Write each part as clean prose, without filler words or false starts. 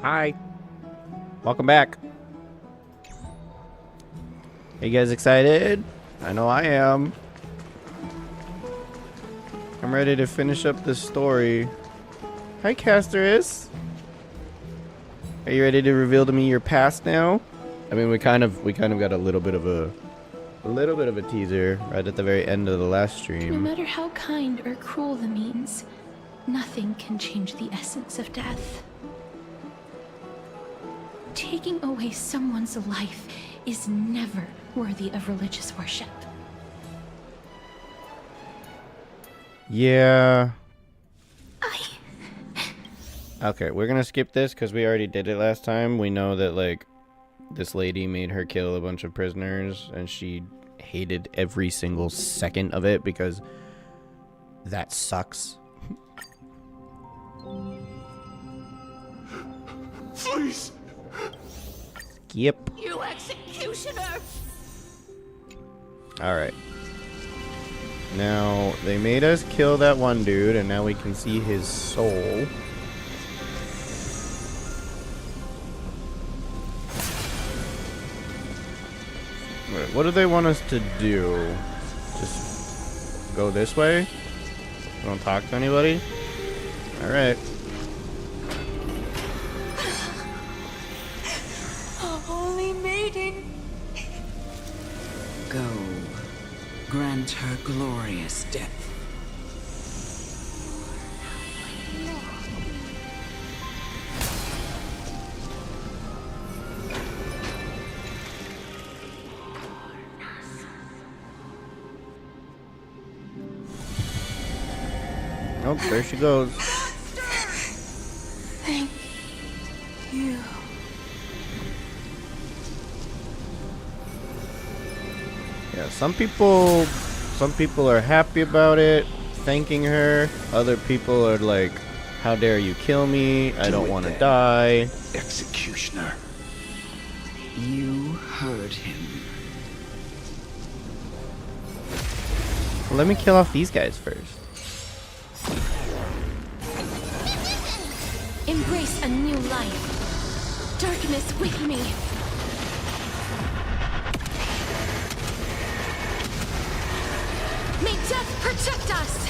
Hi. Welcome back. Are you guys excited? I know I am. I'm ready to finish up this story. Hi, Casterus. Are you ready to reveal to me your past now? I mean, we kind of got a little bit of a teaser right at the very end of the last stream. No matter how kind or cruel the means, nothing can change the essence of death. Taking away someone's life is never worthy of religious worship. Yeah. Okay, we're gonna skip this because we already did it last time. We know that, like, this lady made her kill a bunch of prisoners, and she hated every single second of it because that sucks. Please! Skip. You executioner! Alright. Now, they made us kill that one dude, and now we can see his soul. Wait, what do they want us to do? Just go this way? Don't talk to anybody? Alright. Holy maiden! Go. Grant her glorious death. Oh, there she goes. Thank you. Yeah, some people are happy about it, thanking her. Other people are like, how dare you kill me? I don't want to die. Executioner. You heard him. Well, let me kill off these guys first. Embrace a new life. Darkness with me. May death protect us!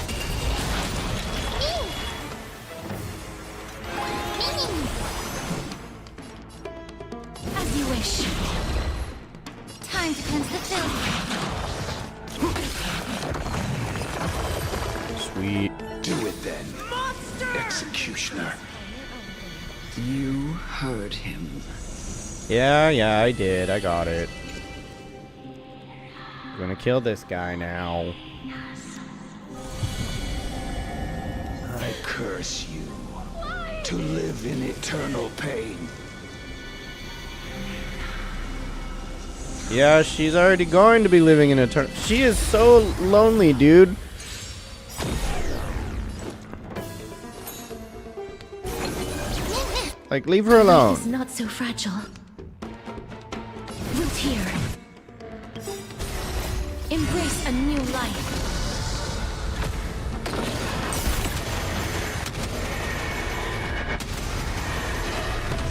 As you wish. Time to cleanse the filth. Sweet. Do it then. Executioner. You heard him. Yeah, I did. I got it. I'm gonna kill this guy now. I curse you to live in eternal pain. Yeah, she's already going to be living in eternal. She is so lonely, dude. Like, leave her alone. Life is not so fragile. Root here. Embrace a new life.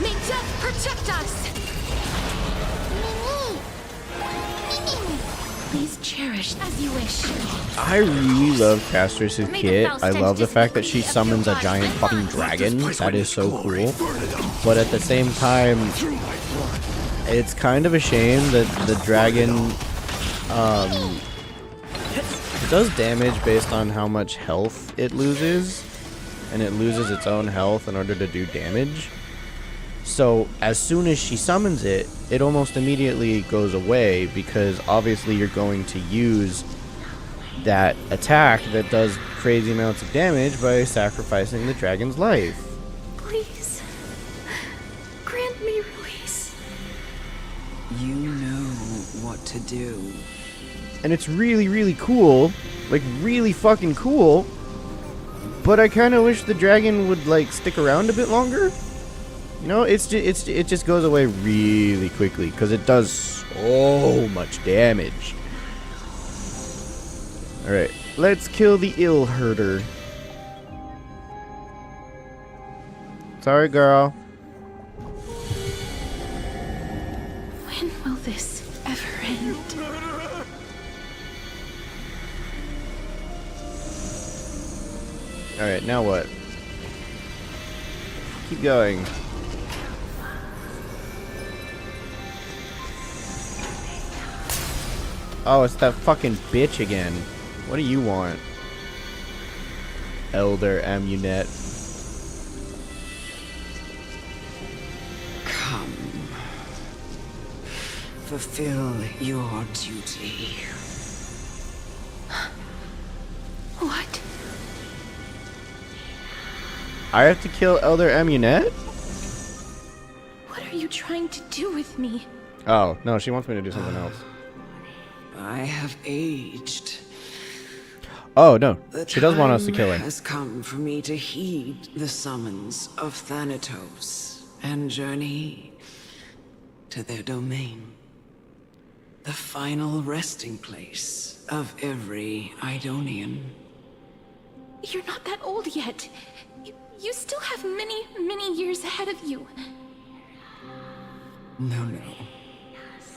May death protect us! Please cherish as you wish. I really love Caster's kit. I love the fact that she summons a giant fucking dragon. That is so cool. But at the same time, it's kind of a shame that the dragon does damage based on how much health it loses. And it loses its own health in order to do damage. So as soon as she summons it, it almost immediately goes away because obviously you're going to use that attack that does crazy amounts of damage by sacrificing the dragon's life. Please, grant me release. You know what to do. And it's really, really cool. Like, really fucking cool. But I kind of wish the dragon would, like, stick around a bit longer. You know, it just goes away really quickly because it does so much damage. Alright, let's kill the ill herder. Sorry, girl. this ever end? Alright, now what? Keep going. Oh, it's that fucking bitch again. What do you want? Elder Amunet. Come. Fulfill your duty. What? I have to kill Elder Amunet? What are you trying to do with me? Oh, no, she wants me to do something else. I have aged. Oh, no. The She does want us to time kill her. has come for me to heed the summons of Thanatos and journey to their domain. The final resting place of every Idonian. You're not that old yet. You still have many, many years ahead of you. No.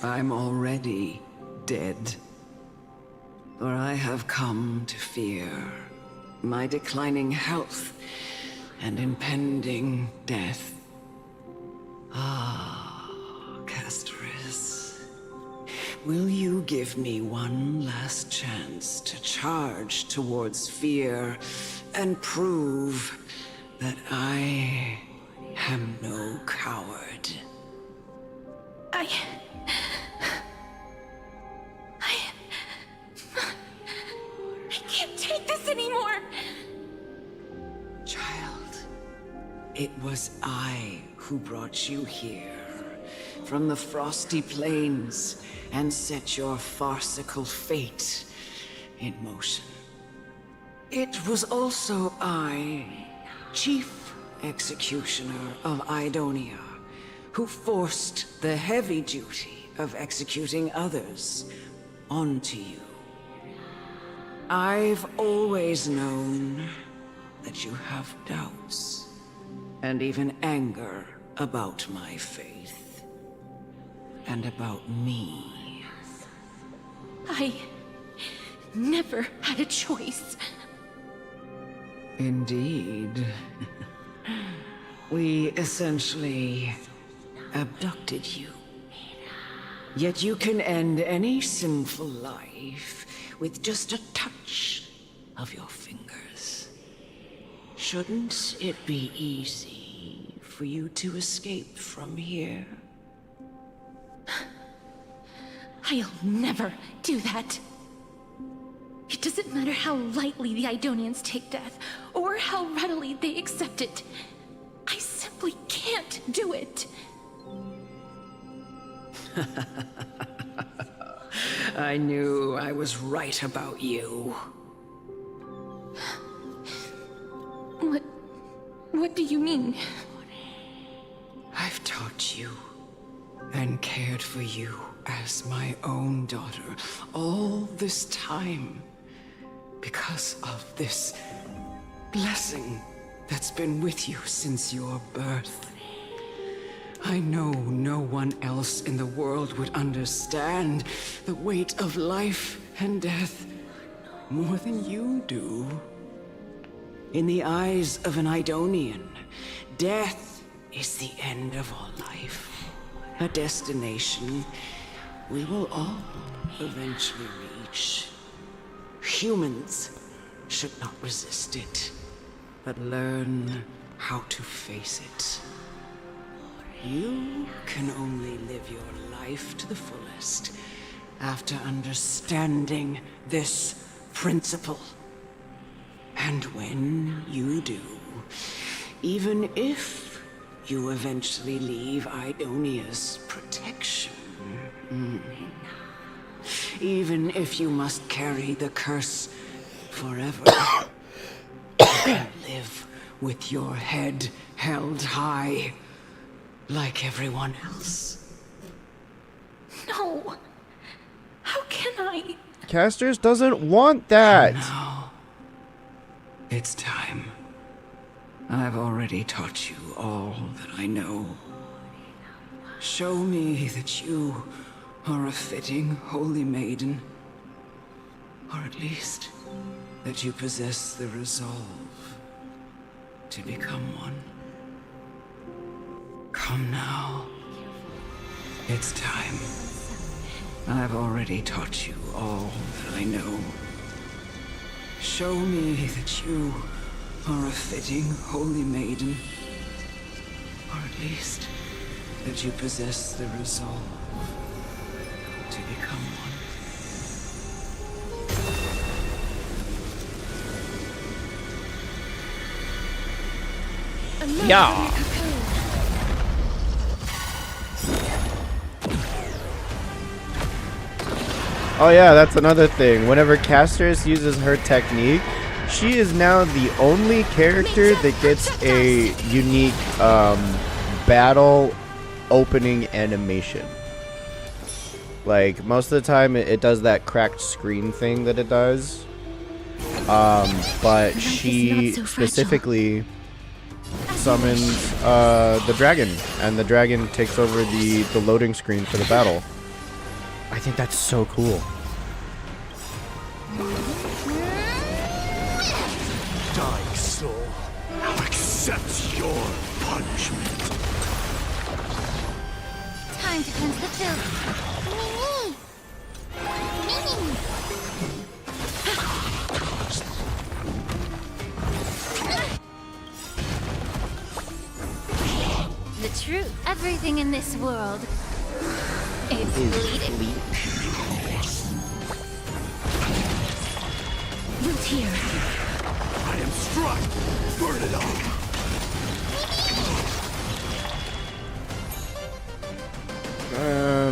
I'm already dead. For I have come to fear my declining health and impending death. Ah, Castoris. Will you give me one last chance to charge towards fear and prove that I am no coward? I can't take this anymore. Child, it was I who brought you here from the frosty plains and set your farcical fate in motion. It was also I, Chief Executioner of Idonia, who forced the heavy duty of executing others onto you. I've always known that you have doubts and even anger about my faith and about me. I never had a choice. Indeed. We essentially abducted you. Yet you can end any sinful life with just a touch of your fingers. Shouldn't it be easy for you to escape from here? I'll never do that. It doesn't matter how lightly the Idonians take death, or how readily they accept it. I simply can't do it. I knew I was right about you. What do you mean? I've taught you and cared for you as my own daughter all this time because of this blessing that's been with you since your birth. I know no one else in the world would understand the weight of life and death more than you do. In the eyes of an Idonian, death is the end of all life. A destination we will all eventually reach. Humans should not resist it, but learn how to face it. You can only live your life to the fullest after understanding this principle. And when you do, even if you eventually leave Idonia's protection, even if you must carry the curse forever, you can live with your head held high, like everyone else. No. How can I? Casters doesn't want that. Now, it's time. I've already taught you all that I know. Show me that you are a fitting holy maiden. Or at least, that you possess the resolve to become one. Come now. It's time. I've already taught you all that I know. Show me that you are a fitting holy maiden. Or at least, that you possess the resolve to become one. Yeah. Oh yeah, that's another thing. Whenever Castris uses her technique, she is now the only character that gets a unique battle opening animation. Like, most of the time it does that cracked screen thing that it does. But she specifically summons the dragon, and the dragon takes over the loading screen for the battle. I think that's so cool. Dying soul, now accept your punishment. Time to cleanse the filth. The truth. Everything in this world is bleeding. Root here. I am struck. Burn it all.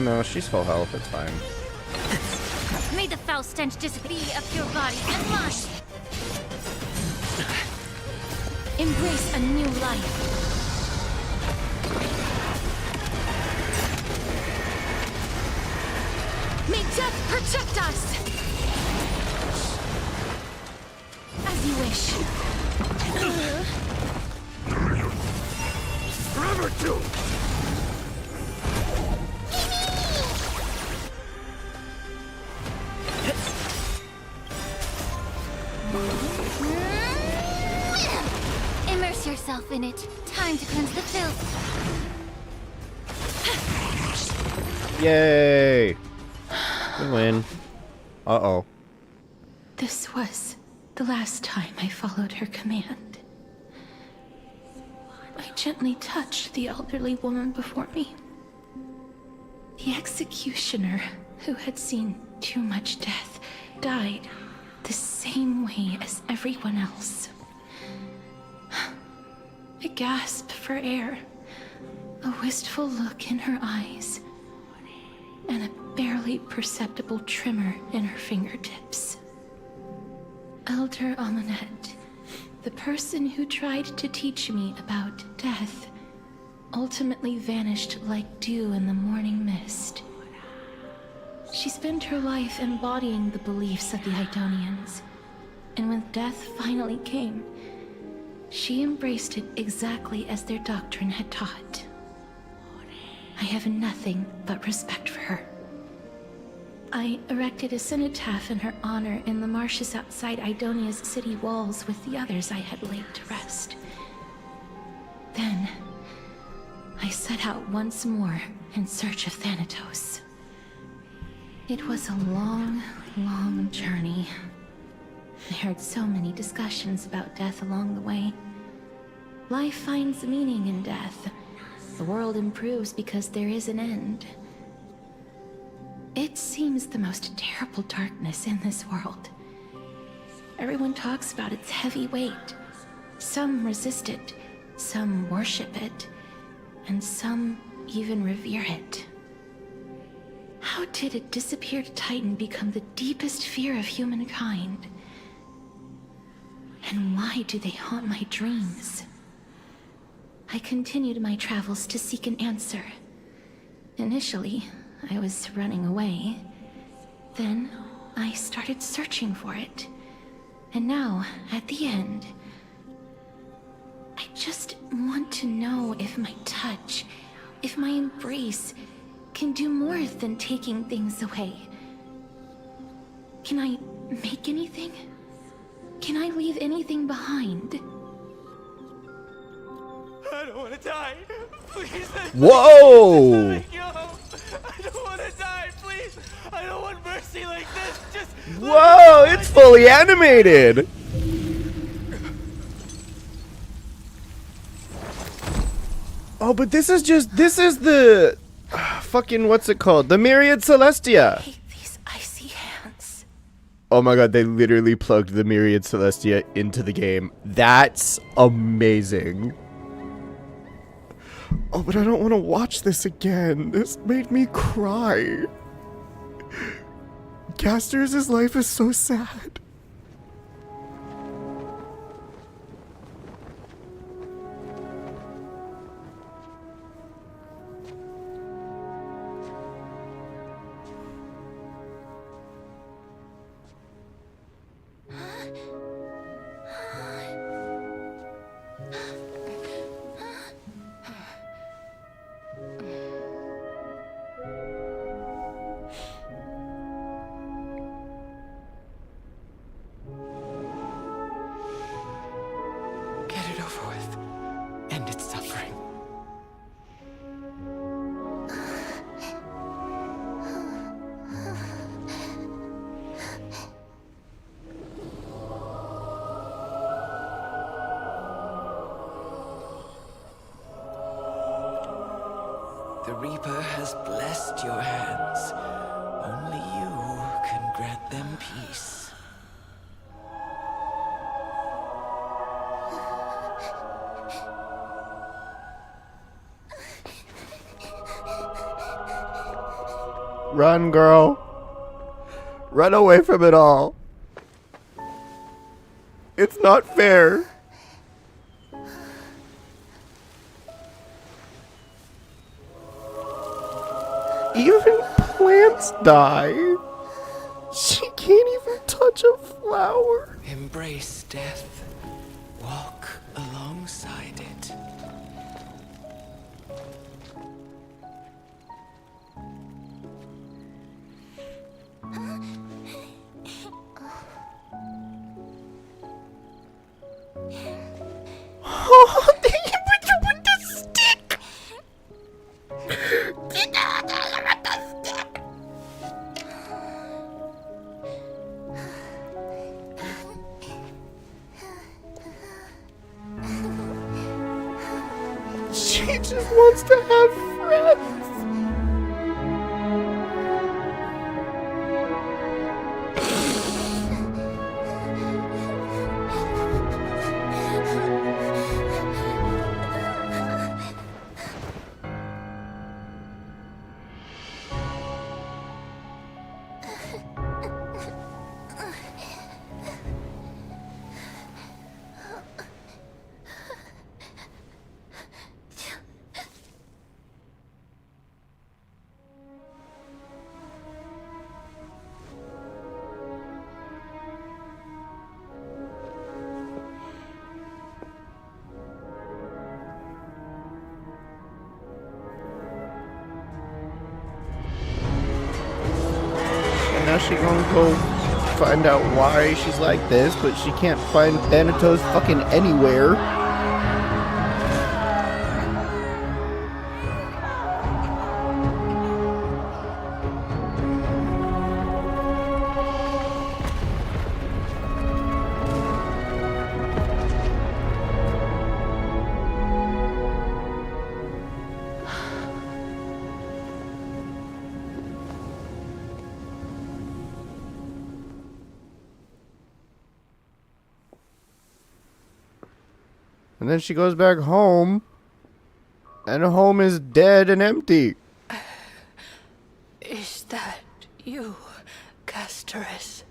No, she's full health. It's fine. May the foul stench disappear of your body and mine. Embrace a new life. May death protect us! As you wish. Forever doomed. Immerse yourself in it. Time to cleanse the filth. Yay! We win. Uh-oh. This was the last time I followed her command. I gently touched the elderly woman before me. The executioner, who had seen too much death, died the same way as everyone else. I gasped for air, a wistful look in her eyes, and a barely perceptible tremor in her fingertips. Elder Amunet, the person who tried to teach me about death, ultimately vanished like dew in the morning mist. She spent her life embodying the beliefs of the Idonians, and when death finally came, she embraced it exactly as their doctrine had taught. I have nothing but respect for her. I erected a cenotaph in her honor in the marshes outside Idonia's city walls with the others I had laid to rest. Then, I set out once more in search of Thanatos. It was a long, long journey. I heard so many discussions about death along the way. Life finds meaning in death. The world improves because there is an end. It seems the most terrible darkness in this world. Everyone talks about its heavy weight. Some resist it, some worship it, and some even revere it. How did a disappeared titan become the deepest fear of humankind? And why do they haunt my dreams? I continued my travels to seek an answer. Initially, I was running away. Then, I started searching for it. And now, at the end, I just want to know if my touch, if my embrace, can do more than taking things away. Can I make anything? Can I leave anything behind? I don't want to die. Please. Whoa! Let me go. I don't want to die. Please. I don't want mercy like this. Just. Whoa! It's fully animated. Oh, but this is the fucking, what's it called? The Myriad Celestia. I hate these icy hands. Oh my god, they literally plugged the Myriad Celestia into the game. That's amazing. Oh, but I don't want to watch this again. This made me cry. Gaster's life is so sad. Get it over with. End its suffering. The Reaper has blessed your hands. Only you can grant them peace. Run, girl. Run away from it all. It's not fair. Even plants die. She can't even touch a flower. Embrace death. Walk alongside it. Oh, you put you with the stick. She just wants to have friends. Now she gonna go find out why she's like this, but she can't find Thanatos fucking anywhere. And then she goes back home, and home is dead and empty. Is that you, Gasterus?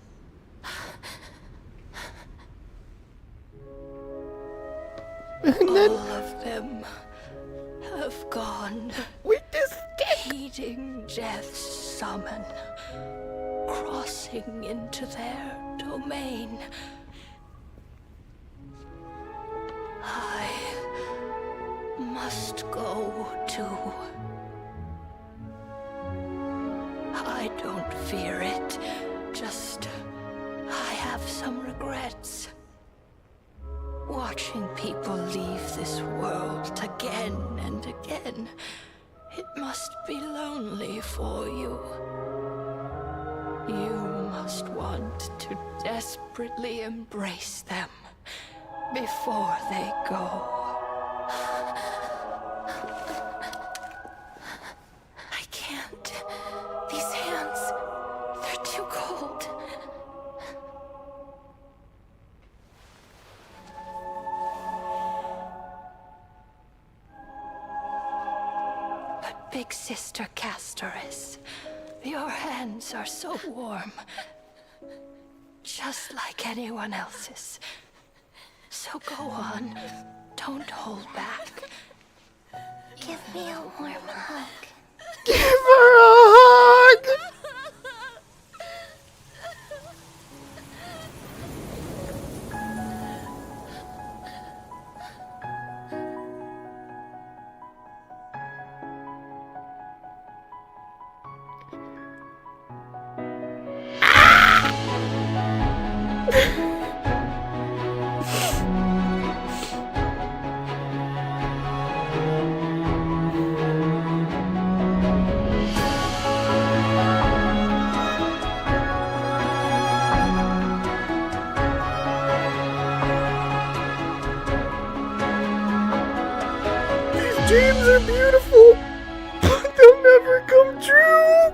And then All of them have gone, with this stick. heeding death's summon, crossing into their domain. I must go too. don't fear it. Just, I have some regrets. Watching people leave this world again and again, it must be lonely for you. You must want to desperately embrace them before they go. I can't. These hands, they're too cold. But Big Sister Castoris, your hands are so warm. Just like anyone else's. So go on. Don't hold back. Give me a warm hug. Give her a hug! Dreams are beautiful, but they'll never come true.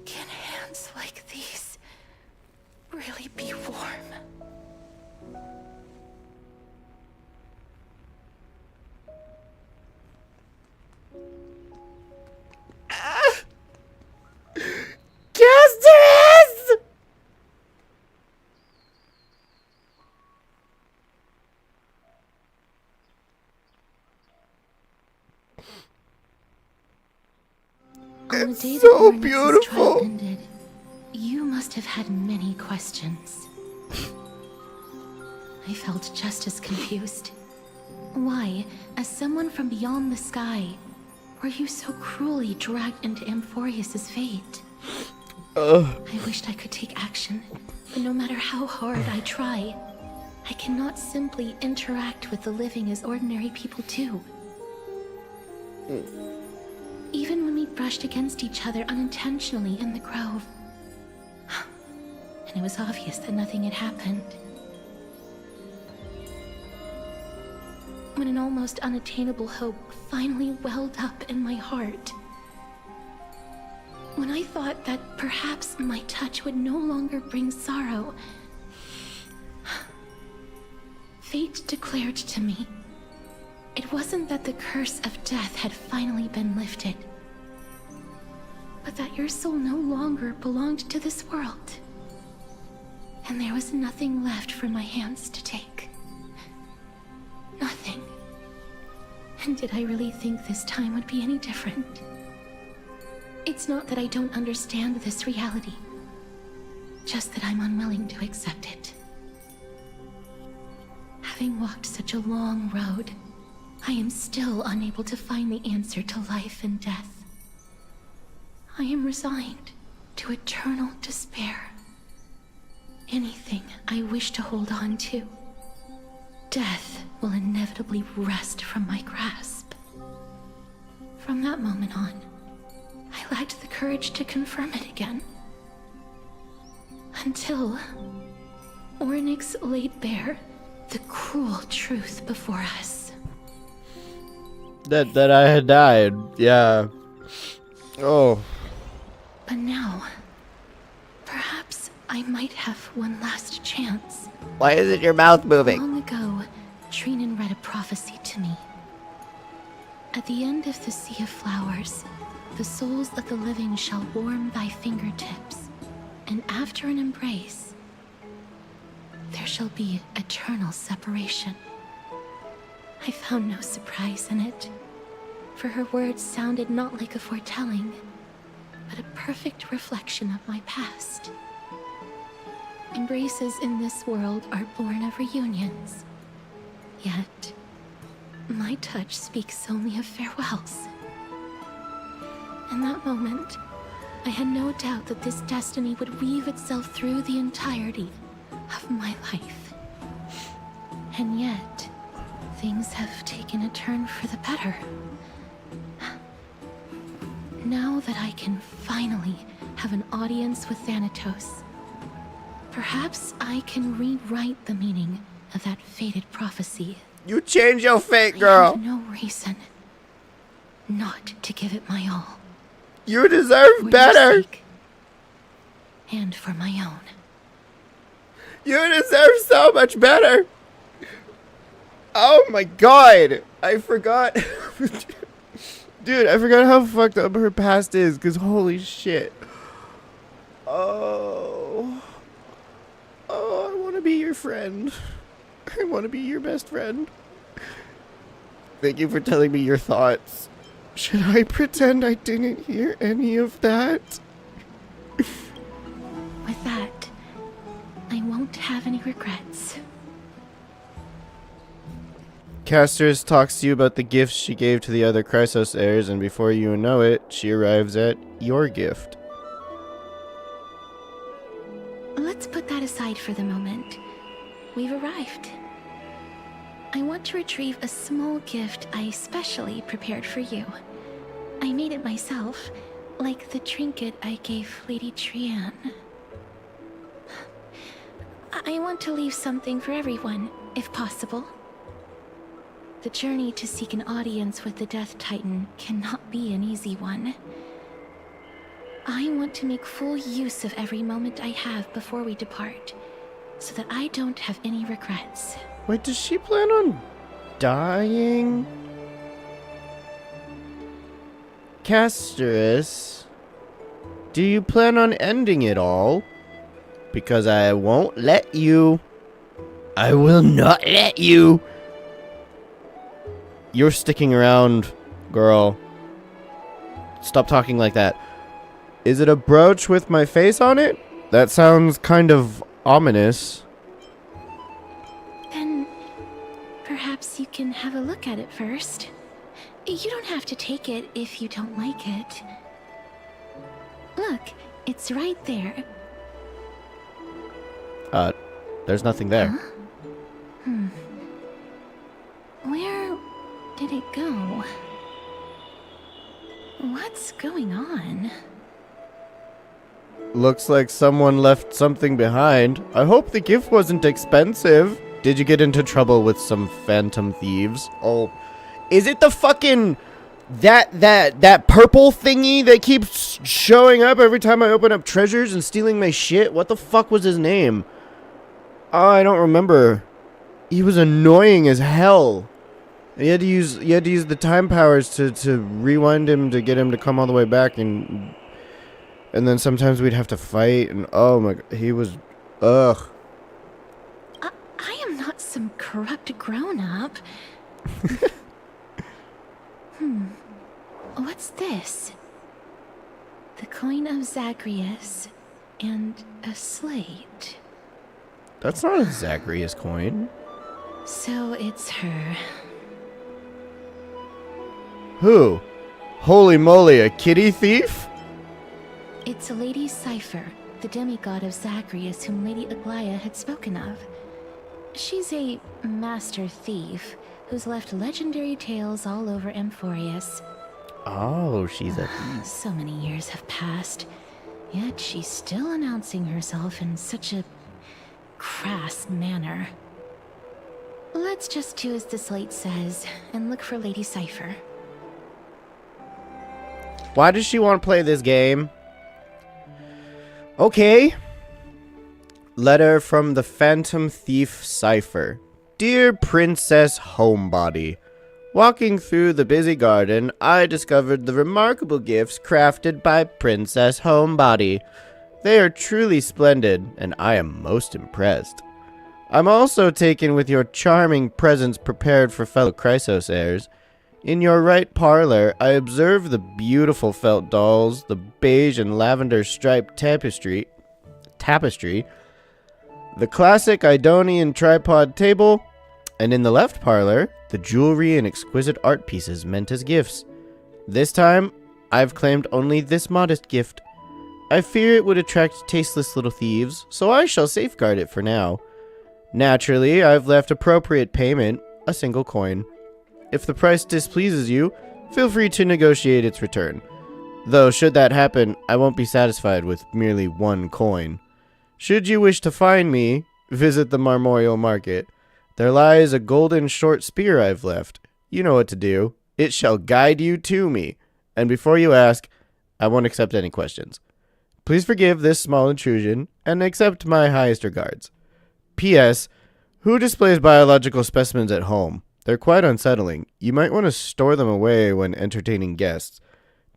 Can hands like these really be warm? Casteress! On the day It's that so Ornix's beautiful. trial ended, you must have had many questions. I felt just as confused. Why, as someone from beyond the sky, were you so cruelly dragged into Amphorius's fate? I wished I could take action, but no matter how hard I try, I cannot simply interact with the living as ordinary people do. Even when we brushed against each other unintentionally in the grove, and it was obvious that nothing had happened. When an almost unattainable hope finally welled up in my heart. When I thought that perhaps my touch would no longer bring sorrow, fate declared to me, it wasn't that the curse of death had finally been lifted, but that your soul no longer belonged to this world. And there was nothing left for my hands to take. Nothing. And did I really think this time would be any different? It's not that I don't understand this reality, just that I'm unwilling to accept it. Having walked such a long road, I am still unable to find the answer to life and death. I am resigned to eternal despair. Anything I wish to hold on to, death will inevitably wrest from my grasp. From that moment on, I lacked the courage to confirm it again. Until Ornyx laid bare the cruel truth before us. That I had died. Yeah. Oh. But now, perhaps I might have one last chance. Why isn't your mouth moving? Long ago, Trinan read a prophecy to me. At the end of the Sea of Flowers, the souls of the living shall warm thy fingertips, and after an embrace, there shall be eternal separation. I found no surprise in it, for her words sounded not like a foretelling, but a perfect reflection of my past. Embraces in this world are born of reunions. Yet, my touch speaks only of farewells. In that moment, I had no doubt that this destiny would weave itself through the entirety of my life. And yet, things have taken a turn for the better. Now that I can finally have an audience with Thanatos, perhaps I can rewrite the meaning of that fated prophecy. You change your fate, I girl. have no reason not to give it my all. You deserve For your better. sake, and for my own. You deserve so much better. Oh my god. I forgot. Dude, I forgot how fucked up her past is, because holy shit. Oh, I want to be your friend. I want to be your best friend. Thank you for telling me your thoughts. Should I pretend I didn't hear any of that? With that, I won't have any regrets. Casters talks to you about the gifts she gave to the other Chrysos heirs, and before you know it, she arrives at your gift. Let's put that aside for the moment. We've arrived. I want to retrieve a small gift I specially prepared for you. I made it myself, like the trinket I gave Lady Trianne. I want to leave something for everyone, if possible. The journey to seek an audience with the Death Titan cannot be an easy one. I want to make full use of every moment I have before we depart, so that I don't have any regrets. Wait, does she plan on dying? Casterus, do you plan on ending it all? Because I won't let you. I will not let you. You're sticking around, girl. Stop talking like that. Is it a brooch with my face on it? That sounds kind of ominous. Then, perhaps you can have a look at it first. You don't have to take it if you don't like it. Look, it's right there. There's nothing there. Huh? Where did it go? What's going on? Looks like someone left something behind. I hope the gift wasn't expensive. Did you get into trouble with some phantom thieves? Oh, is it the fucking that purple thingy that keeps showing up every time I open up treasures and stealing my shit? What the fuck was his name? Oh, I don't remember. He was annoying as hell. You had to use the time powers to rewind him to get him to come all the way back, and then sometimes we'd have to fight, and oh my god, he was ugh. I am not some corrupt grown-up. What's this? The coin of Zagreus and a slate. That's not a Zagreus coin. So it's her. Who? Holy moly, a kitty thief? It's Lady Cypher, the demigod of Zagreus whom Lady Aglaia had spoken of. She's a master thief who's left legendary tales all over Amphorius. Oh, she's a thief. So many years have passed, yet she's still announcing herself in such a crass manner. Let's just do as the slate says and look for Lady Cypher. Why does she want to play this game? Okay. Letter from the Phantom Thief Cypher. Dear Princess Homebody, walking through the busy garden, I discovered the remarkable gifts crafted by Princess Homebody. They are truly splendid, and I am most impressed. I'm also taken with your charming presents prepared for fellow Chrysos heirs. In your right parlor, I observe the beautiful felt dolls, the beige and lavender striped tapestry, the classic Idonian tripod table, and in the left parlor, the jewelry and exquisite art pieces meant as gifts. This time, I've claimed only this modest gift. I fear it would attract tasteless little thieves, so I shall safeguard it for now. Naturally, I've left appropriate payment, a single coin. If the price displeases you, feel free to negotiate its return. Though, should that happen, I won't be satisfied with merely one coin. Should you wish to find me, visit the Marmorial Market. There lies a golden short spear I've left. You know what to do. It shall guide you to me. And before you ask, I won't accept any questions. Please forgive this small intrusion, and accept my highest regards. P.S. Who displays biological specimens at home? They're quite unsettling. You might want to store them away when entertaining guests.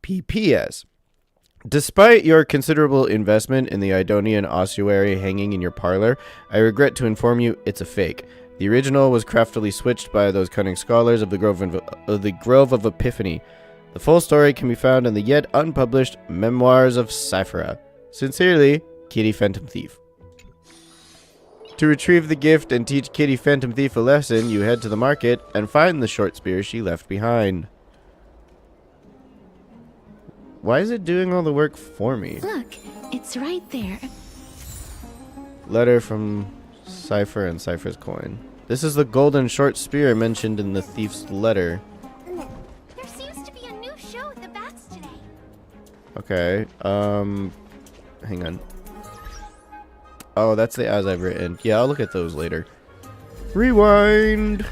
P.P.S. Despite your considerable investment in the Idonian ossuary hanging in your parlor, I regret to inform you it's a fake. The original was craftily switched by those cunning scholars of the Grove of Epiphany. The full story can be found in the yet unpublished Memoirs of Cyphera. Sincerely, Kitty Phantom Thief. To retrieve the gift and teach Kitty Phantom Thief a lesson, you head to the market and find the short spear she left behind. Why is it doing all the work for me? Look, it's right there. Letter from Cypher and Cypher's coin. This is the golden short spear mentioned in the thief's letter. There seems to be a new show at the bats today. Okay, hang on. Oh, that's the as I've written. Yeah, I'll look at those later. Rewind!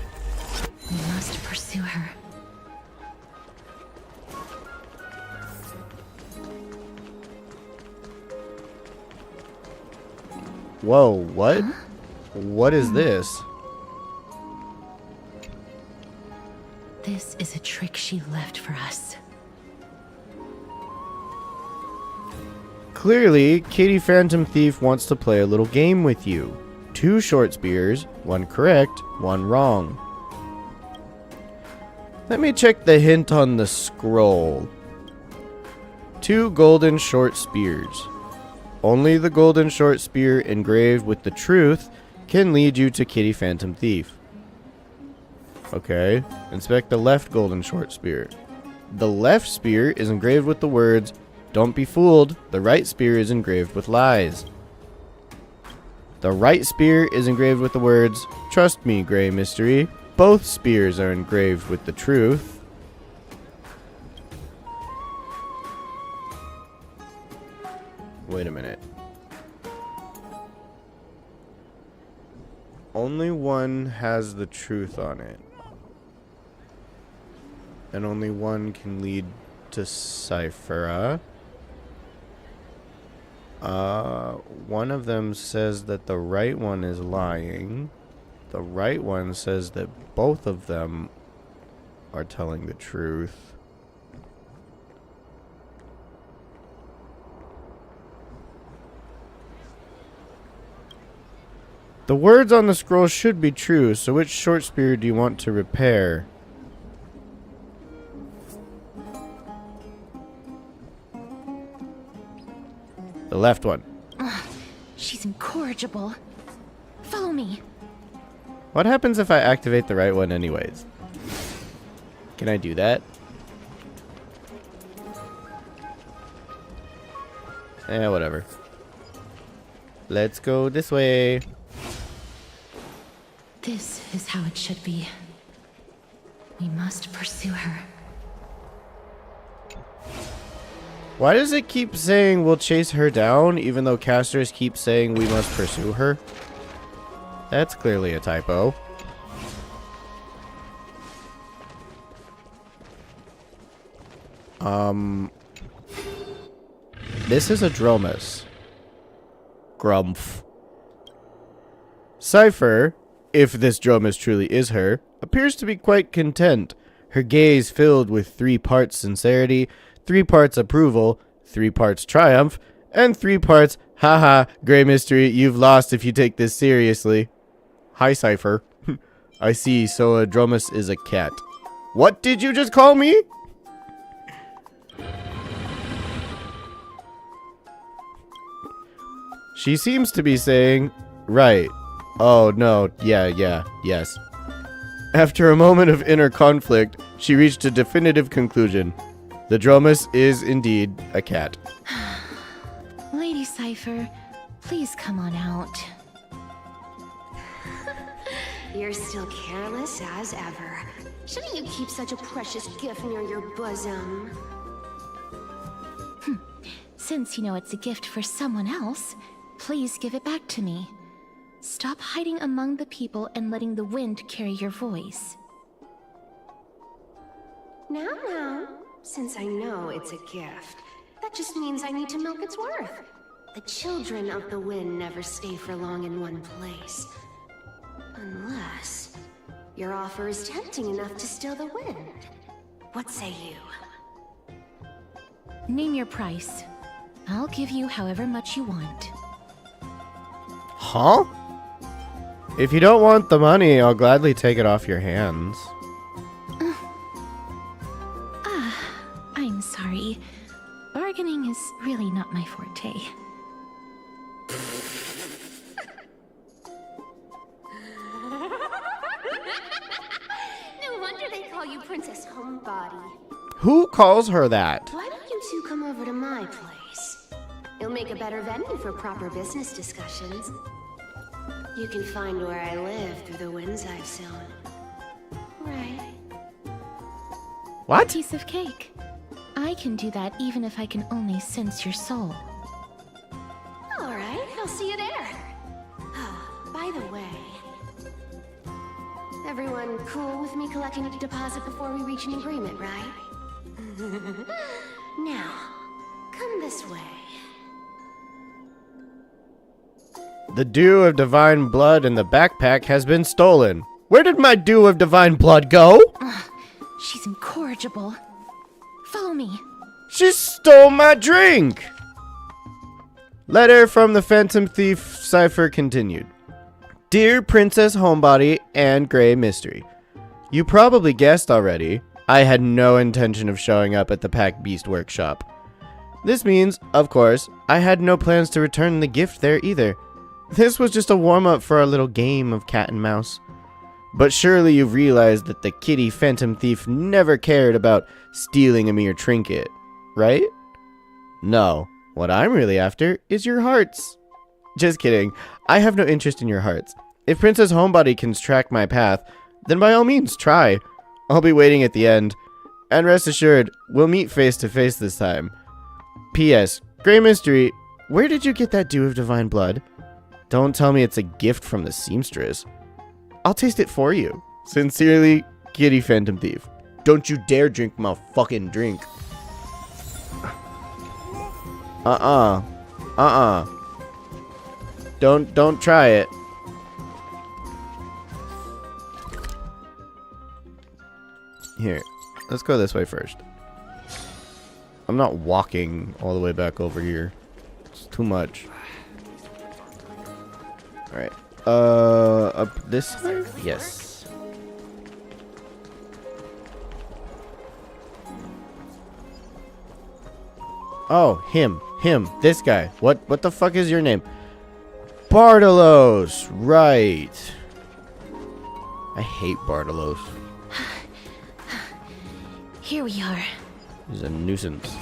We must pursue her. Whoa, what? Huh? What is this? This is a trick she left for us. Clearly, Kitty Phantom Thief wants to play a little game with you. 2 short spears, 1 correct, 1 wrong. Let me check the hint on the scroll. 2 golden short spears. Only the golden short spear engraved with the truth can lead you to Kitty Phantom Thief. Okay, inspect the left golden short spear. The left spear is engraved with the words, "Don't be fooled, the right spear is engraved with lies." The right spear is engraved with the words, "Trust me, Grey Mystery." Both spears are engraved with the truth. Wait a minute. Only one has the truth on it. And only one can lead to Cyphera. One of them says that the right one is lying. The right one says that both of them are telling the truth. The words on the scroll should be true, so which short spear do you want to repair? The left one. She's incorrigible. Follow me. What happens if I activate the right one anyways? Can I do that? Eh, whatever. Let's go this way. This is how it should be. We must pursue her. Why does it keep saying we'll chase her down, even though casters keep saying we must pursue her? That's clearly a typo. This is a Dromus. Grumph. Cypher, if this Dromus truly is her, appears to be quite content, her gaze filled with 3 parts sincerity, 3 parts approval, 3 parts triumph, and 3 parts, haha, Grey Mystery, you've lost if you take this seriously. Hi, Cypher. I see, so a Dromus is a cat. What did you just call me? She seems to be saying, right. Oh, no. Yeah, yes. After a moment of inner conflict, she reached a definitive conclusion. The Dromus is indeed a cat. Lady Cypher, please come on out. You're still careless as ever. Shouldn't you keep such a precious gift near your bosom? Since you know it's a gift for someone else, please give it back to me. Stop hiding among the people and letting the wind carry your voice. Now, since I know it's a gift, that just means I need to milk its worth. The children of the wind never stay for long in one place. Unless your offer is tempting enough to steal the wind. What say you? Name your price. I'll give you however much you want. Huh? If you don't want the money, I'll gladly take it off your hands. I'm sorry. Bargaining is really not my forte. No wonder they call you Princess Homebody. Who calls her that? Why don't you two come over to my place? It'll make a better venue for proper business discussions. You can find where I live through the winds I've sown. Right. What? Piece of cake. I can do that even if I can only sense your soul. Alright, I'll see you there. Oh, by the way, everyone cool with me collecting a deposit before we reach an agreement, right? Now, come this way. The dew of divine blood in the backpack has been stolen. Where did my dew of divine blood go? She's incorrigible. Follow me. She stole my drink! Letter from the Phantom Thief cipher continued. Dear Princess Homebody and Grey Mystery, you probably guessed already, I had no intention of showing up at the Pack Beast workshop. This means, of course, I had no plans to return the gift there either. This was just a warm-up for our little game of cat and mouse. But surely you've realized that the kitty Phantom Thief never cared about stealing a mere trinket, right? No, what I'm really after is your hearts. Just kidding, I have no interest in your hearts. If Princess Homebody can track my path, then by all means try. I'll be waiting at the end. And rest assured, we'll meet face to face this time. P.S. Grey Mystery, where did you get that dew of divine blood? Don't tell me it's a gift from the seamstress. I'll taste it for you. Sincerely, Kitty Phantom Thief. Don't you dare drink my fucking drink. Don't try it. Here, let's go this way first. I'm not walking all the way back over here. It's too much. Alright. Up this way? Yes. Oh, him, this guy. What the fuck is your name? Bartalos, right. I hate Bartalos. Here we are. He's a nuisance.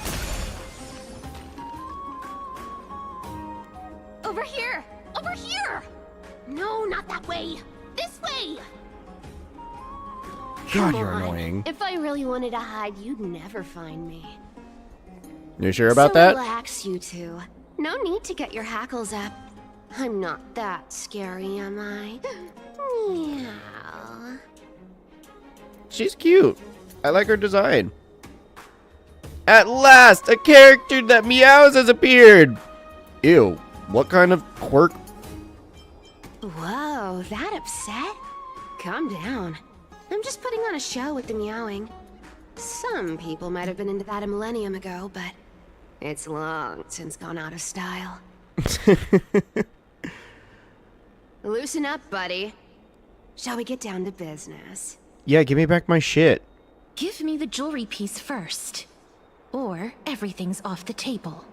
Over here! Over here! No, not that way! This way! God, Come you're on. annoying. If I really wanted to hide, you'd never find me. You sure about So that? relax, you two. No need to get your hackles up. I'm not that scary, am I? Meow. She's cute. I like her design. At last, a character that meows has appeared. Ew, what kind of quirk? Whoa, that upset? Calm down. I'm just putting on a show with the meowing. Some people might have been into that a millennium ago, but it's long since gone out of style. Loosen up, buddy. Shall we get down to business? Yeah, give me back my shit. Give me the jewelry piece first, or everything's off the table.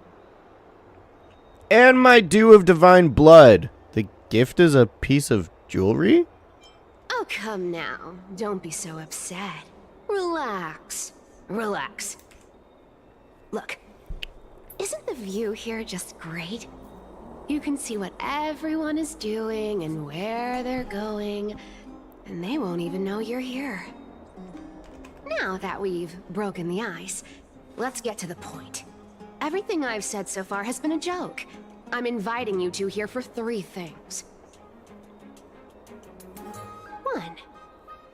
And my dew of divine blood. The gift is a piece of jewelry? Oh, come now. Don't be so upset. Relax. Relax. Look, isn't the view here just great? You can see what everyone is doing and where they're going, and they won't even know you're here. Now that we've broken the ice, let's get to the point. Everything I've said so far has been a joke. I'm inviting you two here for 3 things. 1.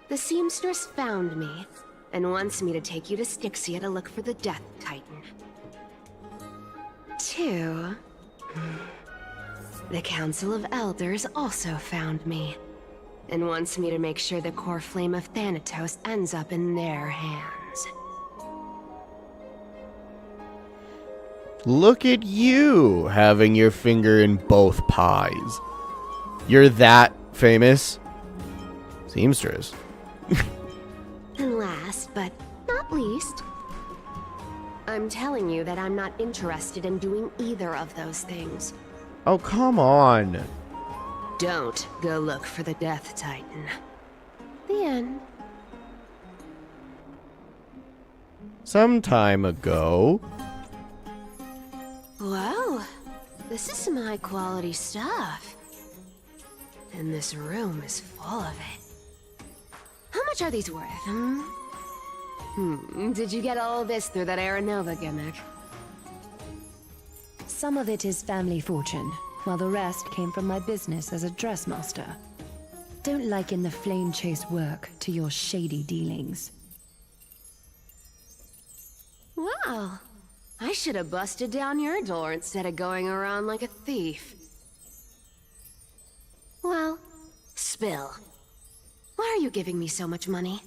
The seamstress found me and wants me to take you to Styxia to look for the Death Titan. 2. The Council of Elders also found me and wants me to make sure the core flame of Thanatos ends up in their hands. Look at you having your finger in both pies. You're that famous. Seamstress. And last, but not least, I'm telling you that I'm not interested in doing either of those things. Oh, come on. Don't go look for the Death Titan. The end. Some time ago. Well, this is some high-quality stuff. And this room is full of it. How much are these worth, Did you get all this through that Aranova gimmick? Some of it is family fortune, while the rest came from my business as a dressmaster. Don't liken the flame chase work to your shady dealings. Wow. I should have busted down your door instead of going around like a thief. Well, spill. Why are you giving me so much money?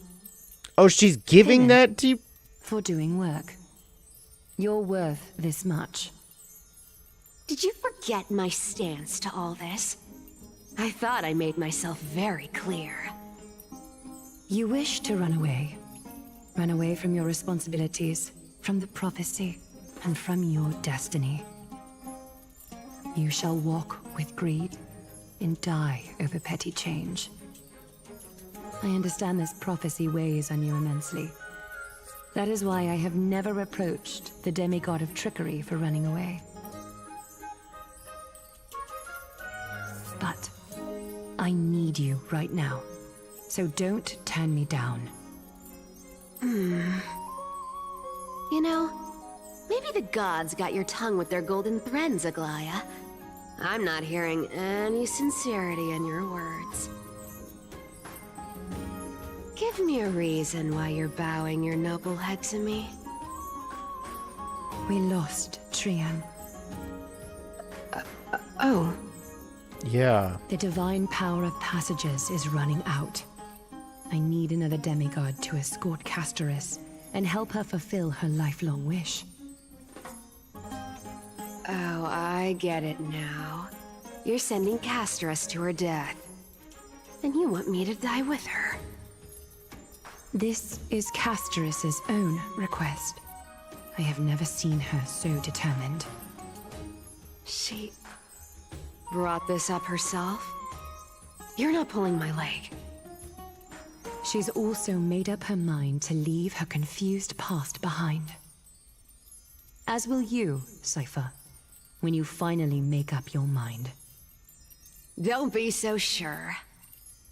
Oh, she's giving that to you? For doing work. You're worth this much. Did you forget my stance to all this? I thought I made myself very clear. You wish to run away. Run away from your responsibilities, from the prophecy, and from your destiny. You shall walk with greed and die over petty change. I understand this prophecy weighs on you immensely. That is why I have never approached the demigod of trickery for running away. But I need you right now, so don't turn me down. You know, maybe the gods got your tongue with their golden threads, Aglaya. I'm not hearing any sincerity in your words. Give me a reason why you're bowing your noble head to me. We lost Trian. Oh. Yeah. The divine power of passages is running out. I need another demigod to escort Castoris and help her fulfill her lifelong wish. Oh, I get it now. You're sending Castoris to her death. And you want me to die with her. This is Castoris' own request. I have never seen her so determined. She brought this up herself? You're not pulling my leg. She's also made up her mind to leave her confused past behind. As will you, Cypher, when you finally make up your mind. Don't be so sure.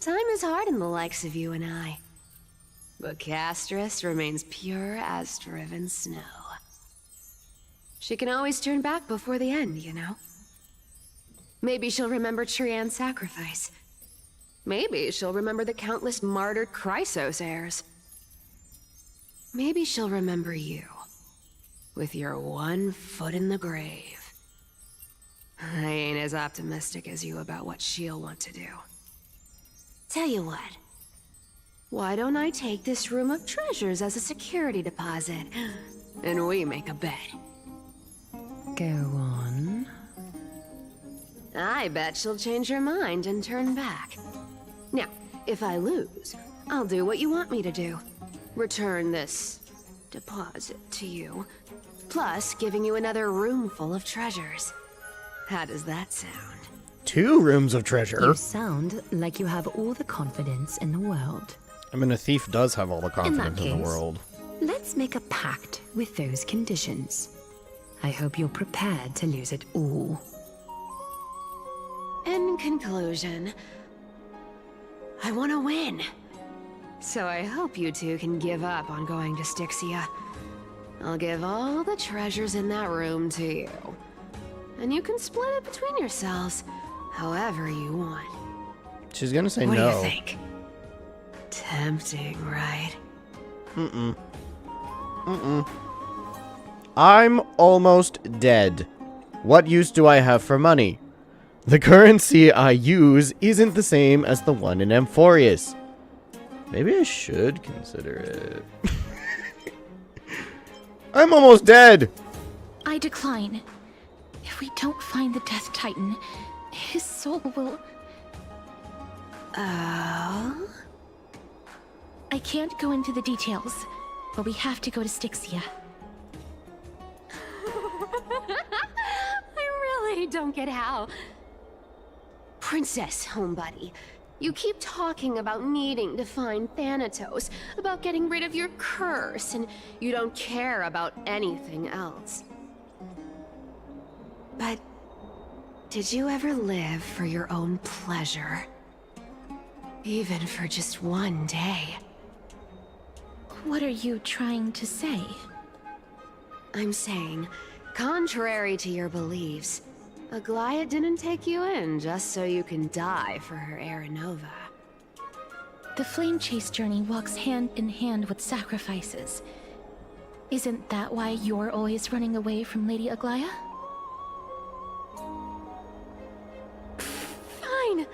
Time is hard in the likes of you and I. But Castoris remains pure as driven snow. She can always turn back before the end, you know? Maybe she'll remember Trian's sacrifice. Maybe she'll remember the countless martyred Chrysos heirs. Maybe she'll remember you, with your one foot in the grave. I ain't as optimistic as you about what she'll want to do. Tell you what. Why don't I take this room of treasures as a security deposit, and we make a bet? Go on. I bet she'll change her mind and turn back. Now, if I lose, I'll do what you want me to do. return this deposit to you, plus giving you another room full of treasures. How does that sound? 2 rooms of treasure. You sound like you have all the confidence in the world. I mean, a thief does have all the confidence in the case, world. Let's make a pact with those conditions. I hope you're prepared to lose it all. In conclusion, I want to win. So I hope you two can give up on going to Styxia. I'll give all the treasures in that room to you. And you can split it between yourselves, however you want. She's gonna say What no. do you think? Tempting, right? I'm almost dead. What use do I have for money? The currency I use isn't the same as the one in Amphorius. Maybe I should consider it. I'm almost dead! I decline. If we don't find the Death Titan, his soul will... Oh? I can't go into the details, but we have to go to Styxia. I really don't get how. Princess, homebuddy, you keep talking about needing to find Thanatos, about getting rid of your curse, and you don't care about anything else. But did you ever live for your own pleasure? Even for just one day? What are you trying to say? I'm saying, contrary to your beliefs, Aglaia didn't take you in just so you can die for her Aranova. The flame chase journey walks hand in hand with sacrifices. Isn't that why you're always running away from Lady Aglaia? Fine.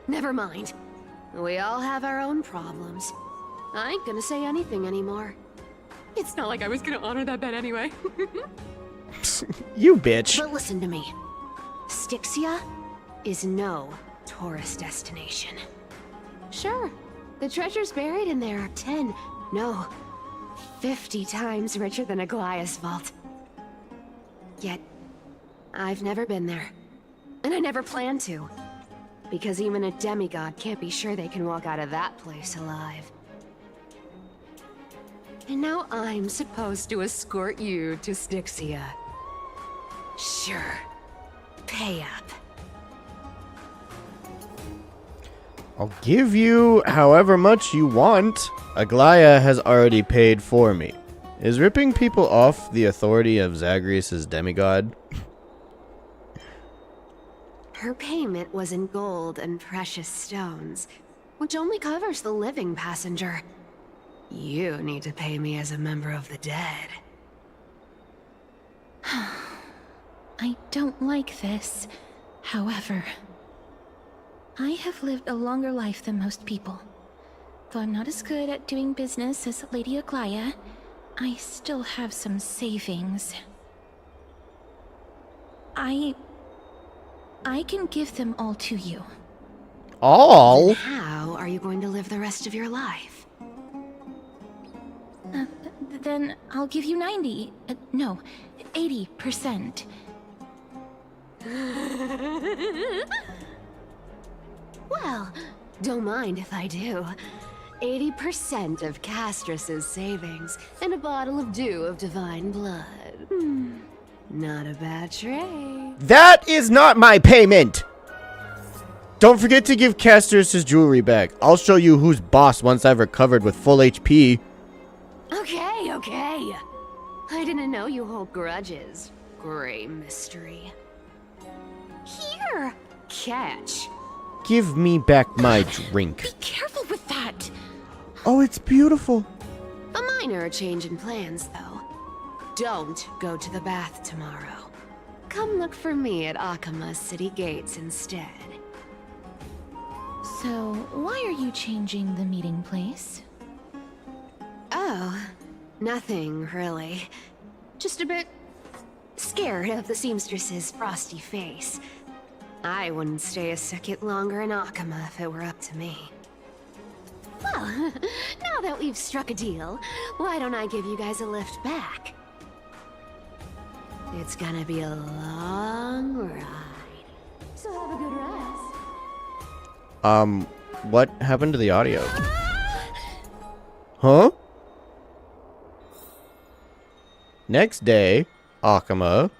Never mind. We all have our own problems. I ain't gonna say anything anymore. It's not like I was gonna honor that bet anyway. You bitch. But listen to me. Styxia is no tourist destination. Sure, the treasures buried in there are 10, no, 50 times richer than Aglaia's vault. Yet, I've never been there. And I never plan to. Because even a demigod can't be sure they can walk out of that place alive. And now I'm supposed to escort you to Styxia. Sure. Pay up. I'll give you however much you want. Aglaia has already paid for me. Is ripping people off the authority of Zagreus' demigod? Her payment was in gold and precious stones, which only covers the living passenger. You need to pay me as a member of the dead. I don't like this. However, I have lived a longer life than most people. Though I'm not as good at doing business as Lady Aglaia, I still have some savings. I can give them all to you. All? Then how are you going to live the rest of your life? Then I'll give you 90. No, 80%. Well, don't mind if I do. 80% of Castrus's savings and a bottle of dew of divine blood. Not a bad trade. That is not my payment! Don't forget to give Casters his jewelry back. I'll show you who's boss once I've recovered with full HP. Okay, okay. I didn't know you hold grudges. Gray mystery. Here, catch. Give me back my drink. Be careful with that! Oh, it's beautiful. A minor change in plans, though. Don't go to the bath tomorrow. Come look for me at Akama's city gates instead. So, why are you changing the meeting place? Oh, nothing really. Just a bit scared of the seamstress's frosty face. I wouldn't stay a second longer in Akama if it were up to me. Well, now now that we've struck a deal, why don't I give you guys a lift back? It's gonna be a long ride. So have a good rest. What happened to the audio? Huh? Next day, Akama.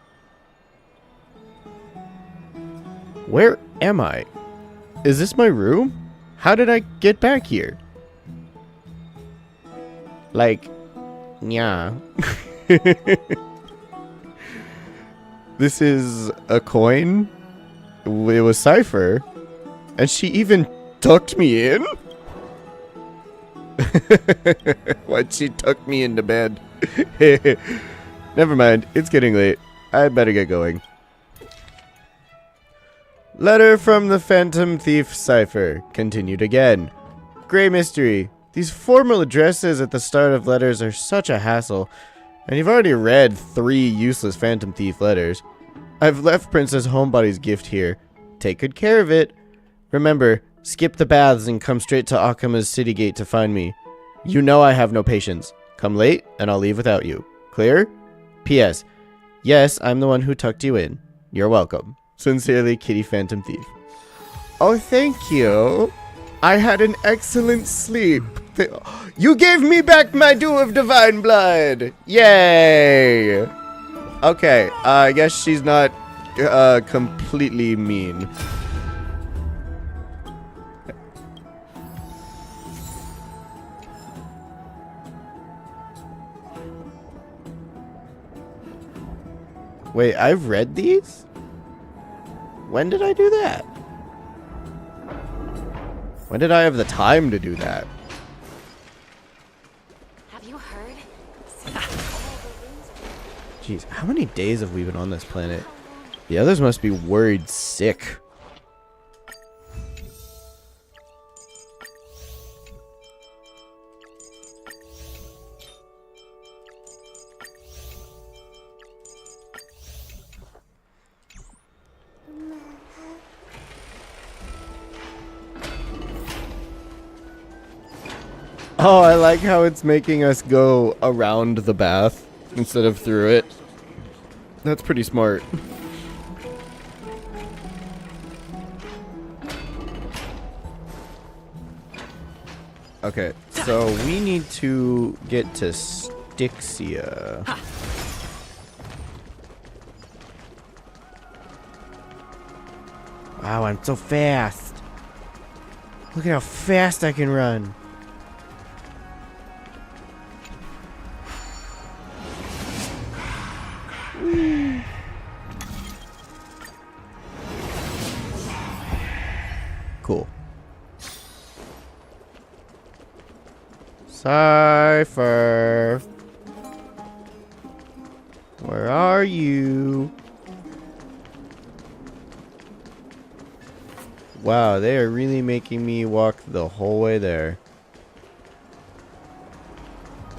Where am I? Is this my room? How did I get back here? Like, yeah. This is a coin? It was Cypher. And she even tucked me in? Why'd she tuck me into bed? Never mind, it's getting late. I better get going. Letter from the Phantom Thief Cypher. Continued again. Grey mystery. These formal addresses at the start of letters are such a hassle, and you've already read 3 useless Phantom Thief letters. I've left Princess Homebody's gift here. Take good care of it. Remember, skip the baths and come straight to Akama's city gate to find me. You know I have no patience. Come late, and I'll leave without you. Clear? P.S. Yes, I'm the one who tucked you in. You're welcome. Sincerely, Kitty Phantom Thief. Oh, thank you. I had an excellent sleep. You gave me back my dew of divine blood. Yay. Okay, I guess she's not completely mean. Wait, I've read these? When did I do that? When did I have the time to do that? Have you heard? Jeez, how many days have we been on this planet? The others must be worried sick. Oh, I like how it's making us go around the bath instead of through it. That's pretty smart. Okay, so we need to get to Styxia. Wow, I'm so fast. Look at how fast I can run. Cool. Cypher. Where are you? Wow, they are really making me walk the whole way there.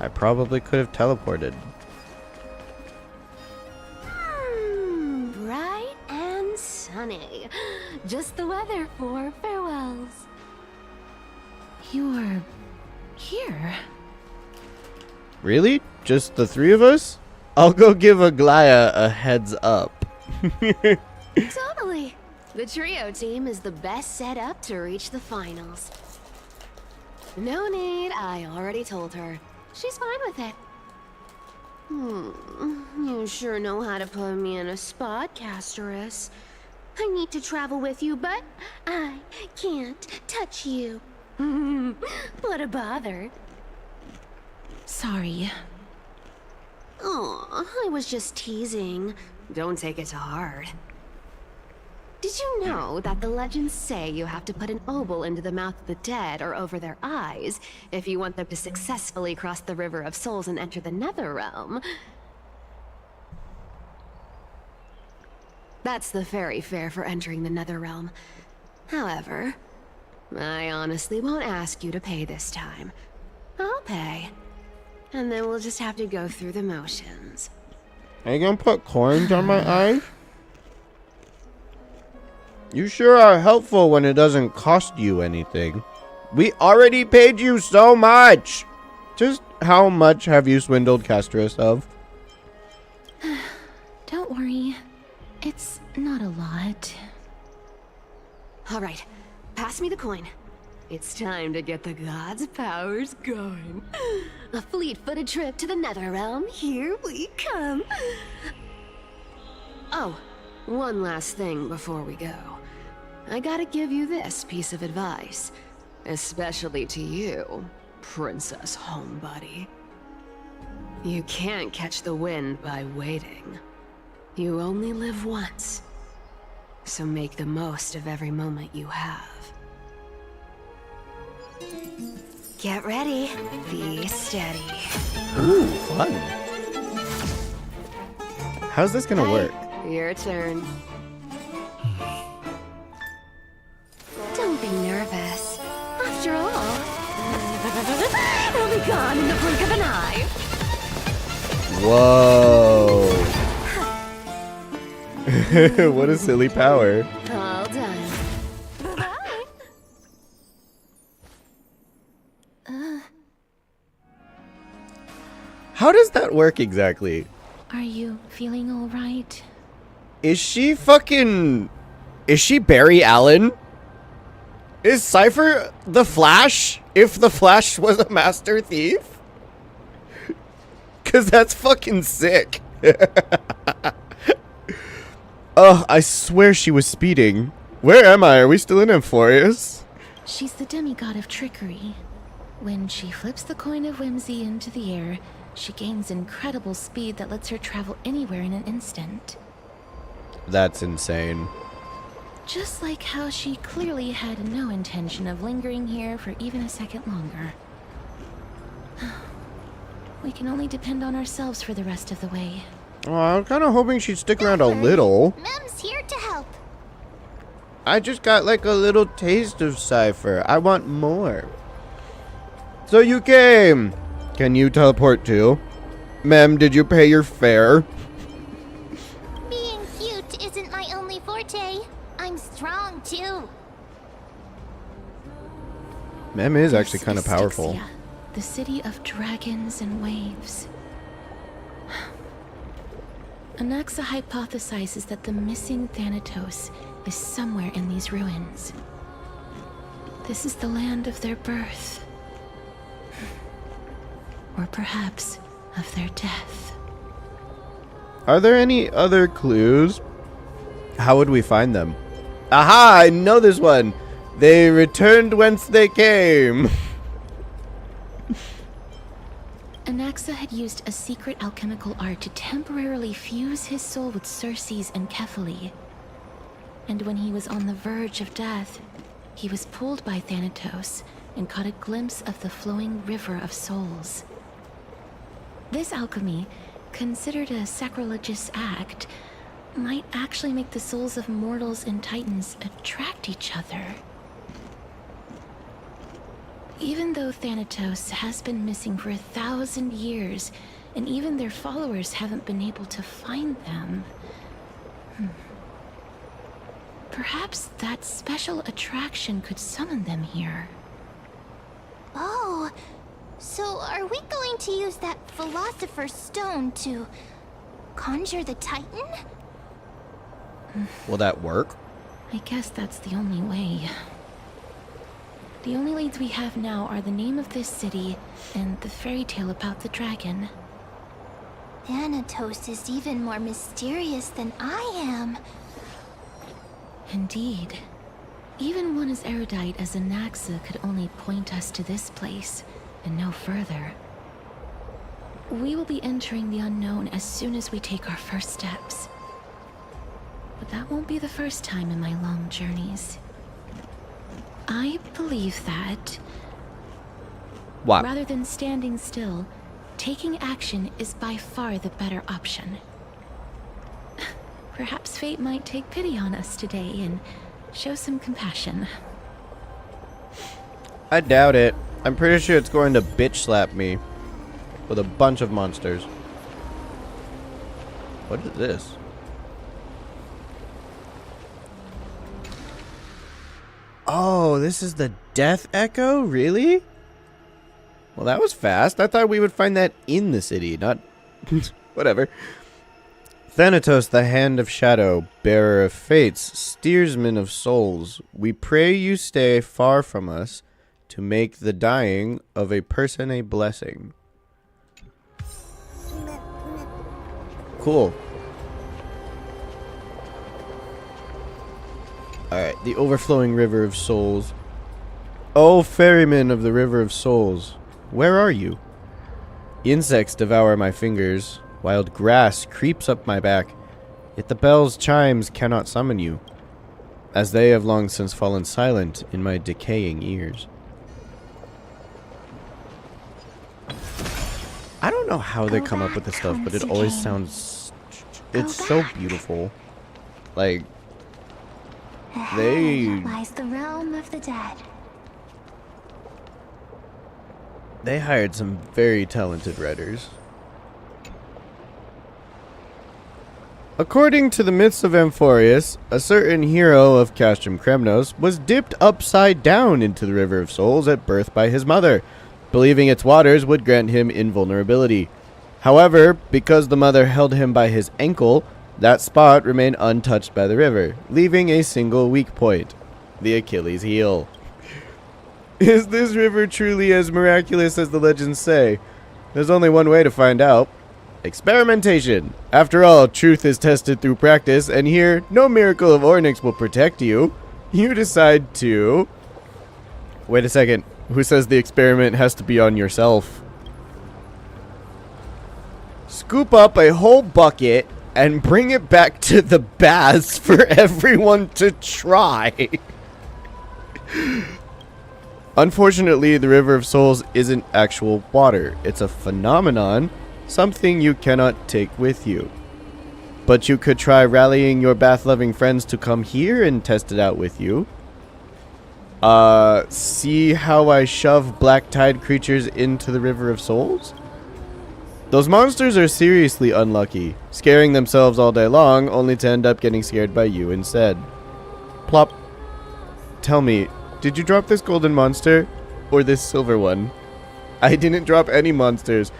I probably could have teleported. Bright and sunny. Just the weather for farewells. You're here. Really? Just the 3 of us? I'll go give Aglaya a heads up. Totally. The trio team is the best set up to reach the finals. No need, I already told her. She's fine with it. You sure know how to put me in a spot, Casterus. I need to travel with you, but I can't touch you. What a bother. Sorry. Aw, I was just teasing. Don't take it to heart. Did you know that the legends say you have to put an obol into the mouth of the dead or over their eyes if you want them to successfully cross the River of Souls and enter the Nether Realm? That's the fairy fare for entering the Nether Realm. However, I honestly won't ask you to pay this time. I'll pay. And then we'll just have to go through the motions. Are you gonna put coins on my eyes? You sure are helpful when it doesn't cost you anything. We already paid you so much! Just how much have you swindled Castris of? Don't worry. It's not a lot. All right, pass me the coin. It's time to get the gods' powers going. A fleet-footed trip to the Nether Realm. Here we come. Oh, one last thing before we go. I gotta give you this piece of advice. Especially to you, Princess Homebody. You can't catch the wind by waiting. You only live once. So make the most of every moment you have. Get ready. Be steady. Ooh, fun. How's this gonna work? Your turn. Don't be nervous. After all, it'll be gone in the blink of an eye. Whoa. What a silly power. All done. How does that work exactly? Are you feeling all right? Is she Barry Allen? Is Cypher the Flash? If the Flash was a master thief? Cause that's fucking sick. Oh, I swear she was speeding. Where am I? Are we still in Amphorius? She's the demigod of trickery. When she flips the coin of whimsy into the air, she gains incredible speed that lets her travel anywhere in an instant. That's insane. Just like how she clearly had no intention of lingering here for even a second longer. We can only depend on ourselves for the rest of the way. Oh, I'm kind of hoping she'd stick around a little. Mem's here to help. I just got like a little taste of Cypher. I want more. So you came. Can you teleport too? Mem, did you pay your fare? Being cute isn't my only forte. I'm strong too. Mem is This actually kind of powerful. Styxia, the city of dragons and waves. Anaxa hypothesizes that the missing Thanatos is somewhere in these ruins. This is the land of their birth. Or perhaps of their death. Are there any other clues? How would we find them? Aha! I know this one! They returned whence they came! Anaxa had used a secret alchemical art to temporarily fuse his soul with Circe's and Kephae. And when he was on the verge of death, he was pulled by Thanatos and caught a glimpse of the flowing river of souls. This alchemy, considered a sacrilegious act, might actually make the souls of mortals and titans attract each other. Even though Thanatos has been missing for 1,000 years, and even their followers haven't been able to find them, perhaps that special attraction could summon them here. Oh, so are we going to use that Philosopher's Stone to conjure the Titan? Will that work? I guess that's the only way. The only leads we have now are the name of this city and the fairy tale about the dragon. Thanatos is even more mysterious than I am. Indeed. Even one as erudite as Anaxa could only point us to this place, and no further. We will be entering the unknown as soon as we take our first steps. But that won't be the first time in my long journeys. I believe that, What? rather than standing still, taking action is by far the better option. Perhaps fate might take pity on us today and show some compassion. I doubt it. I'm pretty sure it's going to bitch slap me with a bunch of monsters. What is this? Oh, this is the Death Echo? Really? Well, that was fast. I thought we would find that in the city, not... Whatever. Thanatos, the Hand of Shadow, Bearer of Fates, Steersman of Souls, we pray you stay far from us to make the dying of a person a blessing. Cool. Alright, the overflowing river of souls. Oh, ferryman of the river of souls, where are you? Insects devour my fingers, wild grass creeps up my back, yet the bell's chimes cannot summon you, as they have long since fallen silent in my decaying ears. I don't know how they come up with this stuff, but it always sounds... It's so beautiful. Like... They lies the realm of the dead. They hired some very talented writers. According to the myths of Amphorius, a certain hero of Castrum Kremnos was dipped upside down into the River of Souls at birth by his mother, believing its waters would grant him invulnerability. However, because the mother held him by his ankle, that spot remained untouched by the river, leaving a single weak point, the Achilles heel. Is this river truly as miraculous as the legends say? There's only one way to find out. Experimentation. After all, truth is tested through practice, and here, no miracle of Ornyx will protect you. You decide to... Wait a second. Who says the experiment has to be on yourself? Scoop up a whole bucket and bring it back to the baths for everyone to try. Unfortunately, the River of Souls isn't actual water. It's a phenomenon, something you cannot take with you. But you could try rallying your bath-loving friends to come here and test it out with you. See how I shove black tide creatures into the River of Souls? Those monsters are seriously unlucky, scaring themselves all day long, only to end up getting scared by you instead. Plop. Tell me, did you drop this golden monster, or this silver one? I didn't drop any monsters.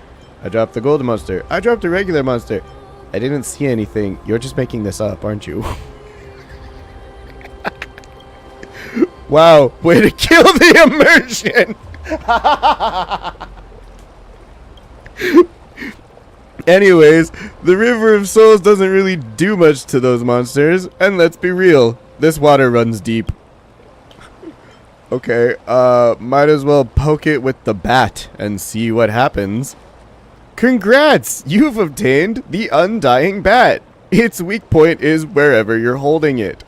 I dropped the golden monster. I dropped a regular monster. I didn't see anything. You're just making this up, aren't you? Wow, way to kill the immersion! Anyways, the River of Souls doesn't really do much to those monsters, and let's be real, this water runs deep. Okay, might as well poke it with the bat and see what happens. Congrats! You've obtained the Undying Bat. Its weak point is wherever you're holding it.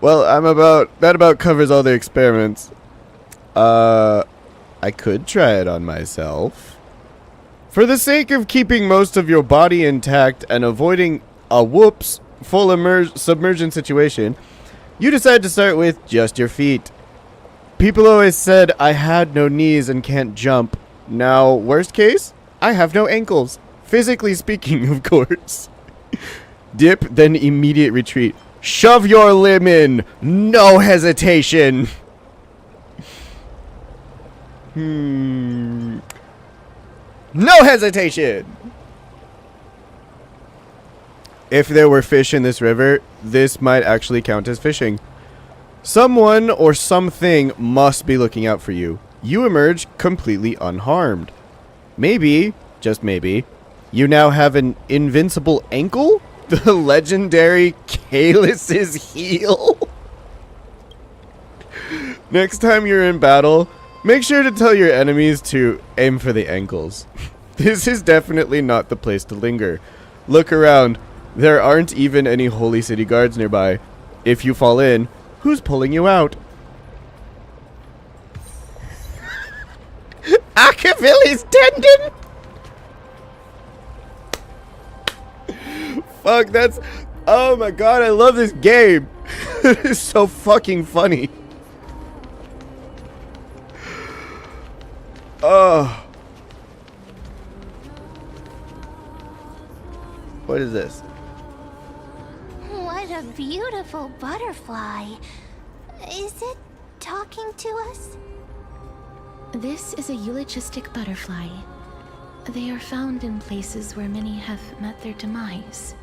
Well, that about covers all the experiments. I could try it on myself. For the sake of keeping most of your body intact and avoiding a full submersion situation, you decide to start with just your feet. People always said I had no knees and can't jump. Now, worst case, I have no ankles. Physically speaking, of course. Dip, then immediate retreat. Shove your limb in. No hesitation. No hesitation. If there were fish in this river, this might actually count as fishing. Someone or something must be looking out for you. You emerge completely unharmed. Maybe, just maybe, you now have an invincible ankle? The legendary Kaelus's heel? Next time you're in battle, make sure to tell your enemies to aim for the ankles. This is definitely not the place to linger. Look around. There aren't even any holy city guards nearby. If you fall in, who's pulling you out? Achilles tendon? Fuck, that's... Oh my god, I love this game. It is so fucking funny. Oh. What is this? What a beautiful butterfly. Is it talking to us? This is a eulogistic butterfly. They are found in places where many have met their demise.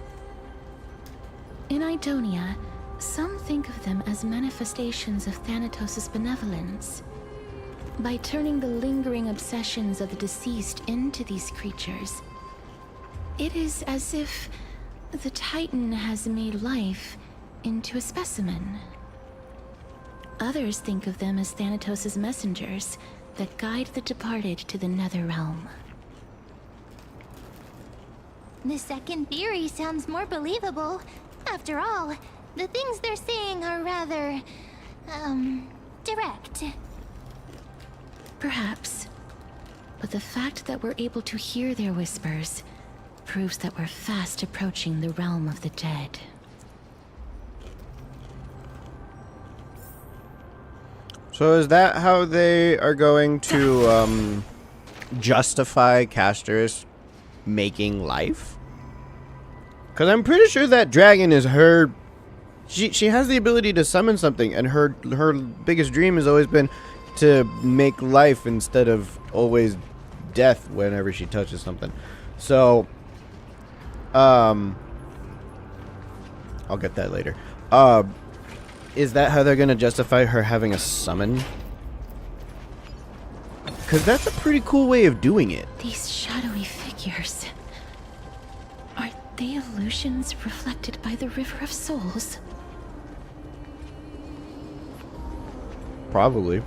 In Idonia, some think of them as manifestations of Thanatos' benevolence. By turning the lingering obsessions of the deceased into these creatures, it is as if the Titan has made life into a specimen. Others think of them as Thanatos' messengers that guide the departed to the Netherrealm. The second theory sounds more believable. After all, the things they're saying are rather, direct. Perhaps. But the fact that we're able to hear their whispers proves that we're fast approaching the realm of the dead. So is that how they are going to justify Castor's making life? Because I'm pretty sure that dragon is her... She has the ability to summon something, and her biggest dream has always been to make life instead of always death whenever she touches something. So, I'll get that later. Is that how they're going to justify her having a summon? Because that's a pretty cool way of doing it. These shadowy figures... Are they illusions reflected by the River of Souls? Probably.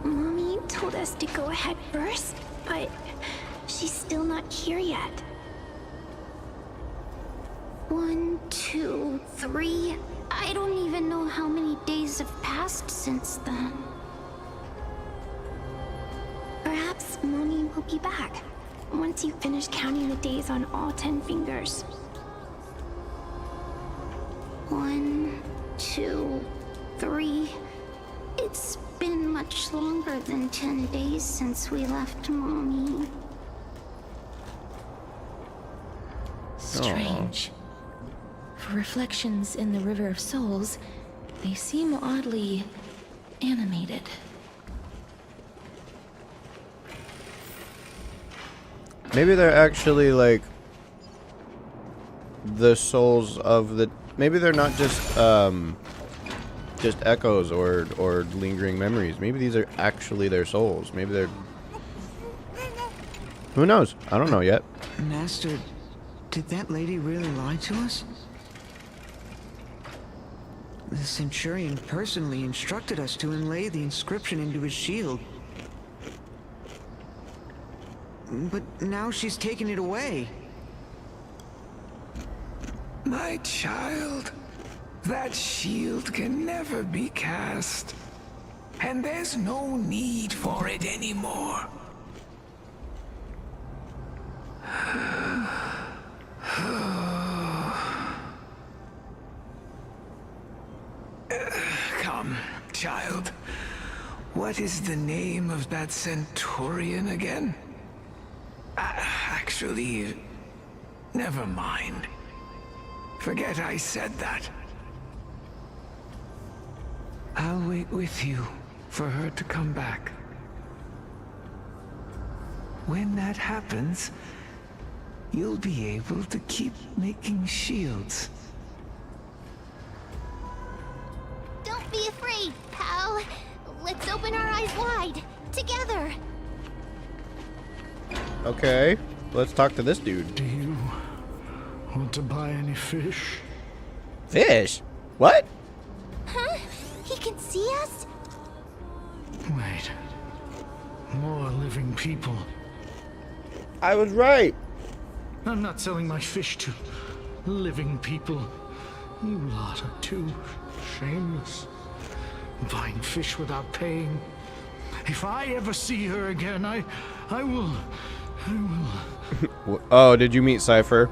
Mommy told us to go ahead first, but she's still not here yet. 1, 2, 3. I don't even know how many days have passed since then. Perhaps Mommy will be back once you finish counting the days on all 10 fingers. 1, 2, 3. It's been much longer than 10 days since we left Mommy. Strange. For reflections in the River of Souls, they seem oddly animated. Maybe they're actually like the souls of the... Maybe they're not just echoes or lingering memories. Maybe these are actually their souls. Maybe they're... Who knows? I don't know yet. Master, did that lady really lie to us? The Centurion personally instructed us to inlay the inscription into his shield. But now she's taken it away. My child, that shield can never be cast. And there's no need for it anymore. Come, child. What is the name of that Centurion again? Actually, never mind. Forget I said that. I'll wait with you for her to come back. When that happens, you'll be able to keep making shields. Don't be afraid, pal. Let's open our eyes wide, together. Okay, let's talk to this dude. Do you want to buy any fish? Fish? What? Huh? He can see us? Wait. More living people. I was right. I'm not selling my fish to living people. You lot are too shameless. Buying fish without paying. If I ever see her again, I will... Oh, did you meet Cypher?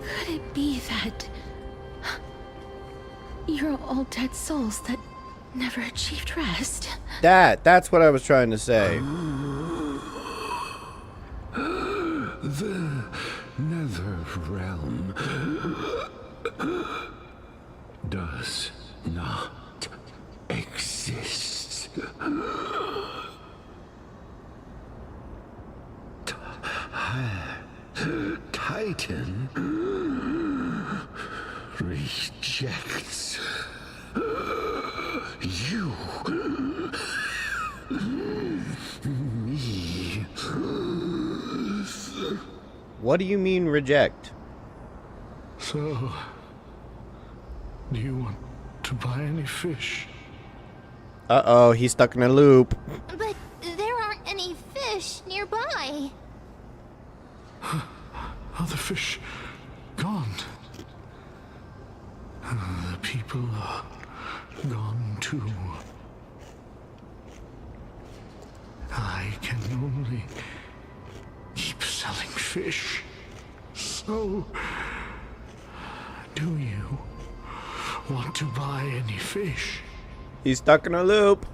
Could it be that you're all dead souls that never achieved rest? That's what I was trying to say. The Nether Realm does not exist. Titan rejects you. Me. What do you mean reject? So, do you want to buy any fish? Uh-oh, he's stuck in a loop. But there aren't any fish nearby. Other fish gone. The people are gone too. I can only keep selling fish. So, do you want to buy any fish? He's stuck in a loop.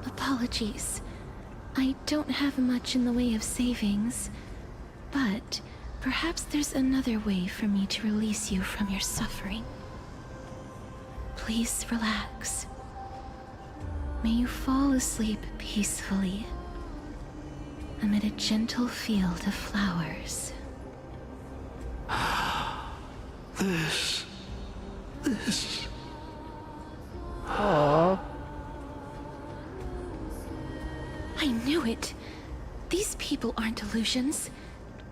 Apologies. I don't have much in the way of savings, but perhaps there's another way for me to release you from your suffering. Please relax. May you fall asleep peacefully amid a gentle field of flowers. This. Aww. I knew it. These people aren't illusions.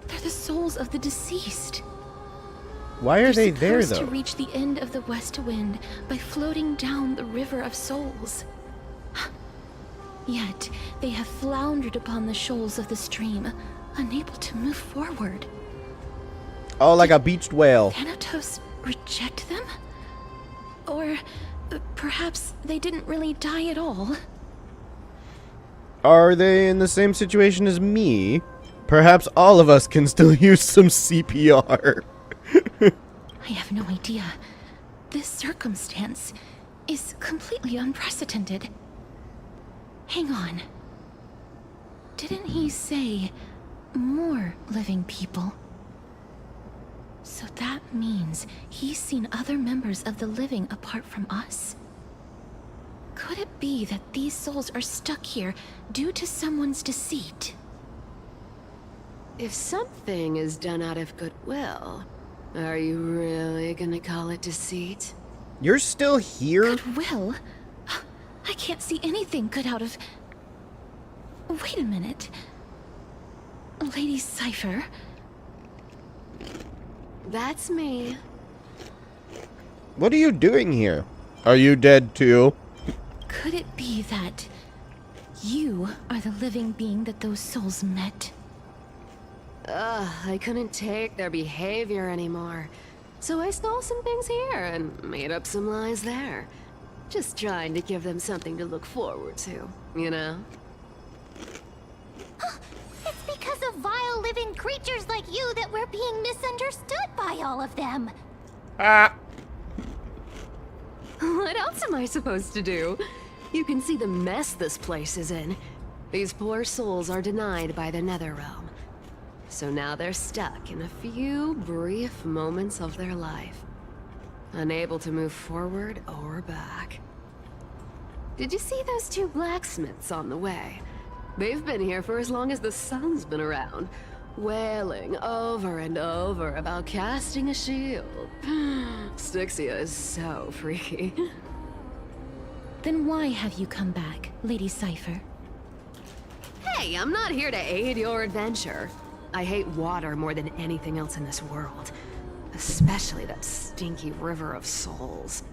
They're the souls of the deceased. Why are they there, Supposed though? to reach the end of the West Wind by floating down the River of Souls. Yet, they have floundered upon the shoals of the stream, unable to move forward. Oh, like a beached whale. Thanatos reject them? Or perhaps they didn't really die at all? Are they in the same situation as me? Perhaps all of us can still use some CPR. I have no idea. This circumstance is completely unprecedented. Hang on. Didn't he say more living people? So that means he's seen other members of the living apart from us? Could it be that these souls are stuck here due to someone's deceit? If something is done out of goodwill, are you really gonna call it deceit? You're still here? Goodwill? I can't see anything good out of... Wait a minute. Lady Cypher? That's me. What are you doing here? Are you dead too? Could it be that you are the living being that those souls met? I couldn't take their behavior anymore. So I stole some things here and made up some lies there. Just trying to give them something to look forward to, you know? It's because of vile living creatures like you that we're being misunderstood by all of them. What else am I supposed to do? You can see the mess this place is in. These poor souls are denied by the Netherrealm. So now they're stuck in a few brief moments of their life. Unable to move forward or back. Did you see those two blacksmiths on the way? They've been here for as long as the sun's been around, wailing over and over about casting a shield. Styxia is so freaky. Then why have you come back, Lady Cypher? Hey, I'm not here to aid your adventure. I hate water more than anything else in this world. Especially that stinky river of souls.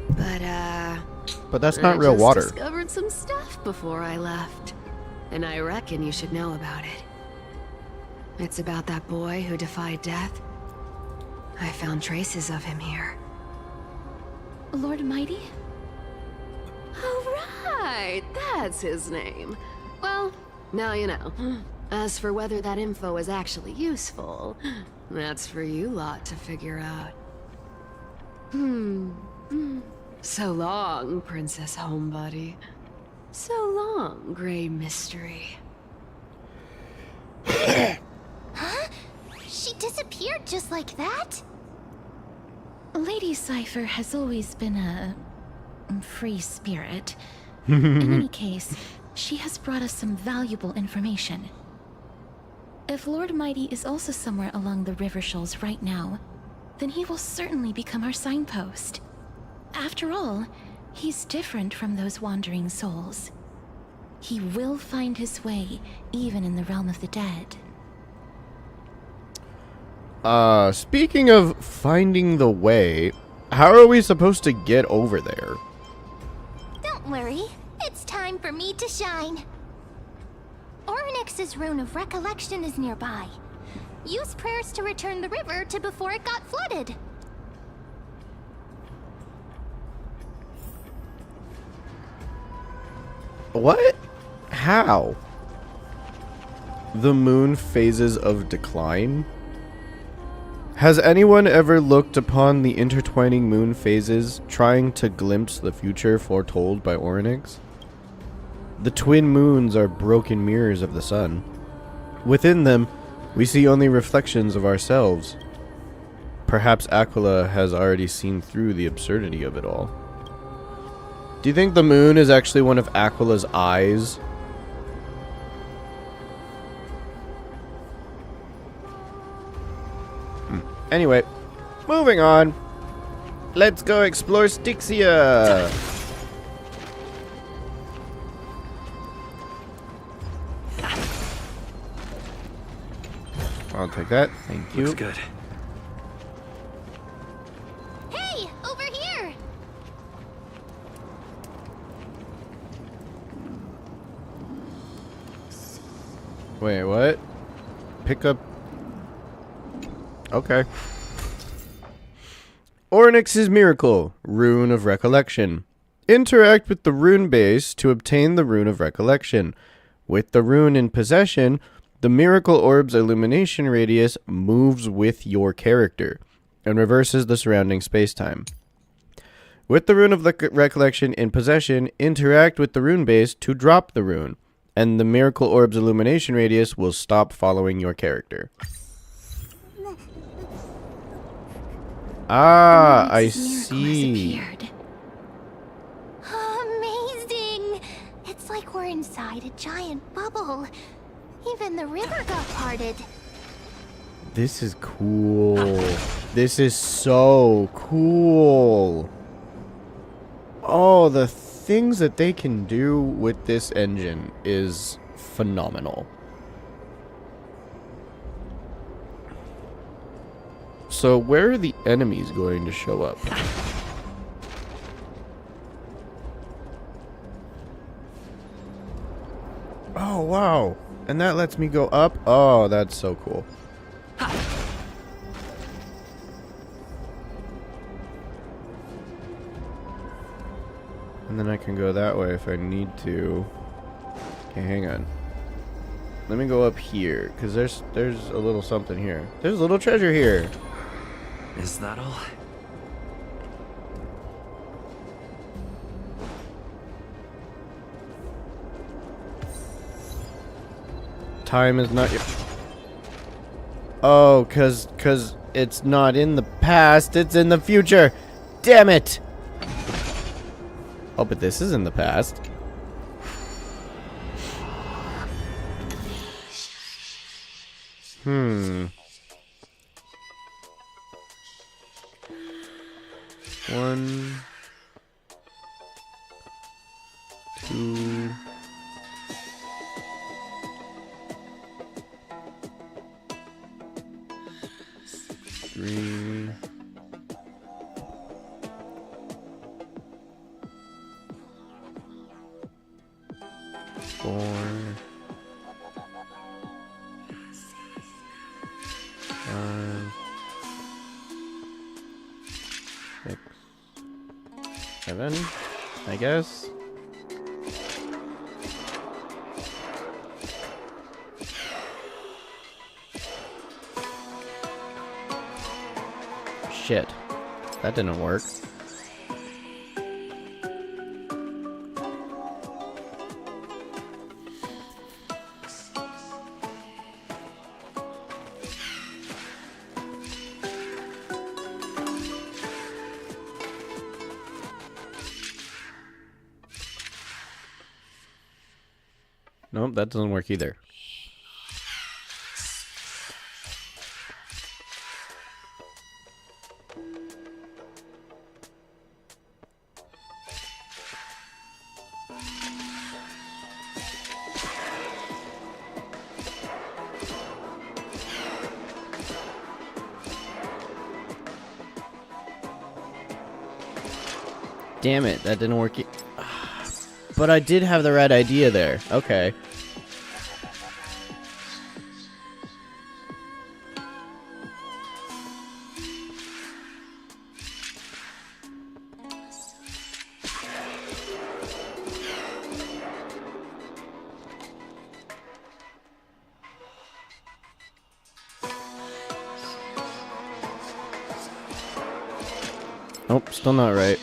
But that's not real water. I just discovered some stuff before I left. And I reckon you should know about it. It's about that boy who defied death. I found traces of him here. Lord Mighty? Oh, right! That's his name. Well, now you know. As for whether that info is actually useful, that's for you lot to figure out. So long, Princess Homebody. So long, Grey Mystery. Huh? disappeared just like that? Lady Cypher has always been a free spirit. In any case, she has brought us some valuable information. If Lord Mighty is also somewhere along the river shoals right now, then he will certainly become our signpost. After all, he's different from those wandering souls. He will find his way, even in the realm of the dead. Speaking of finding the way, how are we supposed to get over there? Don't worry, it's time for me to shine. Oryx's rune of recollection is nearby. Use prayers to return the river to before it got flooded. What? How? The moon phases of decline? Has anyone ever looked upon the intertwining moon phases, trying to glimpse the future foretold by Oryx? The twin moons are broken mirrors of the sun. Within them, we see only reflections of ourselves. Perhaps Aquila has already seen through the absurdity of it all. Do you think the moon is actually one of Aquila's eyes? Anyway, moving on. Let's go explore Styxia. I'll take that. Thank you. Looks good. Hey, over here! Wait, what? Pick up. Okay. Oryx's Miracle, Rune of Recollection. Interact with the rune base to obtain the Rune of Recollection. With the rune in possession, the Miracle Orb's illumination radius moves with your character and reverses the surrounding space-time. With the Rune of Recollection in possession, interact with the rune base to drop the rune, and the Miracle Orb's illumination radius will stop following your character. Ah, I see. Amazing! It's like we're inside a giant bubble. Even the river got parted. This is cool. This is so cool. Oh, the things that they can do with this engine is phenomenal. So where are the enemies going to show up? Oh, wow. And that lets me go up? Oh, that's so cool. And then I can go that way if I need to. Okay, hang on. Let me go up here, because there's a little something here. There's a little treasure here. Is that all? Time is not... Oh, cause it's not in the past, it's in the future. Damn it! Oh, but this is in the past. One, two, three, four, five, 6, 7, I guess. Shit. That didn't work. Nope, that doesn't work either. Damn it, that didn't work. But I did have the right idea there. Okay. Nope, still not right.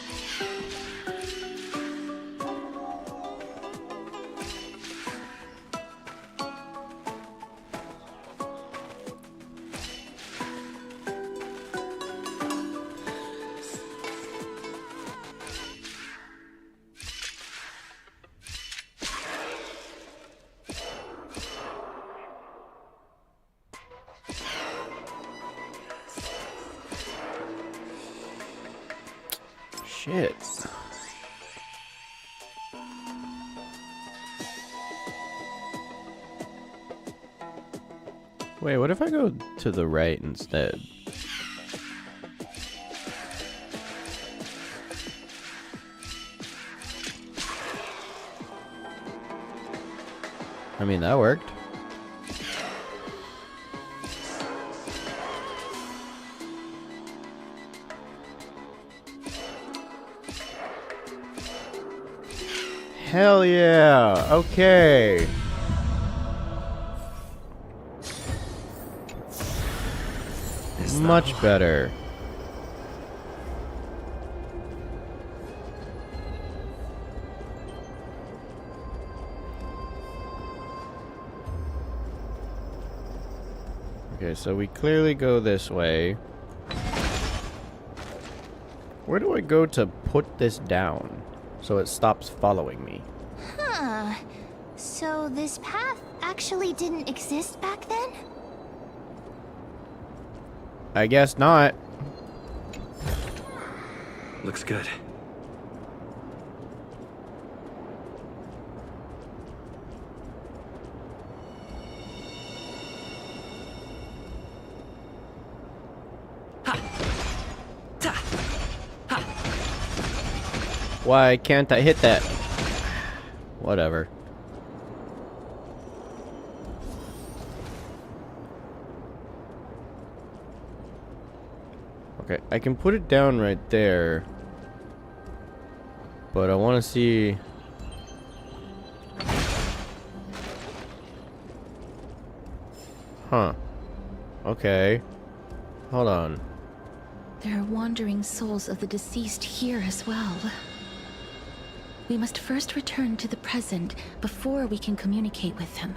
Shit. Wait, what if I go to the right instead? I mean, that worked. Hell yeah! Okay. Much better. Okay, so we clearly go this way. Where do I go to put this down so it stops following me? Huh. So this path actually didn't exist back then? I guess not. Looks good. Why can't I hit that? Whatever. Okay, I can put it down right there. But I want to see... Huh. Okay. Hold on. There are wandering souls of the deceased here as well. We must first return to the present before we can communicate with them.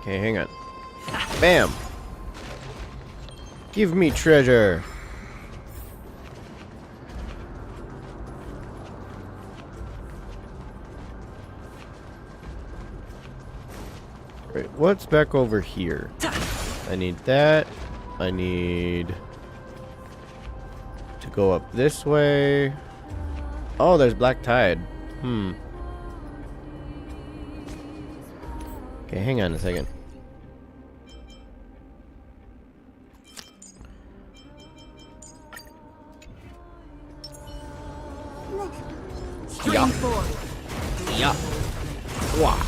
Okay, hang on. Bam! Give me treasure! Wait, what's back over here? I need that. I need to go up this way. Oh, there's Black Tide. Okay, hang on a second. Yeah. Yeah. Wow.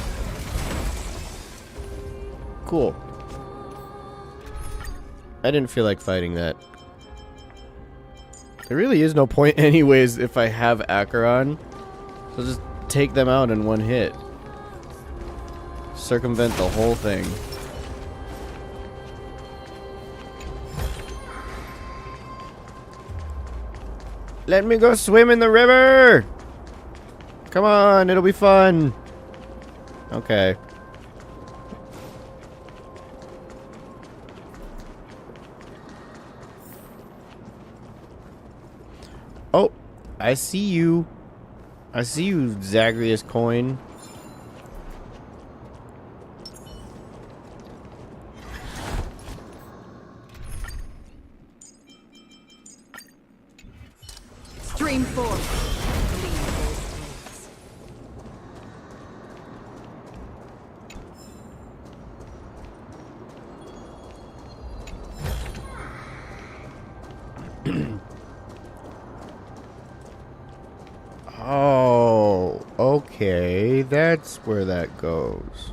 Cool. I didn't feel like fighting that. There really is no point anyways if I have Acheron. So just take them out in one hit. Circumvent the whole thing. Let me go swim in the river! Come on, it'll be fun. Okay. Oh, I see you. I see you, Zagreus coin. Stream forth. Oh, okay. That's where that goes.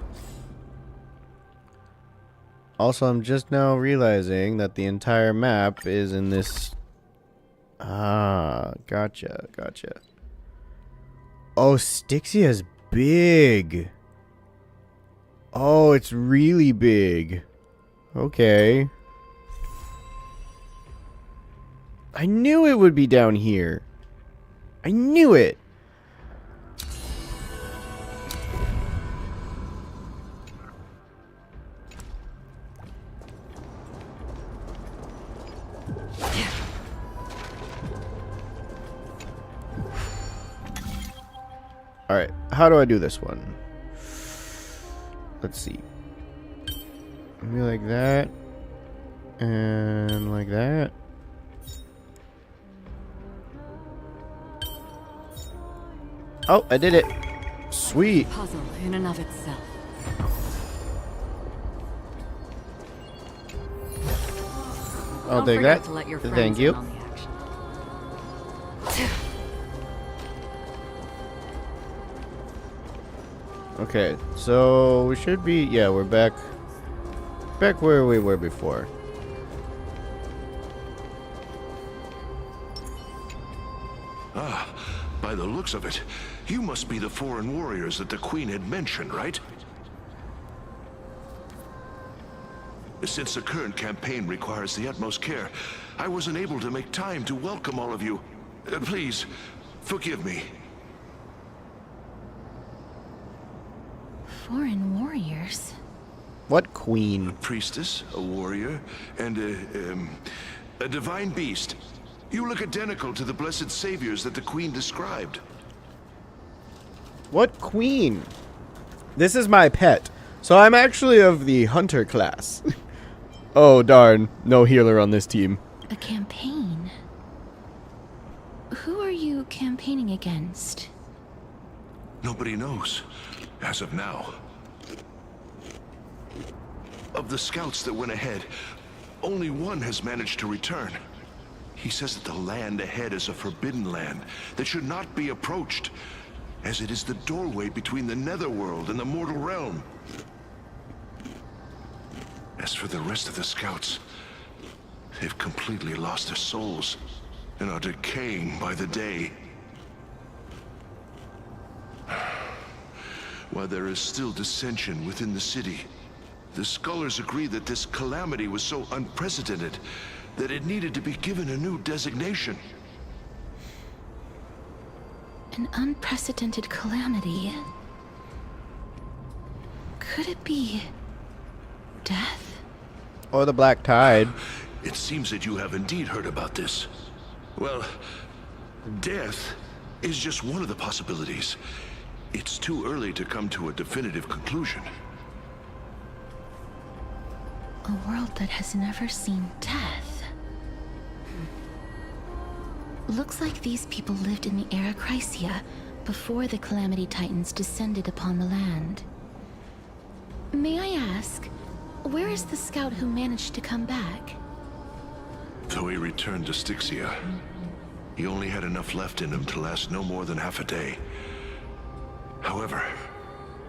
Also, I'm just now realizing that the entire map is in this... Ah, gotcha, gotcha. Oh, Styxia's big. Oh, it's really big. Okay. I knew it would be down here. I knew it. Alright, how do I do this one? Let's see. Maybe like that. And like that. Oh, I did it. Sweet. Puzzle in and of itself. I'll take that. Thank you. Okay, so we should be, yeah, we're back where we were before. Ah, by the looks of it, you must be the foreign warriors that the Queen had mentioned, right? Since the current campaign requires the utmost care, I wasn't able to make time to welcome all of you. Please, forgive me. Foreign warriors? What queen? A priestess, a warrior, and a divine beast. You look identical to the blessed saviors that the Queen described. What queen? This is my pet. So I'm actually of the hunter class. Oh darn, no healer on this team. A campaign? Who are you campaigning against? Nobody knows, as of now. Of the scouts that went ahead, only one has managed to return. He says that the land ahead is a forbidden land that should not be approached, as it is the doorway between the netherworld and the mortal realm. As for the rest of the scouts, they've completely lost their souls and are decaying by the day. While there is still dissension within the city, the scholars agree that this calamity was so unprecedented that it needed to be given a new designation. An unprecedented calamity? Could it be death? Or the Black Tide. It seems that you have indeed heard about this. Well, death is just one of the possibilities. It's too early to come to a definitive conclusion. A world that has never seen death. Looks like these people lived in the era Chrysia before the Calamity Titans descended upon the land. May I ask, where is the scout who managed to come back? Though he returned to Styxia, he only had enough left in him to last no more than half a day. However,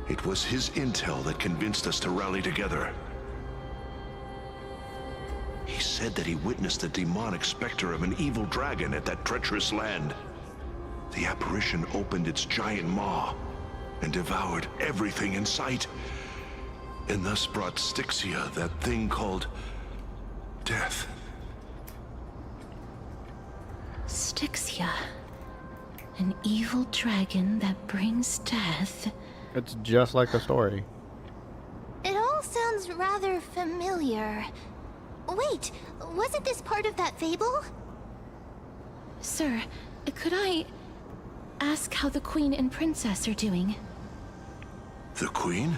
it was his intel that convinced us to rally together. He said that he witnessed the demonic specter of an evil dragon at that treacherous land. The apparition opened its giant maw and devoured everything in sight, and thus brought Styxia that thing called death. Styxia. An evil dragon that brings death. It's just like the story. It all sounds rather familiar. Wait, wasn't this part of that fable? Sir, Could I ask how the Queen and Princess are doing? The Queen?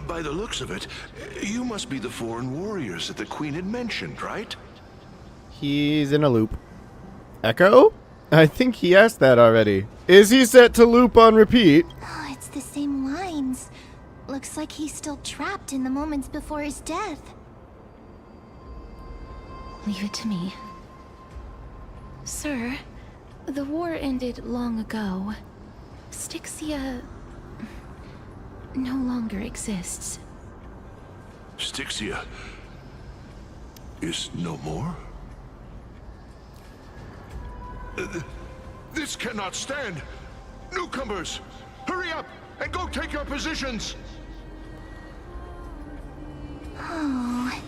By the looks of it, you must be the foreign warriors that the Queen had mentioned, right? He's in a loop. Echo? I think he asked that already. Is he set to loop on repeat? Oh, it's the same lines. Looks like he's still trapped in the moments before his death. Leave it to me. Sir, the war ended long ago. Styxia no longer exists. Styxia is no more? This cannot stand! Newcomers, hurry up and go take your positions! Oh,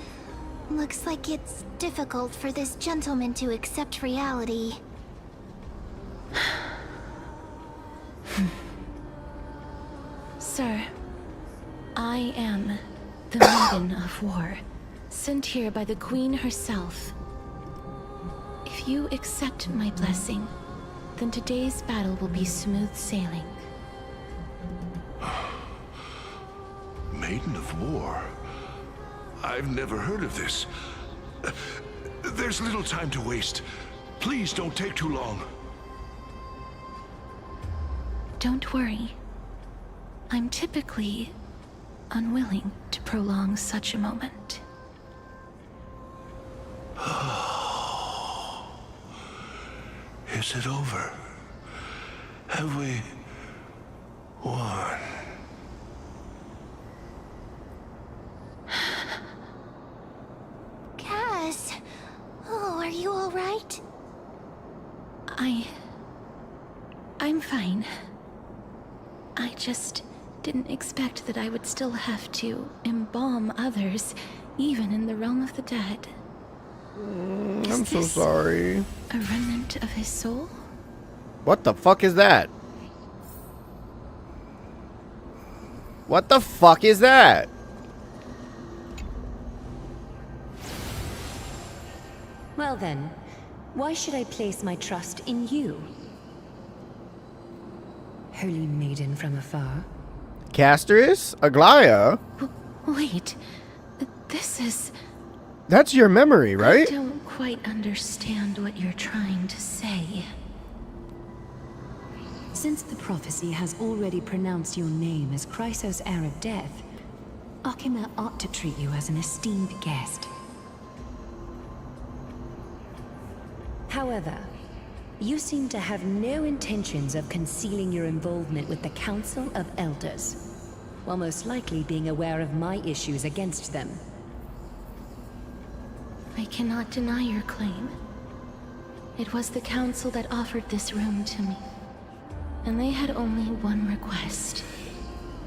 looks like it's difficult for this gentleman to accept reality. Sir, I am the Maiden of War, sent here by the Queen herself. If you accept my blessing, then today's battle will be smooth sailing. Maiden of War? I've never heard of this. There's little time to waste. Please don't take too long. Don't worry. I'm typically unwilling to prolong such a moment. Is it over? Have we won? Cass! Oh, are you alright? I'm fine. I just didn't expect that I would still have to embalm others, even in the realm of the dead. I'm so sorry. A remnant of his soul? What the fuck is that? What the fuck is that? Well then, why should I place my trust in you? Holy maiden from afar. Casterus? Aglaya? Wait, this is... That's your memory, right? I don't quite understand what you're trying to say. Since the prophecy has already pronounced your name as Chrysos' heir of death, Akima ought to treat you as an esteemed guest. However, you seem to have no intentions of concealing your involvement with the Council of Elders, while most likely being aware of my issues against them. I cannot deny your claim. It was the Council that offered this room to me. And they had only one request.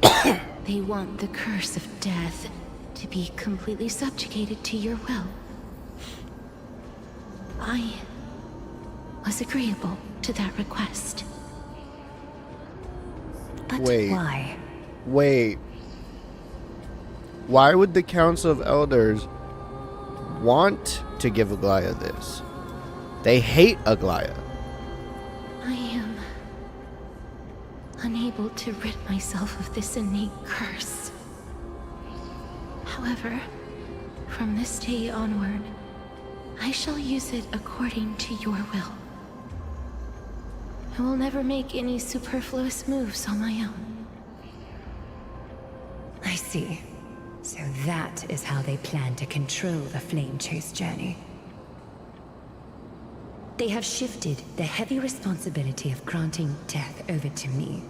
They want the curse of death to be completely subjugated to your will. I was agreeable to that request. But Wait. why? Wait. Why would the Council of Elders want to give Aglaya this? They hate Aglaya. I am unable to rid myself of this innate curse. However, from this day onward, I shall use it according to your will. I will never make any superfluous moves on my own. I see. So that is how they plan to control the Flame Chase journey. They have shifted the heavy responsibility of granting death over to me.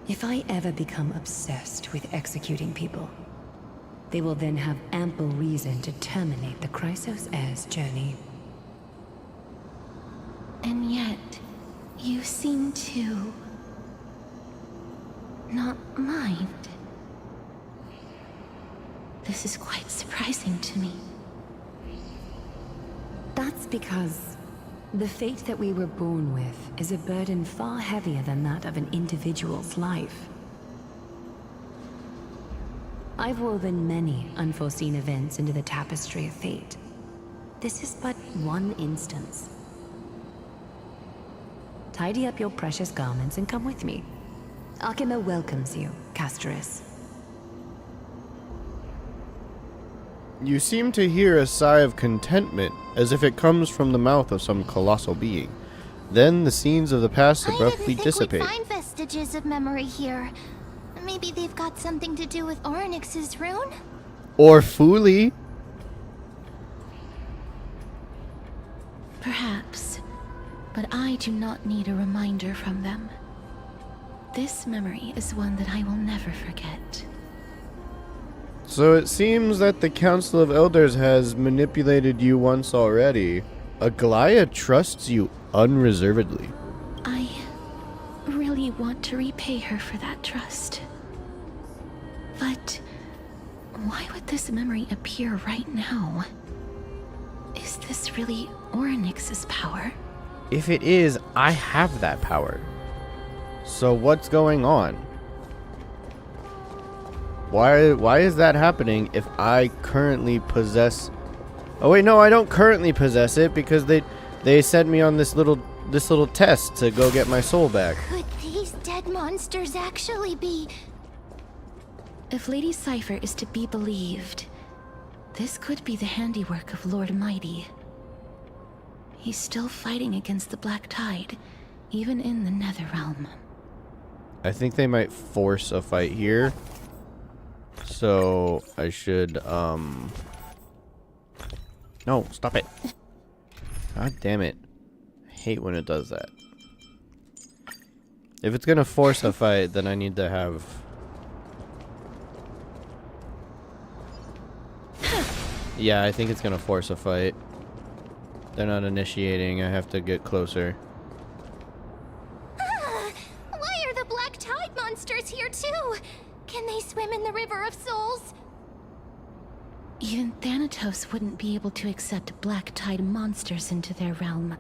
If I ever become obsessed with executing people, they will then have ample reason to terminate the Chrysos heir's journey. And yet, you seem to not mind. This is quite surprising to me. That's because the fate that we were born with is a burden far heavier than that of an individual's life. I've woven many unforeseen events into the tapestry of fate. This is but one instance. Tidy up your precious garments and come with me. Akima welcomes you, Castoris. You seem to hear a sigh of contentment, as if it comes from the mouth of some colossal being. Then the scenes of the past abruptly dissipate. I didn't think we'd find vestiges of memory here. Maybe they've got something to do with Orynyx's rune? Or Fuli. Perhaps, but I do not need a reminder from them. This memory is one that I will never forget. So it seems that the Council of Elders has manipulated you once already. Aglaya trusts you unreservedly. I really want to repay her for that trust. But why would this memory appear right now? Is this really Orynyx's power? If it is, I have that power. So what's going on? Why is that happening if I currently possess... Oh wait, no, I don't currently possess it because they sent me on this little test to go get my soul back. Could these dead monsters actually be... If Lady Cypher is to be believed, this could be the handiwork of Lord Mighty. He's still fighting against the Black Tide, even in the Netherrealm. I think they might force a fight here. So I should No, stop it. God damn it. I hate when it does that. If it's gonna force a fight, then I need to have... Yeah, I think it's gonna force a fight. They're not initiating, I have to get closer. Why are the Black Tide monsters here too? Can they swim in the River of Souls? Even Thanatos wouldn't be able to accept Black Tide monsters into their realm.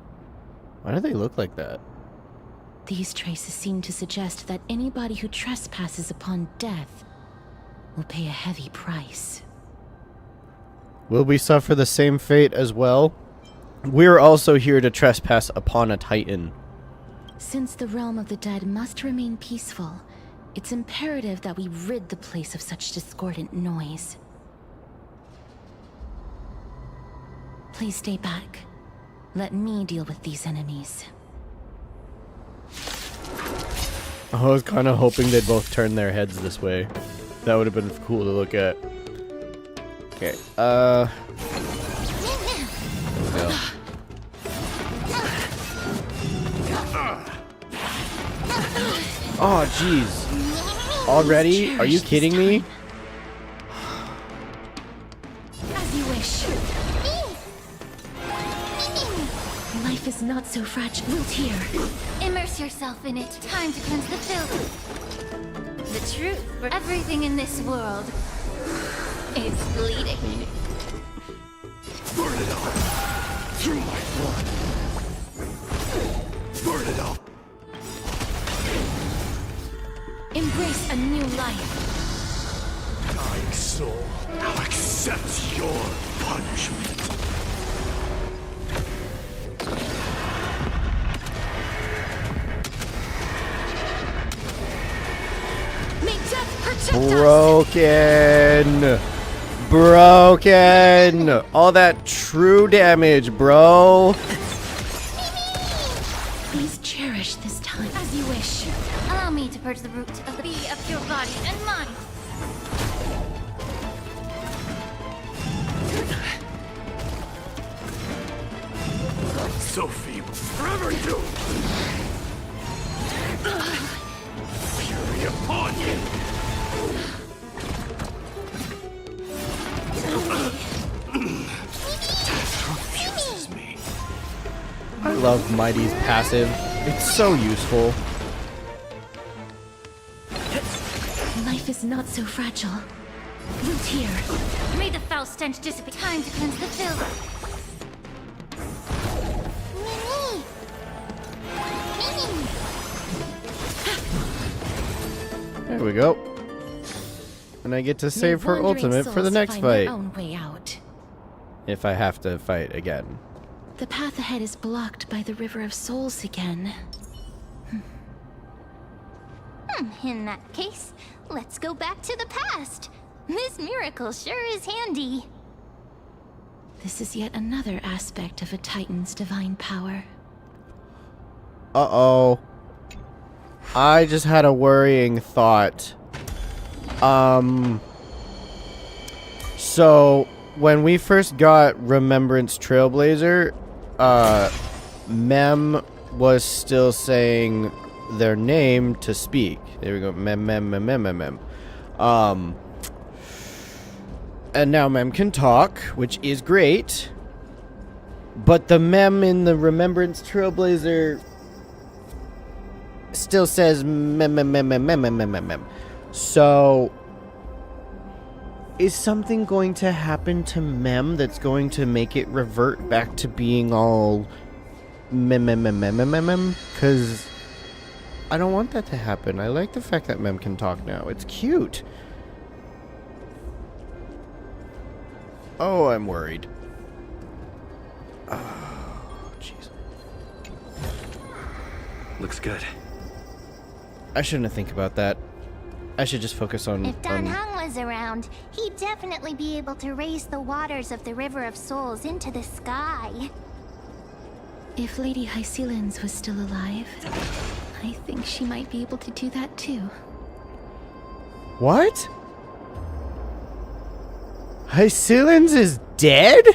Why do they look like that? These traces seem to suggest that anybody who trespasses upon death will pay a heavy price. Will we suffer the same fate as well? We're also here to trespass upon a Titan. Since the realm of the dead must remain peaceful, it's imperative that we rid the place of such discordant noise. Please stay back. Let me deal with these enemies. I was kind of hoping they'd both turn their heads this way. That would have been cool to look at. Okay, there we go. Oh, jeez. Already? Are you kidding me? As you wish. Life is not so fragile. Wilt here. Immerse yourself in it. Time to cleanse the filth. The truth for everything in this world is bleeding. Burn it up! Through my blood! Burn it up! Embrace a new life. Dying soul, now accept your punishment. May death protect Broken! Broken! All that true damage, bro! Please cherish this time as you wish. Allow me to purge the root of the bee of your body and mind. So feeble, forever doomed! Fury upon you! Death confuses me. I love Mighty's passive. It's so useful. Life is not so fragile. Wilt here. May the foul stench dissipate. Time to cleanse the filth. There we go. And I get to May save her wandering ultimate for the souls next find fight. their own way out. If I have to fight again. The path ahead is blocked by the River of Souls again. In that case, let's go back to the past. This miracle sure is handy. This is yet another aspect of a Titan's divine power. Uh-oh. I just had a worrying thought. So, when we first got Remembrance Trailblazer, Mem was still saying their name to speak. There we go. Mem, mem, mem, mem, mem, mem. And now Mem can talk, which is great. But the Mem in the Remembrance Trailblazer still says mem, mem, mem, mem, mem, mem, mem, mem, mem. So, is something going to happen to Mem that's going to make it revert back to being all mem, mem, mem, mem, mem, mem, mem? Because I don't want that to happen. I like the fact that Mem can talk now. It's cute. Oh, I'm worried. Oh, jeez. Looks good. I shouldn't think about that. I should just focus on... If Don Hung was around, he'd definitely be able to raise the waters of the River of Souls into the sky. If Lady Hycelens was still alive, I think she might be able to do that too. What? Hycelens is dead?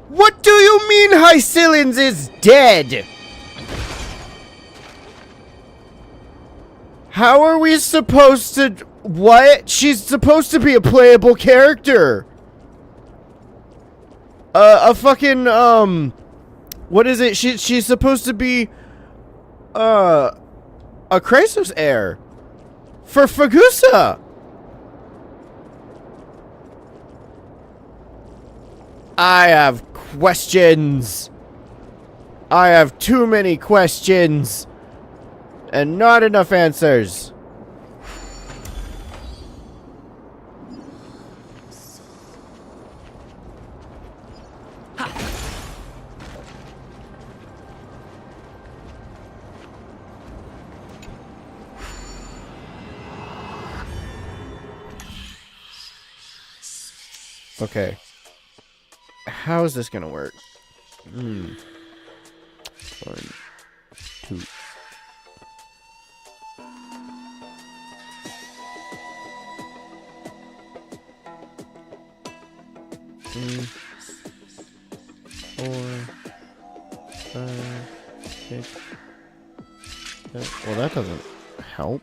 What do you mean Hycelens is dead? How are we supposed to... What? She's supposed to be a playable character. A fucking, what is it? She's supposed to be, a Kratos heir. For Fagusa. I have questions. I have too many questions. And not enough answers. Okay. How is this gonna work? 1, 2. Three, 4, 5, 6, 7. Well, that doesn't help.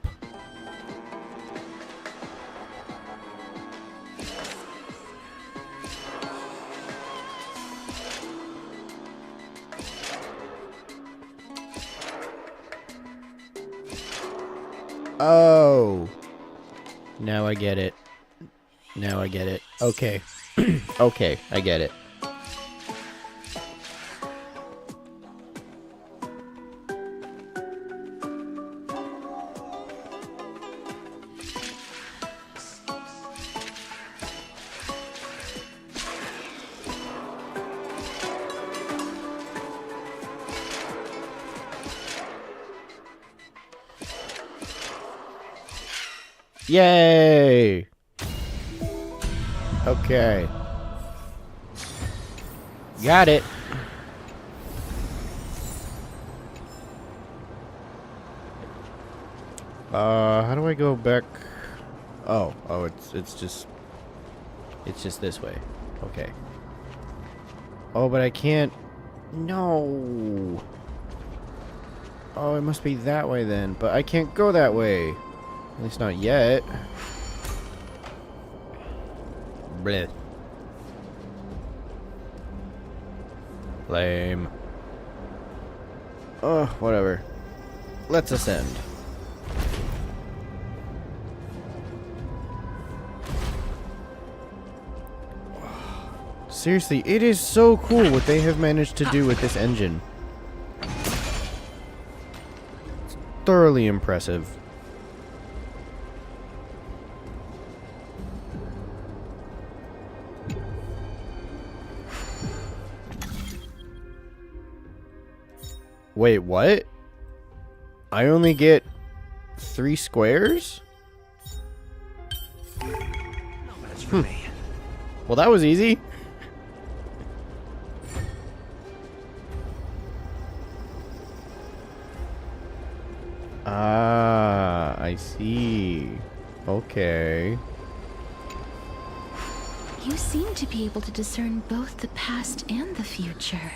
Oh. Now I get it. Now I get it. Okay. Okay, I get it. Yay! Okay. Got it. How do I go back? Oh, it's just this way. Okay. Oh, but I can't. No. Oh, it must be that way then. But I can't go that way. At least not yet. Bleh. Lame. Oh, whatever. Let's ascend. Seriously, it is so cool what they have managed to do with this engine. It's thoroughly impressive. Wait, what? I only get 3 squares? That's for me. Well, that was easy. Ah, I see. Okay. You seem to be able to discern both the past and the future.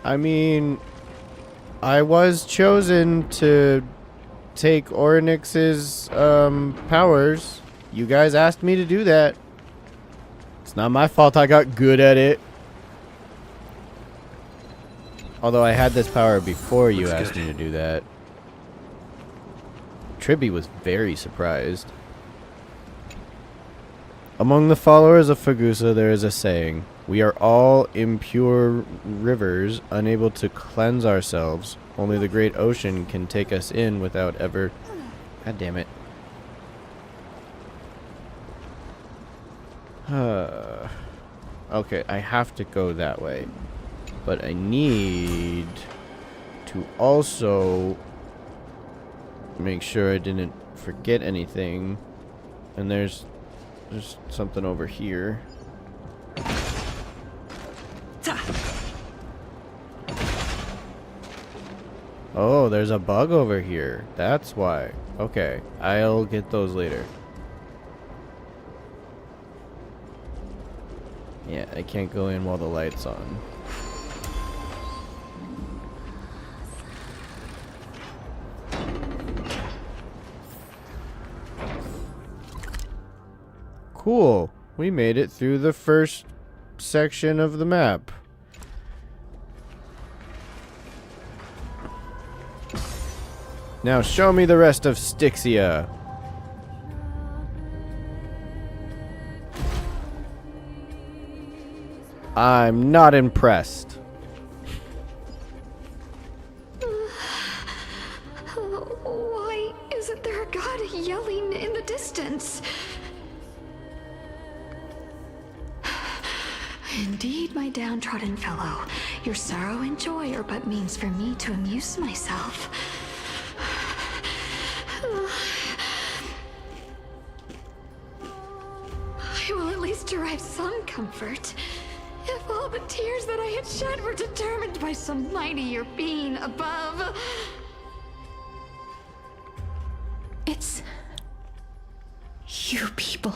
I mean, I was chosen to take Orynyx's powers. You guys asked me to do that. It's not my fault I got good at it. Although I had this power before you asked me to do that. Tribby was very surprised. Among the followers of Fagusa there is a saying, "We are all impure rivers, unable to cleanse ourselves. Only the great ocean can take us in without ever..." God damn it. Okay, I have to go that way. But I need to also make sure I didn't forget anything. And there's something over here. Oh, there's a bug over here. That's why. Okay, I'll get those later. Yeah, I can't go in while the light's on. Cool. We made it through the first section of the map. Now show me the rest of Styxia. I'm not impressed. Why isn't there a god yelling in the distance? Indeed, my downtrodden fellow, your sorrow and joy are but means for me to amuse myself. I will at least derive some comfort. If all the tears that I had shed were determined by some mightier being above. It's... you people.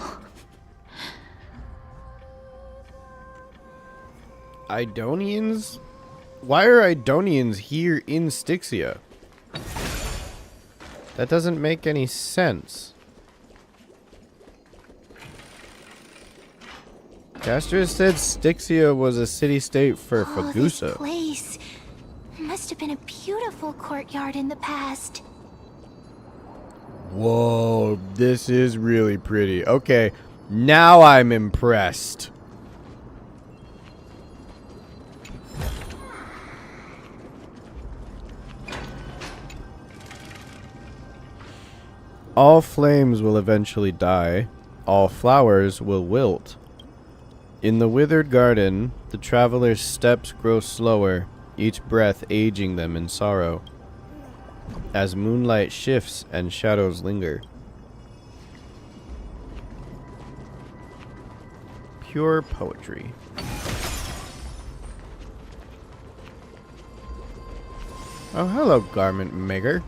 Idonians? Why are Idonians here in Styxia? That doesn't make any sense. Castro said Styxia was a city-state for Fagusa. This place must have been a beautiful courtyard in the past. Whoa, this is really pretty. Okay, now I'm impressed. All flames will eventually die. All flowers will wilt. In the withered garden, the traveler's steps grow slower, each breath aging them in sorrow, as moonlight shifts and shadows linger. Pure poetry. Oh, hello, garment maker.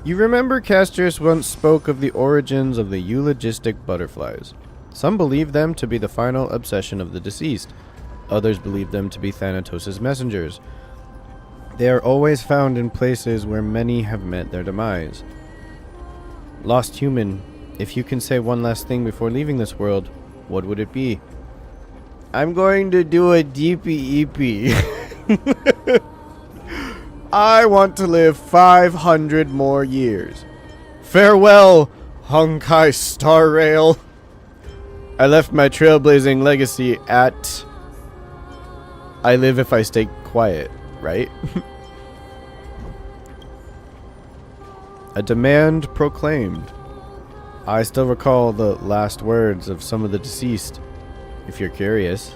You remember Castris once spoke of the origins of the eulogistic butterflies. Some believe them to be the final obsession of the deceased. Others believe them to be Thanatos' messengers. They are always found in places where many have met their demise. Lost human, if you can say one last thing before leaving this world, what would it be? I'm going to do a DP EP. I want to live 500 more years. Farewell, Honkai Star Rail. I left my trailblazing legacy at... I live if I stay quiet, right? A demand proclaimed. I still recall the last words of some of the deceased, if you're curious.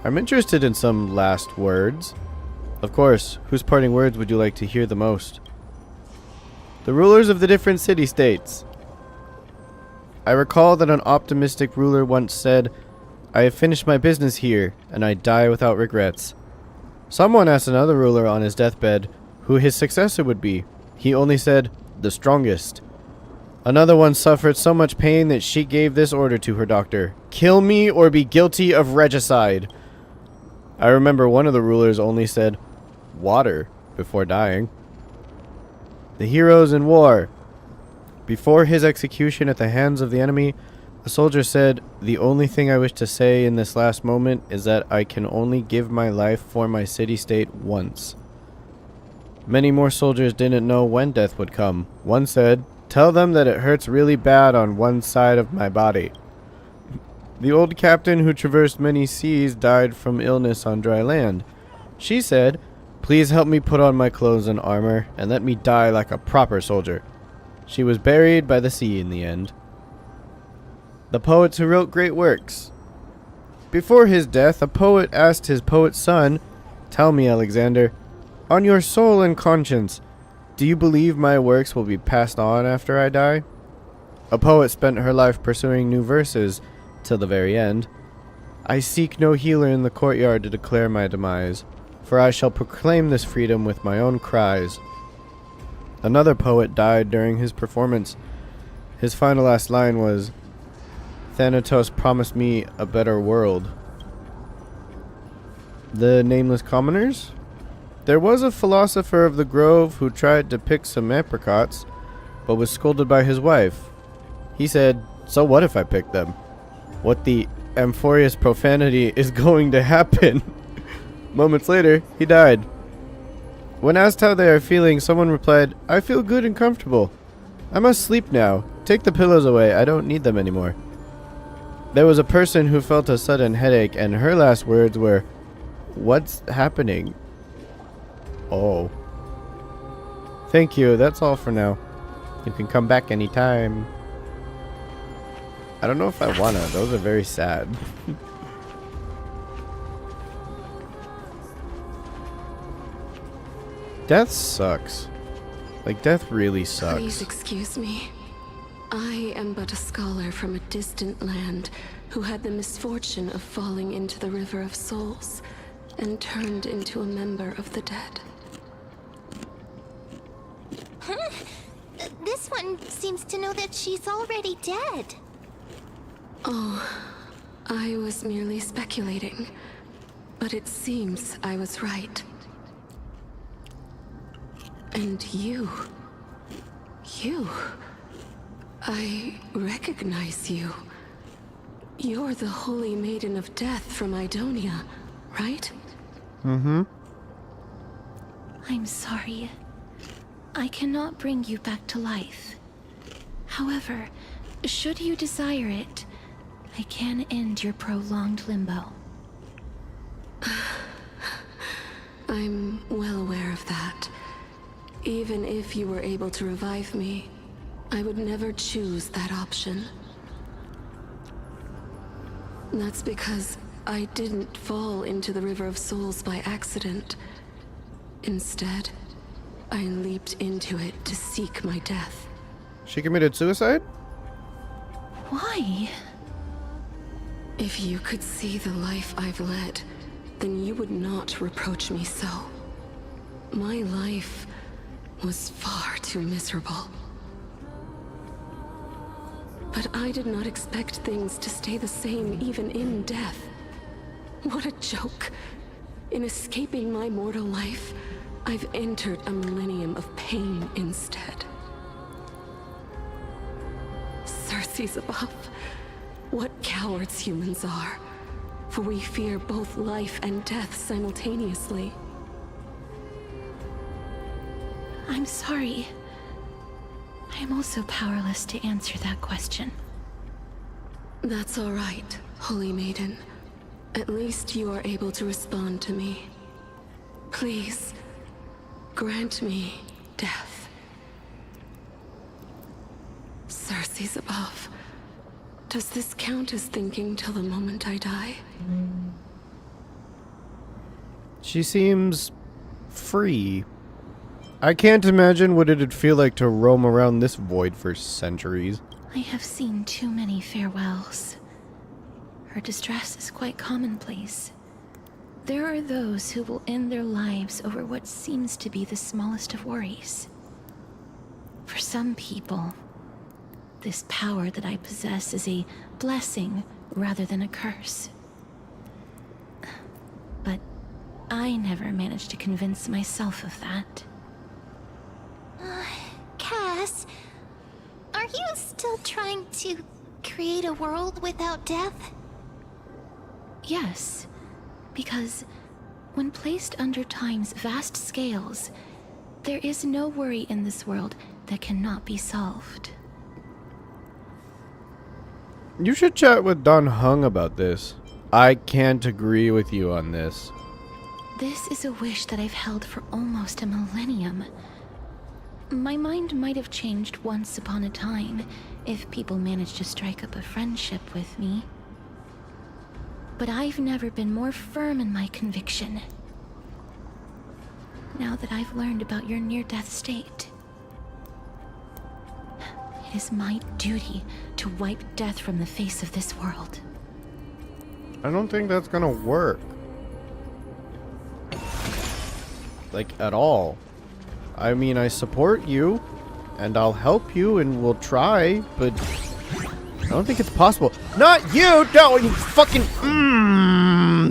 I'm interested in some last words. Of course, whose parting words would you like to hear the most? The rulers of the different city-states. I recall that an optimistic ruler once said, "I have finished my business here, and I die without regrets." Someone asked another ruler on his deathbed who his successor would be. He only said, "The strongest." Another one suffered so much pain that she gave this order to her doctor: "Kill me or be guilty of regicide." I remember one of the rulers only said, "Water," before dying. The heroes in war. Before his execution at the hands of the enemy, a soldier said, "The only thing I wish to say in this last moment is that I can only give my life for my city-state once." Many more soldiers didn't know when death would come. One said, "Tell them that it hurts really bad on one side of my body." The old captain who traversed many seas died from illness on dry land. She said, "Please help me put on my clothes and armor, and let me die like a proper soldier." She was buried by the sea in the end. The poets who wrote great works. Before his death, a poet asked his poet son, "Tell me, Alexander, on your soul and conscience, do you believe my works will be passed on after I die?" A poet spent her life pursuing new verses till the very end. "I seek no healer in the courtyard to declare my demise, for I shall proclaim this freedom with my own cries." Another poet died during his performance. His final last line was, "Thanatos promised me a better world." The nameless commoners? There was a philosopher of the grove who tried to pick some apricots, but was scolded by his wife. He said, "So what if I pick them? What the amphorious profanity is going to happen?" Moments later, he died. When asked how they are feeling, someone replied, "I feel good and comfortable. I must sleep now. Take the pillows away. I don't need them anymore." There was a person who felt a sudden headache, and her last words were, "What's happening?" Oh. Thank you. That's all for now. You can come back anytime. I don't know if I wanna. Those are very sad. Death sucks. Like, death really sucks. Please excuse me. I am but a scholar from a distant land who had the misfortune of falling into the River of Souls and turned into a member of the dead. Huh? This one seems to know that she's already dead. Oh, I was merely speculating, but it seems I was right. And you, I recognize you. You're the Holy Maiden of Death from Idonia, right? Mm-hmm. I'm sorry. I cannot bring you back to life. However, should you desire it, I can end your prolonged limbo. I'm well aware of that. Even if you were able to revive me, I would never choose that option. That's because I didn't fall into the River of Souls by accident. Instead, I leaped into it to seek my death. She committed suicide? Why? If you could see the life I've led, then you would not reproach me so. My life was far too miserable. But I did not expect things to stay the same even in death. What a joke. In escaping my mortal life, I've entered a millennium of pain instead. Circe's above. What cowards humans are. For we fear both life and death simultaneously. I'm sorry. I am also powerless to answer that question. That's all right, Holy Maiden. At least you are able to respond to me. Please, grant me death. Cersei's above. Does this count as thinking till the moment I die? She seems free. I can't imagine what it'd feel like to roam around this void for centuries. I have seen too many farewells. Her distress is quite commonplace. There are those who will end their lives over what seems to be the smallest of worries. For some people, this power that I possess is a blessing rather than a curse. But I never managed to convince myself of that. Cass, are you still trying to create a world without death? Yes, because when placed under time's vast scales, there is no worry in this world that cannot be solved. You should chat with Don Hung about this. I can't agree with you on this. This is a wish that I've held for almost a millennium. My mind might have changed once upon a time if people managed to strike up a friendship with me. But I've never been more firm in my conviction. Now that I've learned about your near-death state, it is my duty to wipe death from the face of this world. I don't think that's gonna work. Like, at all. I mean, I support you, and I'll help you, and we'll try, but I don't think it's possible. Not you! No, you fucking...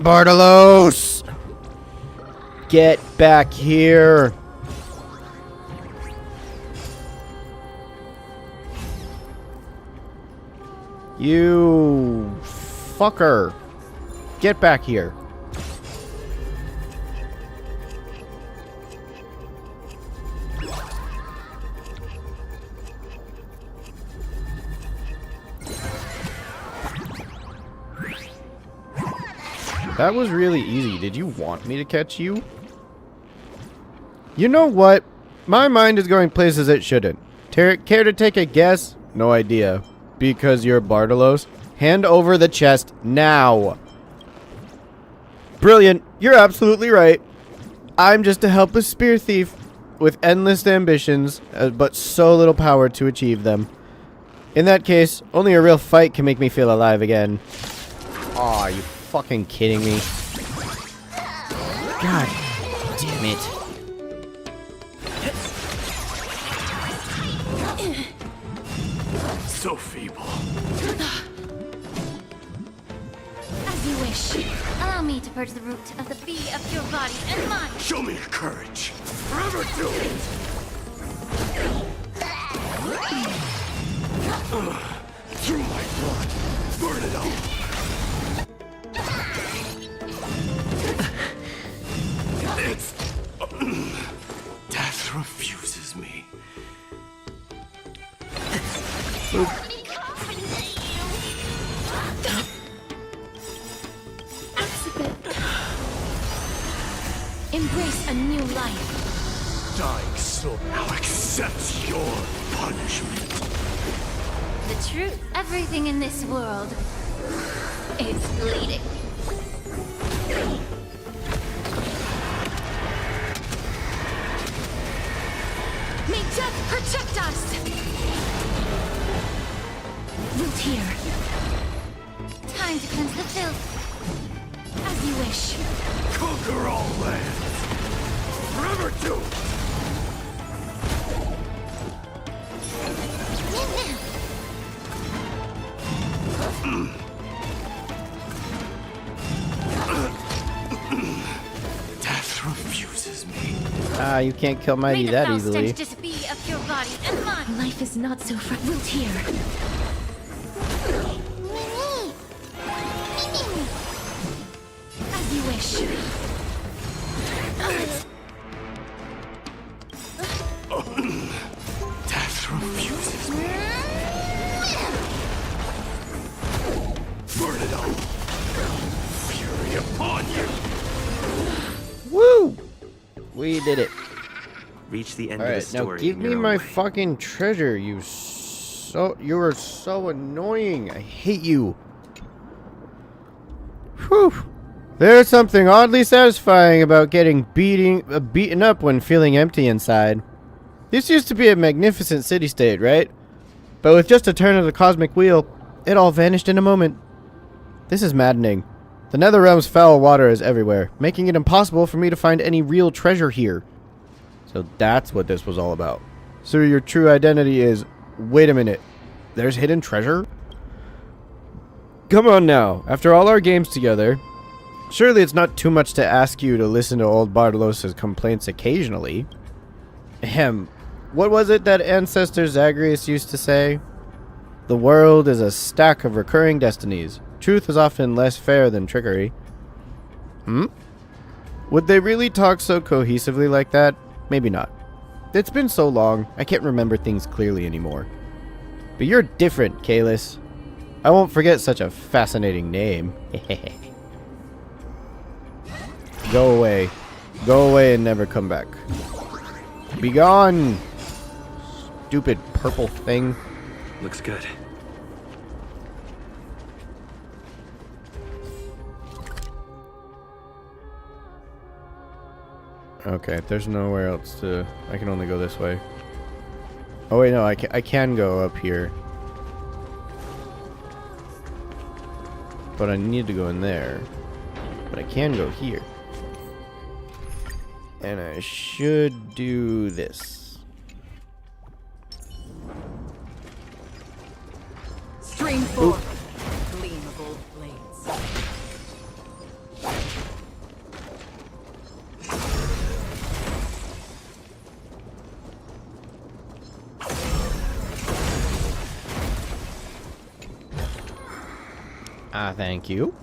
Bartolos! Get back here! You... fucker! Get back here. That was really easy. Did you want me to catch you? You know what? My mind is going places it shouldn't. Care to take a guess? No idea. Because you're Bartolos? Hand over the chest now. Brilliant. You're absolutely right. I'm just a helpless spear thief with endless ambitions, but so little power to achieve them. In that case, only a real fight can make me feel alive again. Aw, you fucking kidding me? God damn it. So feeble. As you wish. Allow me to purge the root of the bee of your body and mine. Show me your courage. Forever do it. Through my blood. Burn it all. It's... Death refuses me. Embrace a new life. Dying soul now accepts your punishment. The truth. Everything in this world is bleeding. May death protect us! Root here. Time to cleanse the filth. As you wish. Conquer all lands. Forever do it. Death refuses me. Ah, you can't kill Mighty that easily. Just be of your body and mine. Life is not so root here. As you wish. Death refuses me. Burn it all. Fury upon you. Woo! We did it. Reach the end All of the right, now story. give in me your own my way. fucking treasure, you are so annoying. I hate you. Whew. There's something oddly satisfying about getting beaten up when feeling empty inside. This used to be a magnificent city-state, right? But with just a turn of the cosmic wheel, it all vanished in a moment. This is maddening. The Netherrealm's foul water is everywhere, making it impossible for me to find any real treasure here. So that's what this was all about. So your true identity is... Wait a minute. There's hidden treasure? Come on now. After all our games together, surely it's not too much to ask you to listen to old Bartolos's complaints occasionally. Ahem. What was it that Ancestor Zagreus used to say? The world is a stack of recurring destinies. Truth is often less fair than trickery. Would they really talk so cohesively like that? Maybe not. It's been so long, I can't remember things clearly anymore. But you're different, Kalis. I won't forget such a fascinating name. Go away. Go away and never come back. Be gone! Stupid purple thing. Looks good. Okay, there's nowhere else to... I can only go this way. Oh wait, no, I can go up here. But I need to go in there. But I can go here. And I should do this. Stream forth. Gleam of old blades. Thank you.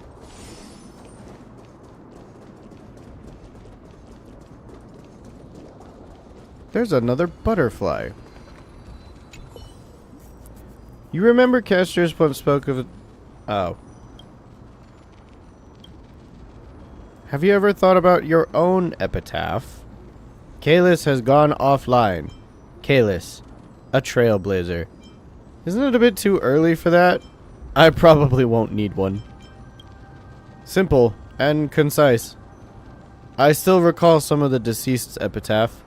There's another butterfly. You remember Kester's once spoke of... Oh. Have you ever thought about your own epitaph? Kalis has gone offline. Kalis, a trailblazer. Isn't it a bit too early for that? I probably won't need one. Simple and concise. I still recall some of the deceased's epitaph.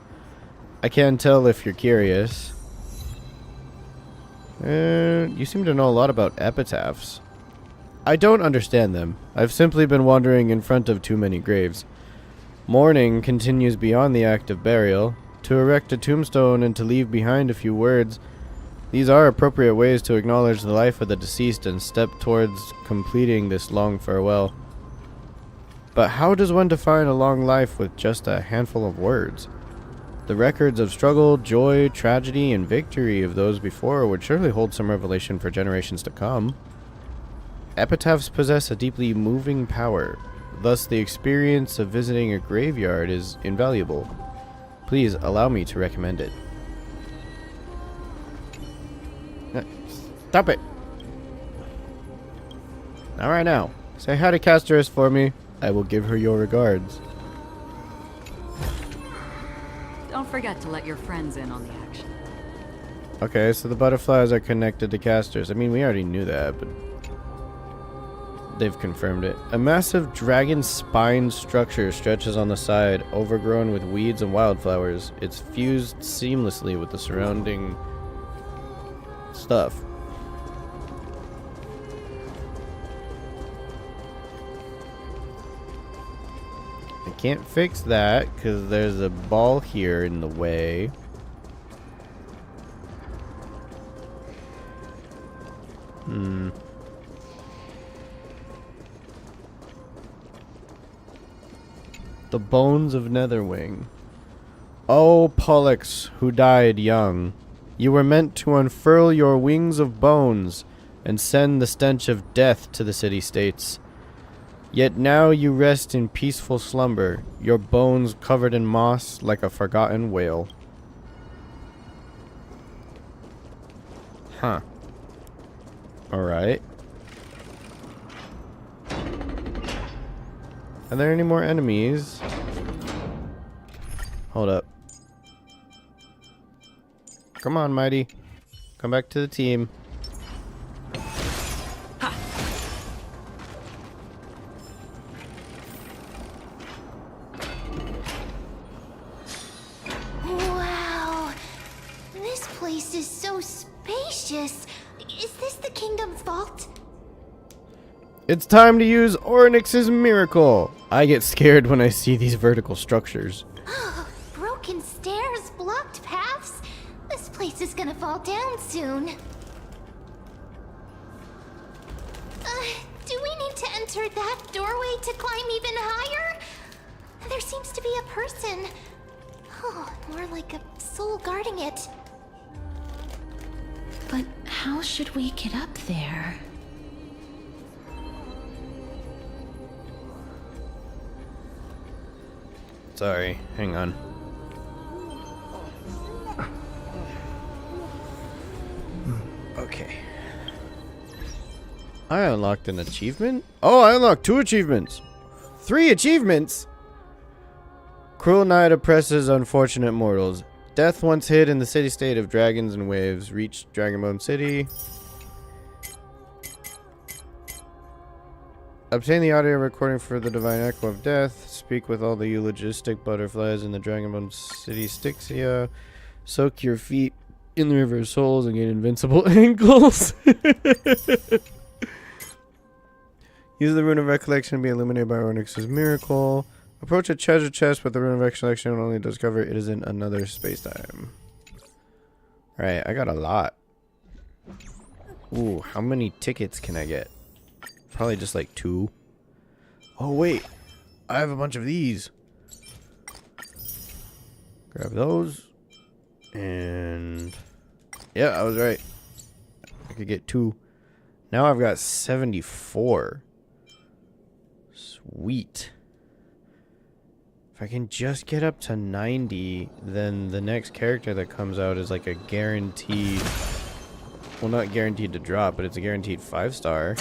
I can tell if you're curious. You seem to know a lot about epitaphs. I don't understand them. I've simply been wandering in front of too many graves. Mourning continues beyond the act of burial. To erect a tombstone and to leave behind a few words. These are appropriate ways to acknowledge the life of the deceased and step towards completing this long farewell. But how does one define a long life with just a handful of words? The records of struggle, joy, tragedy, and victory of those before would surely hold some revelation for generations to come. Epitaphs possess a deeply moving power. Thus, the experience of visiting a graveyard is invaluable. Please allow me to recommend it. Stop it! Alright now, say hi to Casterus for me. I will give her your regards. Don't forget to let your friends in on the action. Okay, so the butterflies are connected to casters. I mean, we already knew that, but they've confirmed it. A massive dragon spine structure stretches on the side, overgrown with weeds and wildflowers. It's fused seamlessly with the surrounding stuff. I can't fix that because there's a ball here in the way. The bones of Netherwing. Oh, Pollux, who died young. You were meant to unfurl your wings of bones and send the stench of death to the city-states. Yet now you rest in peaceful slumber, your bones covered in moss like a forgotten whale. Huh. Alright. Are there any more enemies? Hold up. Come on, Mighty. Come back to the team. Wow. This place is so spacious. Is this the kingdom's vault? It's time to use Onyx's miracle. I get scared when I see these vertical structures. Broken stairs, blocked paths. This place is gonna fall down soon. Do we need to enter that doorway to climb even higher? There seems to be a person. Oh, more like a soul guarding it. But how should we get up there? Sorry, hang on. Okay. I unlocked an achievement? Oh, I unlocked 2 achievements! 3 achievements?! Cruel night oppresses unfortunate mortals. Death once hid in the city-state of dragons and waves. Reach Dragonbone City. Obtain the audio recording for the Divine Echo of Death. Speak with all the eulogistic butterflies in the Dragonbone City Styxia. Soak your feet in the River of Souls and gain invincible ankles. Use the Rune of Recollection to be illuminated by Onyx's miracle. Approach a treasure chest with the Rune of Recollection and only discover it is in another space-time. Alright, I got a lot. Ooh, how many tickets can I get? Probably just like 2. Oh wait, I have a bunch of these. Grab those. And yeah, I was right. I could get 2. Now I've got 74. Sweet. If I can just get up to 90, then the next character that comes out is like a guaranteed, well, not guaranteed to drop, but it's a guaranteed 5-star.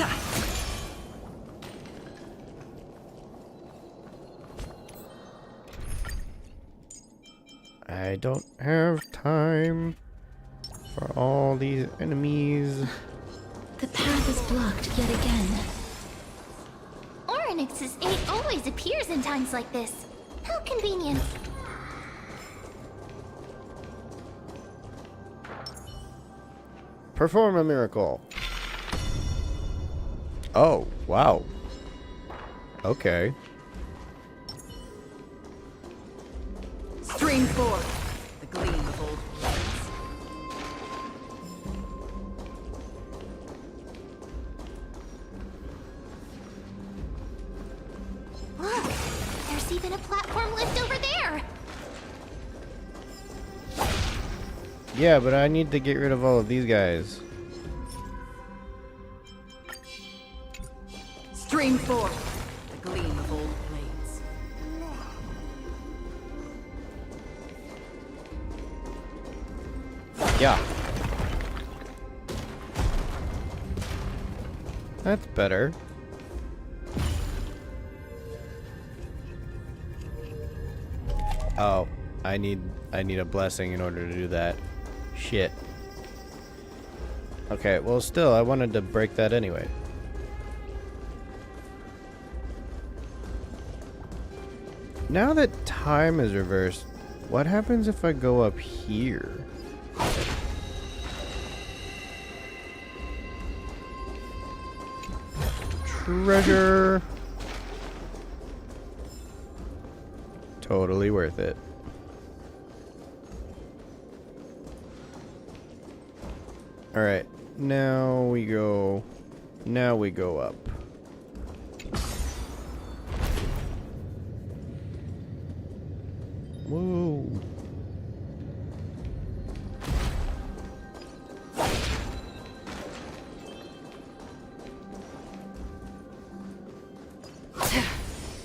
I don't have time for all these enemies. The path is blocked yet again. Onyx's 8 always appears in times like this. How convenient. Perform a miracle. Oh, wow. Okay. Stream forth the gleam of old blades. Look, there's even a platform lift over there. Yeah, but I need to get rid of all of these guys. Stream forth the gleam of old blades. Yeah. That's better. Oh, I need a blessing in order to do that. Shit. Okay, well still, I wanted to break that anyway. Now that time is reversed, what happens if I go up here? Treasure. Totally worth it. Alright, now we go up. Whoa.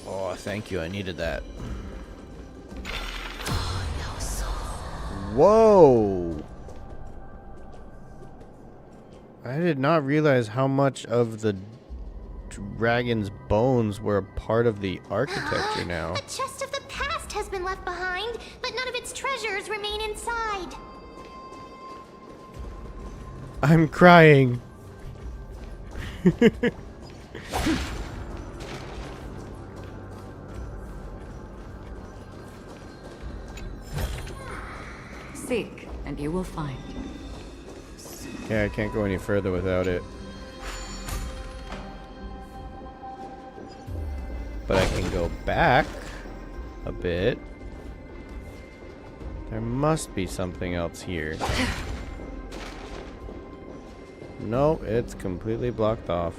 Oh, thank you, I needed that. Whoa! I did not realize how much of the dragon's bones were a part of the architecture now. A chest of the past has been left behind, but none of its treasures remain inside. I'm crying. Seek, and you will find. Yeah, I can't go any further without it. But I can go back a bit. There must be something else here. No, it's completely blocked off.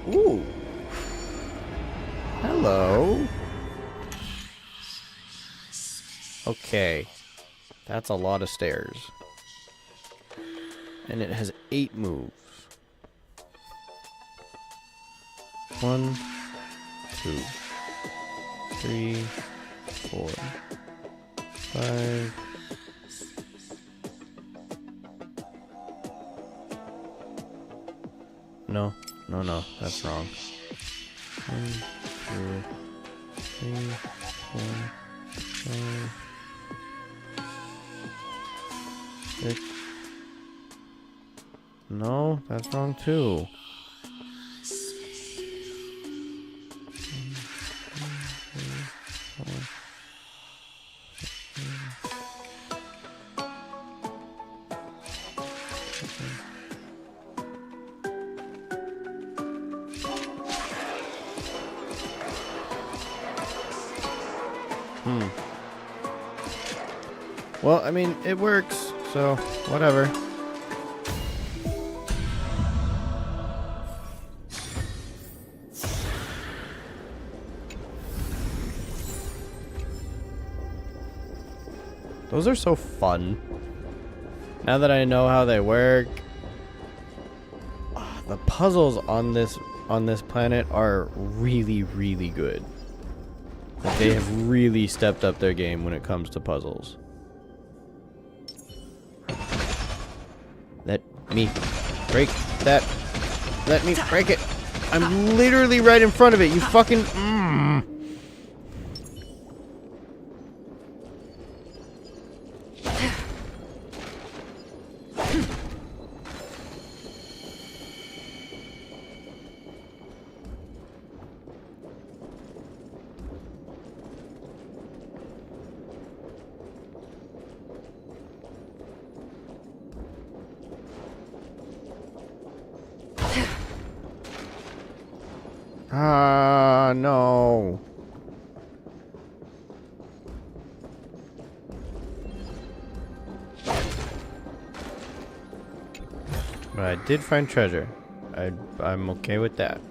Ooh. Hello. Okay. That's a lot of stairs. And it has 8 moves. 1, 2, 3, 4, 5. No, that's wrong. 1, 2, 3, 4, 5, 6. No, that's wrong too. Well, I mean, it works, so whatever. Those are so fun. Now that I know how they work, the puzzles on this planet are really, really good. Like, they have really stepped up their game when it comes to puzzles. Let me break that. Let me break it. I'm literally right in front of it. You fucking. No. But I did find treasure. I'm okay with that.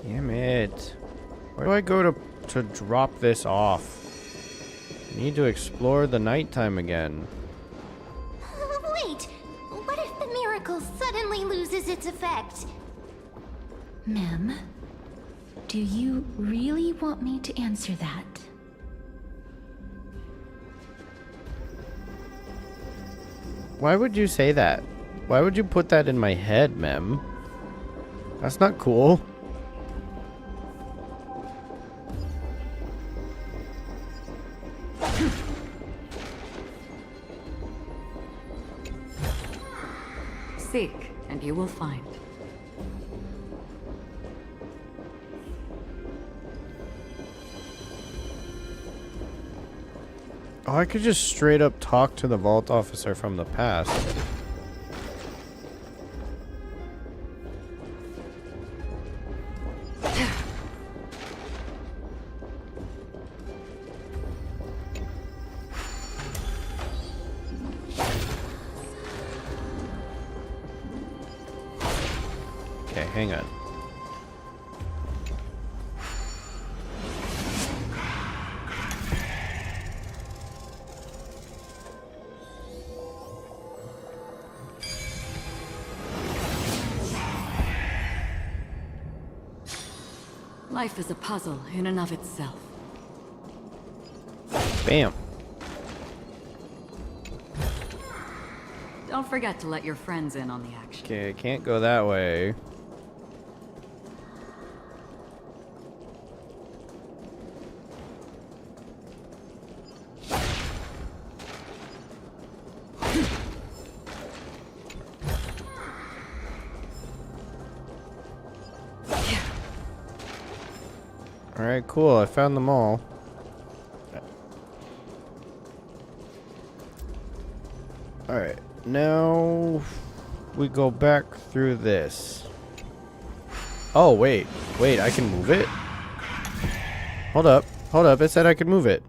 Damn it. Where do I go to drop this off? I need to explore the nighttime again. Wait! What if the miracle suddenly loses its effect? Mem, do you really want me to answer that? Why would you say that? Why would you put that in my head, Mem? That's not cool. Seek, and you will find. Oh, I could just straight up talk to the vault officer from the past. Okay, hang on. Life is a puzzle in and of itself. Bam. Don't forget to let your friends in on the action. Okay, I can't go that way. Alright, cool. I found them all. Alright, now we go back through this. Oh, wait. Wait, I can move it? Hold up. Hold up. It said I could move it.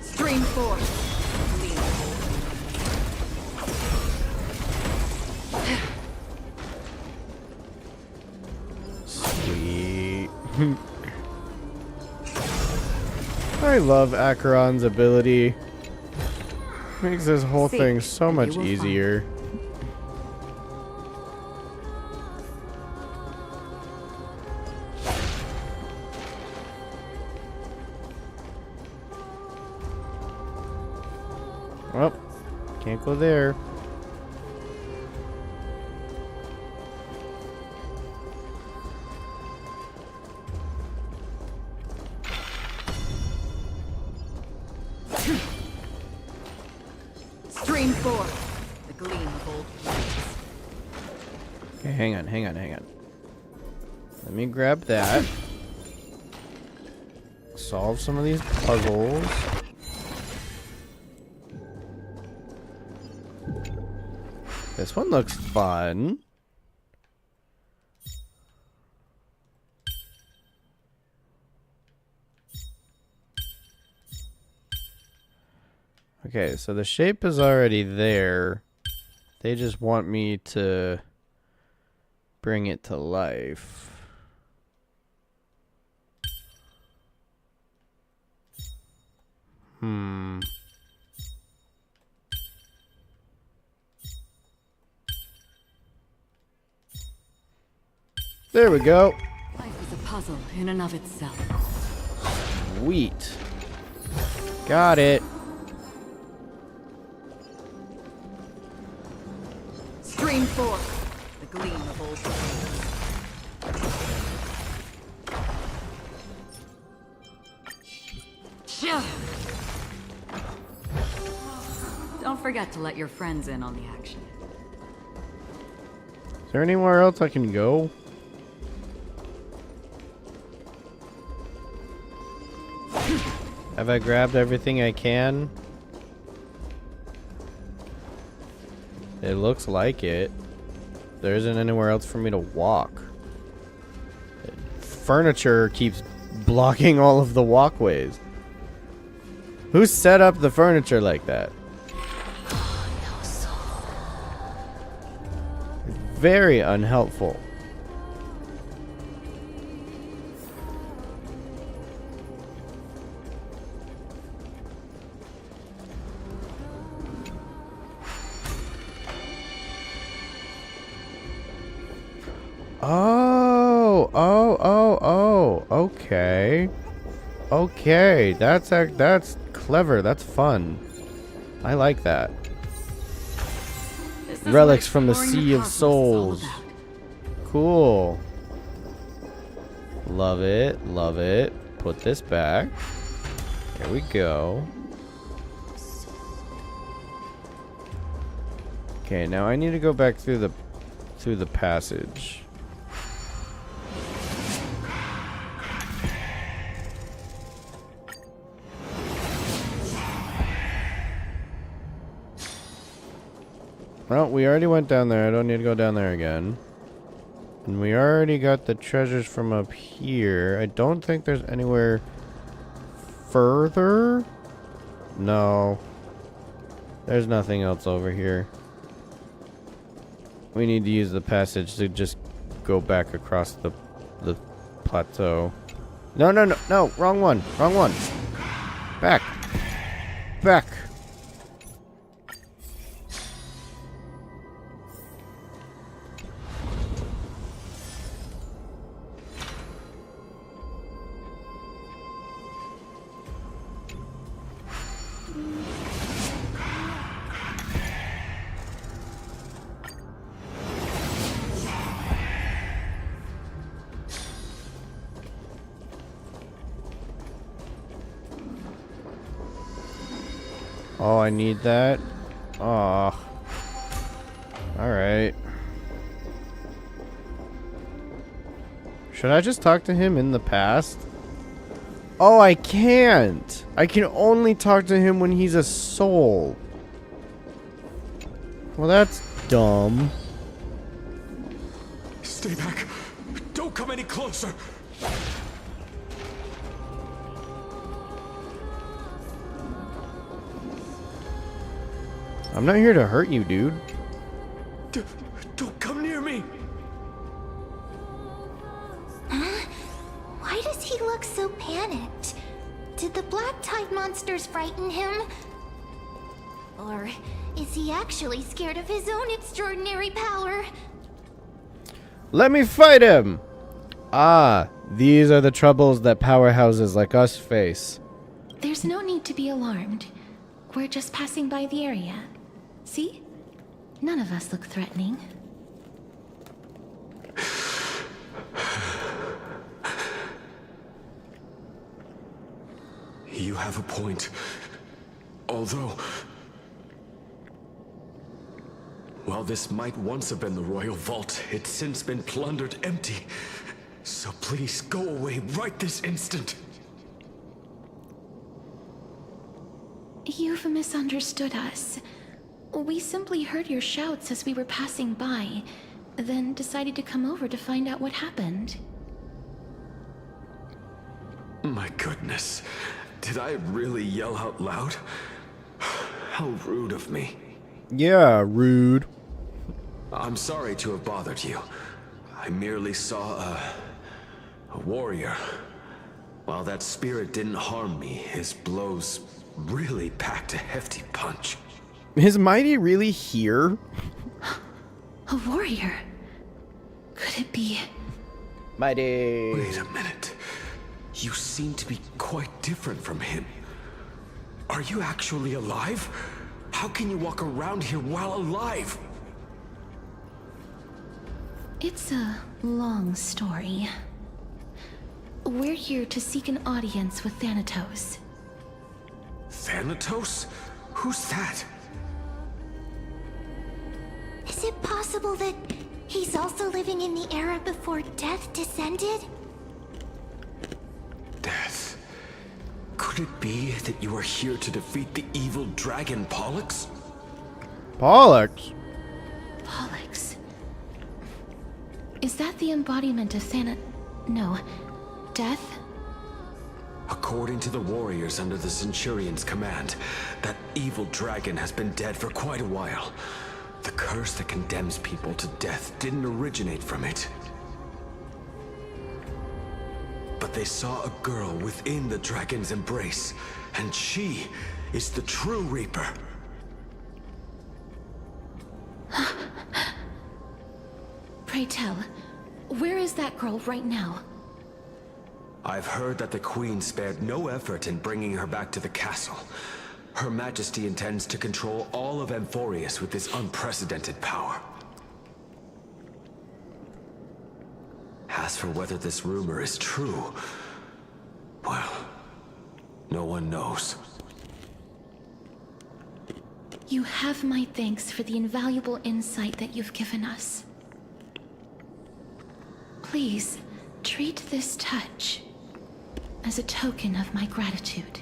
Stream force. Sweet. I love Acheron's ability. Makes this whole thing so much easier. Well, can't go there. Stream forth. The gleam of old flames. Okay, hang on, hang on, hang on. Let me grab that. Solve some of these puzzles. This one looks fun. Okay, so the shape is already there. They just want me to bring it to life. There we go. Life is a puzzle in and of itself. Sweet. Got it. Stream forth. The gleam of old flames. Don't forget to let your friends in on the action. Is there anywhere else I can go? Have I grabbed everything I can? It looks like it. There isn't anywhere else for me to walk. Furniture keeps blocking all of the walkways. Who set up the furniture like that? Very unhelpful. Oh, okay. Okay, that's clever. That's fun. I like that. Relics from the Sea of Souls. Cool. Love it. Love it. Put this back. There we go. Okay, now I need to go back through the passage. Well, we already went down there. I don't need to go down there again. And we already got the treasures from up here. I don't think there's anywhere further. No. There's nothing else over here. We need to use the passage to just go back across the plateau. No, no, no, no. Wrong one. Wrong one. Back. Back. Oh, I need that. Oh. Alright. Should I just talk to him in the past? Oh, I can't. I can only talk to him when he's a soul. Well, that's dumb. Stay back. Don't come any closer. I'm not here to hurt you, dude. Don't come near me. Why does he look so panicked? Did the black tide monsters frighten him? Or is he actually scared of his own extraordinary power? Let me fight him! Ah, these are the troubles that powerhouses like us face. There's no need to be alarmed. We're just passing by the area. See? None of us look threatening. You have a point. Although... while this might once have been the royal vault, it's since been plundered empty. So please go away right this instant. You've misunderstood us. We simply heard your shouts as we were passing by, then decided to come over to find out what happened. My goodness. Did I really yell out loud? How rude of me. Yeah, rude. I'm sorry to have bothered you. I merely saw a warrior. While that spirit didn't harm me, his blows really packed a hefty punch. Is Mighty really here? A warrior? Could it be... Mighty... Wait a minute. You seem to be quite different from him. Are you actually alive? How can you walk around here while alive? It's a long story. We're here to seek an audience with Thanatos. Thanatos? Who's that? Is it possible that he's also living in the era before death descended? Death? Could it be that you are here to defeat the evil dragon Pollux? Pollux? Pollux. Is that the embodiment of No. Death? According to the warriors under the Centurion's command, that evil dragon has been dead for quite a while. The curse that condemns people to death didn't originate from it. But they saw a girl within the dragon's embrace, and she is the true Reaper. Pray tell, where is that girl right now? I've heard that the Queen spared no effort in bringing her back to the castle. Her Majesty intends to control all of Amphorius with this unprecedented power. As for whether this rumor is true, well, no one knows. You have my thanks for the invaluable insight that you've given us. Please, treat this touch as a token of my gratitude.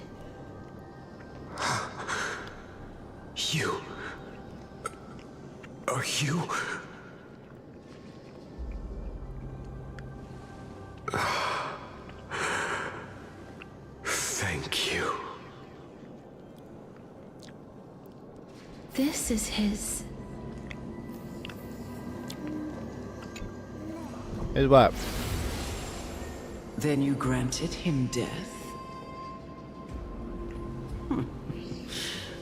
You... Are you... this is his... Is what? Then you granted him death?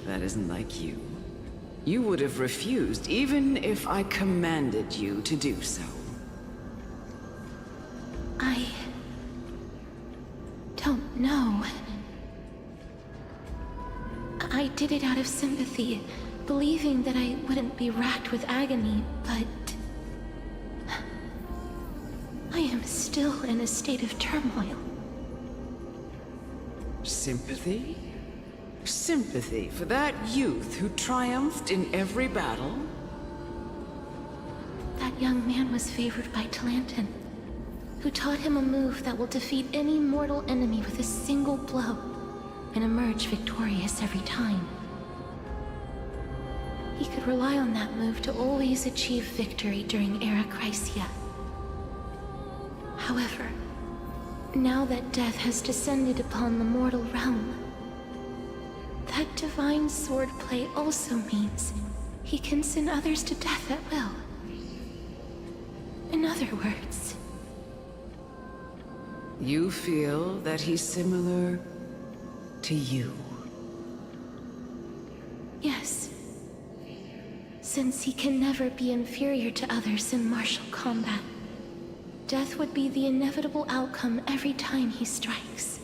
That isn't like you. You would have refused even if I commanded you to do so. I don't know. I did it out of sympathy, believing that I wouldn't be racked with agony, but... I am still in a state of turmoil. Sympathy? Sympathy for that youth who triumphed in every battle? That young man was favored by Talantin, who taught him a move that will defeat any mortal enemy with a single blow and emerge victorious every time. He could rely on that move to always achieve victory during Era Chrysia. However, now that death has descended upon the mortal realm, that divine swordplay also means he can send others to death at will. In other words... You feel that he's similar to you? Yes. Since he can never be inferior to others in martial combat, death would be the inevitable outcome every time he strikes.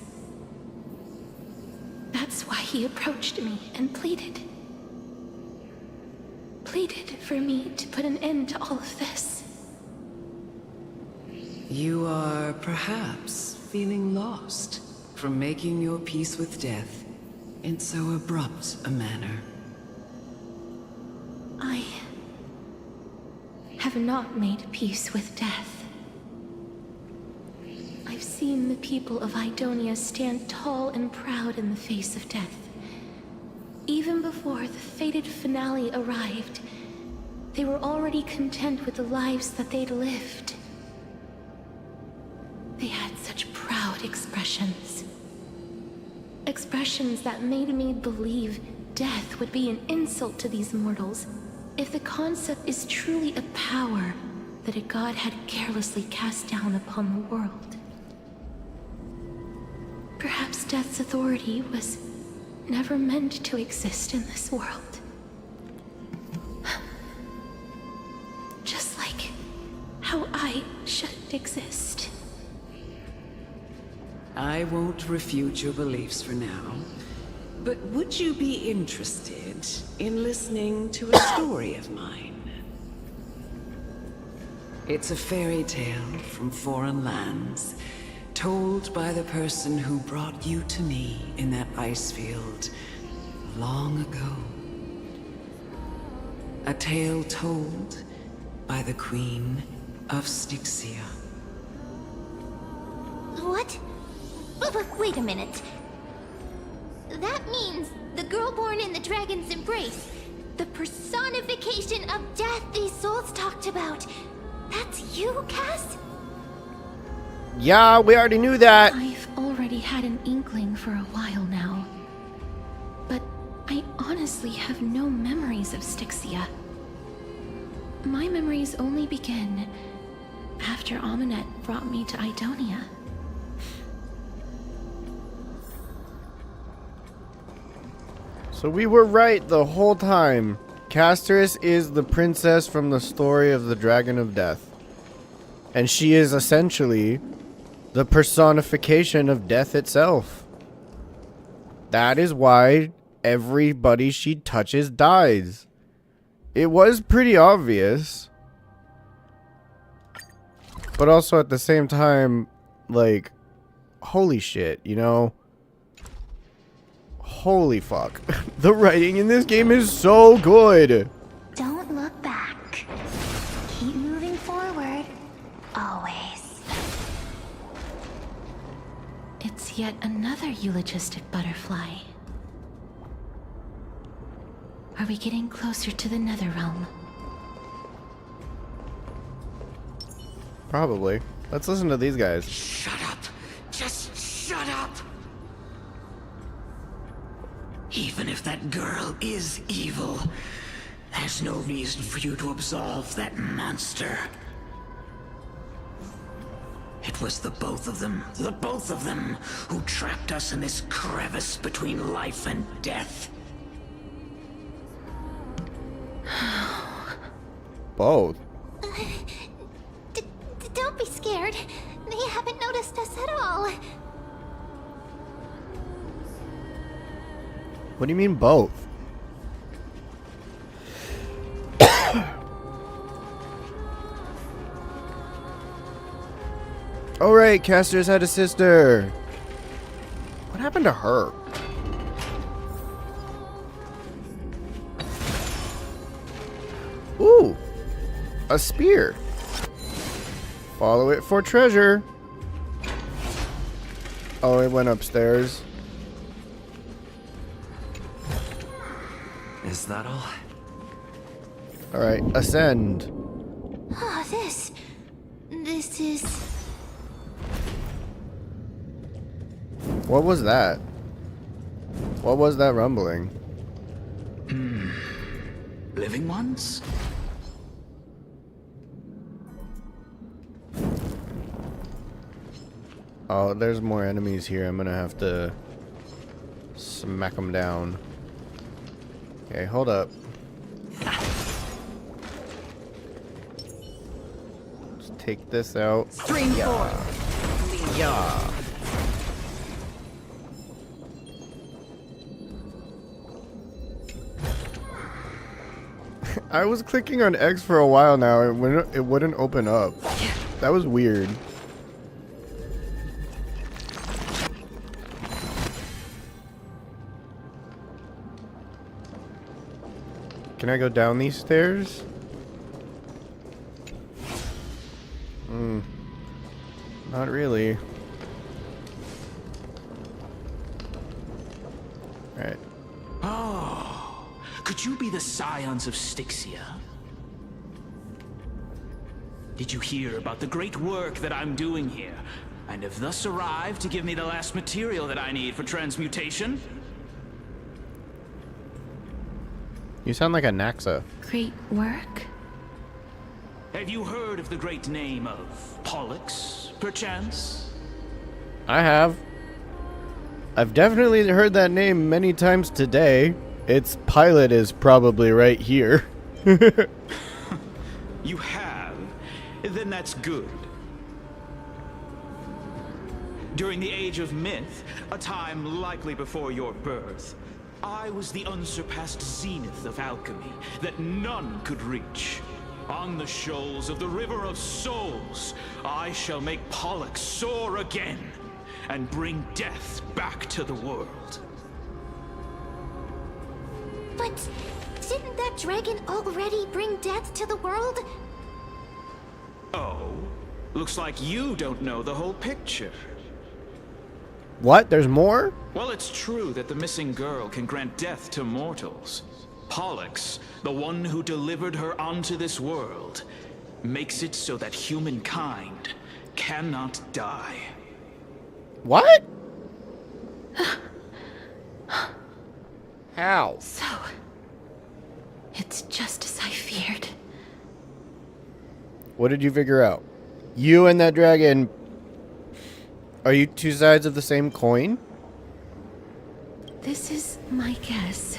That's why he approached me and pleaded. Pleaded for me to put an end to all of this. You are perhaps feeling lost from making your peace with death in so abrupt a manner. I have not made peace with death. I've seen the people of Idonia stand tall and proud in the face of death. Even before the fated finale arrived, they were already content with the lives that they'd lived. They had such proud expressions. Expressions that made me believe death would be an insult to these mortals if the concept is truly a power that a god had carelessly cast down upon the world. Perhaps death's authority was never meant to exist in this world. Just like how I shouldn't exist. I won't refute your beliefs for now, but would you be interested in listening to a story of mine? It's a fairy tale from foreign lands, told by the person who brought you to me in that ice field long ago. A tale told by the Queen of Styxia. What? Wait a minute. That means the girl born in the dragon's embrace, the personification of death these souls talked about. That's you, Cass? Yeah, we already knew that. I've already had an inkling for a while now. But I honestly have no memories of Styxia. My memories only begin after Amunet brought me to Idonia. So we were right the whole time. Castris is the princess from the story of the Dragon of Death. And she is essentially the personification of death itself. That is why everybody she touches dies. It was pretty obvious. But also at the same time, like, holy shit, you know? Holy fuck. The writing in this game is so good. Don't look back. Keep moving forward. Always. It's yet another eulogistic butterfly. Are we getting closer to the Netherrealm? Probably. Let's listen to these guys. Shut up. Just shut up. Even if that girl is evil, There's no reason for you to absolve that monster. It was the both of them, who trapped us in this crevice between life and death. Both. Don't be scared. They haven't noticed us at all. What do you mean both? Oh right, Caster's had a sister. What happened to her? Ooh, a spear. Follow it for treasure. Oh, it went upstairs. Is that all? Alright, ascend. Oh, this is... What was that? What was that rumbling? Living ones? Oh, there's more enemies here. I'm gonna have to smack them down. Okay, hold up. Let's take this out. Stream Yeah. Yeah. I was clicking on X for a while now. It wouldn't open up. That was weird. Can I go down these stairs? Not really. Alright. Oh, could you be the scions of Styxia? Did you hear about the great work that I'm doing here, and have thus arrived to give me the last material that I need for transmutation? You sound like a Naxa. Great work? Have you heard of the great name of Pollux, perchance? I have. I've definitely heard that name many times today. Its pilot is probably right here. You have? Then that's good. During the Age of Myth, a time likely before your birth, I was the unsurpassed zenith of alchemy that none could reach. On the shoals of the River of Souls, I shall make Pollux soar again and bring death back to the world. But didn't that dragon already bring death to the world? Oh, looks like you don't know the whole picture. What? There's more? Well, it's true that the missing girl can grant death to mortals. Pollux, the one who delivered her onto this world, makes it so that humankind cannot die. What? How? So, it's just as I feared. What did you figure out? You and that dragon... Are you two sides of the same coin? This is my guess.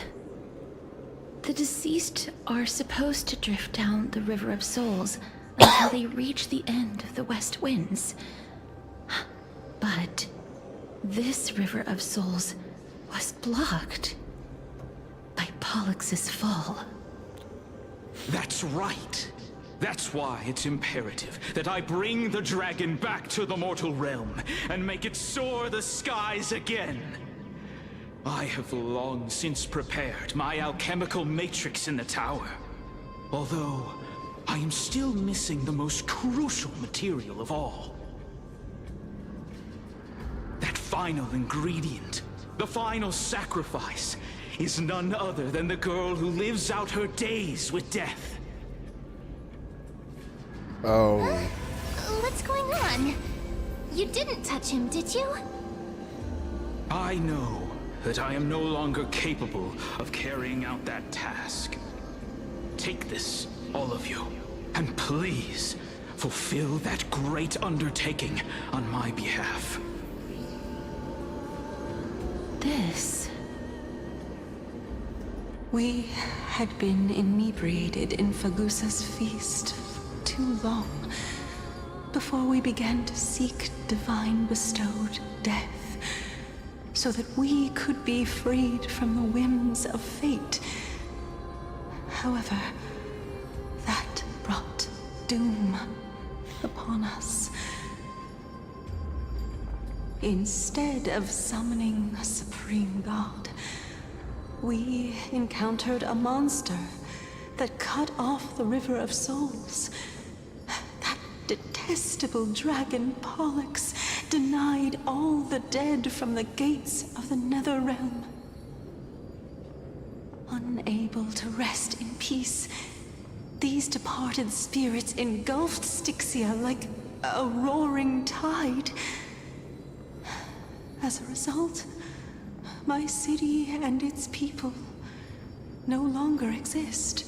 The deceased are supposed to drift down the River of Souls until they reach the end of the West Winds. But this River of Souls was blocked by Pollux's fall. That's right. That's why it's imperative that I bring the dragon back to the mortal realm and make it soar the skies again. I have long since prepared my alchemical matrix in the tower, although I am still missing the most crucial material of all. That final ingredient, the final sacrifice, is none other than the girl who lives out her days with death. Oh. What's going on? You didn't touch him, did you? I know that I am no longer capable of carrying out that task. Take this, all of you, and please fulfill that great undertaking on my behalf. This... We had been inebriated in Fagusa's feast too long before we began to seek divine bestowed death, so that we could be freed from the whims of fate. However, that brought doom upon us. Instead of summoning a supreme god, we encountered a monster that cut off the River of Souls. That detestable dragon Pollux denied all the dead from the gates of the Nether Realm. Unable to rest in peace, these departed spirits engulfed Styxia like a roaring tide. As a result, my city and its people no longer exist.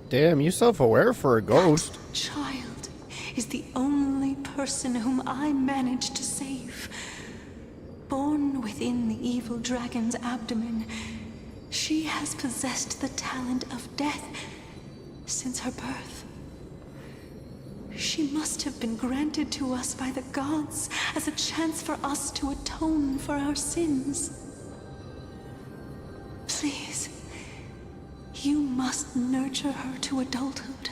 Damn, you self-aware for a ghost. That child is the only person whom I managed to save. Born within the evil dragon's abdomen, she has possessed the talent of death since her birth. She must have been granted to us by the gods as a chance for us to atone for our sins. Please, you must nurture her to adulthood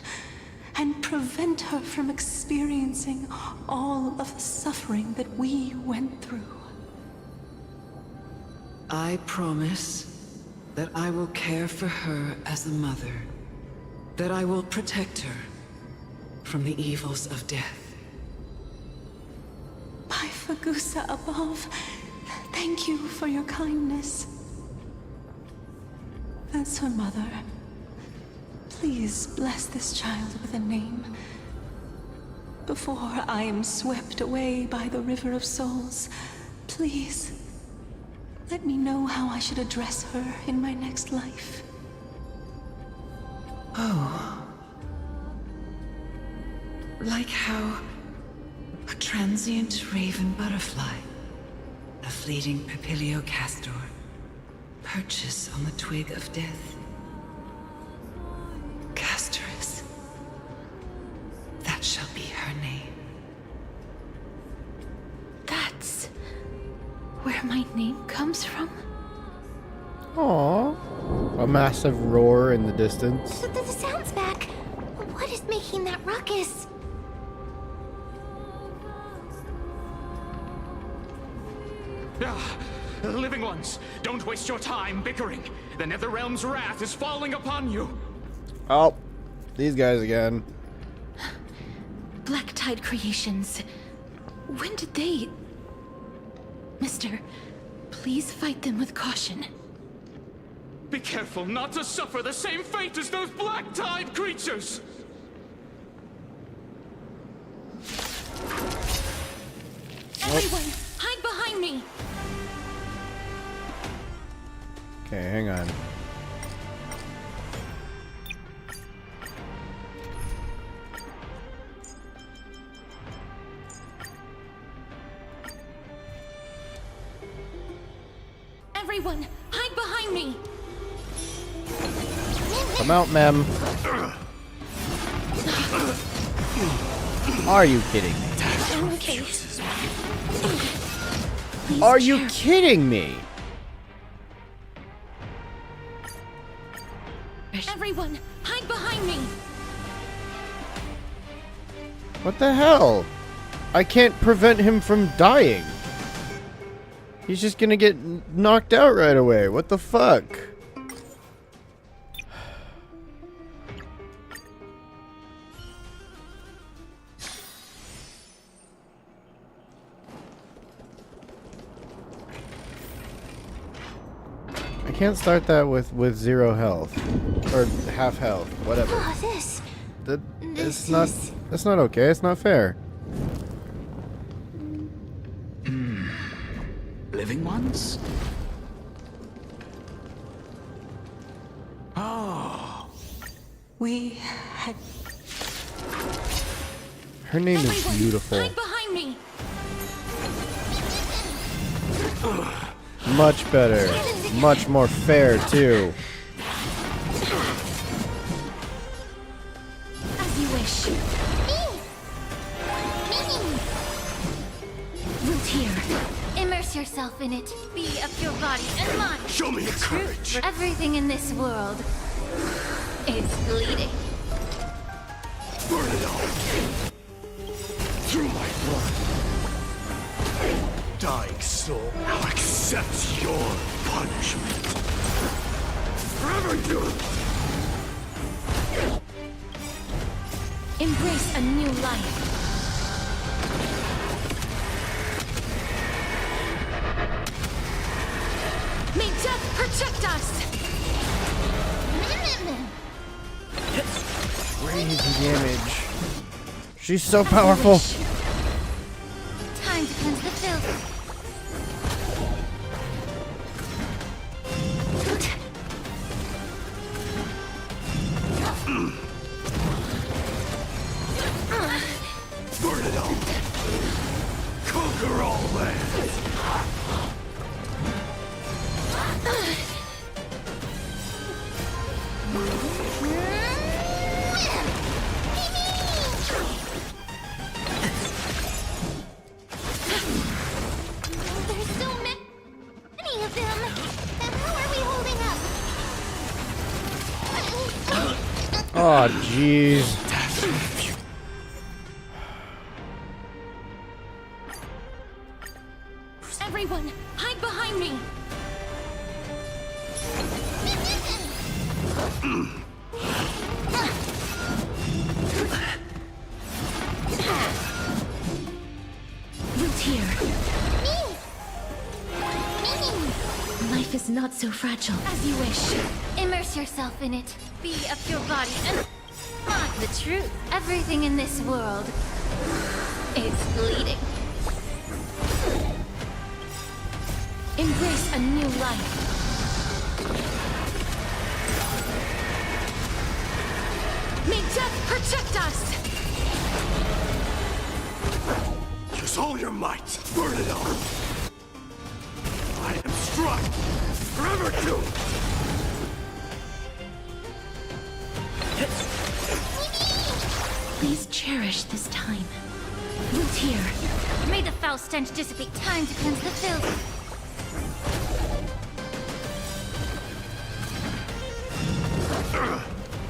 and prevent her from experiencing all of the suffering that we went through. I promise that I will care for her as a mother, that I will protect her from the evils of death. By Fagusa above, thank you for your kindness. As her mother, please bless this child with a name before I am swept away by the River of Souls. Please, let me know how I should address her in my next life. Oh. Like how a transient raven butterfly, a fleeting papilio castor, perches on the twig of death. Castorus. That shall be her name. That's where my name comes from? Aww. A massive roar in the distance. The sound's back. What is making that ruckus? Ah, living ones, don't waste your time bickering. The Netherrealm's wrath is falling upon you. Oh, these guys again. Black Tide Creations. When did they... Mister, please fight them with caution. Be careful not to suffer the same fate as those Black Tide creatures! Everyone, hide behind me! Okay, hang on. Everyone, hide behind me! Come out, ma'am. Are you kidding me? Okay. Are you kidding me? Everyone, hide behind me! What the hell? I can't prevent him from dying. He's just gonna get knocked out right away. What the fuck? I can't start that with 0 health or half health, whatever. Oh, this. It's not. That's not okay. It's not fair. Living ones? Oh. We had... Her name is beautiful. Hide behind me. Much better. Much more fair, too. As you wish. Root here. Immerse yourself in it. Be of your body and mind. Show me your courage. Everything in this world is bleeding. Burn it all. Through my blood. Dying soul, now accept your punishment. Forever doomed. Embrace a new life. May death protect us! Crazy damage. She's so powerful. Time to cleanse the filth. Burn it all. Conquer all lands. There's so many of them. How are we holding up? Oh, jeez. Everyone, hide behind me! Root here. Life is not so fragile. As you wish. Immerse yourself in it. Be of your body and mind the truth. Everything in this world is bleeding. Embrace a new life. May death protect us! Use all your might. Burn it all. I am struck. Forever doomed. Please cherish this time. Root here. May the foul stench dissipate. Time to cleanse the filth.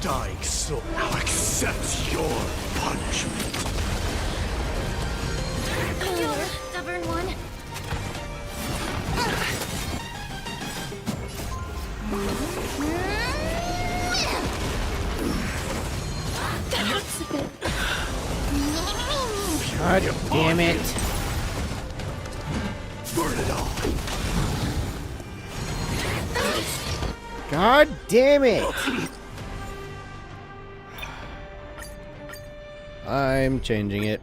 Dying soul, now accept your punishment. You stubborn one. God damn it. Burn it all. God damn it. I'm changing it.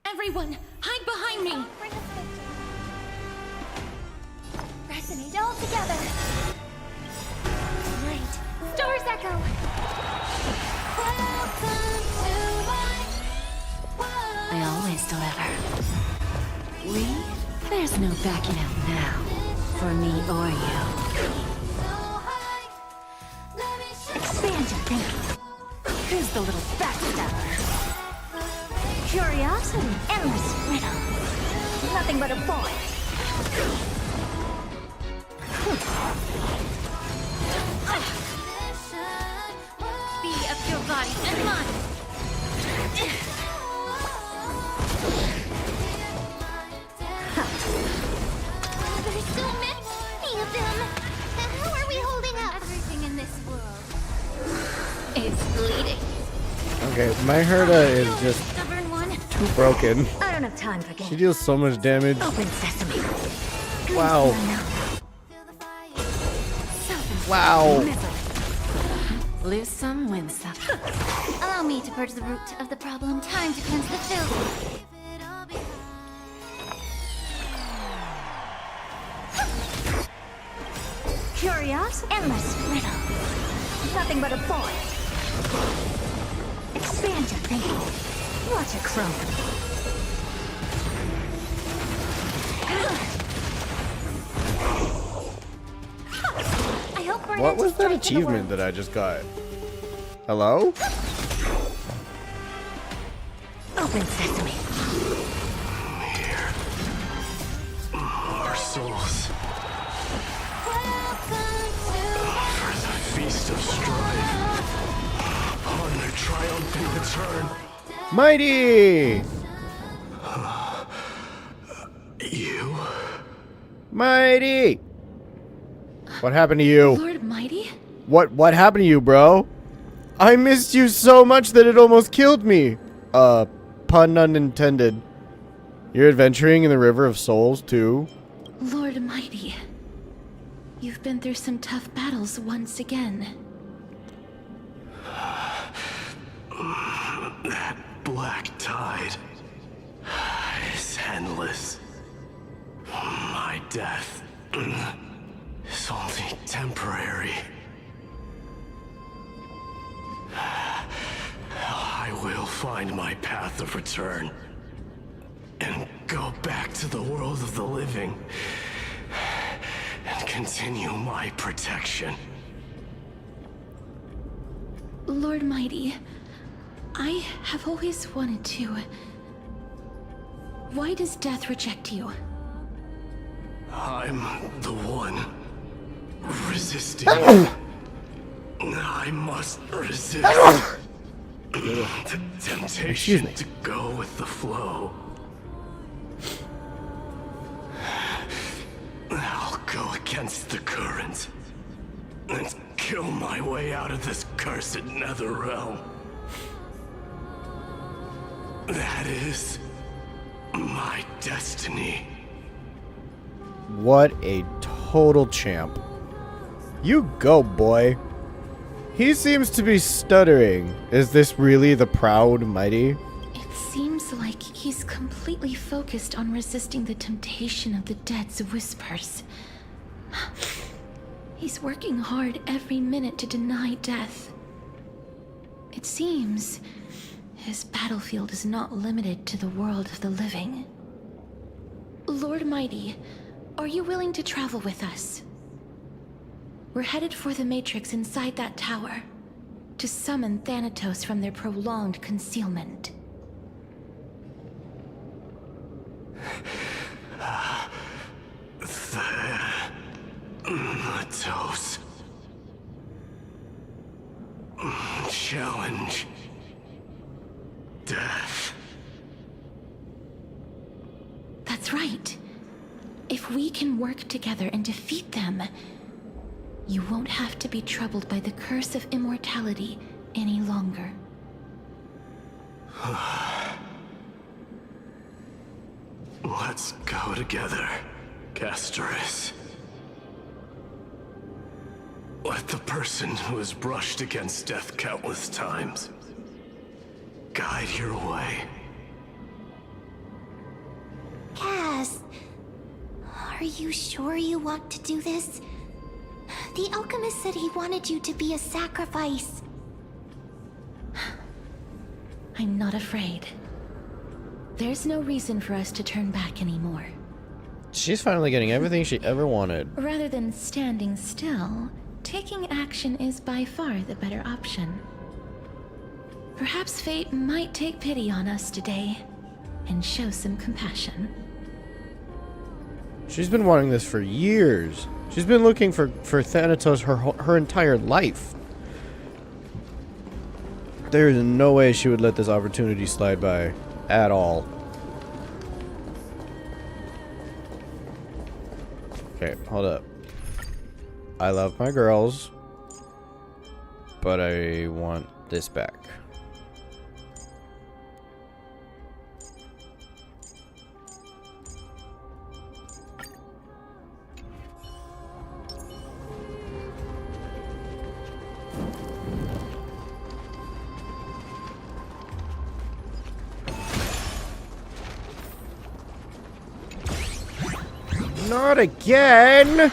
Everyone, hide behind me! Resonate all together. Light. Stars echo. I always deliver. Leave? There's no backing out now. For me or you. Expand your thinking. Who's the little backstabber? Curiosity. Endless riddle. Nothing but a boy. Be of your body and mind. There's so many of them. How are we holding up? Everything in this world is Okay, my Herda is just Stubborn one. too broken. I don't have time for games. She deals so much damage. Open sesame. Wow. Wow. Lose some, win some. Allow me to purge the root of the problem. Time to cleanse the filth. Curious? Endless riddle. Nothing but a void. Expand your thinking. Watch it grow. I hope we're What was that achievement that I just got? Hello? Open sesame. Here. Our souls. For the feast of strife. On their triumphant return. Mighty! You? Mighty! What happened to you? Lord Mighty? What happened to you, bro? I missed you so much that it almost killed me. Pun unintended. You're adventuring in the River of Souls, too? Lord Mighty. You've been through some tough battles once again. That black tide is endless. My death is only temporary. I will find my path of return and go back to the world of the living and continue my protection. Lord Mighty, I have always wanted to. Why does death reject you? I'm the one resisting. I must resist the temptation to go with the flow. I'll go against the current and kill my way out of this cursed nether realm. That is my destiny. What a total champ. You go, boy. He seems to be stuttering. Is this really the proud Mighty? It seems like he's completely focused on resisting the temptation of the dead's whispers. He's working hard every minute to deny death. It seems his battlefield is not limited to the world of the living. Lord Mighty, are you willing to travel with us? We're headed for the Matrix inside that tower, to summon Thanatos from their prolonged concealment. Thanatos. Challenge. Death. That's right. If we can work together and defeat them, you won't have to be troubled by the curse of immortality any longer. Let's go together, Castoris. Let the person who has brushed against death countless times guide your way. Cass, are you sure you want to do this? The alchemist said he wanted you to be a sacrifice. I'm not afraid. There's no reason for us to turn back anymore. She's finally getting everything she ever wanted. Rather than standing still, taking action is by far the better option. Perhaps fate might take pity on us today and show some compassion. She's been wanting this for years. She's been looking for Thanatos her entire life. There is no way she would let this opportunity slide by at all. Okay, hold up. I love my girls, but I want this back. Not again!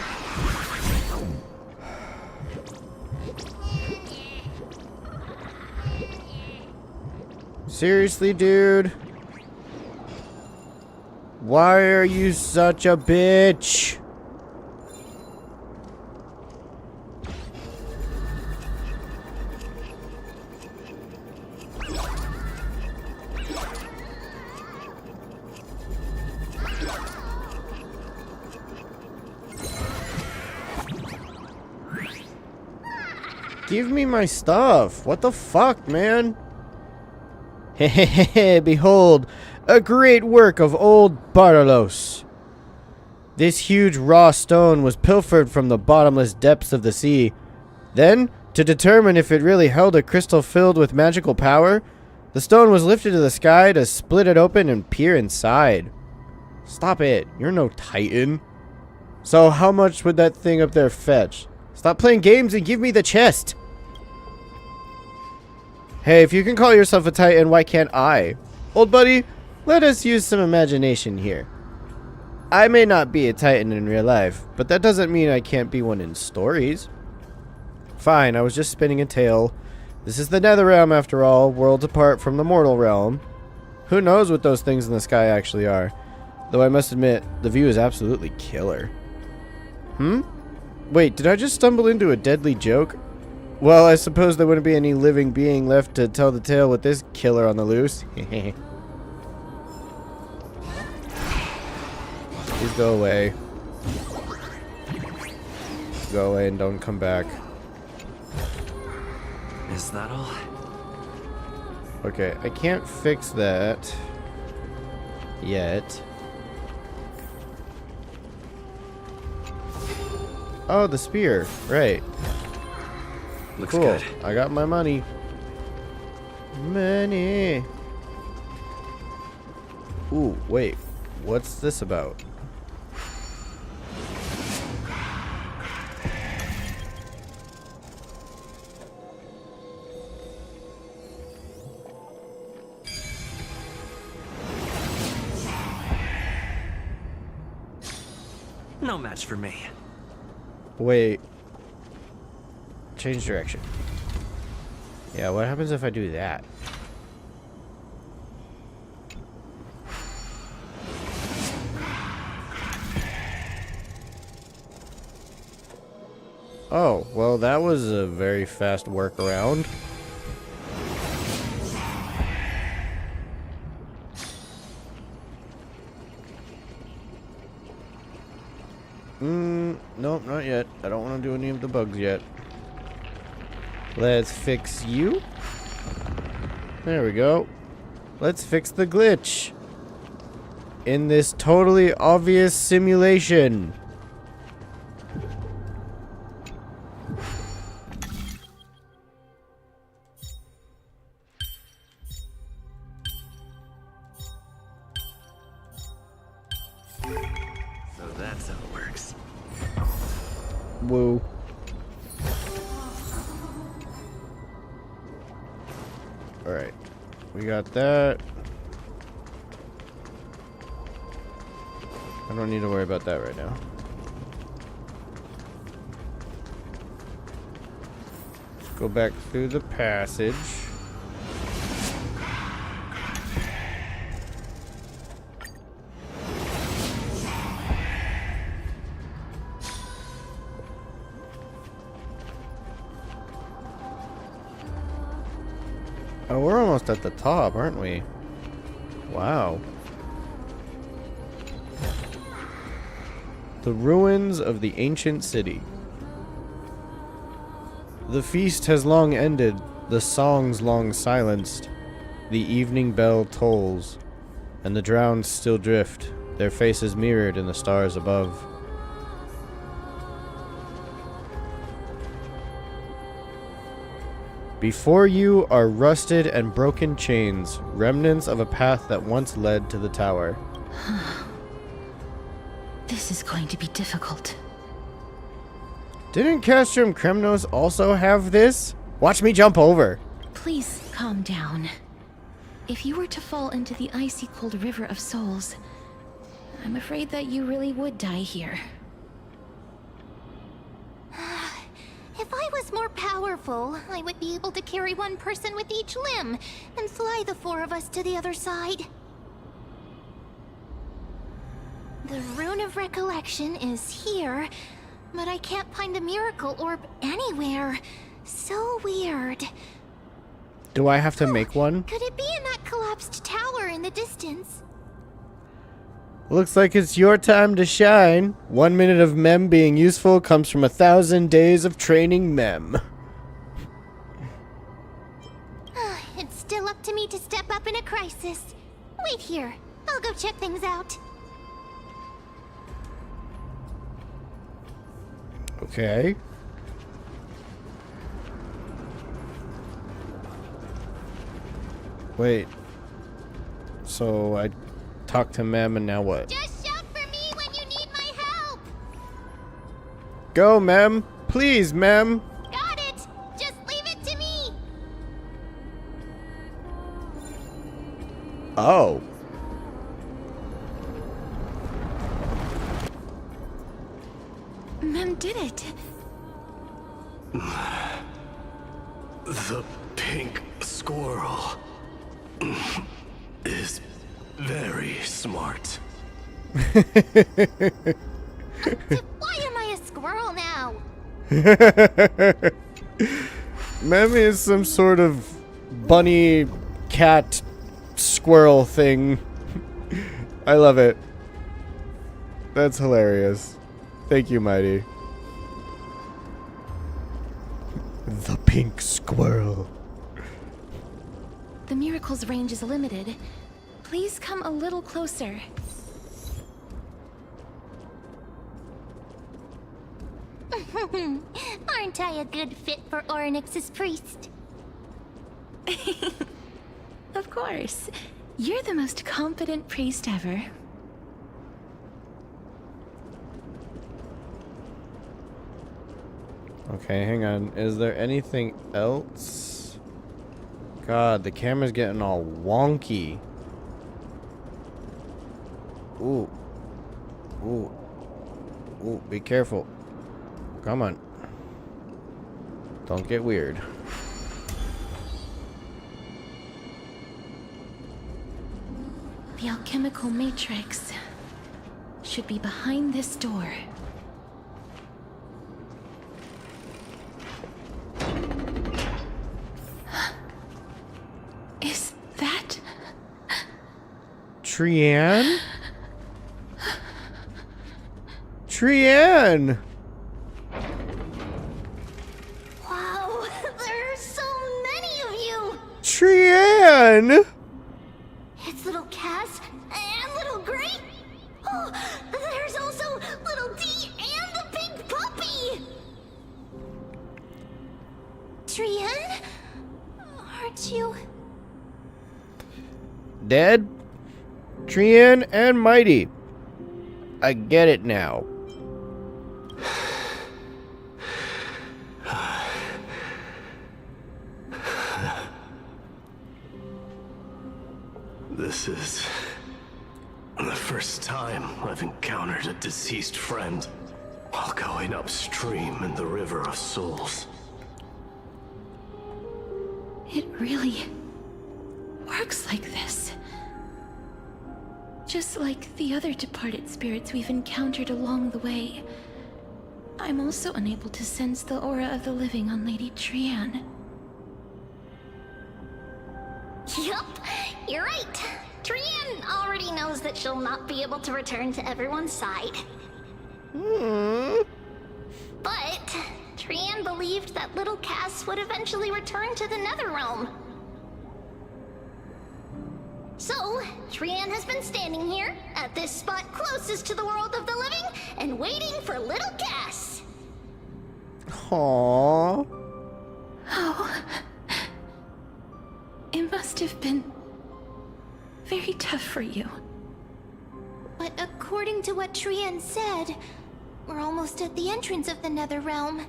Seriously, dude? Why are you such a bitch? Give me my stuff. What the fuck, man? Hehehe, behold, a great work of old Bartalos. This huge raw stone was pilfered from the bottomless depths of the sea. Then, to determine if it really held a crystal filled with magical power, the stone was lifted to the sky to split it open and peer inside. Stop it. You're no titan. So how much would that thing up there fetch? Stop playing games and give me the chest. Hey, if you can call yourself a titan, why can't I? Old buddy, let us use some imagination here. I may not be a titan in real life, but that doesn't mean I can't be one in stories. Fine, I was just spinning a tale. This is the Nether Realm after all, worlds apart from the mortal realm. Who knows what those things in the sky actually are? Though I must admit, the view is absolutely killer. Wait, did I just stumble into a deadly joke? Well, I suppose there wouldn't be any living being left to tell the tale with this killer on the loose. Please go away. Go away and don't come back. Is that all? Okay, I can't fix that yet. Oh, the spear. Right. Looks cool. good. I got my money. Money. Ooh, wait. What's this about? No match for me. Wait. Change direction. Yeah, what happens if I do that? Oh, well, that was a very fast workaround. Nope, not yet. I don't want to do any of the bugs yet. Let's fix you. There we go. Let's fix the glitch. In this totally obvious simulation. So that's how it works. Woo. Alright. We got that. I don't need to worry about that right now. Go back through the passage. Oh, we're almost at the top, aren't we? Wow. The ruins of the ancient city. The feast has long ended, the songs long silenced. The evening bell tolls, and the drowned still drift, their faces mirrored in the stars above. Before you are rusted and broken chains, remnants of a path that once led to the tower. This is going to be difficult. Didn't Castrum Kremnos also have this? Watch me jump over. Please calm down. If you were to fall into the icy cold river of souls, I'm afraid that you really would die here. If I was more powerful, I would be able to carry one person with each limb and fly the 4 of us to the other side. The Rune of Recollection is here, but I can't find the miracle orb anywhere. So weird. Do I have to make one? Could it be in that collapsed tower in the distance? Looks like it's your time to shine. 1 minute of Mem being useful comes from 1,000 days of training Mem. It's still up to me to step up in a crisis. Wait here. I'll go check things out. Okay. Wait. So I talked to Mem and now what? Just shout for me when you need my help. Go, Mem. Please, Mem. Got it. Just leave it to me. Oh. Mem did it. The pink squirrel is very smart. Why am I a squirrel now? Mem is some sort of bunny, cat, squirrel thing. I love it. That's hilarious. Thank you, Mighty. The pink squirrel. The miracle's range is limited. Please come a little closer. Aren't I a good fit for Orynyx's priest? Of course. You're the most competent priest ever. Okay, hang on. Is there anything else? God, the camera's getting all wonky. Ooh. Ooh. Ooh, be careful. Come on. Don't get weird. The alchemical matrix should be behind this door. Is that Trian? Trian! Wow, there are so many of you! Trian! It's little Cass and little Gray. Oh, there's also little D and the pink puppy. Trian? Aren't you? Dead? Trian and Mighty. I get it now. This is the first time I've encountered a deceased friend while going upstream in the River of Souls. It really works like this. Just like the other departed spirits we've encountered along the way. I'm also unable to sense the aura of the living on Lady Trian. Yup, you're right. Trian already knows that she'll not be able to return to everyone's side. But Trian believed that little Cass would eventually return to the Netherrealm. So, Trian has been standing here, at this spot closest to the world of the living, and waiting for little Cass. Aww. Oh. It must have been very tough for you. But according to what Trian said, we're almost at the entrance of the Netherrealm.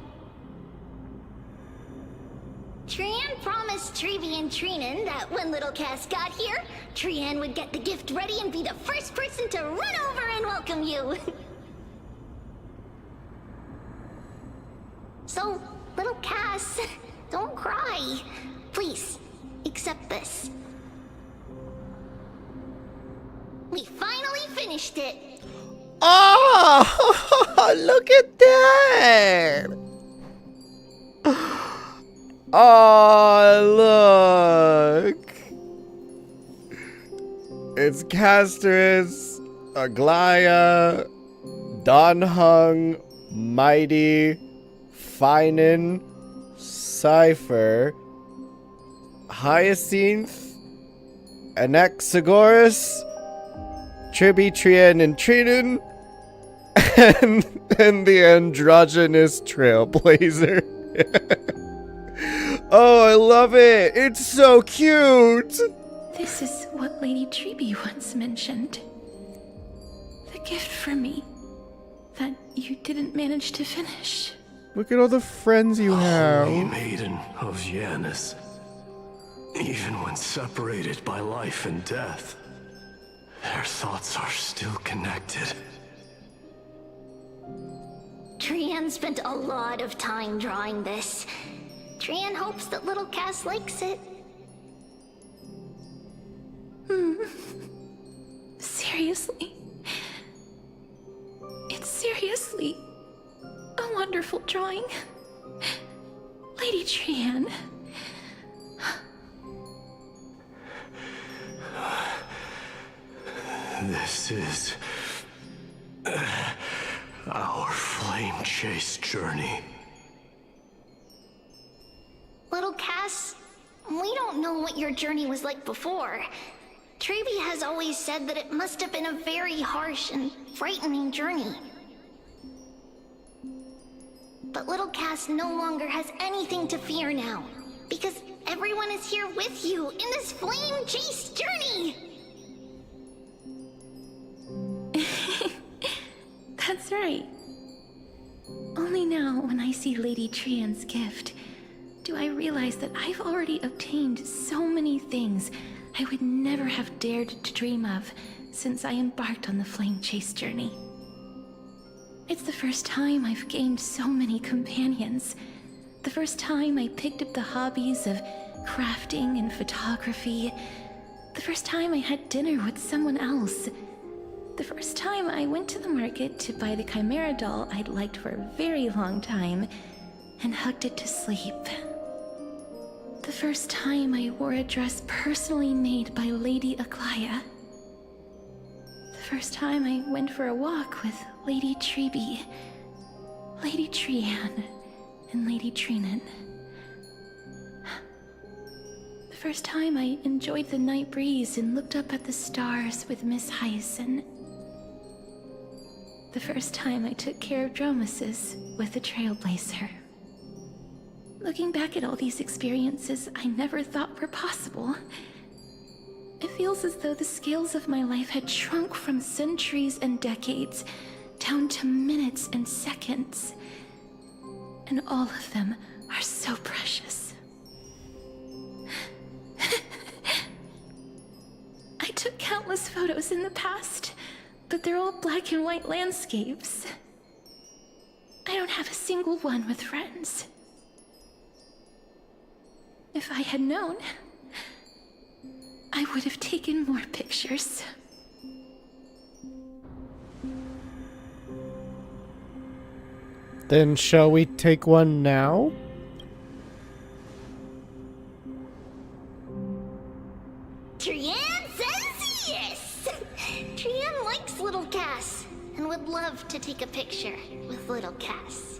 Trian promised Trevi and Trinan that when little Cass got here, Trian would get the gift ready and be the first person to run over and welcome you. So, little Cass, don't cry. Please, accept this. We finally finished it. Oh, look at that! Oh, look! It's Castris, Aglaya, Donhung, Mighty, Finan, Cypher, Hyacinth, Anaxagoras, Tribi, Trian, and Trinan, and the androgynous Trailblazer. Oh, I love it! It's so cute! This is what Lady Tribi once mentioned. The gift for me that you didn't manage to finish. Look at all the friends you have. Holy Maiden of Janus. Even when separated by life and death, their thoughts are still connected. Trian spent a lot of time drawing this. Trian hopes that little Cass likes it. Seriously? It's seriously a wonderful drawing. Lady Trian. This is our flame chase journey. Little Cass, we don't know what your journey was like before. Trevi has always said that it must have been a very harsh and frightening journey. But little Cass no longer has anything to fear now, because everyone is here with you in this flame chase journey! That's right. Only now, when I see Lady Trian's gift, do I realize that I've already obtained so many things I would never have dared to dream of since I embarked on the flame chase journey. It's the first time I've gained so many companions. The first time I picked up the hobbies of crafting and photography. The first time I had dinner with someone else. The first time I went to the market to buy the Chimera doll I'd liked for a very long time and hugged it to sleep. The first time I wore a dress personally made by Lady Aglaya. The first time I went for a walk with Lady Tribi, Lady Trian, and Lady Trinan. The first time I enjoyed the night breeze and looked up at the stars with Miss Hyacinth. The first time I took care of Dromesis with the Trailblazer. Looking back at all these experiences I never thought were possible, it feels as though the scales of my life had shrunk from centuries and decades down to minutes and seconds. And all of them are so precious. I took countless photos in the past, but they're all black and white landscapes. I don't have a single one with friends. If I had known, I would have taken more pictures. Then shall we take one now? Trian says yes! Trian likes little Cass and would love to take a picture with little Cass.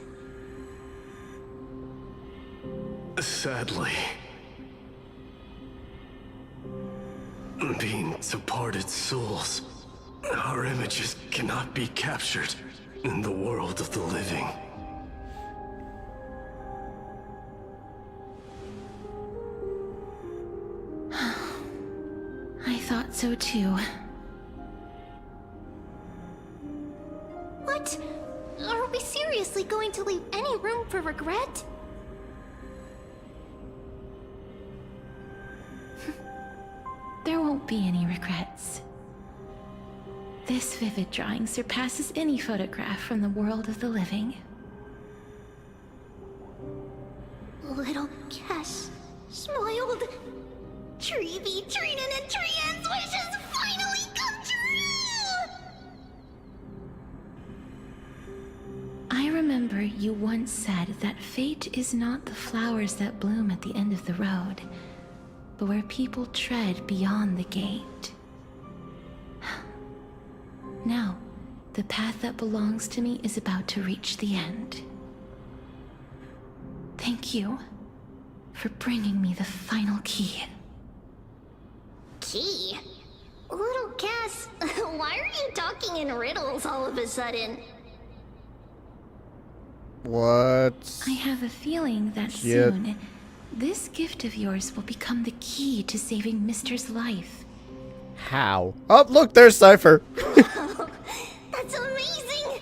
Sadly, being departed souls, our images cannot be captured in the world of the living. I thought so too. What? Are we seriously going to leave any room for regret? won't be any regrets. This vivid drawing surpasses any photograph from the world of the living. Little Cash smiled. Treevee, Trinan, and Trian's wishes finally come true! I remember you once said that fate is not the flowers that bloom at the end of the road, but where people tread beyond the gate. Now, the path that belongs to me is about to reach the end. Thank you for bringing me the final key. Key? Little Cass, why are you talking in riddles all of a sudden? What? I have a feeling that soon, this gift of yours will become the key to saving Mister's life. How? Oh, look, there's Cypher. That's amazing!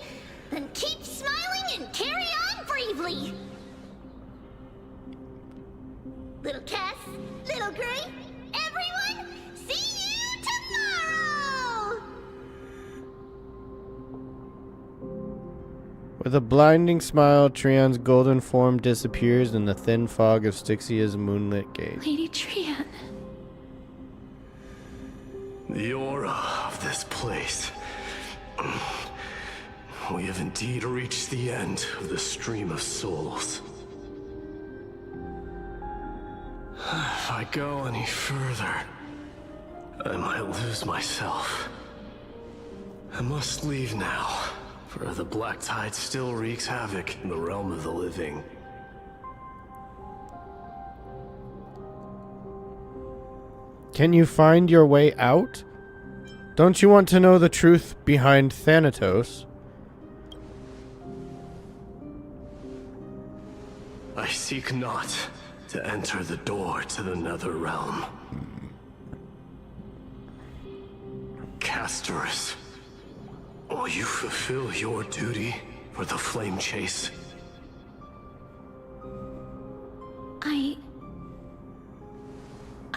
Then keep smiling and carry on bravely! Little Cass, Little Gray, everyone, see you tomorrow! With a blinding smile, Trian's golden form disappears in the thin fog of Styxia's moonlit gate. Lady Trian. The aura of this place. We have indeed reached the end of the stream of souls. If I go any further, I might lose myself. I must leave now, for the black tide still wreaks havoc in the realm of the living. Can you find your way out? Don't you want to know the truth behind Thanatos? I seek not to enter the door to the nether realm. Castorus, will you fulfill your duty for the flame chase?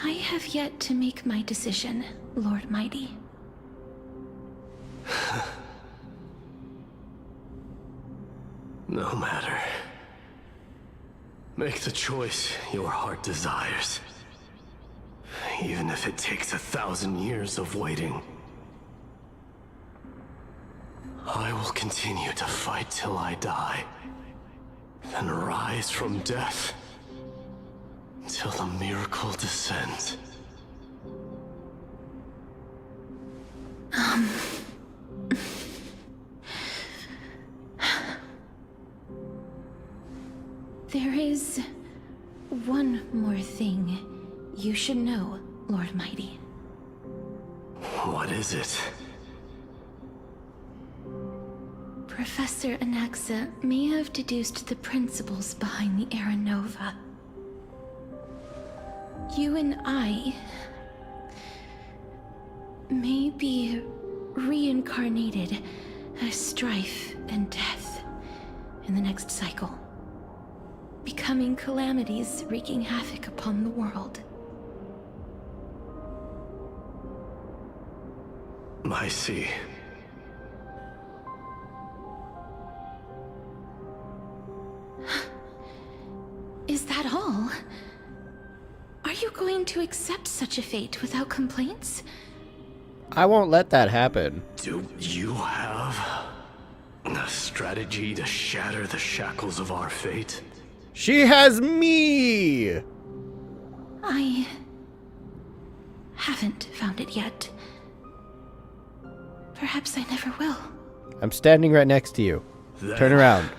I have yet to make my decision, Lord Mighty. No matter. Make the choice your heart desires. Even if it takes 1,000 years of waiting. I will continue to fight till I die. Then rise from death. Till the miracle descends. There is one more thing you should know, Lord Mighty. What is it? Professor Anaxa may have deduced the principles behind the Era Nova. You and I may be reincarnated as strife and death in the next cycle, becoming calamities wreaking havoc upon the world. I see. Is that all? Are you going to accept such a fate without complaints? I won't let that happen. Do you have a strategy to shatter the shackles of our fate? She has me! I haven't found it yet. Perhaps I never will. I'm standing right next to you. Then Turn around.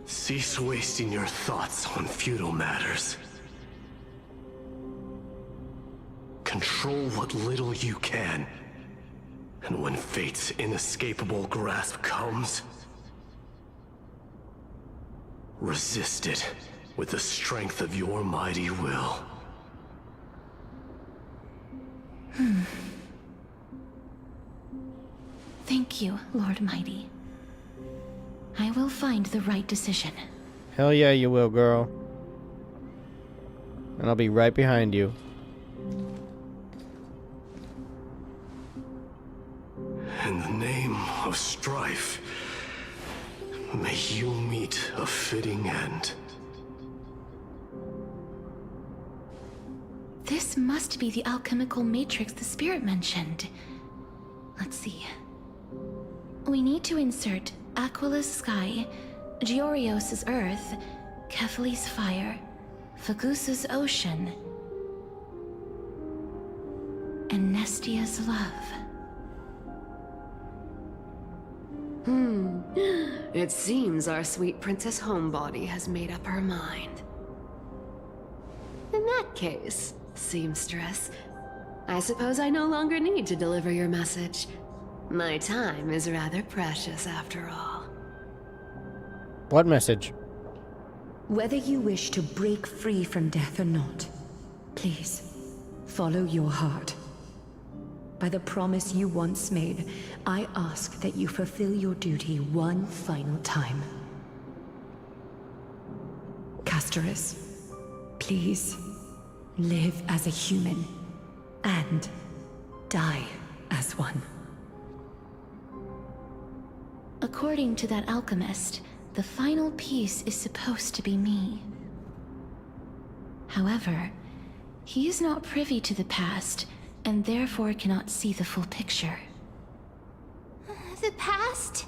Cease wasting your thoughts on futile matters. Control what little you can. And when fate's inescapable grasp comes, resist it with the strength of your mighty will. Thank you, Lord Mighty. I will find the right decision. Hell yeah, you will, girl. And I'll be right behind you. In the name of strife, may you meet a fitting end. This must be the alchemical matrix the spirit mentioned. Let's see. We need to insert Aquila's sky, Georios' earth, Kephali's fire, Fagusa's ocean, and Nestia's love. It seems our sweet Princess Homebody has made up her mind. In that case, seamstress, I suppose I no longer need to deliver your message. My time is rather precious after all. What message? Whether you wish to break free from death or not, please, follow your heart. By the promise you once made, I ask that you fulfill your duty one final time. Castorus, please, live as a human, and die as one. According to that alchemist, the final piece is supposed to be me. However, he is not privy to the past, and therefore cannot see the full picture. The past?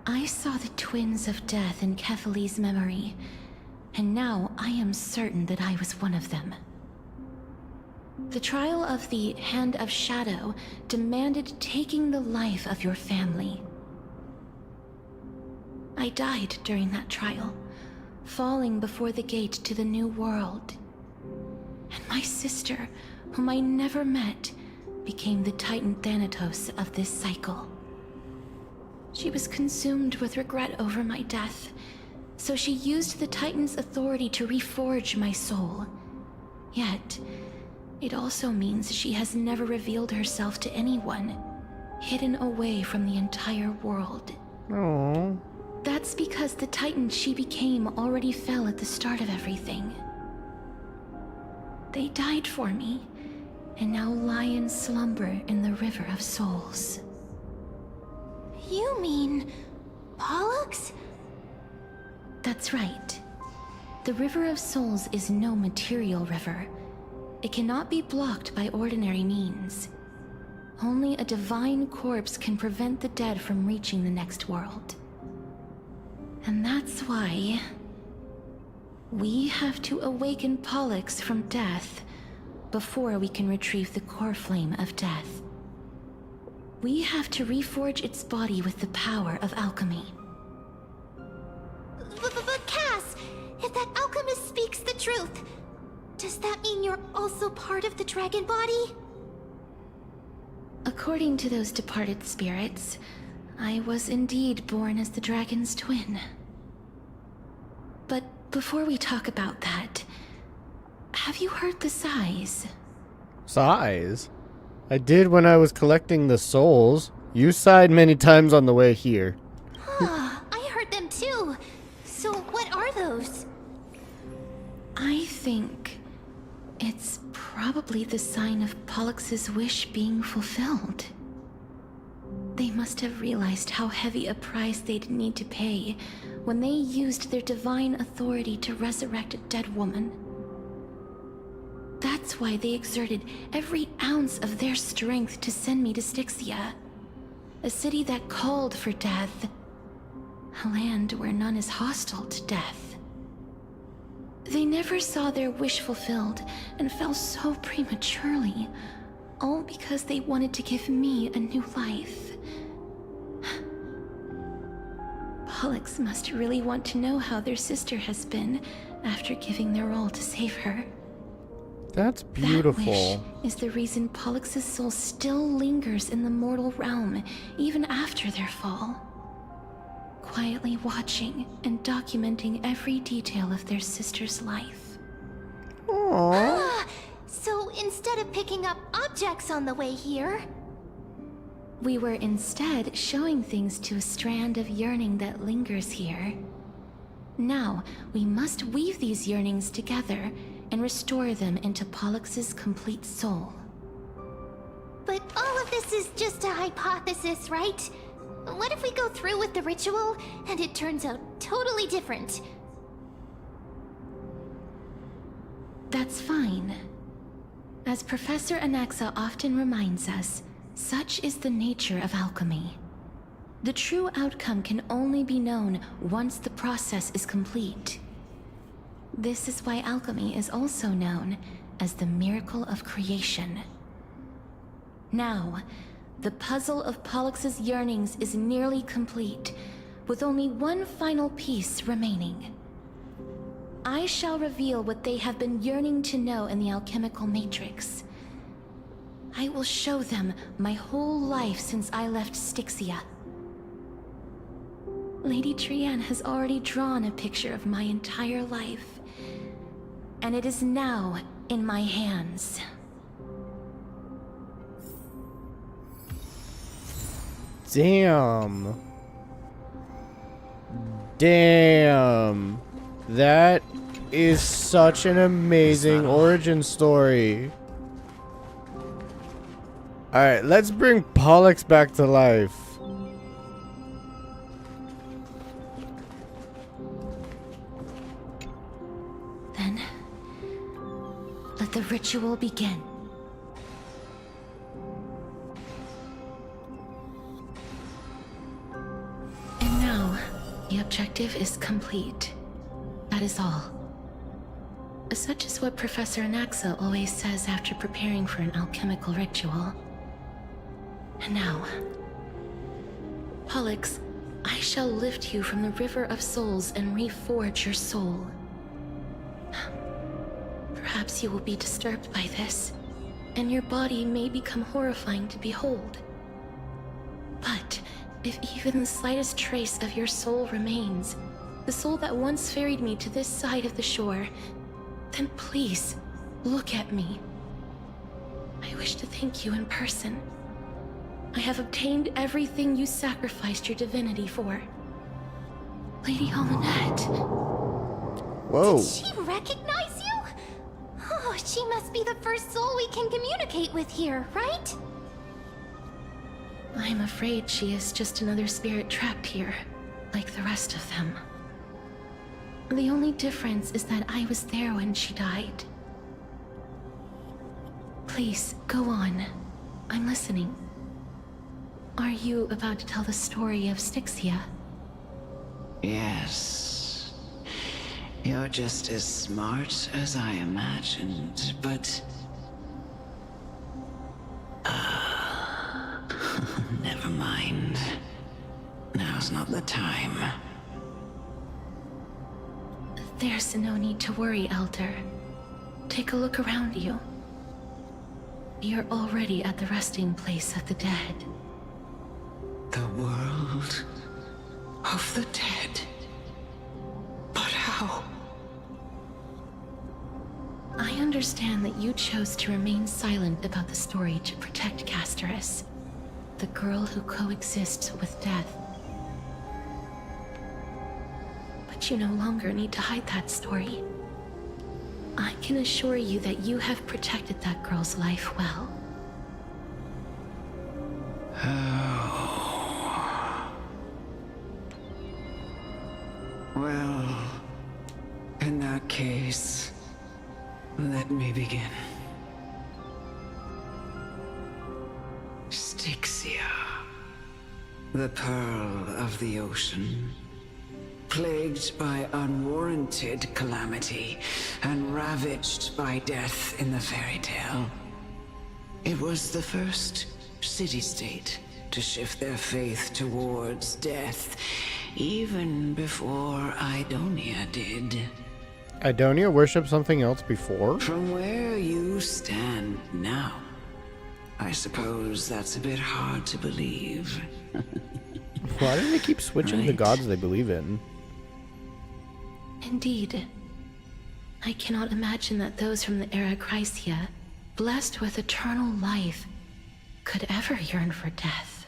I saw the twins of death in Kephali's memory, and now I am certain that I was one of them. The trial of the Hand of Shadow demanded taking the life of your family. I died during that trial, falling before the gate to the new world. And my sister, whom I never met, became the Titan Thanatos of this cycle. She was consumed with regret over my death, so she used the Titan's authority to reforge my soul. Yet, it also means she has never revealed herself to anyone, hidden away from the entire world. Aww. That's because the Titan she became already fell at the start of everything. They died for me, and now lie in slumber in the River of Souls. You mean... Pollux? That's right. The River of Souls is no material river. It cannot be blocked by ordinary means. Only a divine corpse can prevent the dead from reaching the next world. And that's why... we have to awaken Pollux from death before we can retrieve the core flame of death. We have to reforge its body with the power of alchemy. But Cass, if that alchemist speaks the truth, does that mean you're also part of the dragon body? According to those departed spirits, I was indeed born as the dragon's twin. But before we talk about that, have you heard the sighs? Sighs? I did when I was collecting the souls. You sighed many times on the way here. Huh, I heard them too. So what are those? I think it's probably the sign of Pollux's wish being fulfilled. They must have realized how heavy a price they'd need to pay when they used their divine authority to resurrect a dead woman. That's why they exerted every ounce of their strength to send me to Styxia, a city that called for death, a land where none is hostile to death. They never saw their wish fulfilled and fell so prematurely, all because they wanted to give me a new life. Pollux must really want to know how their sister has been after giving their all to save her. That's beautiful. That wish is the reason Pollux's soul still lingers in the mortal realm, even after their fall. Quietly watching and documenting every detail of their sister's life. Aww. So instead of picking up objects on the way here... we were instead showing things to a strand of yearning that lingers here. Now, we must weave these yearnings together and restore them into Pollux's complete soul. But all of this is just a hypothesis, right? What if we go through with the ritual and it turns out totally different? That's fine. As Professor Anaxa often reminds us, such is the nature of alchemy. The true outcome can only be known once the process is complete. This is why alchemy is also known as the miracle of creation. Now, the puzzle of Pollux's yearnings is nearly complete, with only one final piece remaining. I shall reveal what they have been yearning to know in the alchemical matrix. I will show them my whole life since I left Styxia. Lady Trianne has already drawn a picture of my entire life, and it is now in my hands. Damn. Damn. That is such an amazing origin story. Alright, let's bring Pollux back to life. Then, let the ritual begin. And now, the objective is complete. That is all. Such is what Professor Anaxa always says after preparing for an alchemical ritual. And now, Pollux, I shall lift you from the river of souls and reforge your soul. Perhaps you will be disturbed by this, and your body may become horrifying to behold. But if even the slightest trace of your soul remains, the soul that once ferried me to this side of the shore, then please, look at me. I wish to thank you in person. I have obtained everything you sacrificed your divinity for. Lady Almanette. Whoa. Did she recognize you? Oh, she must be the first soul we can communicate with here, right? I'm afraid she is just another spirit trapped here, like the rest of them. The only difference is that I was there when she died. Please, go on. I'm listening. Are you about to tell the story of Styxia? Yes. You're just as smart as I imagined, but... never mind. Now's not the time. There's no need to worry, Elder. Take a look around you. You're already at the resting place of the dead. The world of the dead? But how? I understand that you chose to remain silent about the story to protect Casterus, the girl who coexists with death. But you no longer need to hide that story. I can assure you that you have protected that girl's life well. Well, in that case, let me begin. Styxia, the pearl of the ocean, plagued by unwarranted calamity and ravaged by death in the fairy tale. It was the first city-state to shift their faith towards death, even before Idonia did. Idonia worshipped something else before? From where you stand now, I suppose that's a bit hard to believe. Why do they keep switching the gods they believe in? Indeed. I cannot imagine that those from the era Chrysia, blessed with eternal life, could ever yearn for death.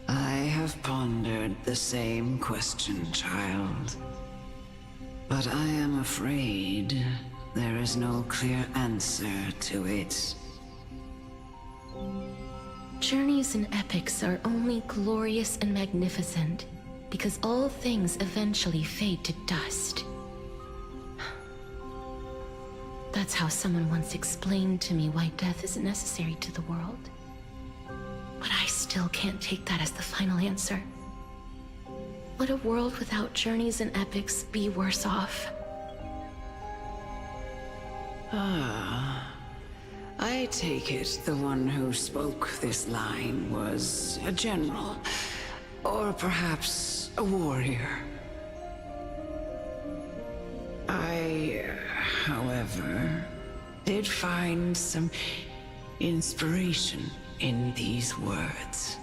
I have pondered the same question, child. But I am afraid There is no clear answer to it. Journeys and epics are only glorious and magnificent because all things eventually fade to dust. That's how someone once explained to me why death is necessary to the world. But I still can't take that as the final answer. Would a world without journeys and epics be worse off? I take it the one who spoke this line was a general, or perhaps a warrior. I, however, did find some inspiration in these words.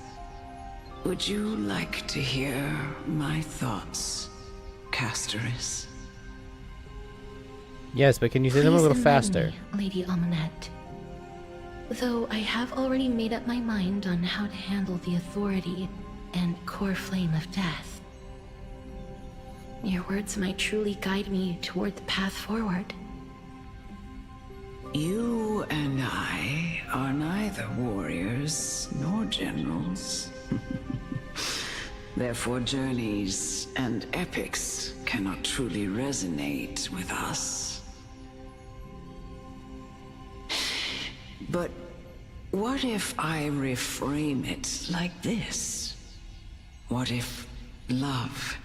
Would you like to hear my thoughts, Castoris? Yes, but can you say them a little faster? Lady Amunet. Though I have already made up my mind on how to handle the authority and core flame of death. Your words might truly guide me toward the path forward. You and I are neither warriors nor generals. Therefore, journeys and epics cannot truly resonate with us. But what if I reframe it like this? What if love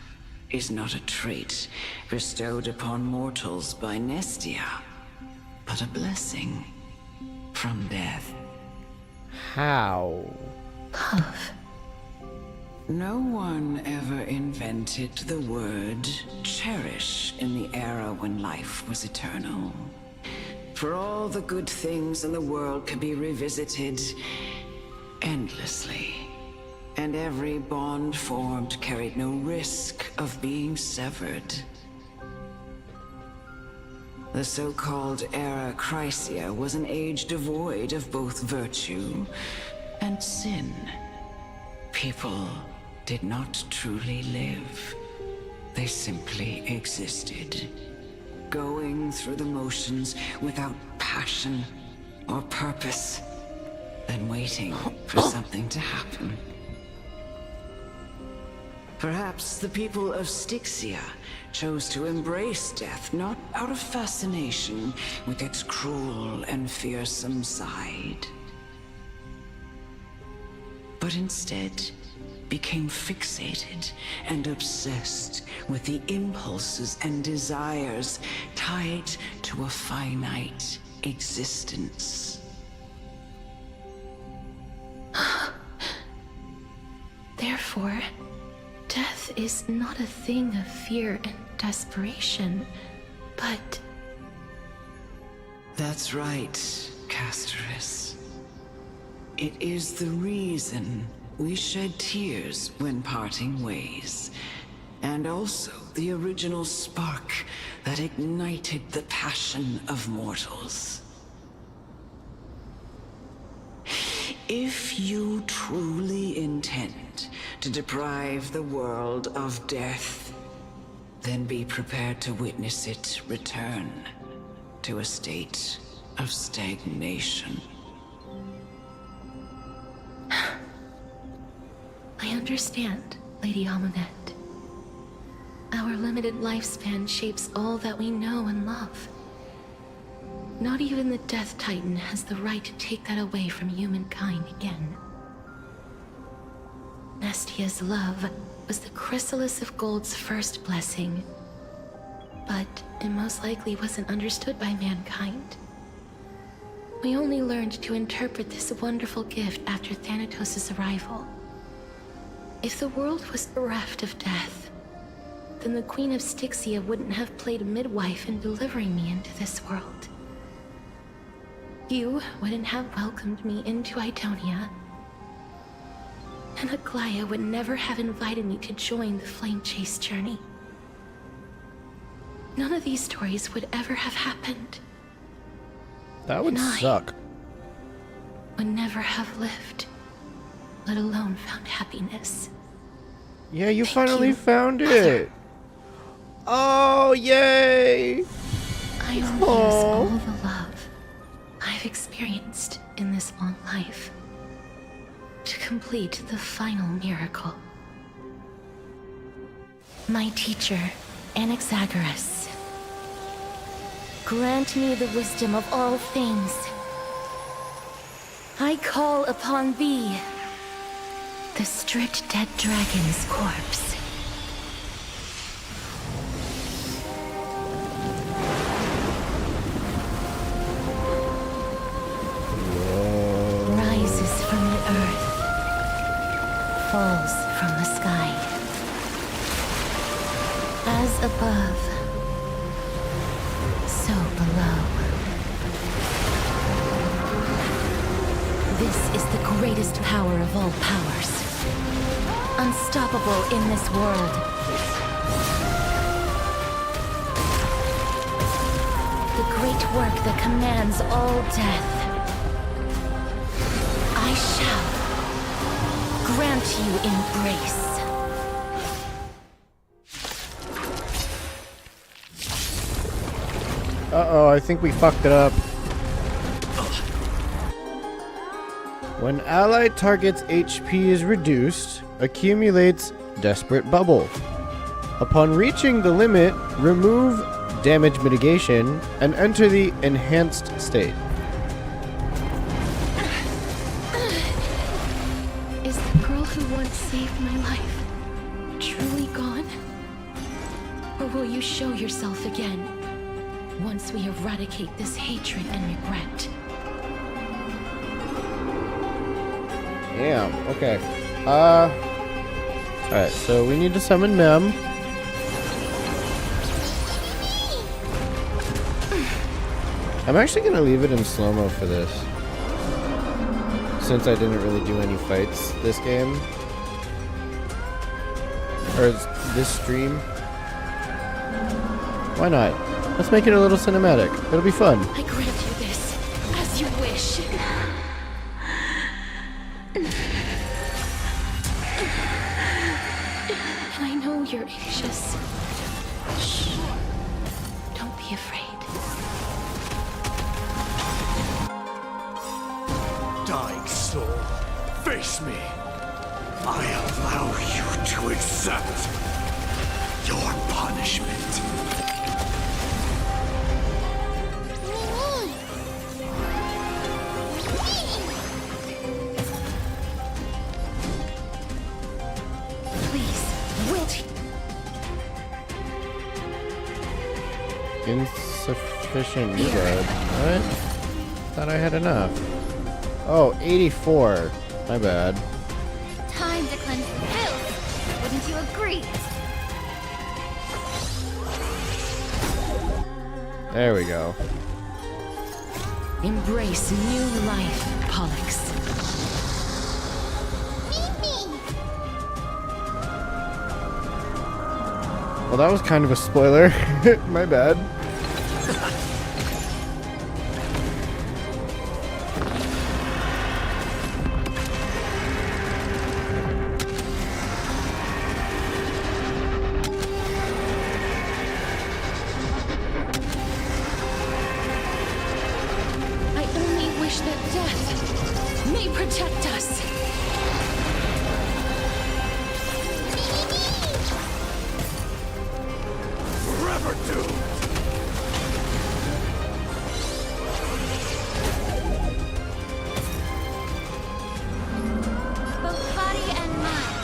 is not a trait bestowed upon mortals by Nestia, but a blessing from death? How? Love. No one ever invented the word cherish in the era when life was eternal. For all the good things in the world can be revisited endlessly, and every bond formed carried no risk of being severed. The so-called Era Chrysia was an age devoid of both virtue and sin. People did not truly live. They simply existed, going through the motions without passion or purpose, then waiting for something to happen. Perhaps the people of Styxia chose to embrace death not out of fascination with its cruel and fearsome side, but instead became fixated and obsessed with the impulses and desires tied to a finite existence. Therefore, death is not a thing of fear and desperation, but... That's right, Castoris. It is the reason we shed tears when parting ways, and also the original spark that ignited the passion of mortals. If you truly intend to deprive the world of death, then be prepared to witness it return to a state of stagnation. I understand, Lady Amunet. Our limited lifespan shapes all that we know and love. Not even the Death Titan has the right to take that away from humankind again. Nestia's love was the chrysalis of Gold's first blessing, but it most likely wasn't understood by mankind. We only learned to interpret this wonderful gift after Thanatos' arrival. If the world was bereft of death, then the Queen of Styxia wouldn't have played a midwife in delivering me into this world. You wouldn't have welcomed me into Idonia, and Aglaya would never have invited me to join the Flame Chase journey. None of these stories would ever have happened. That would suck. Would never have lived, let alone found happiness. Yeah, you finally found it. Oh, yay! I I only use all the love I've experienced in this long life to complete the final miracle. My teacher, Anaxagoras, grant me the wisdom of all things. I call upon thee, the stripped dead dragon's corpse. Rises from the earth, falls from the sky. As above, so below. This is the greatest power of all powers. Unstoppable in this world. The great work that commands all death. I shall grant you embrace. Uh-oh, I think we fucked it up. When allied target's HP is reduced, accumulates Desperate Bubble. Upon reaching the limit, remove damage mitigation and enter the enhanced state. Is the girl who once saved my life truly gone? Or will you show yourself again once we eradicate this hatred and regret? Damn, okay. Alright, so we need to summon Mem. I'm actually gonna leave it in slow-mo for this, since I didn't really do any fights this game. Or this stream. Why not? Let's make it a little cinematic. It'll be fun. I grant you this, as you wish. And I know you're anxious. Shh. Don't be afraid. Dying soul, face me. I allow you to accept your punishment. Please, wait. Insufficient reload. What? Thought I had enough. Oh, 84. My bad. Time to cleanse the pills. Wouldn't you agree? There we go. Embrace new life, Pollux. Well, that was kind of a spoiler. My bad. I only wish that death may protect us. Forever doomed. Both body and mind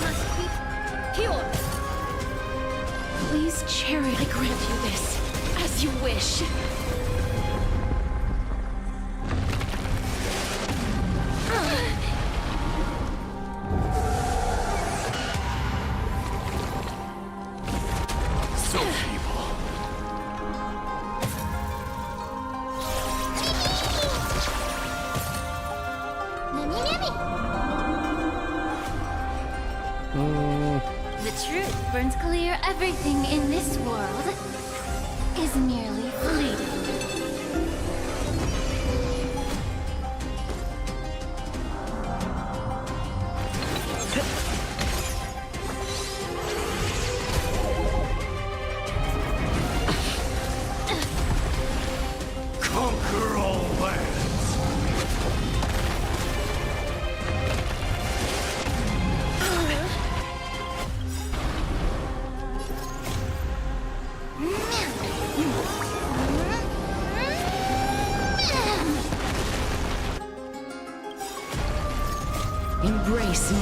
must be pure. Please, Cherry, I grant you this, as you wish. So feeble. The truth burns clear. Everything in this world is merely fleeting.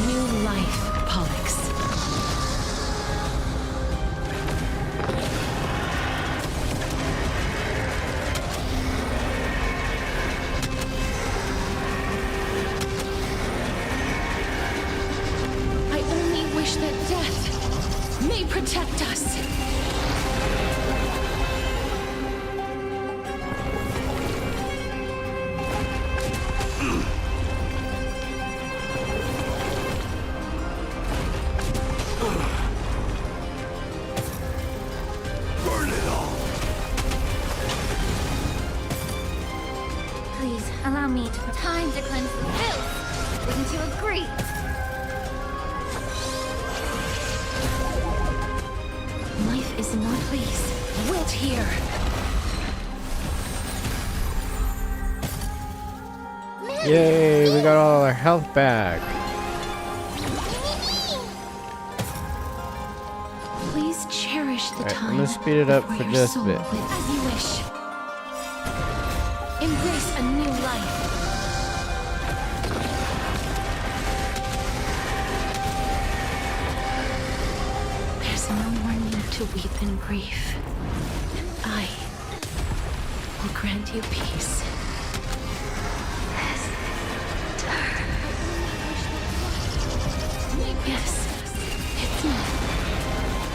new life, Pollux. I only wish that death may protect us. Burn it all. Please, allow me to time to cleanse the filth. Wouldn't you agree? Life is in one place. Wilt here. Yay, we got all our health back. Please cherish the Alright, time. I'm gonna speed it up for for your just a soul bit. As you wish. Embrace a new life. There's no more need to weep in grief. I will grant you peace. Yes, it's me.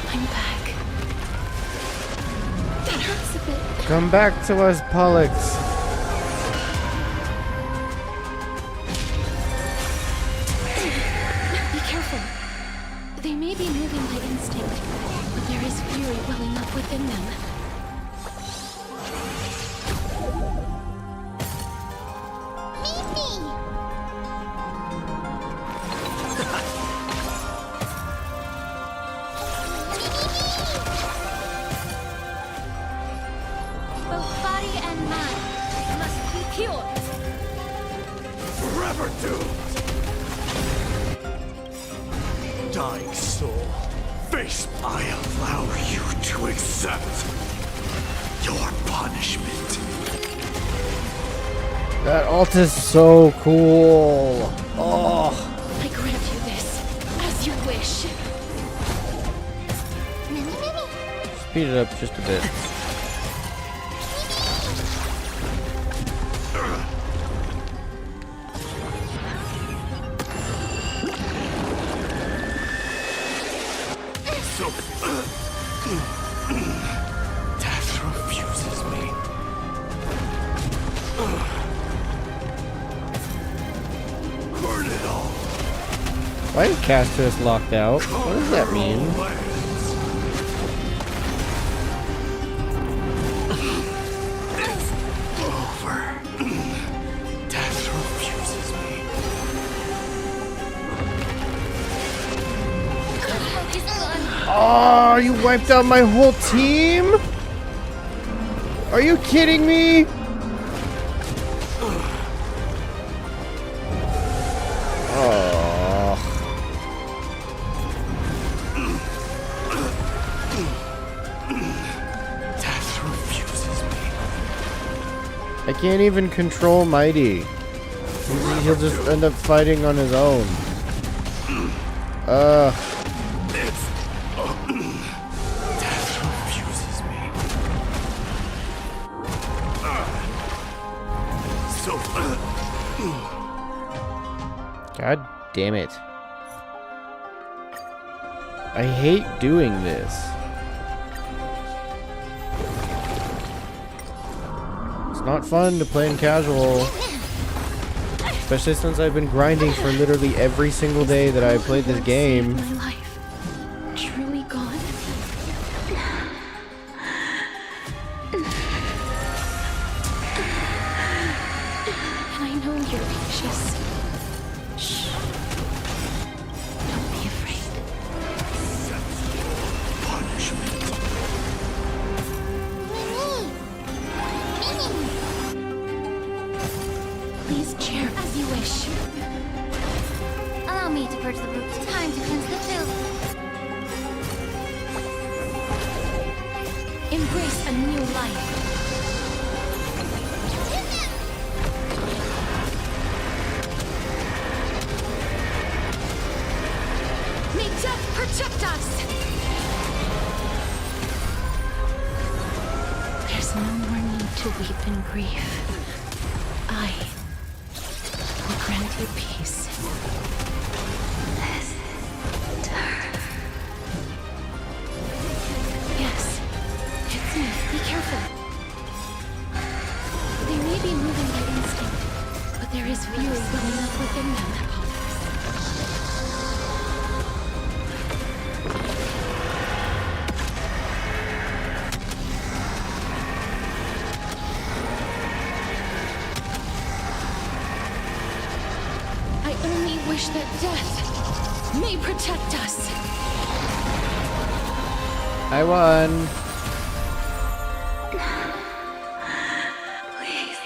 I'm back. That hurts a bit. Come back to us, Pollux. Be careful. They may be moving by instinct, but there is fury welling up within them. Both body and mind must be pure. Forever doomed. Dying soul, face. I allow you to accept your punishment. That ult is so cool. Oh. I grant you this, as you wish. Speed it up just a bit. So, death refuses me. Burn it all. Why is Caster's locked out? What does that mean? It's over. Death refuses me. Oh, you wiped out my whole team? Are you kidding me? Oh. Death refuses me. I can't even control Mighty. He'll just end up fighting on his own. Death refuses me. So, God damn it. I hate doing this. It's not fun to play in casual. Especially since I've been grinding for literally every single day that I played this game. My life. Truly gone. And I know you're anxious. Shh. Don't be afraid. punishment. Please chair as you wish. Allow me to purge the root. Time to cleanse the filth. Embrace a new life. May death protect us! There's no more need to weep in grief. I will grant you peace. Yes, it's me. Be careful. They may be moving by instinct, but there is fury welling up within them. I only wish that death may protect us. I won. Please,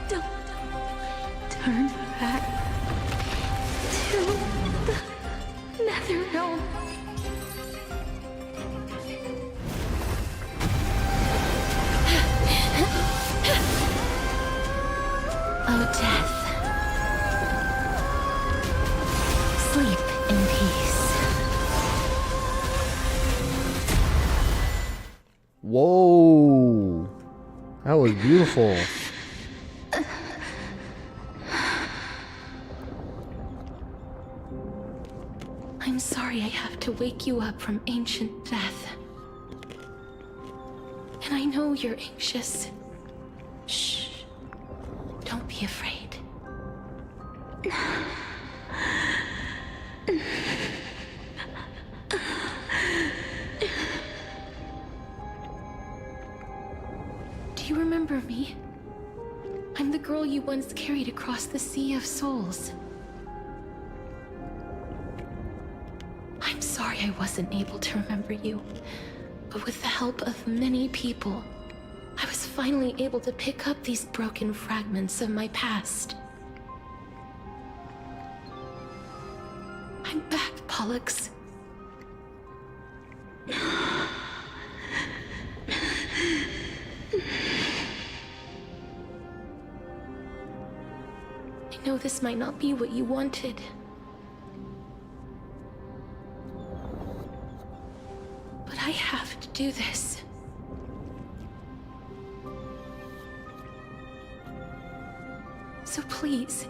don't turn back to the Nether Realm. Oh, death. Sleep in peace. Whoa. That was beautiful. I'm sorry I have to wake you up from ancient death. And I know you're anxious. Shh. Don't be afraid. Do you remember me? I'm the girl you once carried across the Sea of Souls. I'm sorry I wasn't able to remember you, but with the help of many people, I was finally able to pick up these broken fragments of my past. I'm back, Pollux. I know this might not be what you wanted. But I have to do this. So please,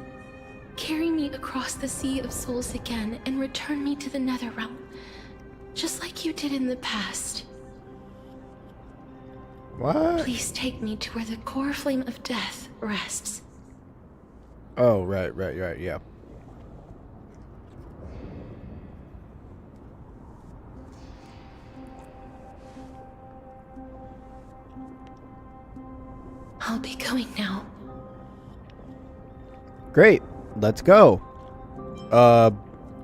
carry me across the Sea of Souls again and return me to the Netherrealm, just like you did in the past. What? Please take me to where the core flame of death rests. Oh, right, yeah. I'll be going now. Great. Let's go.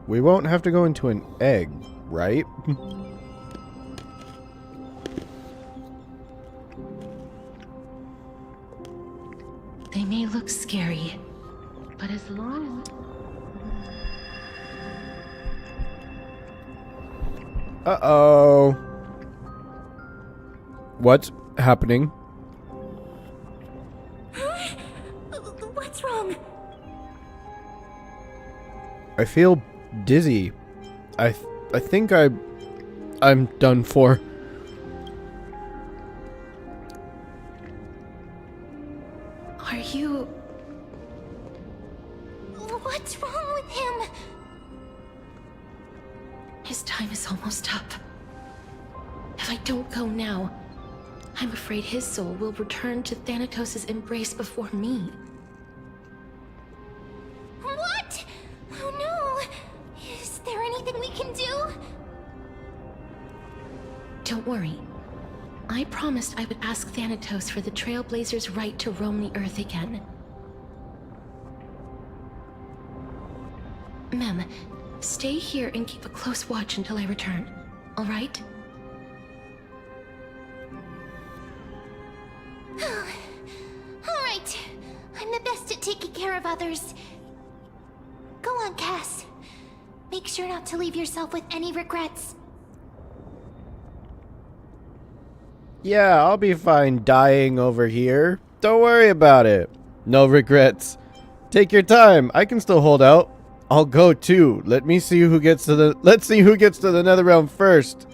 We won't have to go into an egg, right? They may look scary, but as long as... Uh-oh. What's happening? What's wrong? I feel dizzy. I think I'm done for. Are you... What's wrong with him? His time is almost up. If I don't go now, I'm afraid his soul will return to Thanatos' embrace before me. What? Oh no! Is there anything we can do? Don't worry. I promised I would ask Thanatos for the Trailblazers' right to roam the Earth again. Mem, stay here and keep a close watch until I return, all right? All right. I'm the best at taking care of others. Go on, Cass. Make sure not to leave yourself with any regrets. Yeah, I'll be fine dying over here. Don't worry about it. No regrets. Take your time. I can still hold out. I'll go too. Let's see who gets to the Netherrealm first.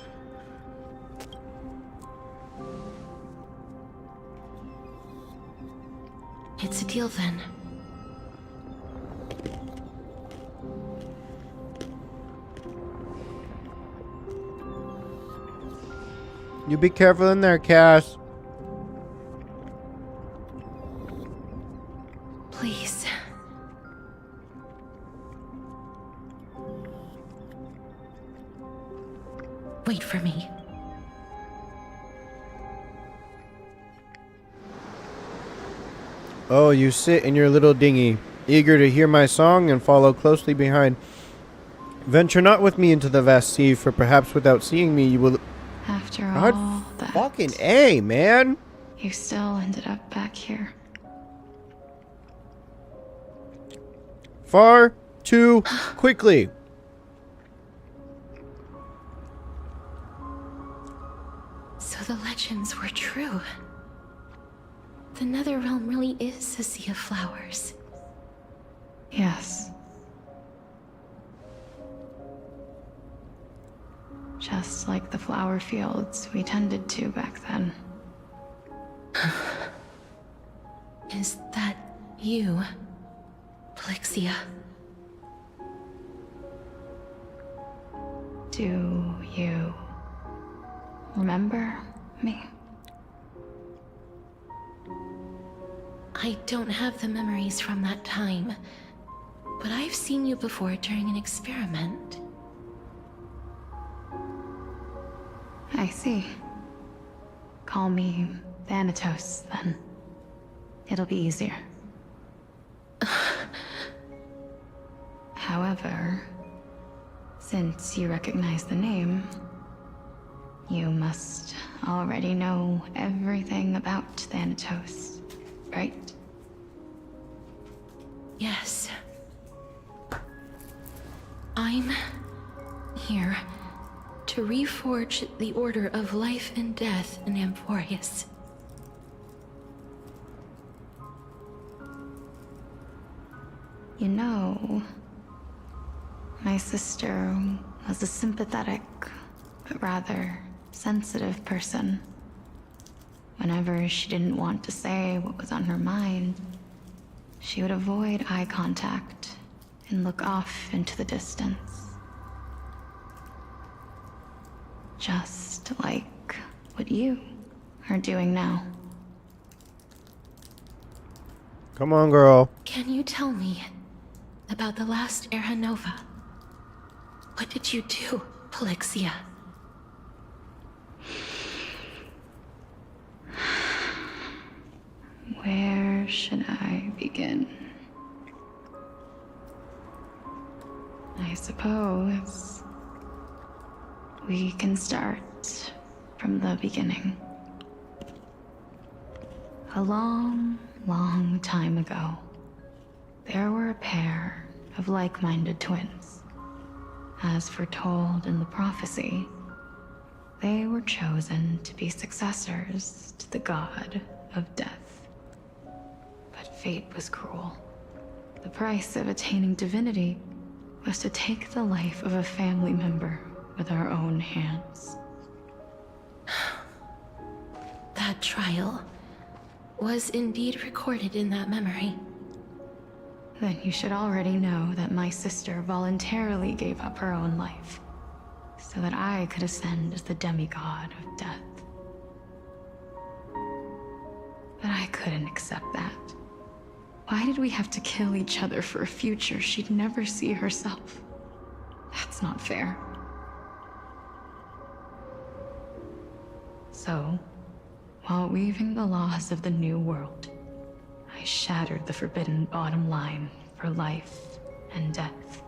It's a deal then. You be careful in there, Cass. Please. Wait for me. Oh, you sit in your little dinghy, eager to hear my song and follow closely behind. Venture not with me into the vast sea, for perhaps without seeing me you will... After God all that, fucking A, man. you still ended up back here. Far too quickly. So the legends were true. The Netherrealm really is a sea of flowers. Yes. Just like the flower fields we tended to back then. Is that you, Pelixia? Do you remember me? I don't have the memories from that time, but I've seen you before during an experiment. I see. Call me Thanatos, then. It'll be easier. However, since you recognize the name, you must already know everything about Thanatos, right? Yes. I'm here to reforge the order of life and death in Amphorius. You know, my sister was a sympathetic, but rather sensitive person. Whenever she didn't want to say what was on her mind, she would avoid eye contact and look off into the distance. Just like what you are doing now. Come on, girl. Can you tell me about the last Era Nova? What did you do, Pelixia? Where should I begin? I suppose we can start from the beginning. A long, long time ago, there were a pair of like-minded twins. As foretold in the prophecy, they were chosen to be successors to the god of death. But fate was cruel. The price of attaining divinity was to take the life of a family member with our own hands. That trial was indeed recorded in that memory. Then you should already know that my sister voluntarily gave up her own life, so that I could ascend as the demigod of death. But I couldn't accept that. Why did we have to kill each other for a future she'd never see herself? That's not fair. So, while weaving the laws of the new world, I shattered the forbidden bottom line for life and death.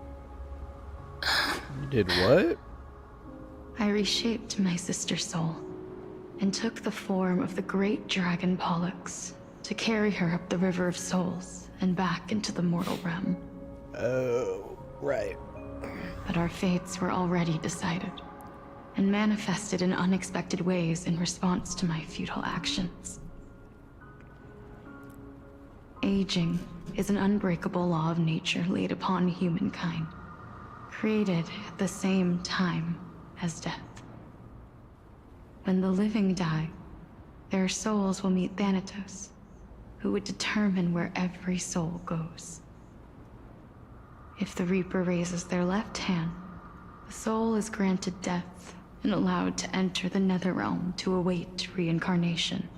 You did what? I reshaped my sister's soul and took the form of the great dragon Pollux to carry her up the River of Souls and back into the mortal realm. Oh, right. But our fates were already decided and manifested in unexpected ways in response to my futile actions. Aging is an unbreakable law of nature laid upon humankind, created at the same time as death. When the living die, their souls will meet Thanatos, who would determine where every soul goes. If the Reaper raises their left hand, the soul is granted death and allowed to enter the Netherrealm to await reincarnation.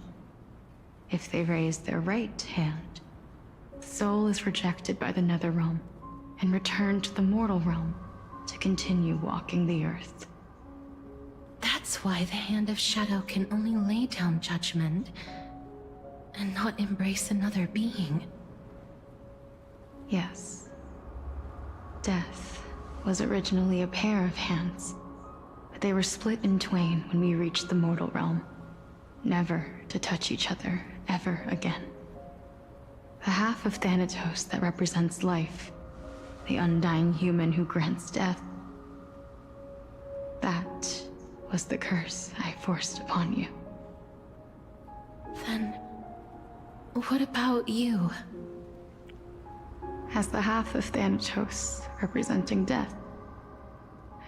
If they raise their right hand, the soul is rejected by the Netherrealm and returned to the mortal realm to continue walking the earth. That's why the Hand of Shadow can only lay down judgment and not embrace another being. Yes. Death was originally a pair of hands, but they were split in twain when we reached the mortal realm, never to touch each other ever again. The half of Thanatos that represents life, the undying human who grants death, that was the curse I forced upon you. Then, what about you? As the half of Thanatos representing death,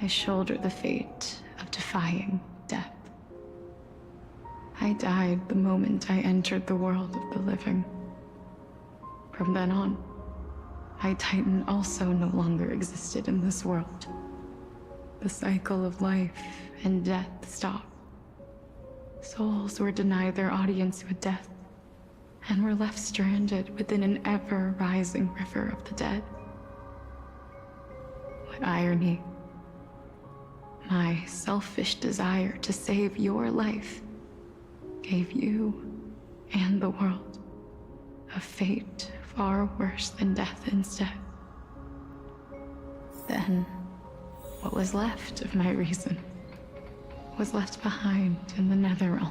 I shoulder the fate of defying death. I died the moment I entered the world of the living. From then on, I, Titan, also no longer existed in this world. The cycle of life and death stopped. Souls were denied their audience with death, and were left stranded within an ever-rising river of the dead. What irony. My selfish desire to save your life gave you and the world a fate far worse than death instead. Then, what was left of my reason was left behind in the Netherrealm,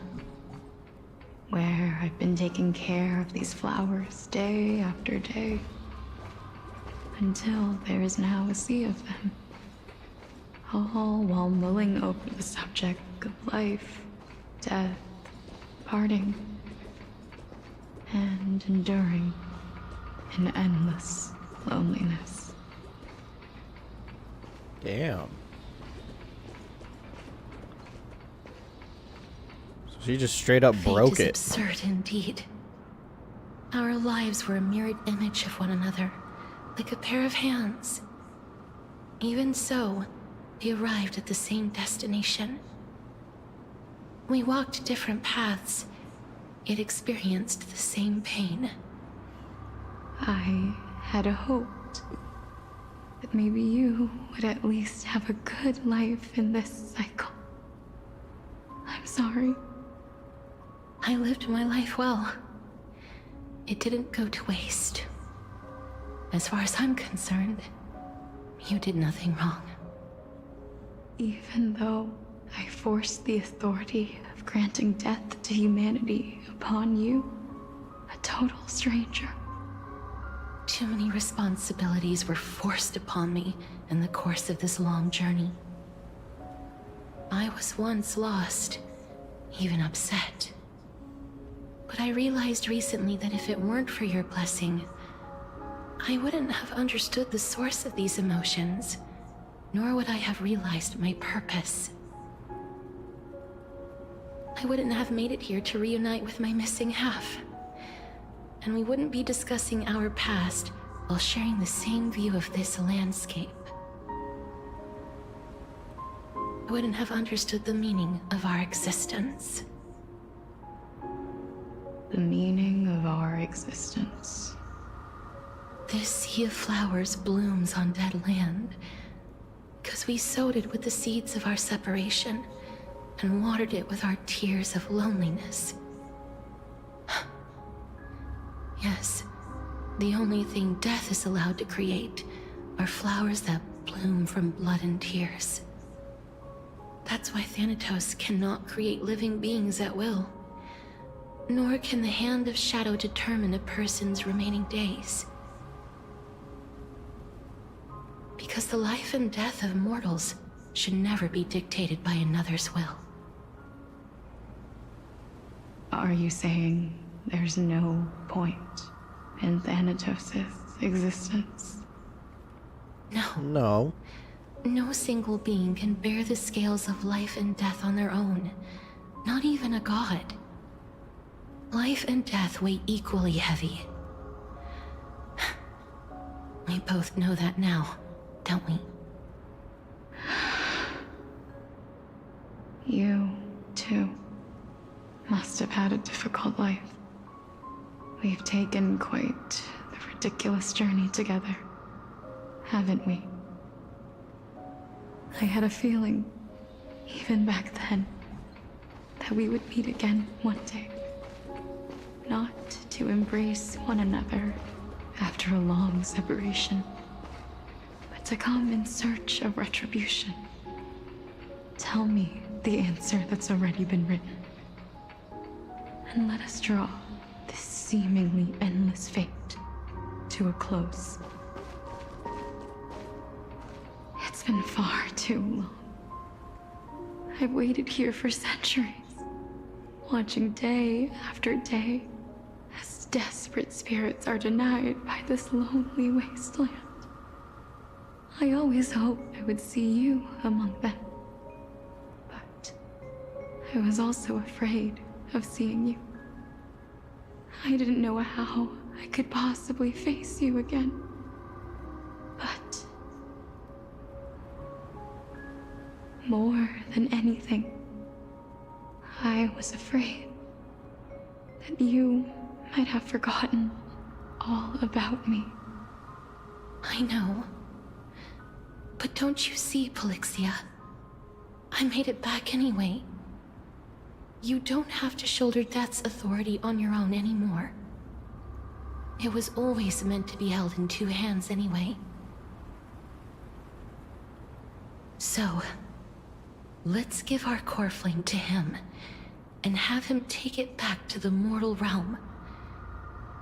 where I've been taking care of these flowers day after day, until there is now a sea of them, all while mulling over the subject of life, death, parting, and enduring an endless loneliness. Damn. So she just straight up broke it. Fate is absurd indeed. Our lives were a mirrored image of one another, like a pair of hands. Even so, we arrived at the same destination. We walked different paths, yet experienced the same pain. I had hoped that maybe you would at least have a good life in this cycle. I'm sorry. I lived my life well. It didn't go to waste. As far as I'm concerned, you did nothing wrong. Even though I forced the authority of granting death to humanity upon you, a total stranger. Too many responsibilities were forced upon me in the course of this long journey. I was once lost, even upset. But I realized recently that if it weren't for your blessing, I wouldn't have understood the source of these emotions, nor would I have realized my purpose. I wouldn't have made it here to reunite with my missing half. And we wouldn't be discussing our past while sharing the same view of this landscape. I wouldn't have understood the meaning of our existence. The meaning of our existence. This sea of flowers blooms on dead land because we sowed it with the seeds of our separation and watered it with our tears of loneliness. Yes, the only thing death is allowed to create are flowers that bloom from blood and tears. That's why Thanatos cannot create living beings at will. Nor can the Hand of Shadow determine a person's remaining days. Because the life and death of mortals should never be dictated by another's will. Are you saying there's no point in Thanatos' existence. No. No. No single being can bear the scales of life and death on their own. Not even a god. Life and death weigh equally heavy. We both know that now, don't we? You, too, must have had a difficult life. We've taken quite the ridiculous journey together, haven't we? I had a feeling, even back then, that we would meet again one day. Not to embrace one another after a long separation, but to come in search of retribution. Tell me the answer that's already been written, and let us draw this seemingly endless fate to a close. It's been far too long. I've waited here for centuries, watching day after day as desperate spirits are denied by this lonely wasteland. I always hoped I would see you among them. But I was also afraid of seeing you. I didn't know how I could possibly face you again. But more than anything, I was afraid that you might have forgotten all about me. I know. But don't you see, Polixia? I made it back anyway. You don't have to shoulder death's authority on your own anymore. It was always meant to be held in two hands anyway. So, let's give our core flame to him, and have him take it back to the mortal realm.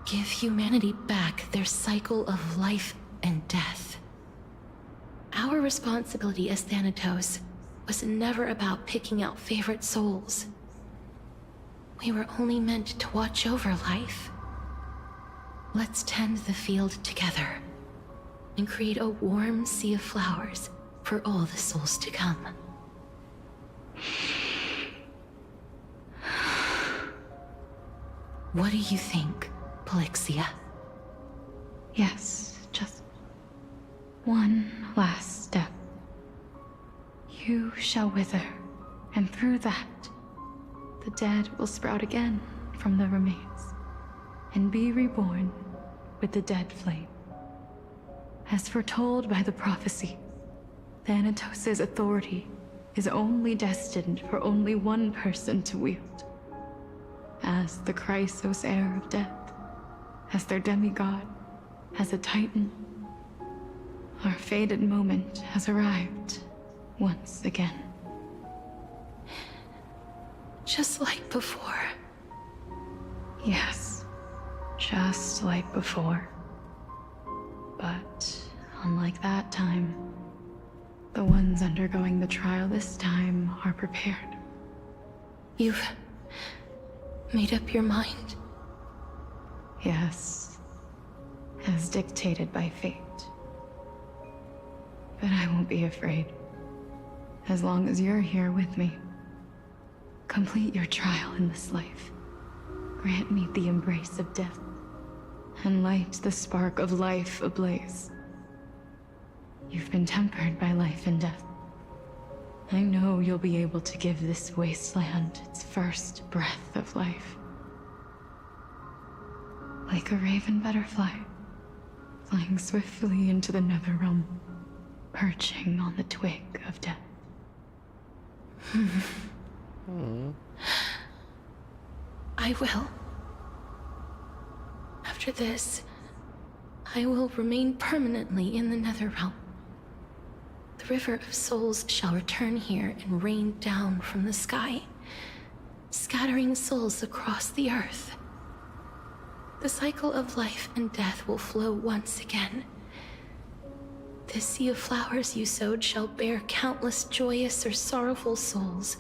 Give humanity back their cycle of life and death. Our responsibility as Thanatos was never about picking out favorite souls. We were only meant to watch over life. Let's tend the field together, and create a warm sea of flowers for all the souls to come. What do you think, Polixia? Yes, just one last step. You shall wither, and through that, the dead will sprout again from the remains, and be reborn with the dead flame. As foretold by the prophecy, Thanatos' authority is only destined for only one person to wield. As the Chrysos heir of death, as their demigod, as a titan, our fated moment has arrived once again. Just like before. Yes, just like before. But unlike that time, the ones undergoing the trial this time are prepared. You've made up your mind? Yes, as dictated by fate. But I won't be afraid, as long as you're here with me. Complete your trial in this life. Grant me the embrace of death, and light the spark of life ablaze. You've been tempered by life and death. I know you'll be able to give this wasteland its first breath of life. Like a raven butterfly, flying swiftly into the netherrealm, perching on the twig of death. I will. After this, I will remain permanently in the Netherrealm. The River of Souls shall return here and rain down from the sky, scattering souls across the earth. The cycle of life and death will flow once again. The sea of flowers you sowed shall bear countless joyous or sorrowful souls,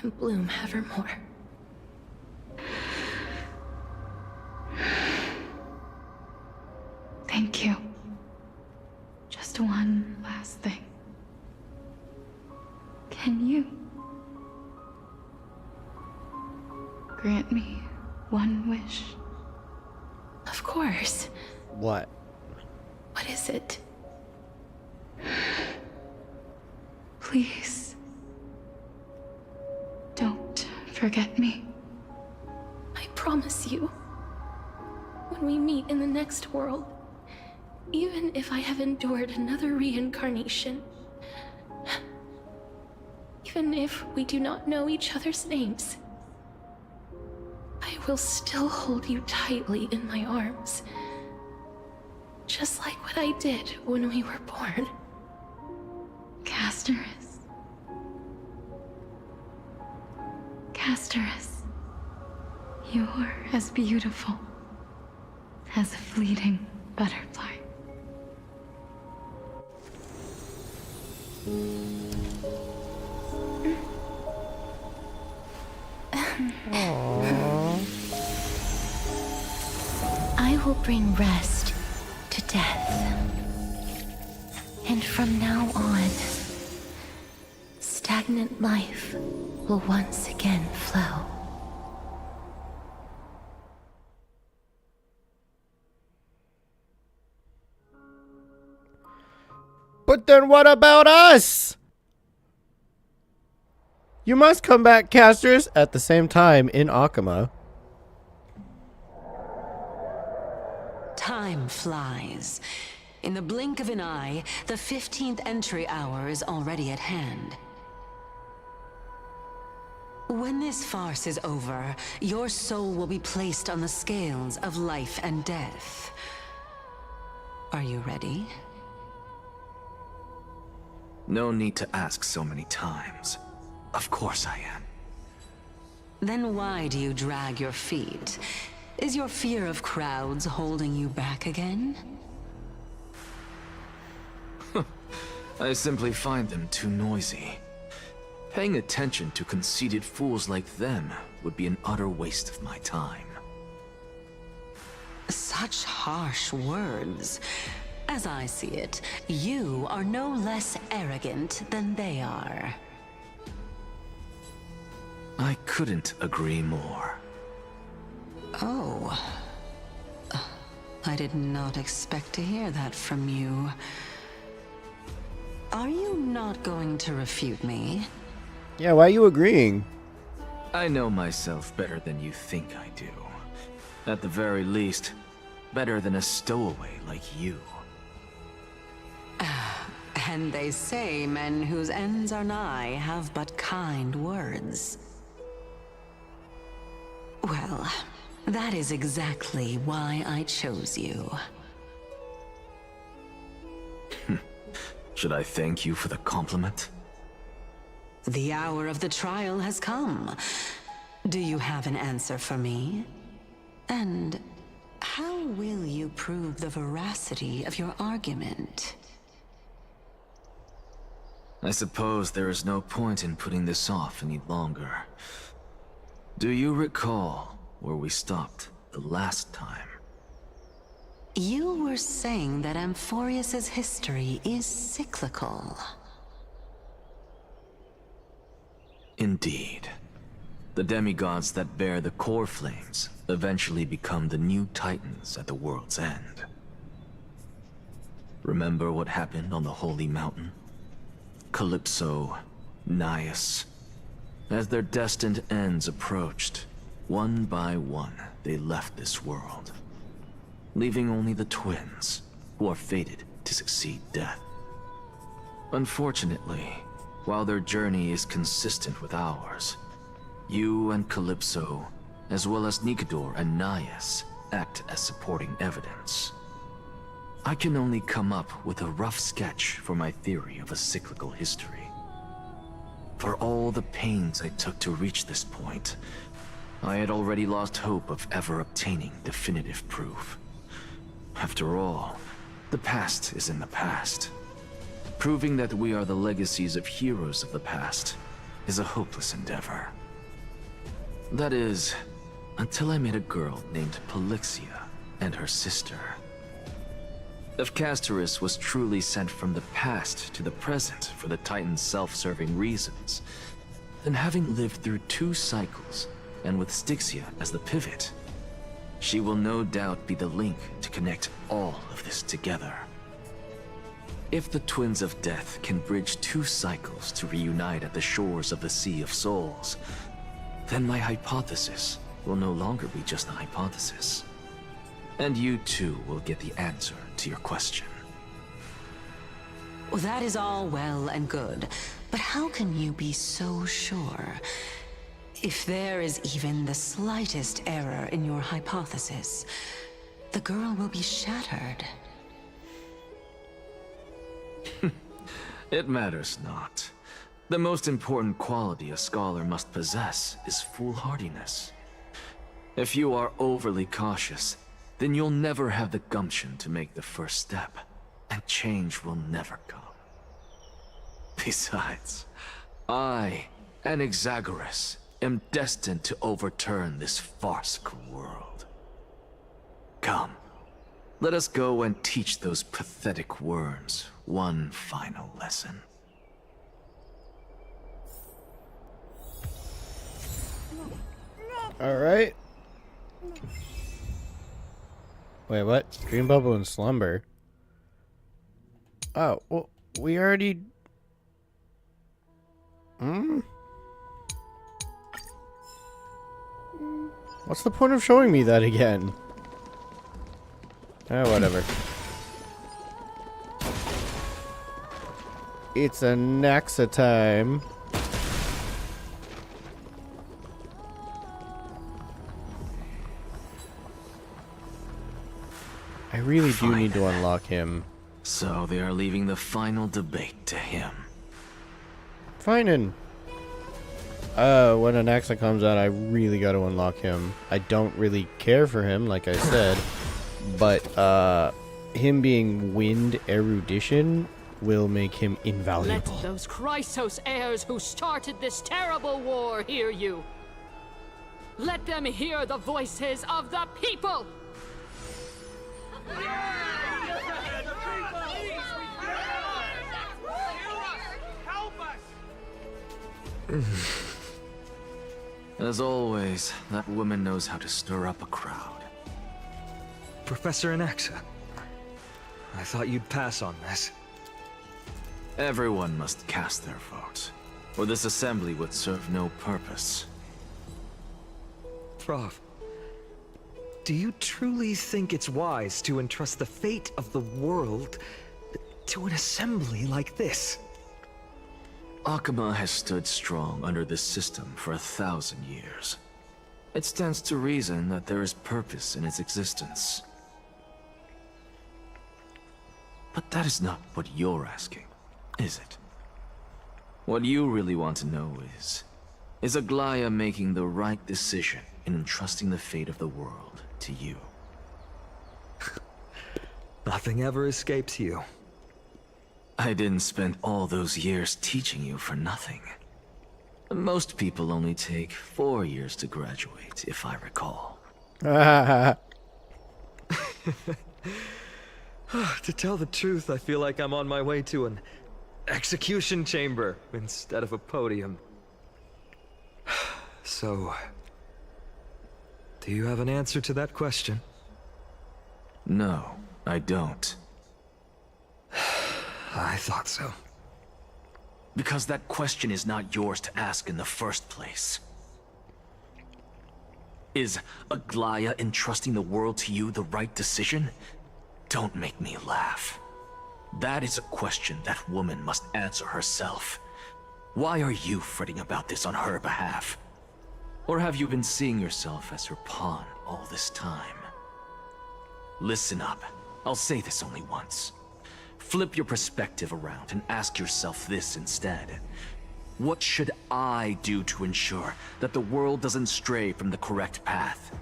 and bloom evermore. Can you grant me one wish? Of course. What? What is it? Please, don't forget me. I promise you, when we meet in the next world, even if I have endured another reincarnation, even if we do not know each other's names, I will still hold you tightly in my arms, just like what I did when we were born. Casterus. Casterus. You're as beautiful as a fleeting butterfly. I will bring rest to death. And from now on, stagnant life will once again flow. But then what about us? You must come back, casters, at the same time in Akama. Time flies. In the blink of an eye, the 15th entry hour is already at hand. When this farce is over, your soul will be placed on the scales of life and death. Are you ready? No need to ask so many times. Of course I am. Then why do you drag your feet? Is your fear of crowds holding you back again? I simply find them too noisy. Paying attention to conceited fools like them would be an utter waste of my time. Such harsh words. As I see it, you are no less arrogant than they are. I couldn't agree more. Oh. I did not expect to hear that from you. Are you not going to refute me? Yeah, why are you agreeing? I know myself better than you think I do. At the very least, better than a stowaway like you. And they say men whose ends are nigh have but kind words. Well, that is exactly why I chose you. Should I thank you for the compliment? The hour of the trial has come. Do you have an answer for me? And how will you prove the veracity of your argument? I suppose there is no point in putting this off any longer. Do you recall where we stopped the last time? You were saying that Amphorius's history is cyclical. Indeed. The demigods that bear the core flames eventually become the new titans at the world's end. Remember what happened on the Holy Mountain? Calypso, Naias. As their destined ends approached, one by one they left this world, leaving only the twins, who are fated to succeed death. Unfortunately, while their journey is consistent with ours, you and Calypso, as well as Nikador and Naias, act as supporting evidence. I can only come up with a rough sketch for my theory of a cyclical history. For all the pains I took to reach this point, I had already lost hope of ever obtaining definitive proof. After all, the past is in the past. Proving that we are the legacies of heroes of the past is a hopeless endeavor. That is, until I met a girl named Polixia and her sister. If Castorus was truly sent from the past to the present for the Titan's self-serving reasons, then having lived through 2 cycles, and with Styxia as the pivot, she will no doubt be the link to connect all of this together. If the Twins of Death can bridge 2 cycles to reunite at the shores of the Sea of Souls, then my hypothesis will no longer be just a hypothesis. And you too will get the answer to your question. Well, that is all well and good, but how can you be so sure? If there is even the slightest error in your hypothesis, the girl will be shattered. It matters not. The most important quality a scholar must possess is foolhardiness. If you are overly cautious, then you'll never have the gumption to make the first step, and change will never come. Besides, I, an Exagoras, am destined to overturn this farcical world. Come, let us go and teach those pathetic worms one final lesson. Alright. Wait, what? Dream Bubble and Slumber? Oh, well, we already... What's the point of showing me that again? Oh, whatever. It's a Naxa time. I really do need to unlock him. So they are leaving the final debate to him. Fine. When an Naxa comes out, I really got to unlock him. I don't really care for him, like I said, but him being wind erudition will make him invaluable. Let those Chrysos heirs who started this terrible war hear you. Let them hear the voices of the people. As always, that woman knows how to stir up a crowd. Professor Anaxa, I thought you'd pass on this. Everyone must cast their vote, or this assembly would serve no purpose. Prof, do you truly think it's wise to entrust the fate of the world to an assembly like this? Akama has stood strong under this system for 1,000 years. It stands to reason that there is purpose in its existence. But that is not what you're asking, is it? What you really want to know is Aglaya making the right decision in entrusting the fate of the world to you? Nothing ever escapes you. I didn't spend all those years teaching you for nothing. Most people only take 4 years to graduate, if I recall. To tell the truth, I feel like I'm on my way to an execution chamber instead of a podium. So, do you have an answer to that question? No, I don't. I thought so. Because that question is not yours to ask in the first place. Is Aglaya entrusting the world to you the right decision? Don't make me laugh. That is a question that woman must answer herself. Why are you fretting about this on her behalf? Or have you been seeing yourself as her pawn all this time? Listen up. I'll say this only once. Flip your perspective around and ask yourself this instead. What should I do to ensure that the world doesn't stray from the correct path?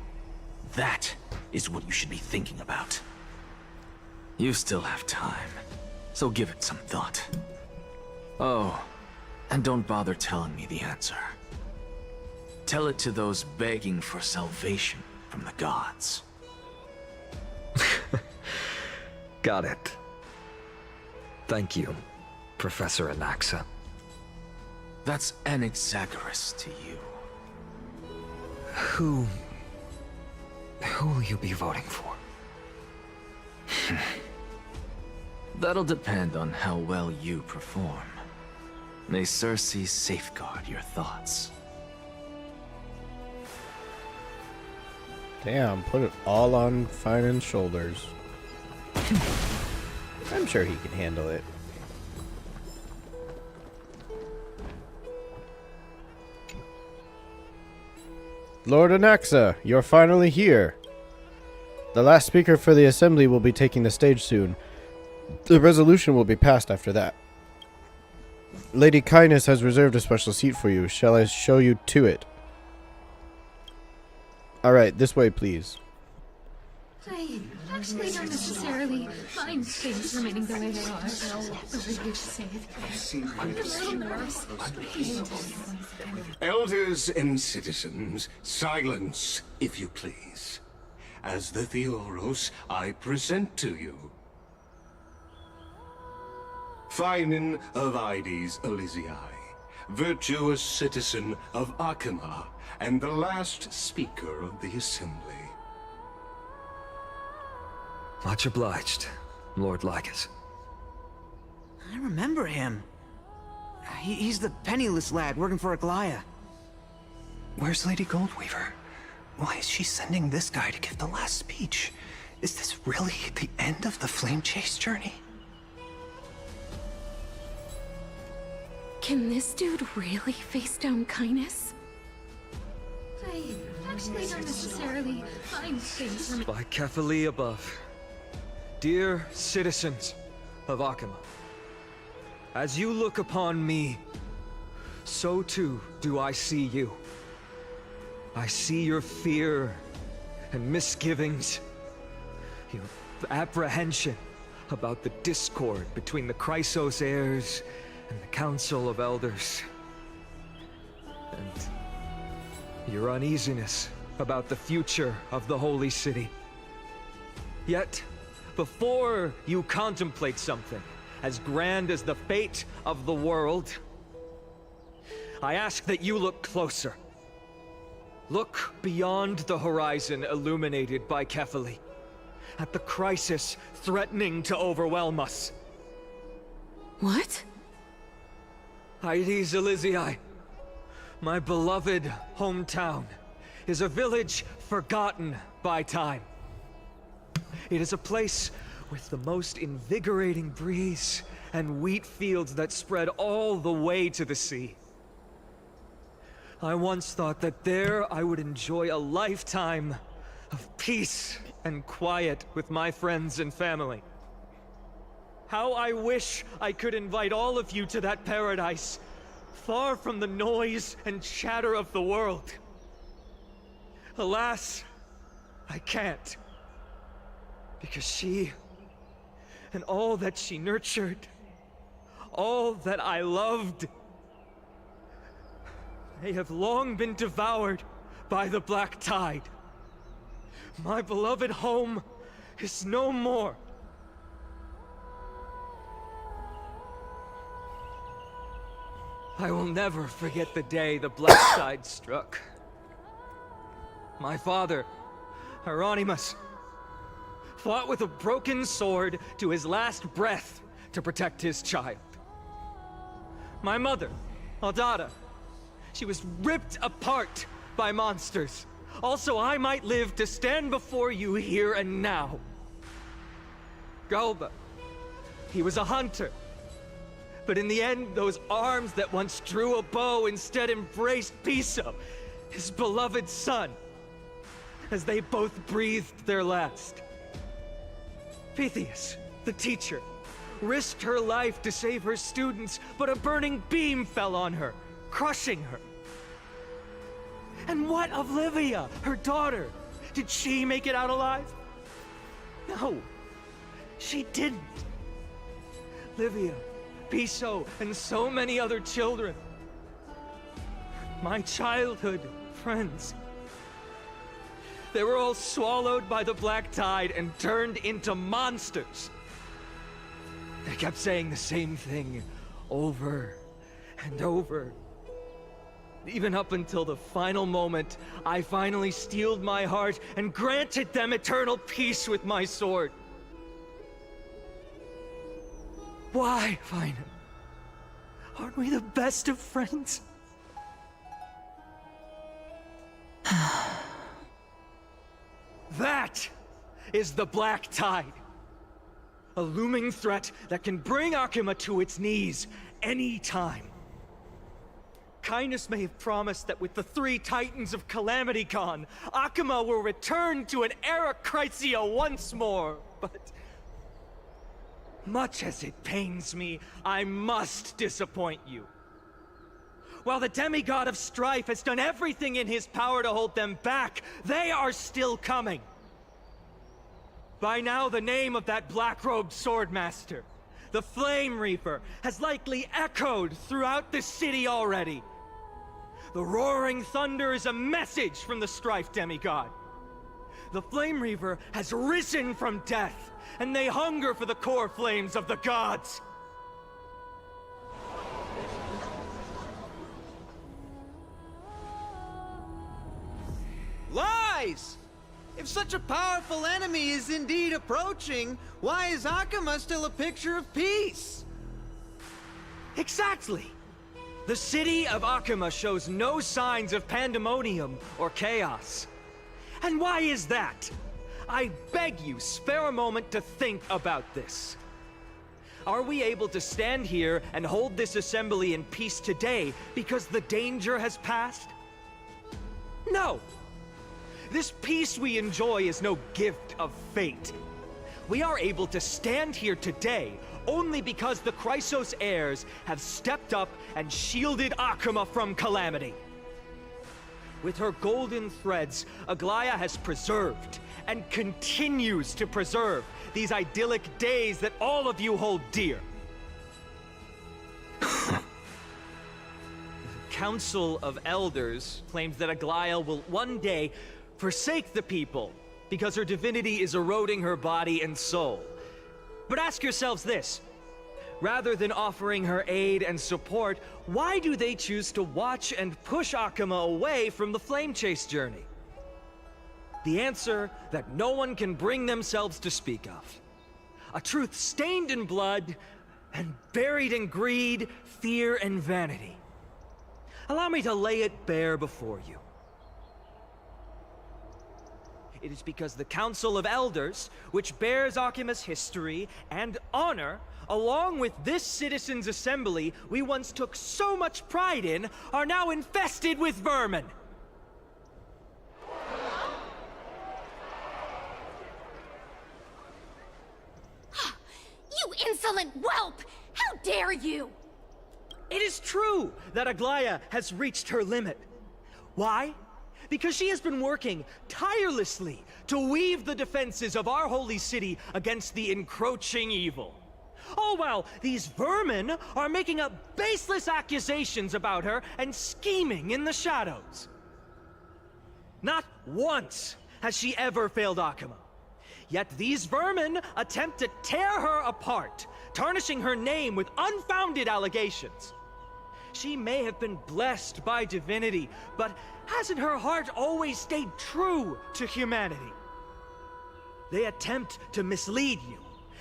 That is what you should be thinking about. You still have time, so give it some thought. Oh, and don't bother telling me the answer. Tell it to those begging for salvation from the gods. Got it. Thank you, Professor Anaxa. That's Anaxagoras to you. Who will you be voting for? That'll depend on how well you perform. May Cersei safeguard your thoughts. Damn, put it all on Finan's shoulders. I'm sure he can handle it. Lord Anaxa, you're finally here. The last speaker for the assembly will be taking the stage soon. The resolution will be passed after that. Lady Kindness has reserved a special seat for you. Shall I show you to it? Alright, this way, please. I actually don't necessarily mind things remaining the way they are. Over here to say it. I'm a little nervous. Elders and citizens, silence, if you please. As the Theoros, I present to you Finan of Ides Elysiae, virtuous citizen of Akima, and the last speaker of the assembly. Much obliged, Lord Lycus. I remember him. He's the penniless lad working for Aglaya. Where's Lady Goldweaver? Why is she sending this guy to give the last speech? Is this really the end of the Flame Chase journey? Can this dude really face down kindness? I actually don't necessarily mind things remaining. By Kefali above. Dear citizens of Akima, as you look upon me, so too do I see you. I see your fear and misgivings, your apprehension about the discord between the Chrysos heirs and the Council of Elders, and your uneasiness about the future of the Holy City. Yet, before you contemplate something as grand as the fate of the world, I ask that you look closer. Look beyond the horizon illuminated by Kefali, at the crisis threatening to overwhelm us. What? Ides Elysiae, my beloved hometown, is a village forgotten by time. It is a place with the most invigorating breeze and wheat fields that spread all the way to the sea. I once thought that there I would enjoy a lifetime of peace and quiet with my friends and family. How I wish I could invite all of you to that paradise, far from the noise and chatter of the world. Alas, I can't. Because she, and all that she nurtured, all that I loved, they have long been devoured by the black tide. My beloved home is no more. I will never forget the day the black tide struck. My father, Hieronymus, fought with a broken sword to his last breath to protect his child. My mother, Aldada, she was ripped apart by monsters. Also, I might live to stand before you here and now. Galba, he was a hunter. But in the end, those arms that once drew a bow instead embraced Piso, his beloved son, as they both breathed their last. Pythias, the teacher, risked her life to save her students, but a burning beam fell on her, crushing her. And what of Livia, her daughter? Did she make it out alive? No, she didn't. Livia, Piso, and so many other children. My childhood friends. They were all swallowed by the black tide and turned into monsters. They kept saying the same thing over and over. Even up until the final moment, I finally steeled my heart and granted them eternal peace with my sword. Why, Vina? Aren't we the best of friends? That is the Black Tide. A looming threat that can bring Akuma to its knees any time. Kindness may have promised that with the 3 Titans of Calamity gone, Akuma will return to an era Chrysia once more, but... much as it pains me, I must disappoint you. While the demigod of strife has done everything in his power to hold them back, they are still coming. By now, the name of that black-robed swordmaster, the Flame Reaper, has likely echoed throughout the city already. The roaring thunder is a message from the strife demigod. The Flame Reaper has risen from death, and they hunger for the core flames of the gods. Lies! If such a powerful enemy is indeed approaching, why is Akuma still a picture of peace? Exactly! The city of Akuma shows no signs of pandemonium or chaos. And why is that? I beg you, spare a moment to think about this. Are we able to stand here and hold this assembly in peace today because the danger has passed? No! This peace we enjoy is no gift of fate. We are able to stand here today only because the Chrysos heirs have stepped up and shielded Akuma from calamity. With her golden threads, Aglaya has preserved and continues to preserve these idyllic days that all of you hold dear. The Council of Elders claims that Aglaya will one day forsake the people because her divinity is eroding her body and soul. But ask yourselves this. Rather than offering her aid and support, why do they choose to watch and push Akuma away from the Flame Chase journey? The answer that no one can bring themselves to speak of. A truth stained in blood and buried in greed, fear, and vanity. Allow me to lay it bare before you. It is because the Council of Elders, which bears Akuma's history and honor, along with this citizens' assembly we once took so much pride in, are now infested with vermin. You insolent whelp! How dare you! It is true that Aglaya has reached her limit. Why? Because she has been working tirelessly to weave the defenses of our holy city against the encroaching evil. All while these vermin are making up baseless accusations about her and scheming in the shadows. Not once has she ever failed Akuma. Yet these vermin attempt to tear her apart, tarnishing her name with unfounded allegations. She may have been blessed by divinity, but hasn't her heart always stayed true to humanity? They attempt to mislead you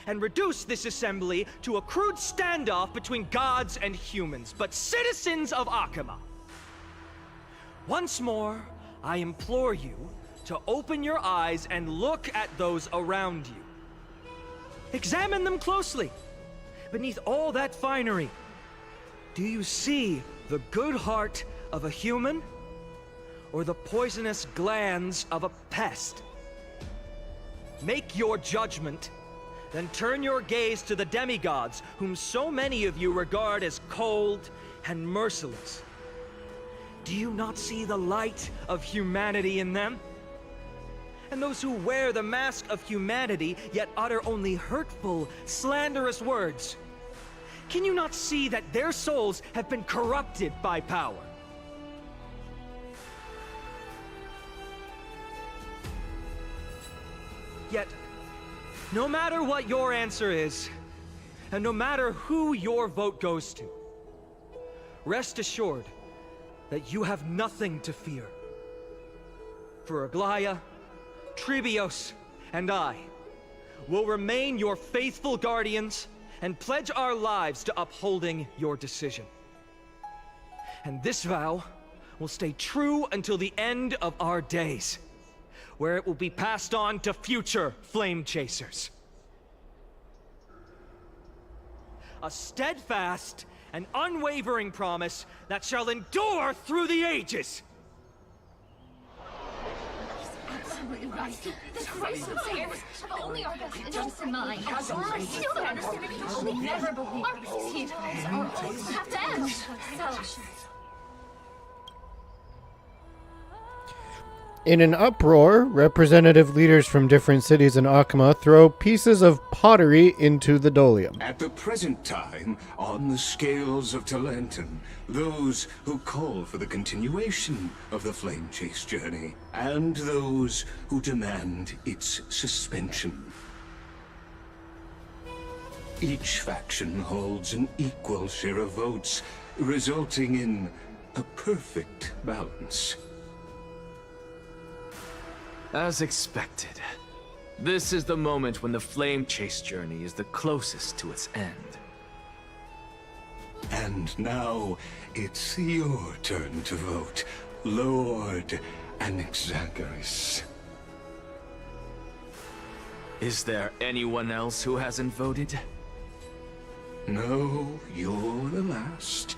and reduce this assembly to a crude standoff between gods and humans, but citizens of Akuma. Once more, I implore you to open your eyes and look at those around you. Examine them closely. Beneath all that finery, do you see the good heart of a human or the poisonous glands of a pest? Make your judgment, then turn your gaze to the demigods whom so many of you regard as cold and merciless. Do you not see the light of humanity in them? And those who wear the mask of humanity yet utter only hurtful, slanderous words. Can you not see that their souls have been corrupted by power? Yet, no matter what your answer is, And no matter who your vote goes to, rest assured that you have nothing to fear. For Aglaya, Trebios, and I will remain your faithful guardians and pledge our lives to upholding your decision. And this vow will stay true until the end of our days, where it will be passed on to future flame chasers. A steadfast and unwavering promise that shall endure through the ages. Absolutely right. This race of players have only our best interests in mind. I still don't understand it. I will never believe our teams are always have to end. So, In an uproar, representative leaders from different cities in Akama throw pieces of pottery into the Dolium. At the present time, on the scales of Talentum, those who call for the continuation of the Flame Chase journey, and those who demand its suspension. Each faction holds an equal share of votes, resulting in a perfect balance. As expected, this is the moment when the Flame Chase journey is the closest to its end. And now, it's your turn to vote, Lord Anaxagoras. Is there anyone else who hasn't voted? No, you're the last.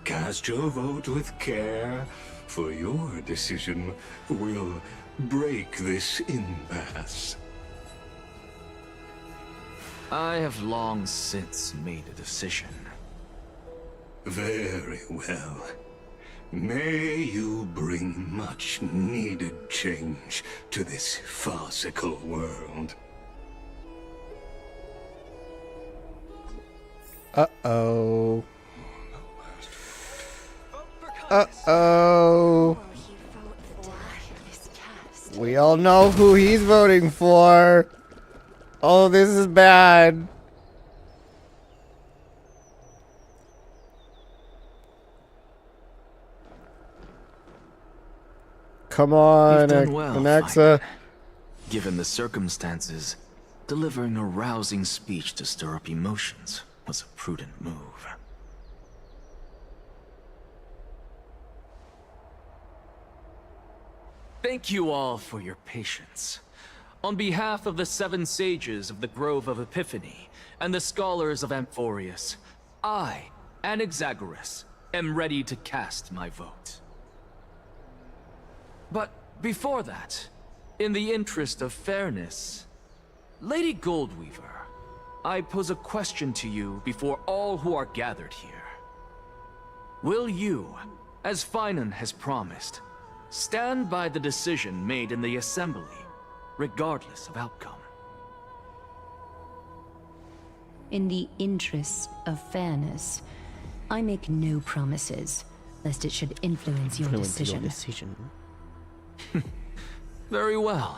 Cast your vote with care, for your decision will break this impasse. I have long since made a decision. Very well. May you bring much needed change to this farcical world. Uh-oh. Uh-oh. We all know who he's voting for. Oh, this is bad. Come on, You've done well, Anaxa. Given the circumstances, delivering a rousing speech to stir up emotions was a prudent move. Thank you all for your patience. On behalf of the 7 sages of the Grove of Epiphany and the scholars of Amphorius, I, Anaxagoras, am ready to cast my vote. But before that, in the interest of fairness, Lady Goldweaver, I pose a question to you before all who are gathered here. Will you, as Finan has promised, stand by the decision made in the Assembly, regardless of outcome? In the interest of fairness, I make no promises, lest it should influence your decision. Very well.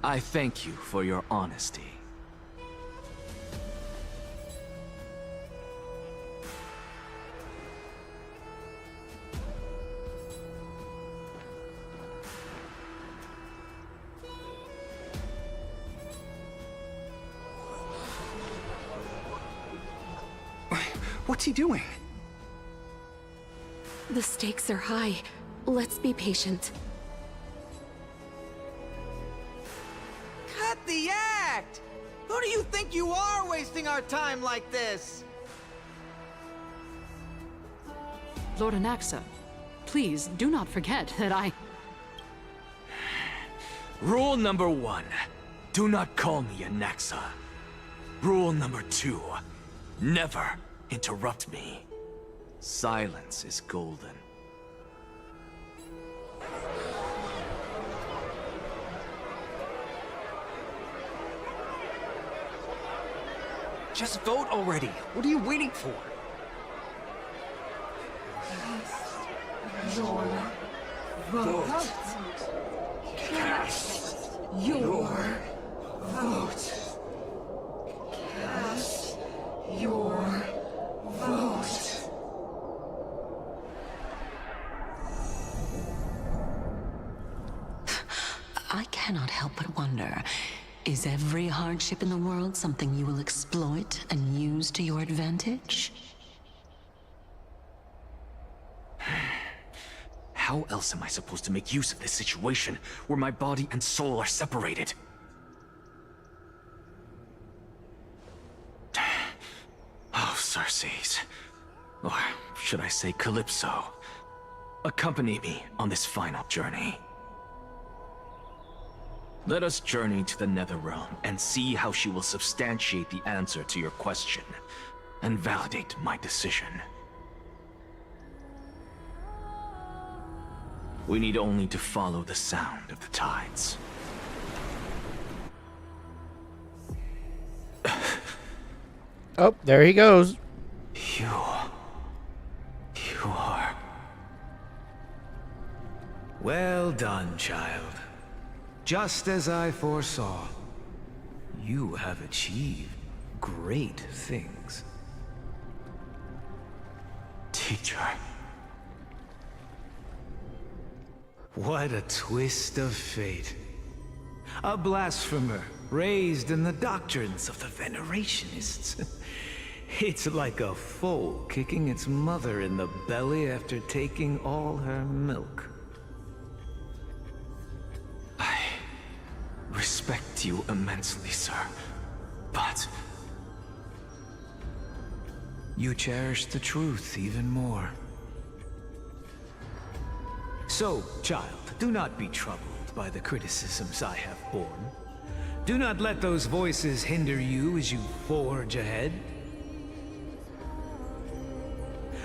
I thank you for your honesty. What's he doing? The stakes are high. Let's be patient. Cut the act! Who do you think you are wasting our time like this? Lord Anaxa, please do not forget that I... Rule number 1, do not call me Anaxa. Rule number 2, never interrupt me. Silence is golden. Just vote already. What are you waiting for? your vote. Cast your vote. Cast your cannot help but wonder, is every hardship in the world something you will exploit and use to your advantage? How else am I supposed to make use of this situation where my body and soul are separated? Oh, Circes. Or should I say Calypso? Accompany me on this final journey. Let us journey to the Netherrealm and see how she will substantiate the answer to your question and validate my decision. We need only to follow the sound of the tides. Oh, there he goes. You are... Well done, child. Just as I foresaw, you have achieved great things. Teacher. What a twist of fate. A blasphemer raised in the doctrines of the Venerationists. It's like a foal kicking its mother in the belly after taking all her milk. I respect you immensely, sir, but... You cherish the truth even more. So, child, do not be troubled by the criticisms I have borne. Do not let those voices hinder you as you forge ahead.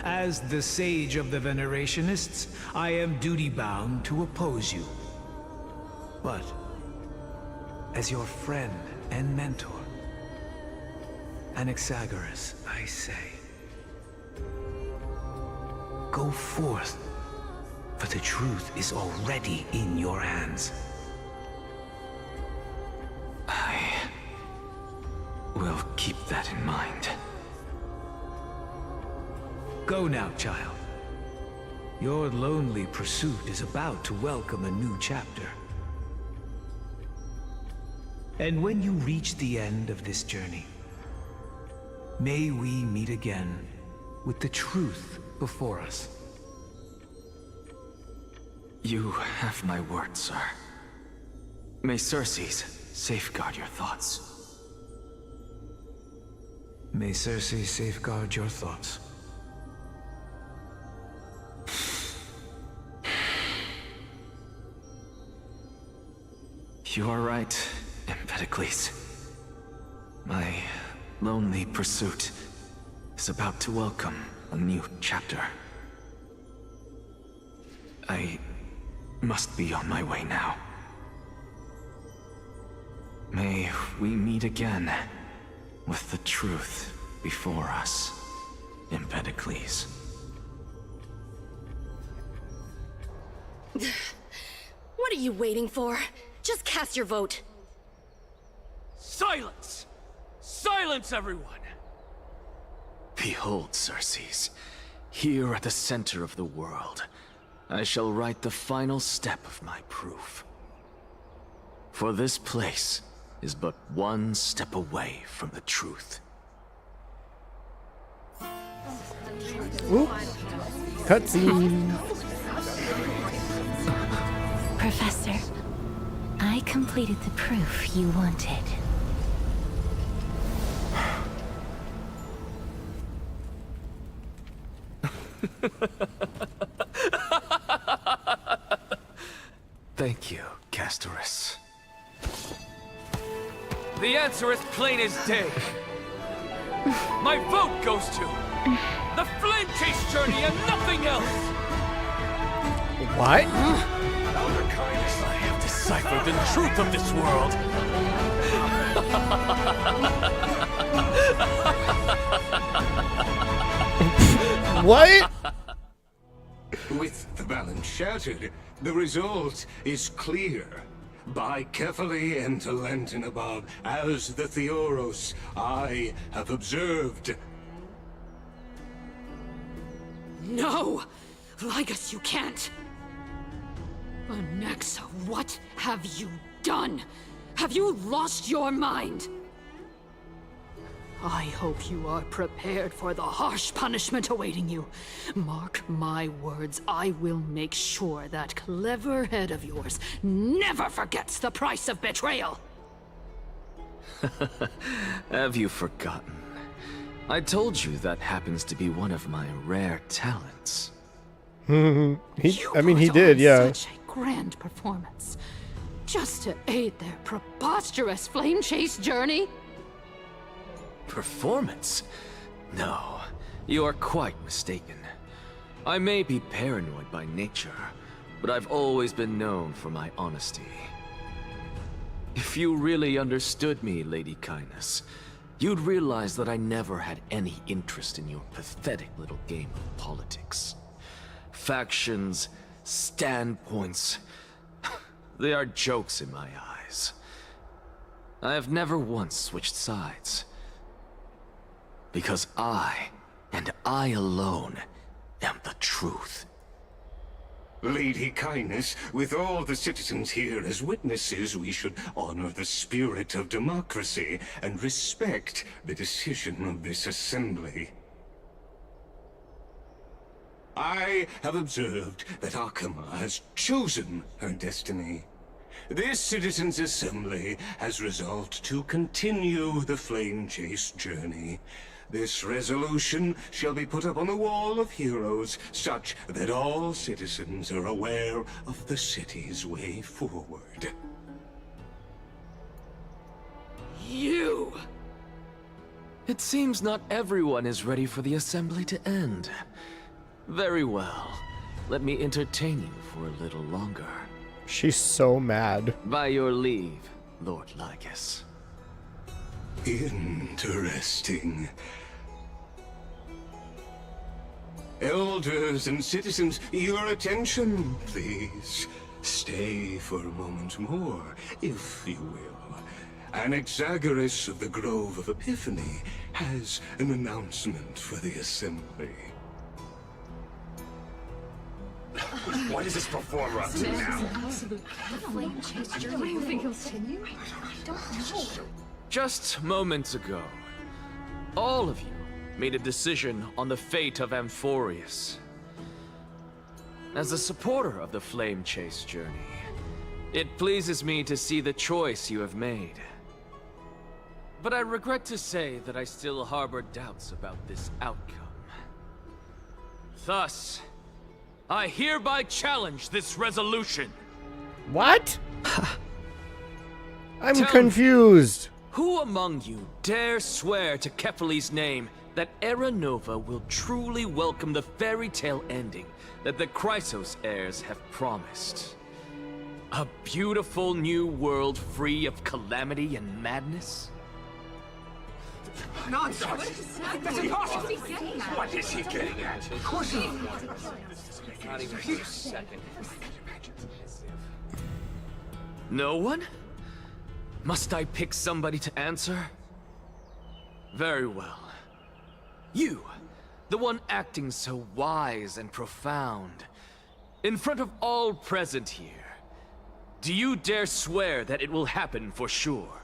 As the sage of the Venerationists, I am duty-bound to oppose you. But, as your friend and mentor, Anaxagoras, I say, go forth, for the truth is already in your hands. I will keep that in mind. Go now, child. Your lonely pursuit is about to welcome a new chapter. And when you reach the end of this journey, may we meet again with the truth before us. You have my word, sir. May Circes safeguard your thoughts. May Circe safeguard your thoughts. You are right, Empedocles. My lonely pursuit is about to welcome a new chapter. I must be on my way now. May we meet again with the truth before us, Empedocles. What are you waiting for? Just cast your vote. Silence! Silence, everyone! Behold, Circes, here at the center of the world, I shall write the final step of my proof. For this place is but one step away from the truth. Ooh. Cutscene. Professor, I completed the proof you wanted. Thank you, Castorus. The answer is plain as day. My vote goes to the Flame Chase journey and nothing else! What? I have deciphered the truth of this world. What? With the balance shattered, the result is clear. By carefully enter Lenten above, as the Theoros I have observed. No! Ligus, you can't! Anaxa, what have you done? Have you lost your mind? I hope you are prepared for the harsh punishment awaiting you. Mark my words, I will make sure that clever head of yours never forgets the price of betrayal. Have you forgotten? I told you that happens to be one of my rare talents. He You he put did, on yeah. Such a grand performance, just to aid their preposterous flame chase journey. Performance? No, you are quite mistaken. I may be paranoid by nature, but I've always been known for my honesty. If you really understood me, Lady Kindness, you'd realize that I never had any interest in your pathetic little game of politics. Factions, standpoints, they are jokes in my eyes. I have never once switched sides. Because I, and I alone, am the truth. Lady Kindness, with all the citizens here as witnesses, we should honor the spirit of democracy and respect the decision of this assembly. I have observed that Akama has chosen her destiny. This citizens' assembly has resolved to continue the flame chase journey. This resolution shall be put up on the Wall of Heroes, such that all citizens are aware of the city's way forward. You! It seems not everyone is ready for the assembly to end. Very well. Let me entertain you for a little longer. She's so mad. By your leave, Lord Lycus. Interesting. Elders and citizens, your attention, please. Stay for a moment more, if you will. Anaxagoras of the Grove of Epiphany has an announcement for the assembly. What is this performer up to now? Just moments ago, all of you made a decision on the fate of Amphorius. As a supporter of the Flame Chase journey, it pleases me to see the choice you have made. But I regret to say that I still harbor doubts about this outcome. Thus, I hereby challenge this resolution. What? I'm Tell confused. me, who among you dare swear to Kefali's name that Era Nova will truly welcome the fairy tale ending that the Chrysos heirs have promised? A beautiful new world free of calamity and madness? Nonsense! That's impossible! What is he getting at? Of course he... Not even for a second. No one? Must I pick somebody to answer? Very well. You, the one acting so wise and profound, in front of all present here, do you dare swear that it will happen for sure?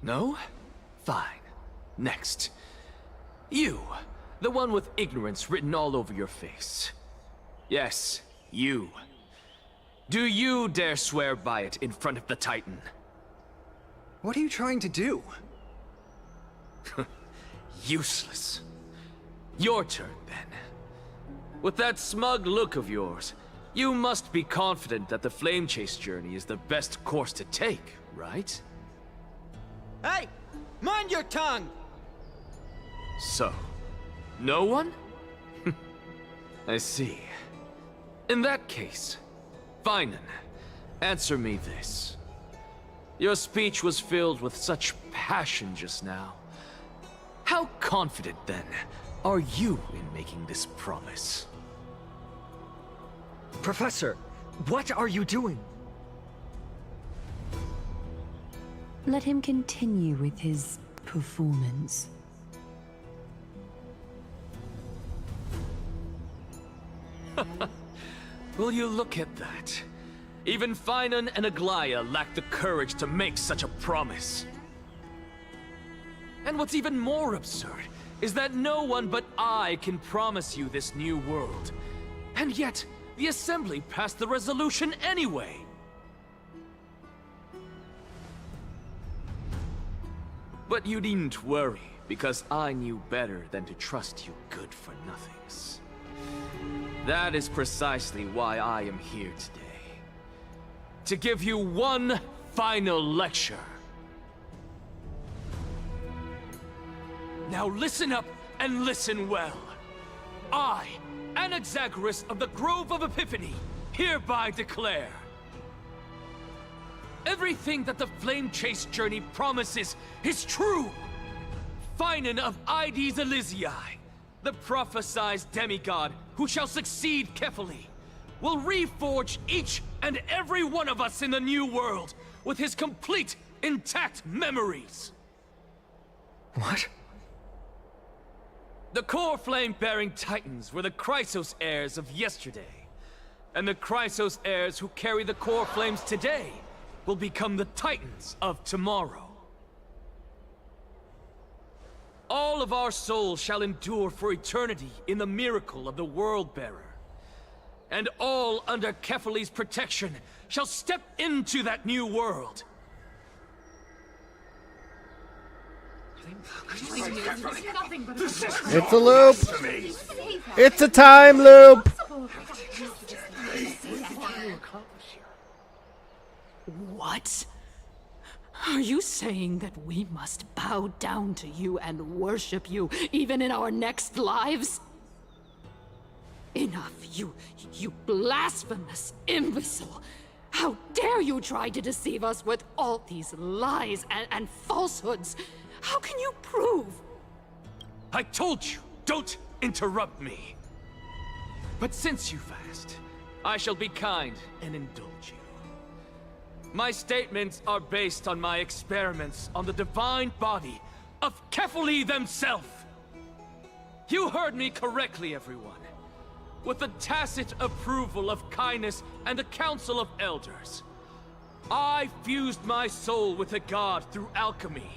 No? Fine. Next. You, the one with ignorance written all over your face. Yes, you. Do you dare swear by it in front of the Titan? What are you trying to do? Useless. Your turn, then. With that smug look of yours, you must be confident that the Flame Chase journey is the best course to take, right? Hey! Mind your tongue! So, no one? I see. In that case, Finan, answer me this. Your speech was filled with such passion just now. How confident, then, are you in making this promise? Professor, what are you doing? Let him continue with his performance. Will you look at that? Even Finan and Aglaya lacked the courage to make such a promise. And what's even more absurd is that no one but I can promise you this new world. And yet, the Assembly passed the resolution anyway. But you needn't worry, because I knew better than to trust you good-for-nothings. That is precisely why I am here today. To give you one final lecture. Now listen up and listen well. I, Anaxagoras of the Grove of Epiphany, hereby declare everything that the Flame Chase journey promises is true! Finan of Ides Elysiae, the prophesied demigod who shall succeed Kefali, will reforge each and every one of us in the new world with his complete, intact memories. What? The core flame-bearing titans were the Chrysos heirs of yesterday, and the Chrysos heirs who carry the core flames today will become the titans of tomorrow. All of our souls shall endure for eternity in the miracle of the World-Bearer. And all under Kefali's protection shall step into that new world. It's a loop! It's a time loop! What? Are you saying that we must bow down to you and worship you, even in our next lives? Enough, you blasphemous imbecile! How dare you try to deceive us with all these lies and falsehoods? How can you prove? I told you, don't interrupt me. But since you've asked, I shall be kind and indulge you. My statements are based on my experiments on the divine body of Kefali themselves. You heard me correctly, everyone. With the tacit approval of kindness and the Council of Elders, I fused my soul with a god through alchemy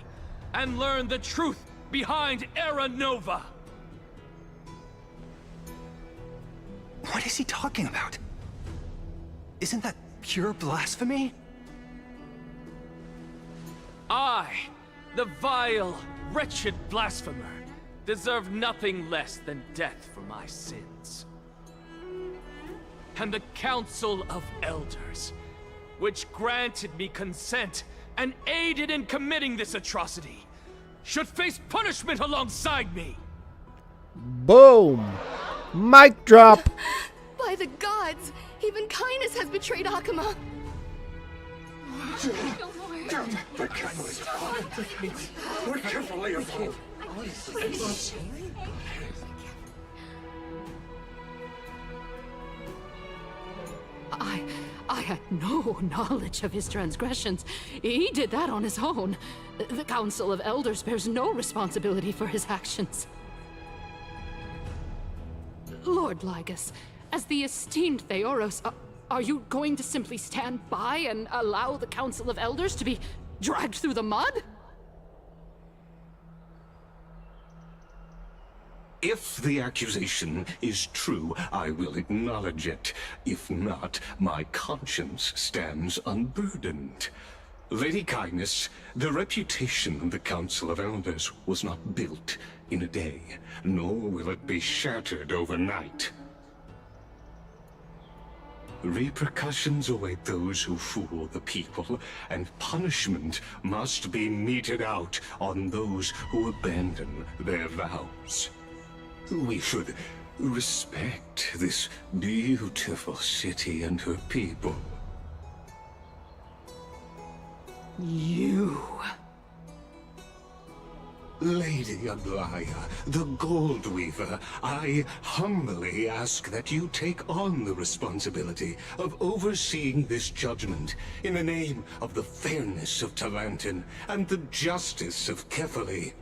and learned the truth behind Era Nova. What is he talking about? Isn't that pure blasphemy? I, the vile, wretched blasphemer, deserve nothing less than death for my sins. And the Council of Elders, which granted me consent and aided in committing this atrocity, should face punishment alongside me! Boom! Mic drop! By the gods! Even kindness has betrayed Akuma! The catalyst. We're carefully involved. I had no knowledge of his transgressions. He did that on his own. The Council of Elders bears no responsibility for his actions. Lord Lygus, as the esteemed Theoros, are you going to simply stand by and allow the Council of Elders to be dragged through the mud? If the accusation is true, I will acknowledge it. If not, my conscience stands unburdened. Lady Kindness, the reputation of the Council of Elders was not built in a day, nor will it be shattered overnight. Repercussions await those who fool the people, and punishment must be meted out on those who abandon their vows. We should respect this beautiful city and her people. You... Lady Aglaya, the Gold Weaver, I humbly ask that you take on the responsibility of overseeing this judgment in the name of the fairness of Talantin and the justice of Kefali.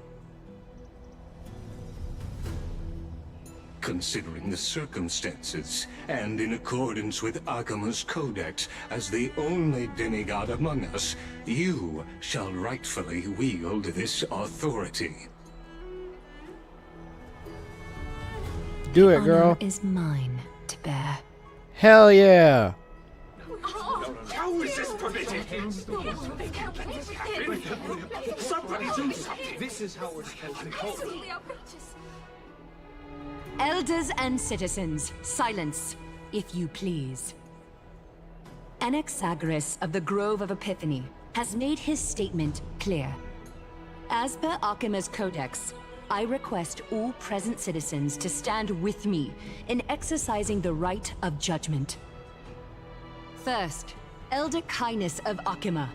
considering the circumstances, and in accordance with Akima's codex, as the only demigod among us, you shall rightfully wield this authority. Do it, girl. Honor is mine to bear. Hell yeah. How is this permitted? Somebody do something. This is how we're supposed to go. Elders and citizens, silence, if you please. Anaxagoras of the Grove of Epiphany has made his statement clear. As per Akima's codex, I request all present citizens to stand with me in exercising the right of judgment. First, Elder Kainis of Akima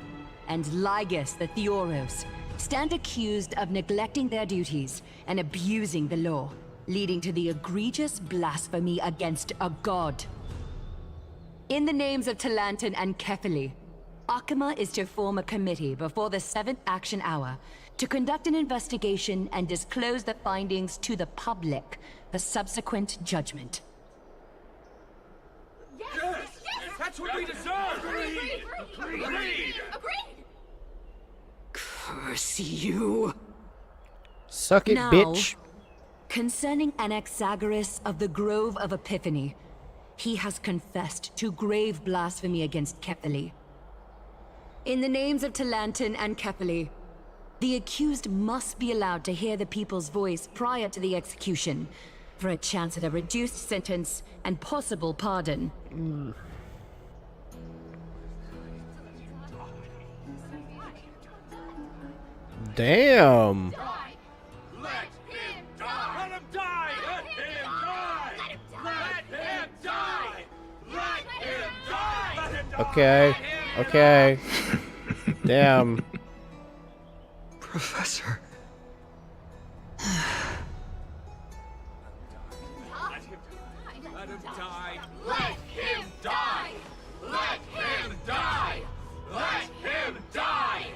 and Ligus the Theoros stand accused of neglecting their duties and abusing the law, leading to the egregious blasphemy against a god. In the names of Talantan and Kefili, Akima is to form a committee before the 7th action hour to conduct an investigation and disclose the findings to the public for subsequent judgment. Yes! That's what we deserve! Agreed! Curse you! Suck it, Now, bitch. concerning Anaxagoras of the Grove of Epiphany, he has confessed to grave blasphemy against Kefili. In the names of Talantan and Kefili, the accused must be allowed to hear the people's voice prior to the execution, for a chance at a reduced sentence and possible pardon. Damn. Let him die! Let him die! Let him die! Let him die! Let him die! Let him die! Okay. Okay. Damn. Professor. Let him die! Let him die! Let him die! Let him die!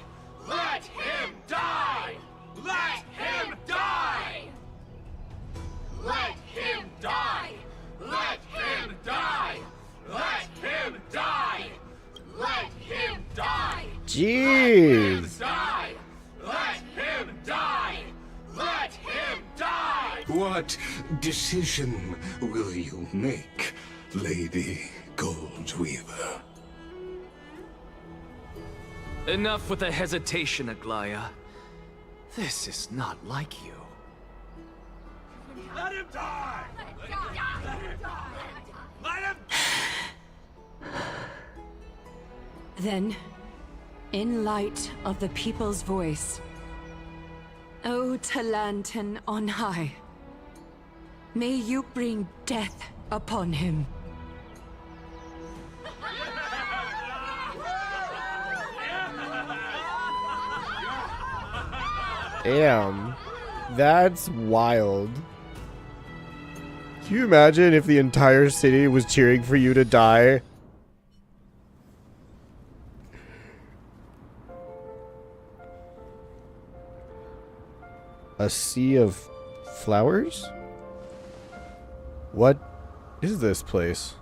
Let him die! Let him die! Let him die! Let him die! Let him die! Let him die! Jeez. Die! Let him die! Let him die! What decision will you make, Lady Goldweaver? Enough with the hesitation, Aglaya. This is not like you. Let him die! Let him die! Let him die! Let him... Then, in light of the people's voice, O Talantan on high, may you bring death upon him. Damn. That's wild. Can you imagine if the entire city was cheering for you to die? A sea of flowers? What is this place?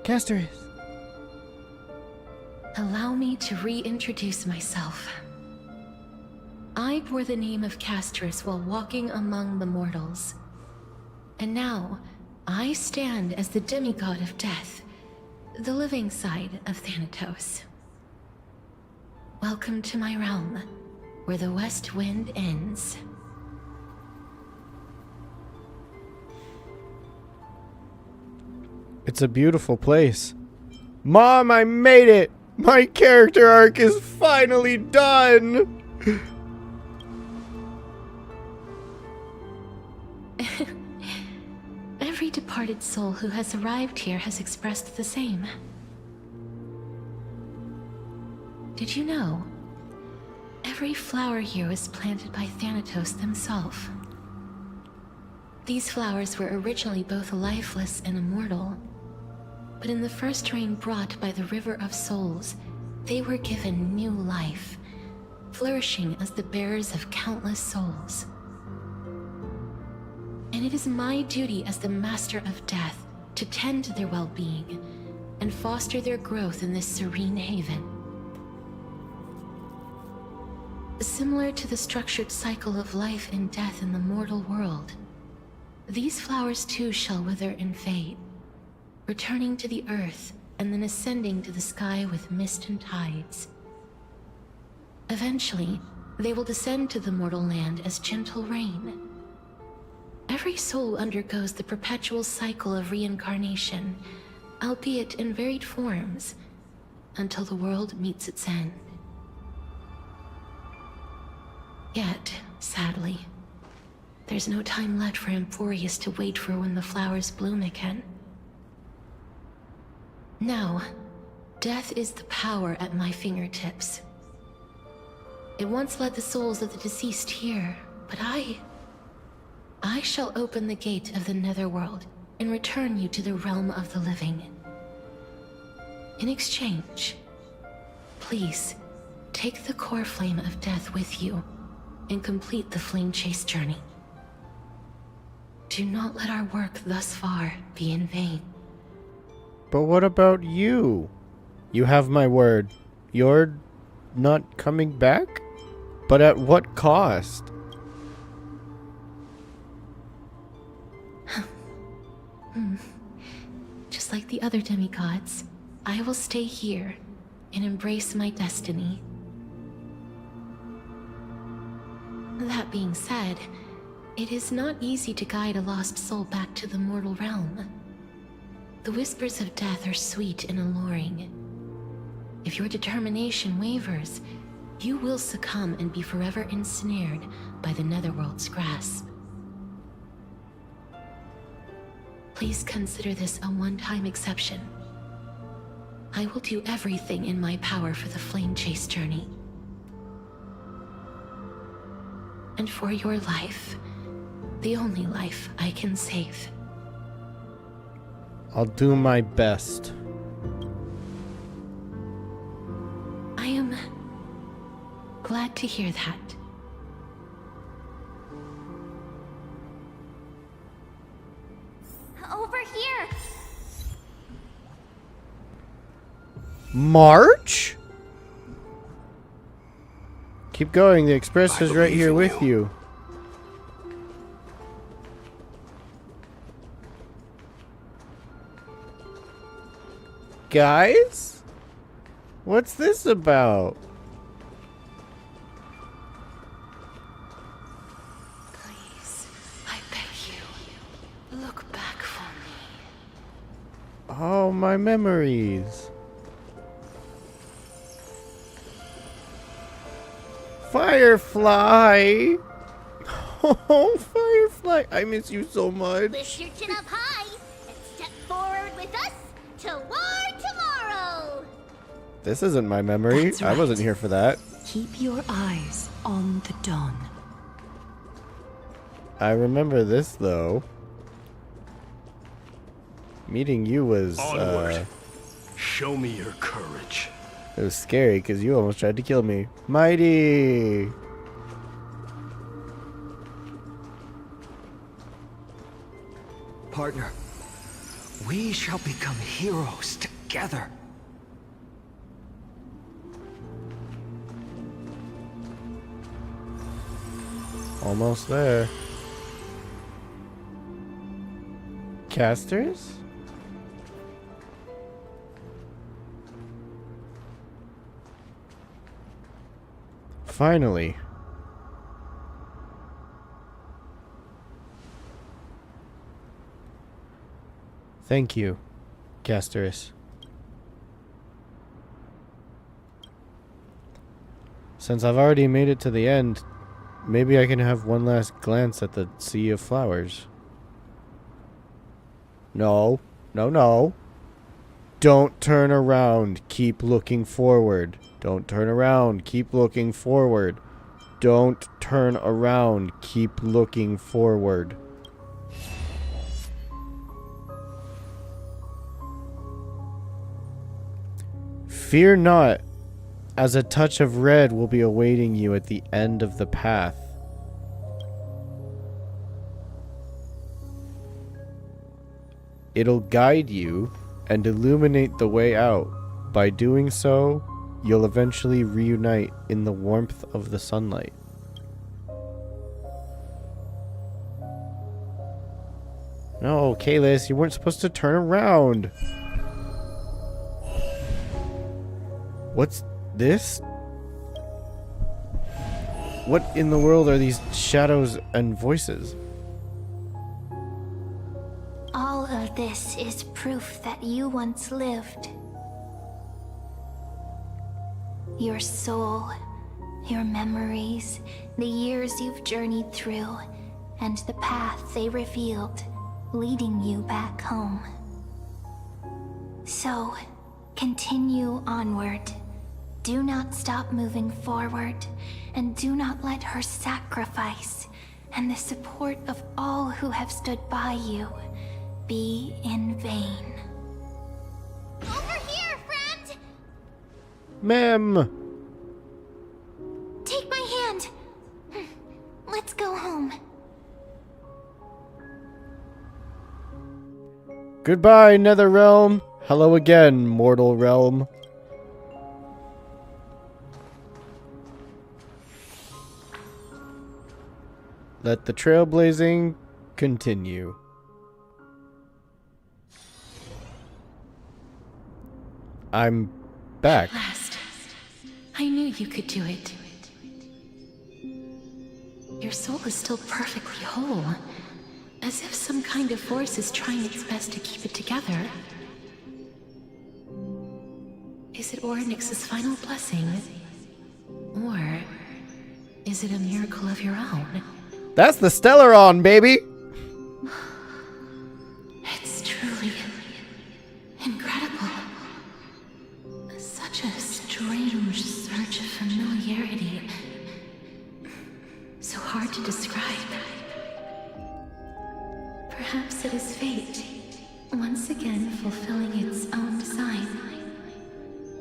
Castoris. Allow me to reintroduce myself. I bore the name of Castoris while walking among the mortals. And now, I stand as the demigod of death, the living side of Thanatos. Welcome to my realm, where the west wind ends. It's a beautiful place. Mom, I made it! My character arc is finally done! Every departed soul who has arrived here has expressed the same. Did you know? Every flower here was planted by Thanatos themselves. These flowers were originally both lifeless and immortal, but in the first rain brought by the River of Souls, they were given new life, flourishing as the bearers of countless souls. And it is my duty as the Master of Death to tend to their well-being and foster their growth in this serene haven. Similar to the structured cycle of life and death in the mortal world, these flowers too shall wither and fade, returning to the earth and then ascending to the sky with mist and tides. Eventually, they will descend to the mortal land as gentle rain. Every soul undergoes the perpetual cycle of reincarnation, albeit in varied forms, until the world meets its end. Yet, sadly, there's no time left for Emphorius to wait for when the flowers bloom again. Now, death is the power at my fingertips. It once led the souls of the deceased here, but I shall open the gate of the Netherworld and return you to the realm of the living. In exchange, please, take the core flame of death with you and complete the flame chase journey. Do not let our work thus far be in vain. But what about you? You have my word. You're not coming back? But at what cost? Just like the other demigods, I will stay here and embrace my destiny. That being said, it is not easy to guide a lost soul back to the mortal realm. The whispers of death are sweet and alluring. If your determination wavers, you will succumb and be forever ensnared by the Netherworld's grasp. Please consider this a one-time exception. I will do everything in my power for the flame chase journey. And for your life, the only life I can save. I'll do my best. I am glad to hear that. Over here! March? Keep going, the express is right here with you. Guys? What's this about? Please, I beg you, look back for me. Oh, my memories. Firefly! Oh, Firefly! I miss you so much. Lift your chin up high and step forward with us toward tomorrow! This isn't my memory. That's I wasn't right. here for that. Keep your eyes on the dawn. I remember this, though. Meeting you was, Onward. Show me your courage. it was scary because you almost tried to kill me. Mighty! Partner, we shall become heroes together. Almost there. Casters? Finally. Thank you, Casterus. Since I've already made it to the end, maybe I can have one last glance at the Sea of Flowers. No. No, no. Don't turn around. Keep looking forward. Don't turn around. Keep looking forward. Don't turn around. Keep looking forward. Fear not. as a touch of red will be awaiting you at the end of the path. It'll guide you and illuminate the way out. By doing so, you'll eventually reunite in the warmth of the sunlight. No, Kalis, you weren't supposed to turn around. What's this? What in the world are these shadows and voices? All of this is proof that you once lived. Your soul, your memories, the years you've journeyed through, and the path they revealed, leading you back home. So, continue onward. Do not stop moving forward, and do not let her sacrifice and the support of all who have stood by you be in vain. Over here, friend! Ma'am! Take my hand. Let's go home. Goodbye, Nether Realm. Hello again, mortal realm. Let the trailblazing continue. I'm back. At last. I knew you could do it. Your soul is still perfectly whole. As if some kind of force is trying its best to keep it together. Is it Orynyx's final blessing? Or is it a miracle of your own? That's the Stellaron, baby! It's truly incredible. Such a strange surge of familiarity. So hard to describe. Perhaps it is fate, once again fulfilling its own design.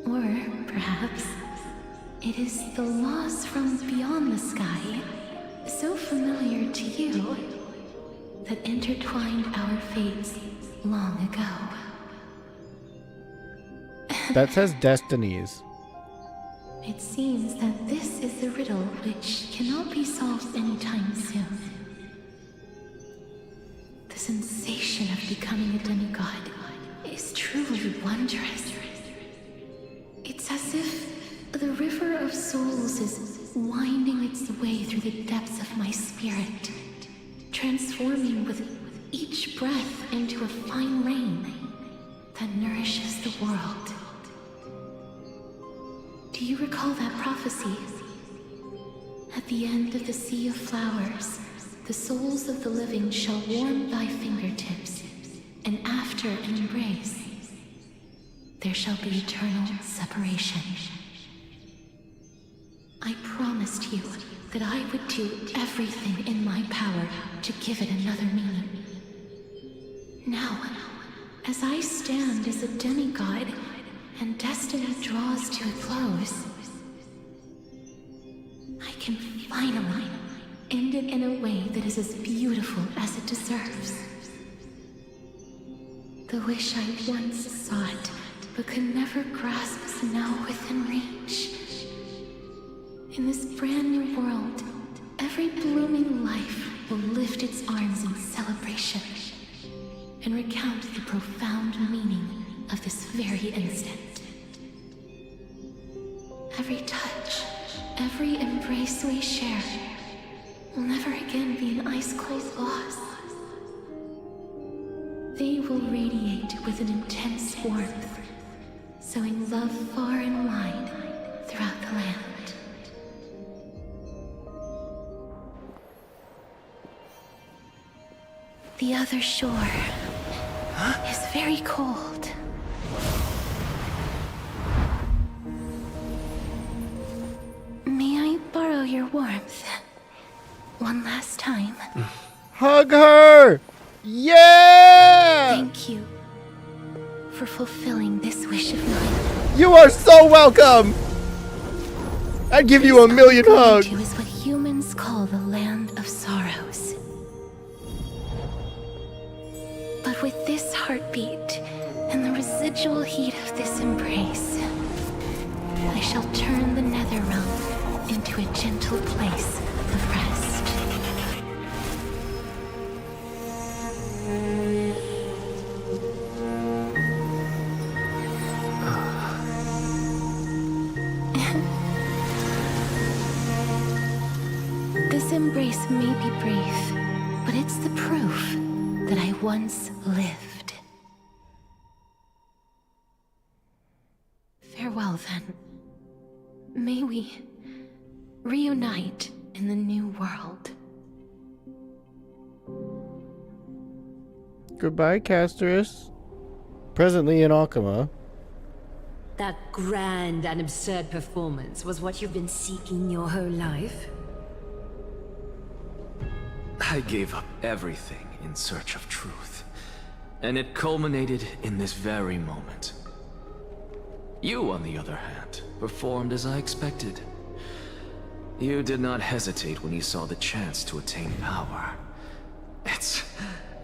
Or perhaps it is the laws from beyond the sky, so familiar to you, that intertwined our fates long ago. That says destinies. It seems that this is the riddle which cannot be solved anytime soon. The sensation of becoming a demigod is truly wondrous. It's as if the river of souls is winding its way through the depths of my spirit, transforming with each breath into a fine rain that nourishes the world. Do you recall that prophecy? At the end of the Sea of Flowers, the souls of the living shall warm thy fingertips, and after an embrace, there shall be eternal separation. I promised you that I would do everything in my power to give it another meaning. Now, as I stand as a demigod, and destiny draws to a close, I can finally end it in a way that is as beautiful as it deserves. The wish I once sought, but could never grasp, is now within reach. In this brand new world, every blooming life will lift its arms in celebration and recount the profound meaning of this very instant. Every touch, every embrace we share will never again be an ice-cold loss. They will radiate with an intense warmth, sowing love far and wide throughout the land. The other shore is very cold. May I borrow your warmth one last time? Hug her! Yeah! Thank you for fulfilling this wish of mine. You are so welcome! I'd give you a million hugs. Is what humans call the land of sorrows. But with this heartbeat and the residual heat of this embrace, I shall turn the nether realm into a gentle place of rest. This embrace may be brief, but it's the proof that I once lived. Farewell, then. May we reunite in the new world. Goodbye, Casterus. Presently in Alchema. That grand and absurd performance was what you've been seeking your whole life? I gave up everything in search of truth, and it culminated in this very moment. You, on the other hand, performed as I expected. You did not hesitate when you saw the chance to attain power. It's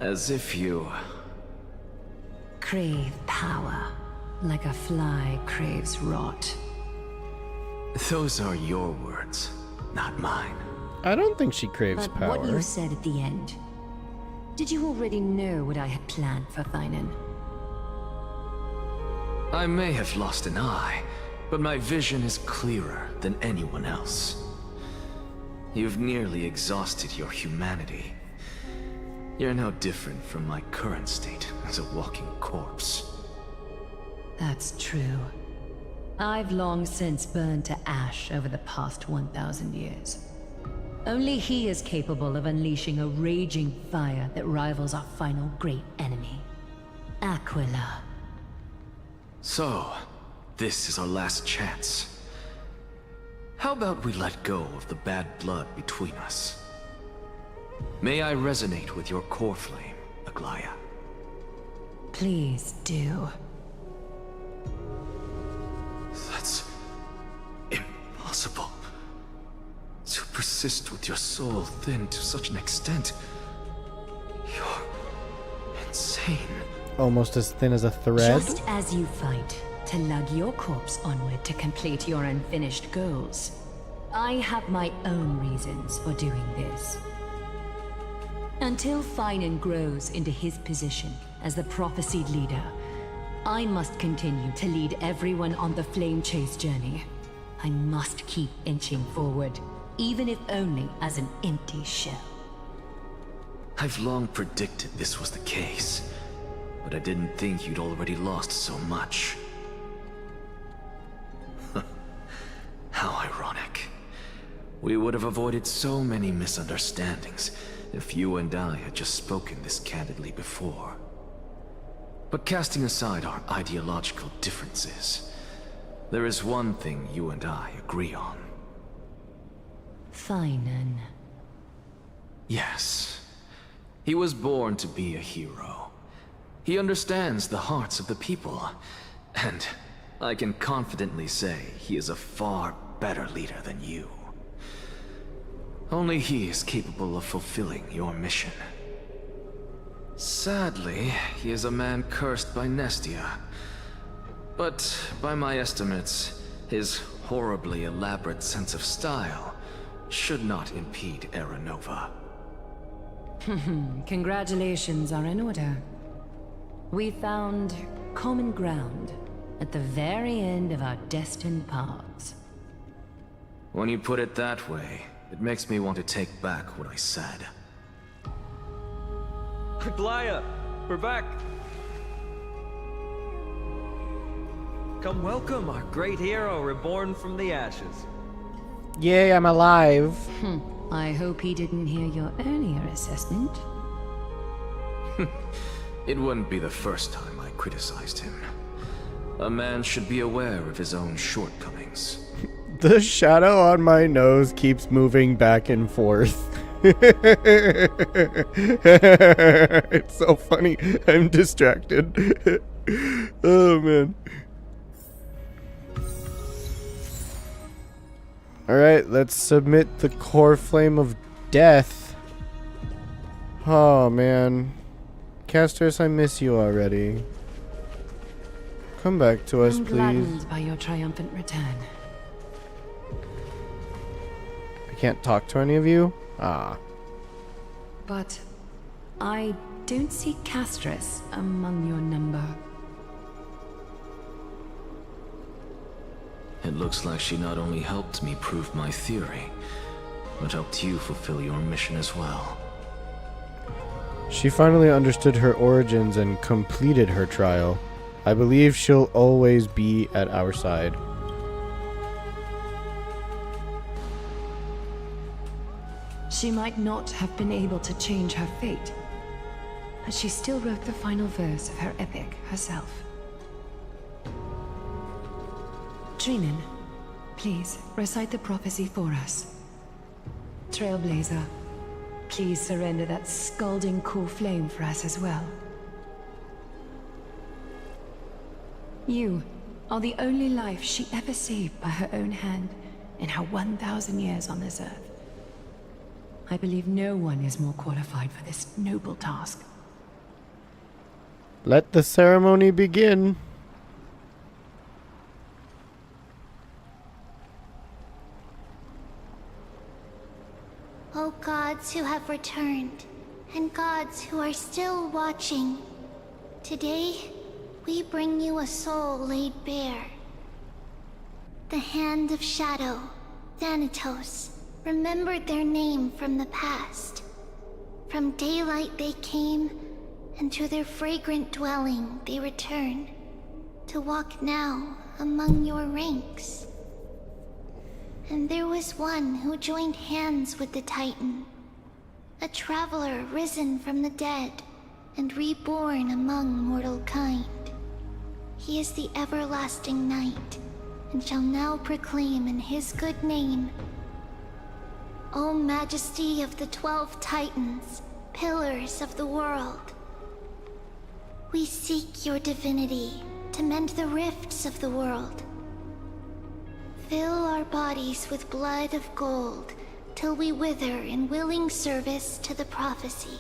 as if you... Crave power, like a fly craves rot. Those are your words, not mine. I don't think she craves But power. what you said at the end, did you already know what I had planned for Finan? I may have lost an eye, but my vision is clearer than anyone else. You've nearly exhausted your humanity. You're no different from my current state as a walking corpse. That's true. I've long since burned to ash over the past 1,000 years. Only he is capable of unleashing a raging fire that rivals our final great enemy, Aquila. So, this is our last chance. How about we let go of the bad blood between us? May I resonate with your core flame, Aglaya? Please do. That's impossible. To persist with your soul thinned to such an extent. You're insane. Almost as thin as a thread. Just as you fight to lug your corpse onward to complete your unfinished goals, I have my own reasons for doing this. Until Finan grows into his position as the prophesied leader, I must continue to lead everyone on the flame chase journey. I must keep inching forward, even if only as an empty shell. I've long predicted this was the case, but I didn't think you'd already lost so much. How ironic. We would have avoided so many misunderstandings if you and I had just spoken this candidly before. But casting aside our ideological differences, there is one thing you and I agree on. Finan. Yes. He was born to be a hero. He understands the hearts of the people, and I can confidently say he is a far better leader than you. Only he is capable of fulfilling your mission. Sadly, he is a man cursed by Nestia. But by my estimates, his horribly elaborate sense of style should not impede Era Nova. Congratulations are in order. We found common ground at the very end of our destined paths. When you put it that way, it makes me want to take back what I said. Aglaya, we're back. Come welcome our great hero reborn from the ashes. Yay, I'm alive. I hope he didn't hear your earlier assessment. It wouldn't be the first time I criticized him. A man should be aware of his own shortcomings. The shadow on my nose keeps moving back and forth. It's so funny. I'm distracted. Oh, man. Alright, let's submit the core flame of death. Oh, man. Casters, I miss you already. Come back to us, I'm please. gladdened by your triumphant return. I can't talk to any of you? Ah. But I don't see Castris among your number. It looks like she not only helped me prove my theory, but helped you fulfill your mission as well. She finally understood her origins and completed her trial. I believe she'll always be at our side. She might not have been able to change her fate, but she still wrote the final verse of her epic herself. Trinan, please recite the prophecy for us. Trailblazer, please surrender that scalding core flame for us as well. You are the only life she ever saved by her own hand in her 1,000 years on this earth. I believe no one is more qualified for this noble task. Let the ceremony begin. O gods who have returned, and gods who are still watching, today we bring you a soul laid bare. The Hand of Shadow, Thanatos, remembered their name from the past. From daylight they came, and to their fragrant dwelling they return, to walk now among your ranks. And there was one who joined hands with the Titan, a traveler risen from the dead and reborn among mortal kind. He is the everlasting night, and shall now proclaim in his good name, O Majesty of the 12 Titans, pillars of the world, we seek your divinity to mend the rifts of the world. Fill our bodies with blood of gold, till we wither in willing service to the prophecy.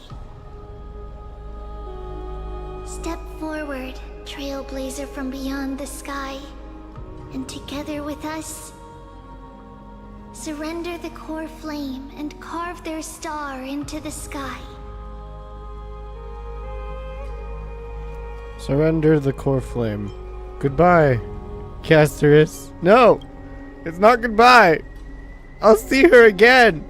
Step forward, trailblazer from beyond the sky, and together with us, surrender the core flame and carve their star into the sky. Surrender the core flame. Goodbye, Casterus. No! It's not goodbye! I'll see her again!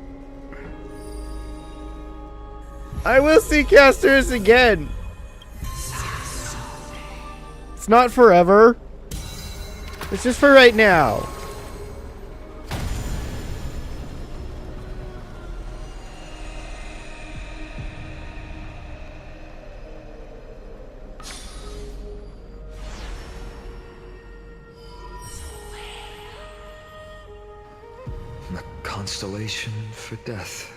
I will see Casterus again! It's not forever. It's just for right now. The constellation for death.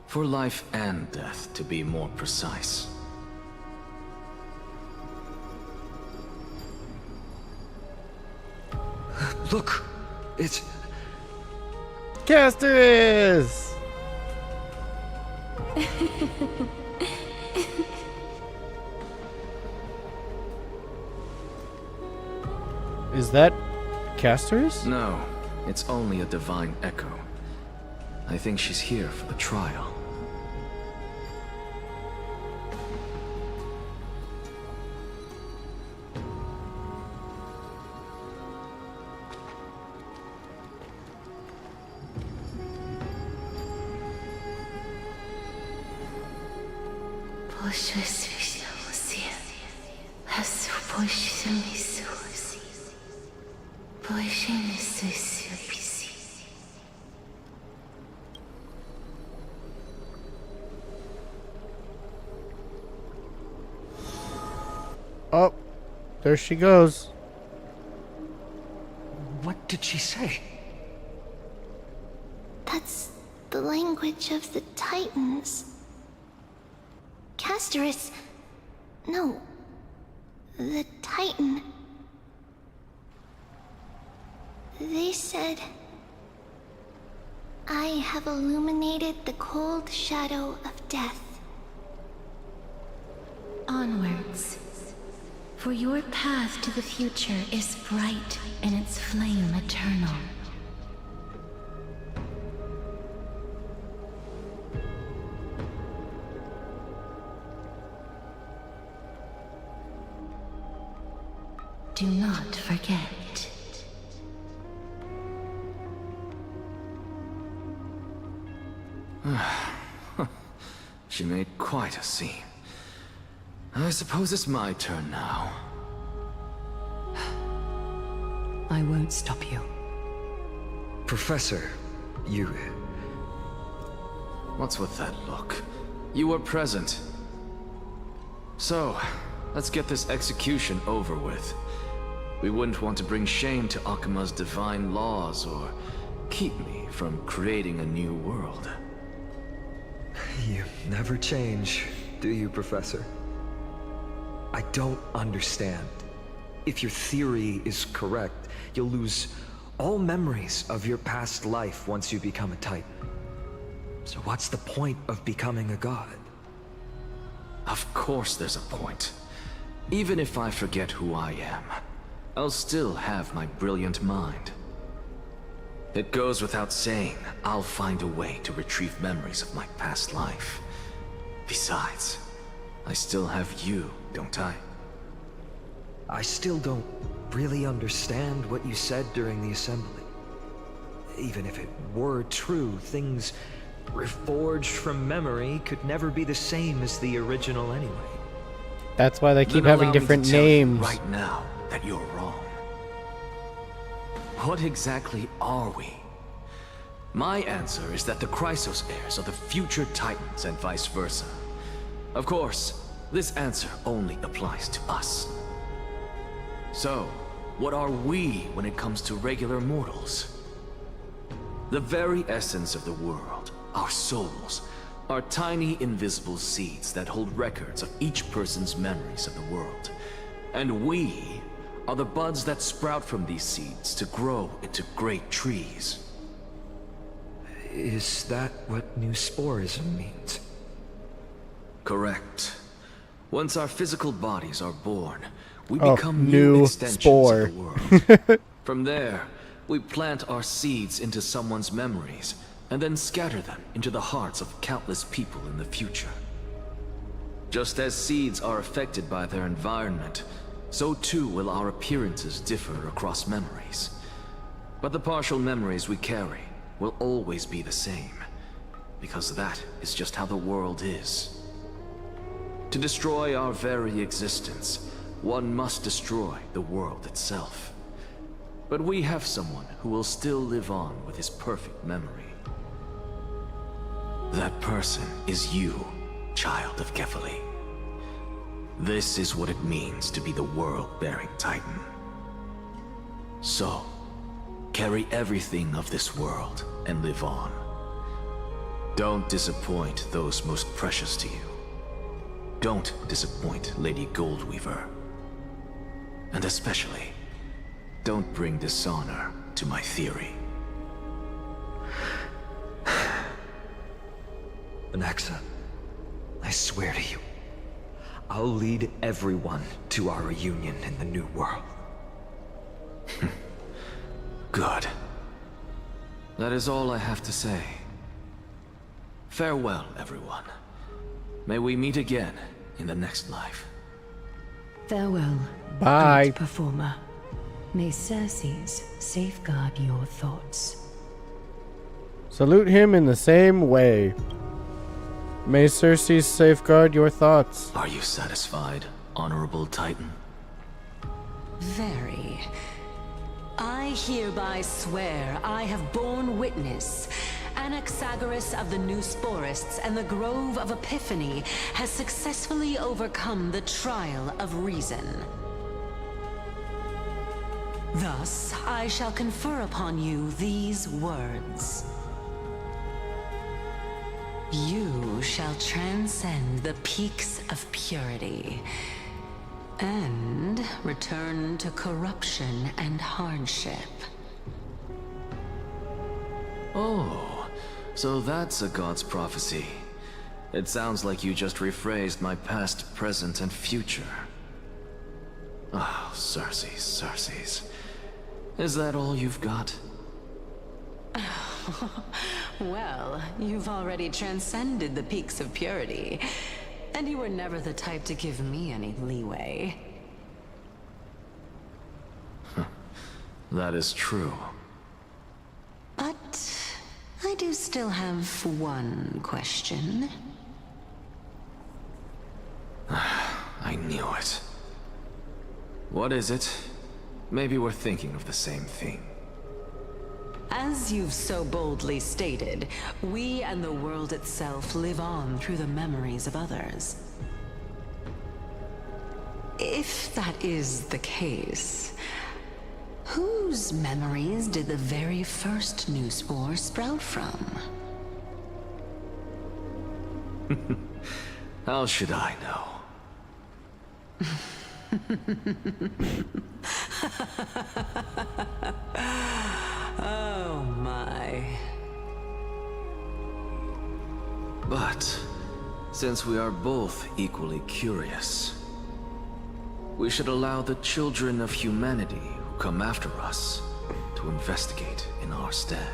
For life and death, to be more precise. Look, it's... Casterus! Is that Casterus? No, it's only a divine echo. I think she's here for the trial. Oh, there she goes. What did she say? That's the language of the Titans. Casterus... No. The Titan. They said... I have illuminated the cold shadow of death. Onwards. For your path to the future is bright and its flame eternal. Do not forget. She made quite a scene. I suppose it's my turn now. I won't stop you. Professor, you... What's with that look? You were present. So, let's get this execution over with. We wouldn't want to bring shame to Akuma's divine laws or keep me from creating a new world. You never change, do you, Professor? I don't understand. If your theory is correct, you'll lose all memories of your past life once you become a Titan. So what's the point of becoming a god? Of course there's a point. Even if I forget who I am, I'll still have my brilliant mind. It goes without saying, I'll find a way to retrieve memories of my past life. Besides, I still have you, don't I? I still don't really understand what you said during the assembly. Even if it were true, things reforged from memory could never be the same as the original anyway. That's why they keep Then having allow me different to tell you names. right now that you're wrong. What exactly are we? My answer is that the Chrysos heirs are the future Titans and vice versa. Of course, this answer only applies to us. So, what are we when it comes to regular mortals? The very essence of the world, our souls, are tiny invisible seeds that hold records of each person's memories of the world. And we are the buds that sprout from these seeds to grow into great trees. Is that what new sporism means? Correct. Once our physical bodies are born, we Oh, become new extensions spore. of the world. From there, we plant our seeds into someone's memories, and then scatter them into the hearts of countless people in the future. Just as seeds are affected by their environment, so too will our appearances differ across memories. But the partial memories we carry will always be the same, because that is just how the world is. To destroy our very existence, one must destroy the world itself. But we have someone who will still live on with his perfect memory. That person is you, child of Kefali. This is what it means to be the world-bearing Titan. So, carry everything of this world and live on. Don't disappoint those most precious to you. Don't disappoint Lady Goldweaver. And especially, don't bring dishonor to my theory. Anaxa, I swear to you, I'll lead everyone to our reunion in the new world. Good. That is all I have to say. Farewell, everyone. May we meet again in the next life. Farewell, Bye. great performer. May Circes safeguard your thoughts. Salute him in the same way. May Circes safeguard your thoughts. Are you satisfied, Honorable Titan? Very. I hereby swear I have borne witness. Anaxagoras of the New Sporists and the Grove of Epiphany has successfully overcome the trial of reason. Thus, I shall confer upon you these words. You shall transcend the peaks of purity and return to corruption and hardship. Oh, so that's a god's prophecy. It sounds like you just rephrased my past, present, and future. Oh, Circes. Is that all you've got? Well, you've already transcended the peaks of purity, and you were never the type to give me any leeway. That is true. But I do still have one question. I knew it. What is it? Maybe we're thinking of the same thing. As you've so boldly stated, we and the world itself live on through the memories of others. If that is the case, whose memories did the very first new spore sprout from? How should I know? Oh my. But, since we are both equally curious, we should allow the children of humanity who come after us to investigate in our stead.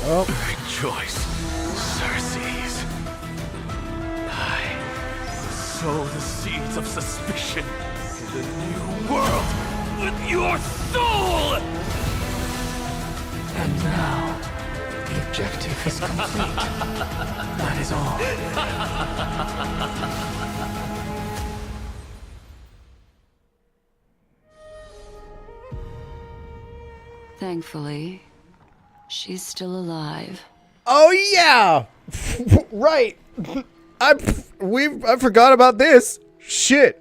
Oh. Rejoice, Circes. I sow the seeds of suspicion in the new world with your soul! And now, the objective is complete. That is all. Thankfully, she's still alive. Oh yeah, right. I forgot about this. Shit.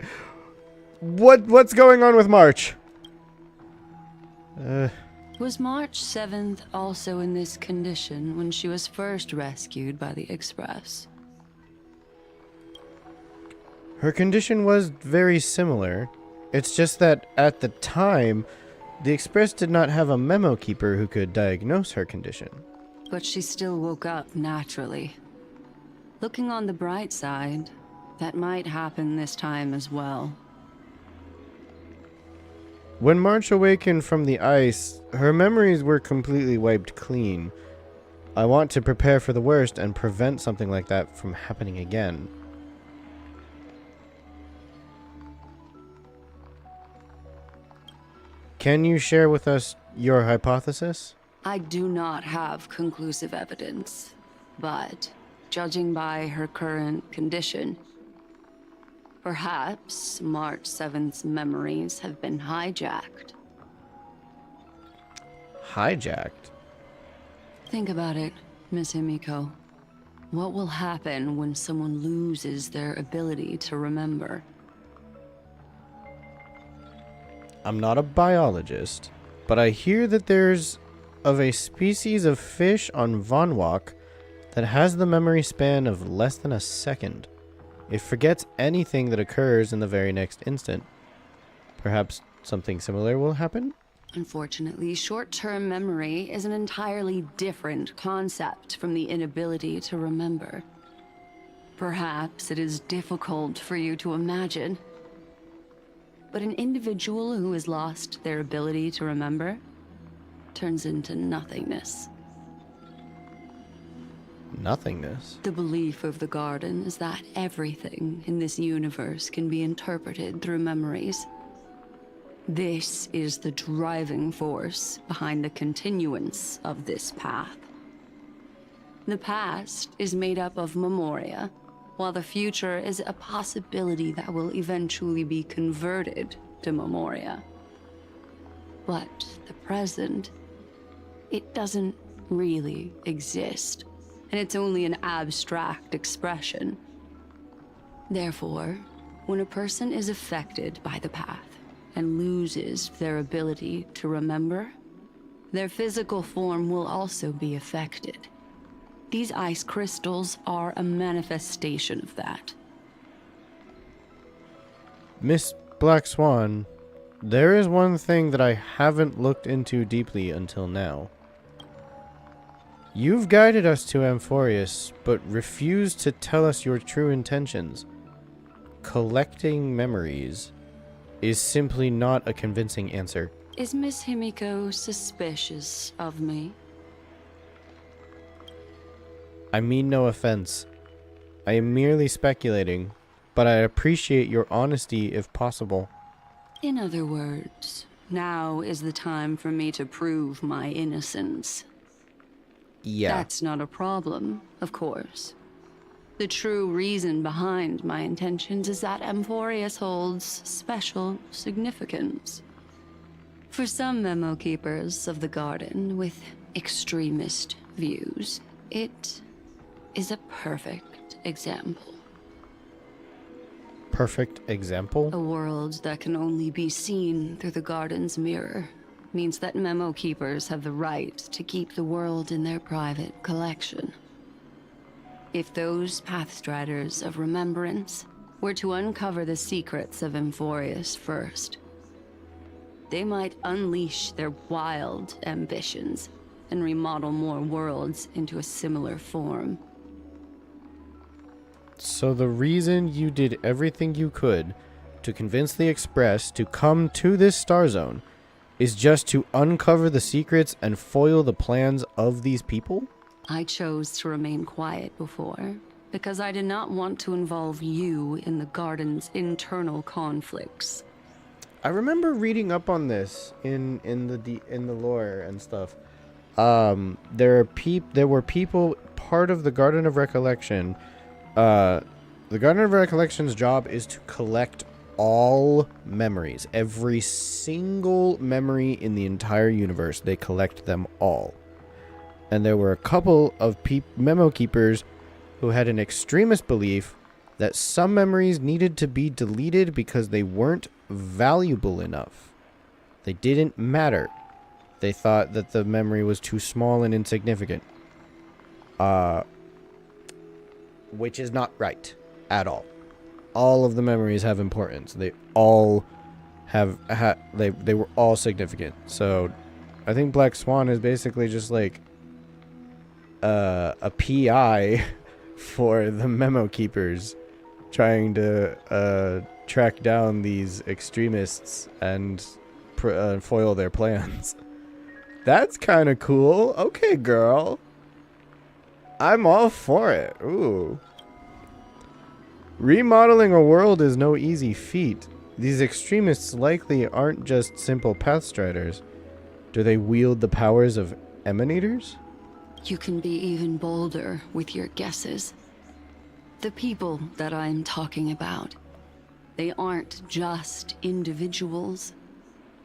What's going on with March? Was March 7th also in this condition when she was first rescued by the Express? Her condition was very similar. It's just that at the time, the Express did not have a memo keeper who could diagnose her condition. But she still woke up naturally. Looking on the bright side, that might happen this time as well. When March awakened from the ice, her memories were completely wiped clean. I want to prepare for the worst and prevent something like that from happening again. Can you share with us your hypothesis? I do not have conclusive evidence, but judging by her current condition, perhaps March 7th's memories have been hijacked. Hijacked? Think about it, Miss Himiko. What will happen when someone loses their ability to remember? I'm not a biologist, but I hear that there's of a species of fish on Vonwalk that has the memory span of less than a second. It forgets anything that occurs in the very next instant. Perhaps something similar will happen? Unfortunately, short-term memory is an entirely different concept from the inability to remember. Perhaps it is difficult for you to imagine, but an individual who has lost their ability to remember turns into nothingness. Nothingness? The belief of the Garden is that everything in this universe can be interpreted through memories. This is the driving force behind the continuance of this path. The past is made up of memoria, while the future is a possibility that will eventually be converted to memoria. But the present, it doesn't really exist, and it's only an abstract expression. Therefore, when a person is affected by the path and loses their ability to remember, their physical form will also be affected. These ice crystals are a manifestation of that. Miss Black Swan, there is one thing that I haven't looked into deeply until now. You've guided us to Amphorius, but refused to tell us your true intentions. Collecting memories is simply not a convincing answer. Is Miss Himiko suspicious of me? I mean no offense. I am merely speculating, but I appreciate your honesty if possible. In other words, now is the time for me to prove my innocence. Yeah. That's not a problem, of course. The true reason behind my intentions is that Amphorius holds special significance. For some memo keepers of the garden with extremist views, it is a perfect example. Perfect example? A world that can only be seen through the garden's mirror means that memo keepers have the right to keep the world in their private collection. If those Pathstriders of Remembrance were to uncover the secrets of Amphorius first, they might unleash their wild ambitions and remodel more worlds into a similar form. So the reason you did everything you could to convince the Express to come to this star zone is just to uncover the secrets and foil the plans of these people? I chose to remain quiet before, because I did not want to involve you in the garden's internal conflicts. I remember reading up on this in the lore and stuff. There were people part of the Garden of Recollection. The Garden of Recollection's job is to collect all memories, every single memory in the entire universe. They collect them all. And there were a couple of memo keepers who had an extremist belief that some memories needed to be deleted because they weren't valuable enough. They didn't matter. They thought that the memory was too small and insignificant. Which is not right at all. All of the memories have importance. They all have they were all significant. So I think Black Swan is basically just like a PI for the memo keepers trying to track down these extremists and foil their plans. That's kind of cool. Okay, girl. I'm all for it. Ooh. Remodeling a world is no easy feat. These extremists likely aren't just simple Pathstriders. Do they wield the powers of emanators? You can be even bolder with your guesses. The people that I'm talking about, they aren't just individuals.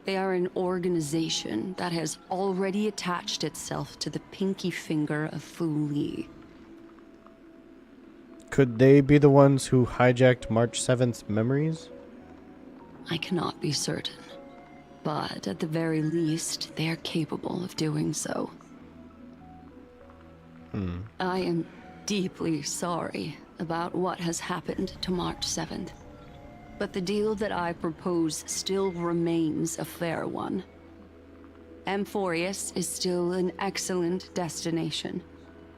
They are an organization that has already attached itself to the pinky finger of Fu Li. Could they be the ones who hijacked March 7th's memories? I cannot be certain, but at the very least, they are capable of doing so. I am deeply sorry about what has happened to March 7th. But the deal that I propose still remains a fair one. Amphorius is still an excellent destination,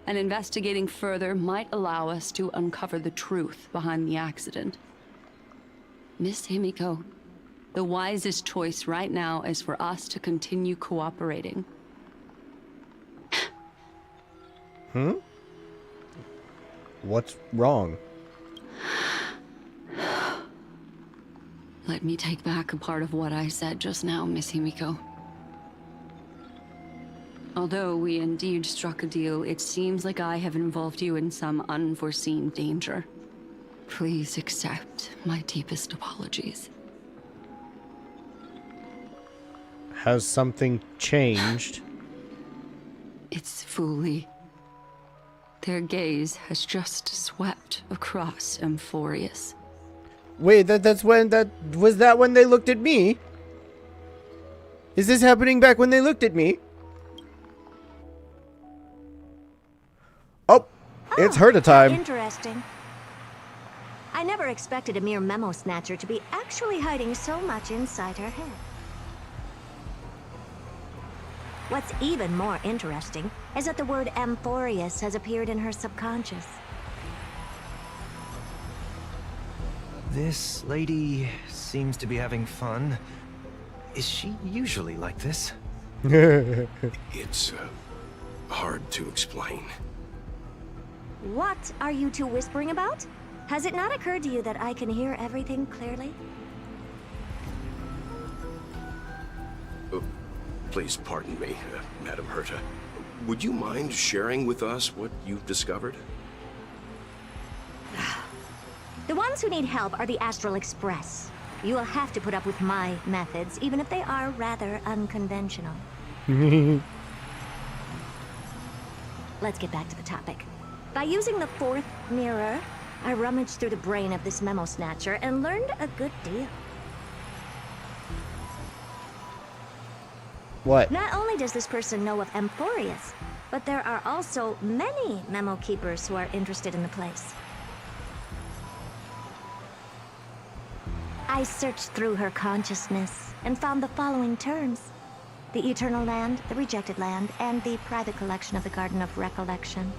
and investigating further might allow us to uncover the truth behind the accident. Miss Himiko, the wisest choice right now is for us to continue cooperating. What's wrong? Let me take back a part of what I said just now, Miss Himiko. Although we indeed struck a deal, it seems like I have involved you in some unforeseen danger. Please accept my deepest apologies. Has something changed? It's Fu Li. Their gaze has just swept across Amphorius. Wait, was that when they looked at me? Is this happening back when they looked at me? Oh, it's her time. Interesting. I never expected a mere memo snatcher to be actually hiding so much inside her head. What's even more interesting is that the word Amphorius has appeared in her subconscious. This lady seems to be having fun. Is she usually like this? It's hard to explain. What are you two whispering about? Has it not occurred to you that I can hear everything clearly? Please pardon me, Madam Herta. Would you mind sharing with us what you've discovered? The ones who need help are the Astral Express. You will have to put up with my methods, even if they are rather unconventional. Let's get back to the topic. By using the fourth mirror, I rummaged through the brain of this memo snatcher and learned a good deal. What? Not only does this person know of Amphorius, but there are also many memo keepers who are interested in the place. I searched through her consciousness and found the following terms: the Eternal Land, the Rejected Land, and the private collection of the Garden of Recollection.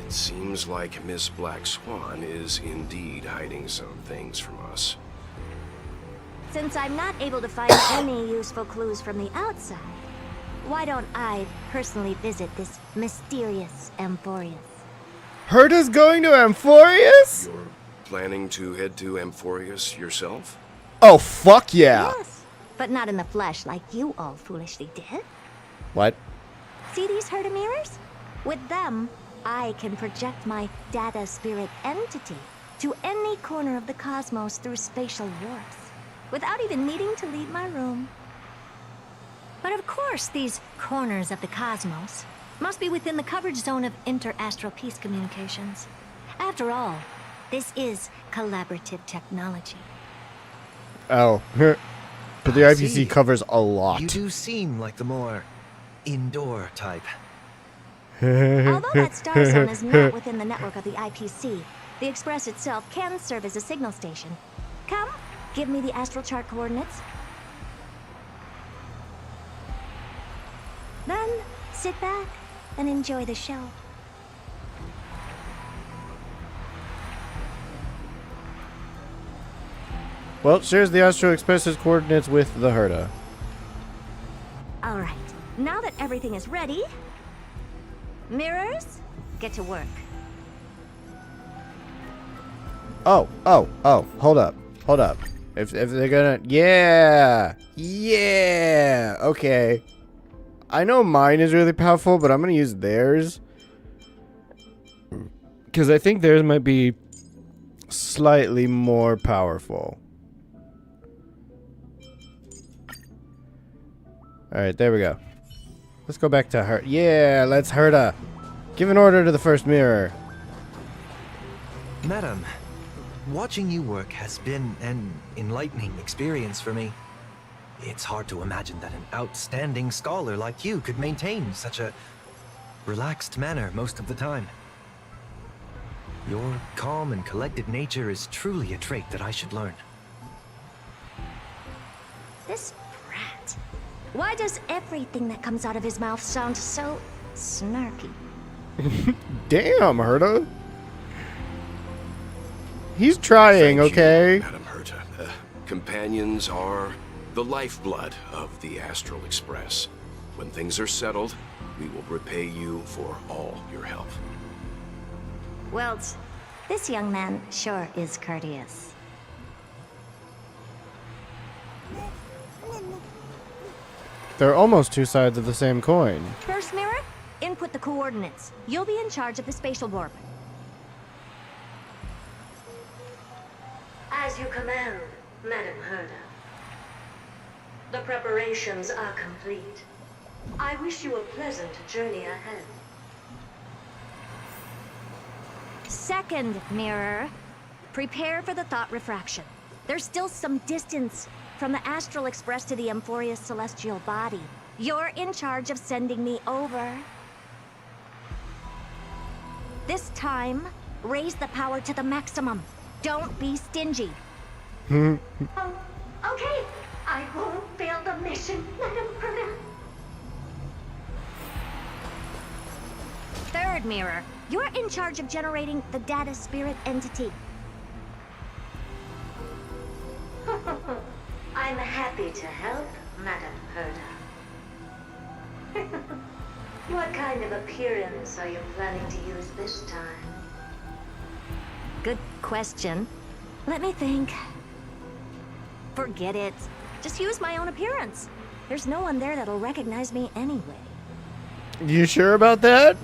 It seems like Miss Black Swan is indeed hiding some things from us. Since I'm not able to find any useful clues from the outside, why don't I personally visit this mysterious Amphorius? Herta's going to Amphorius? You're planning to head to Amphorius yourself? Oh, fuck yeah. Yes, but not in the flesh like you all foolishly did. What? See these Herta mirrors? With them, I can project my data spirit entity to any corner of the cosmos through spatial warps, without even needing to leave my room. But of course, these corners of the cosmos must be within the coverage zone of inter-astral peace communications. After all, this is collaborative technology. Oh. But the I IPC see. covers a lot. You do seem like the more indoor type. Although that star zone is not within the network of the IPC, the Express itself can serve as a signal station. Come, give me the astral chart coordinates. Then, sit back and enjoy the show. Well, shares the Astro Express's coordinates with the Herta. Alright, now that everything is ready, mirrors, get to work. Oh, hold up. If they're gonna, yeah, okay. I know mine is really powerful, but I'm gonna use theirs. Because I think theirs might be slightly more powerful. Alright, there we go. Let's go back to her. Yeah, let's Herta. Give an order to the first mirror. Madam, watching you work has been an enlightening experience for me. It's hard to imagine that an outstanding scholar like you could maintain such a relaxed manner most of the time. Your calm and collected nature is truly a trait that I should learn. This brat. Why does everything that comes out of his mouth sound so snarky? Damn, Herta. He's trying, Thank okay? you, Madam Herta. Companions are the lifeblood of the Astral Express. When things are settled, we will repay you for all your help. Well, this young man sure is courteous. They're almost two sides of the same coin. First mirror, input the coordinates. You'll be in charge of the spatial warp. As you command, Madam Herta. The preparations are complete. I wish you a pleasant journey ahead. Second mirror, prepare for the thought refraction. There's still some distance from the Astral Express to the Amphorius celestial body. You're in charge of sending me over. This time, raise the power to the maximum. Don't be stingy. Oh, okay. I won't fail the mission, Madam Perna. Third mirror, you're in charge of generating the data spirit entity. I'm happy to help, Madam Herda. What kind of appearance are you planning to use this time? Good question. Let me think. Forget it. Just use my own appearance. There's no one there that'll recognize me anyway. You sure about that?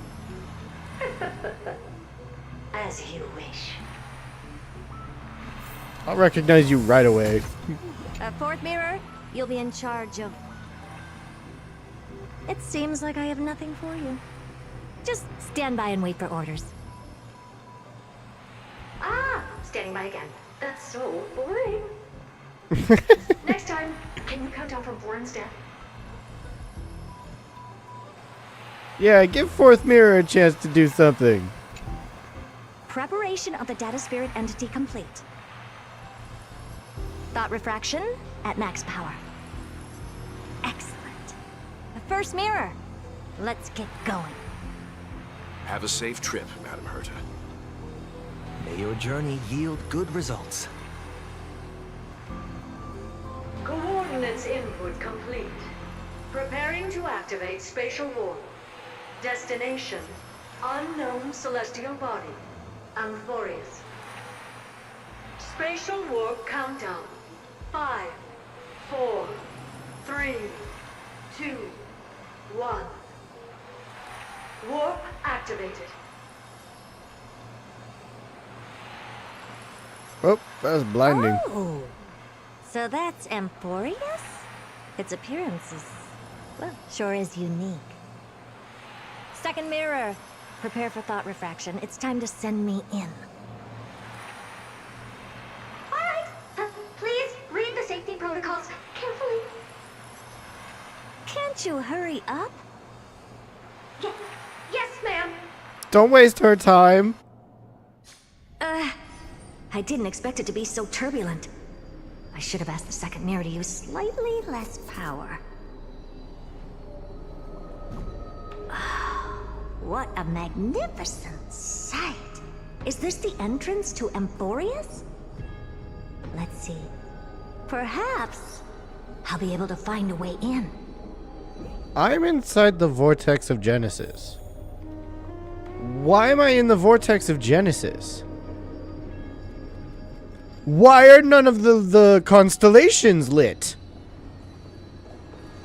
As you wish. I'll recognize you right away. Fourth mirror, you'll be in charge of... It seems like I have nothing for you. Just stand by and wait for orders. Ah, standing by again. That's so boring. Next time, can you count down from 4 instead? Yeah, give Fourth Mirror a chance to do something. Preparation of the data spirit entity complete. Thought refraction at max power. Excellent. The first mirror. Let's get going. Have a safe trip, Madam Herta. May your journey yield good results. Coordinates input complete. Preparing to activate spatial warp. Destination, unknown celestial body, Amphorius. Spatial warp countdown. 5, 4, 3, 2, 1. Warp activated. Oh, that was blinding. Oh, so that's Amphorius? Its appearance is, well, sure is unique. Second mirror, prepare for thought refraction. It's time to send me in. Alright, please read the safety protocols carefully. Can't you hurry up? Yes, ma'am. Don't waste her time. I didn't expect it to be so turbulent. I should have asked the second mirror to use slightly less power. What a magnificent sight! Is this the entrance to Amphorius? Let's see. Perhaps I'll be able to find a way in. I'm inside the vortex of Genesis. Why am I in the vortex of Genesis? Why are none of the constellations lit?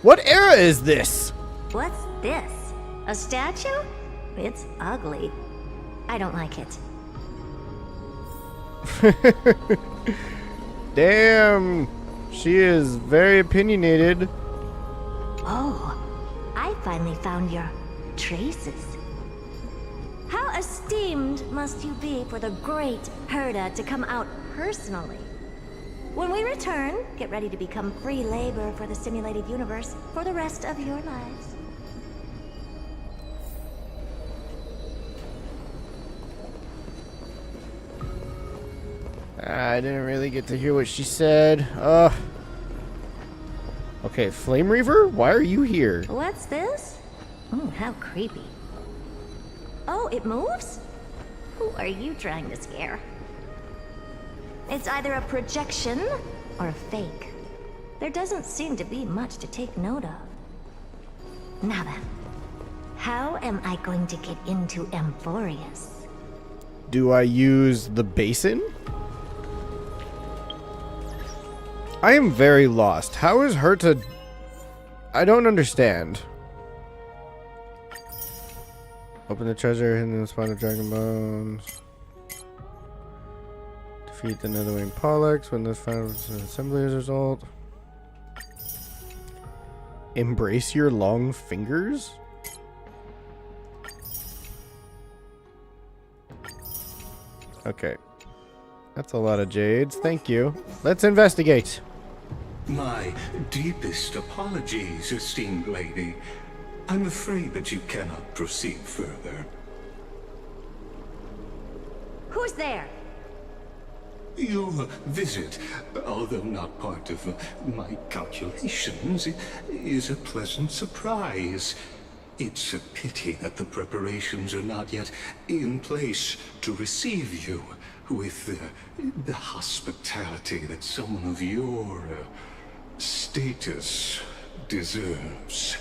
What era is this? What's this? A statue? It's ugly. I don't like it. Damn. She is very opinionated. Oh, I finally found your traces. How esteemed must you be for the great Herda to come out personally? When we return, get ready to become free labor for the simulated universe for the rest of your lives. I didn't really get to hear what she said. Okay, Flame Reaver, why are you here? What's this? Oh, how creepy. Oh, it moves? Who are you trying to scare? It's either a projection or a fake. There doesn't seem to be much to take note of. Now then, how am I going to get into Amphorius? Do I use the basin? I am very lost. How is Herta... I don't understand. Open the treasure, hidden in the spawn of dragon bones. Defeat the Netherwing Pollux when this found assembly as a result. Embrace your long fingers? Okay. That's a lot of jades. Thank you. Let's investigate. My deepest apologies, esteemed lady. I'm afraid that you cannot proceed further. Who's there? Your visit, although not part of my calculations, is a pleasant surprise. It's a pity that the preparations are not yet in place to receive you with the hospitality that someone of your status deserves.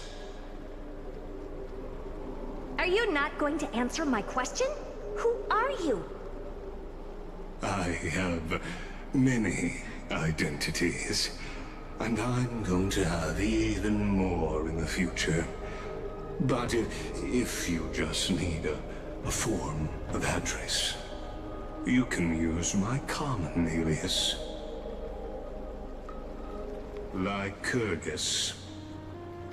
Are you not going to answer my question? Who are you? I have many identities, and I'm going to have even more in the future. But if you just need a form of address, you can use my common alias. Lycurgus.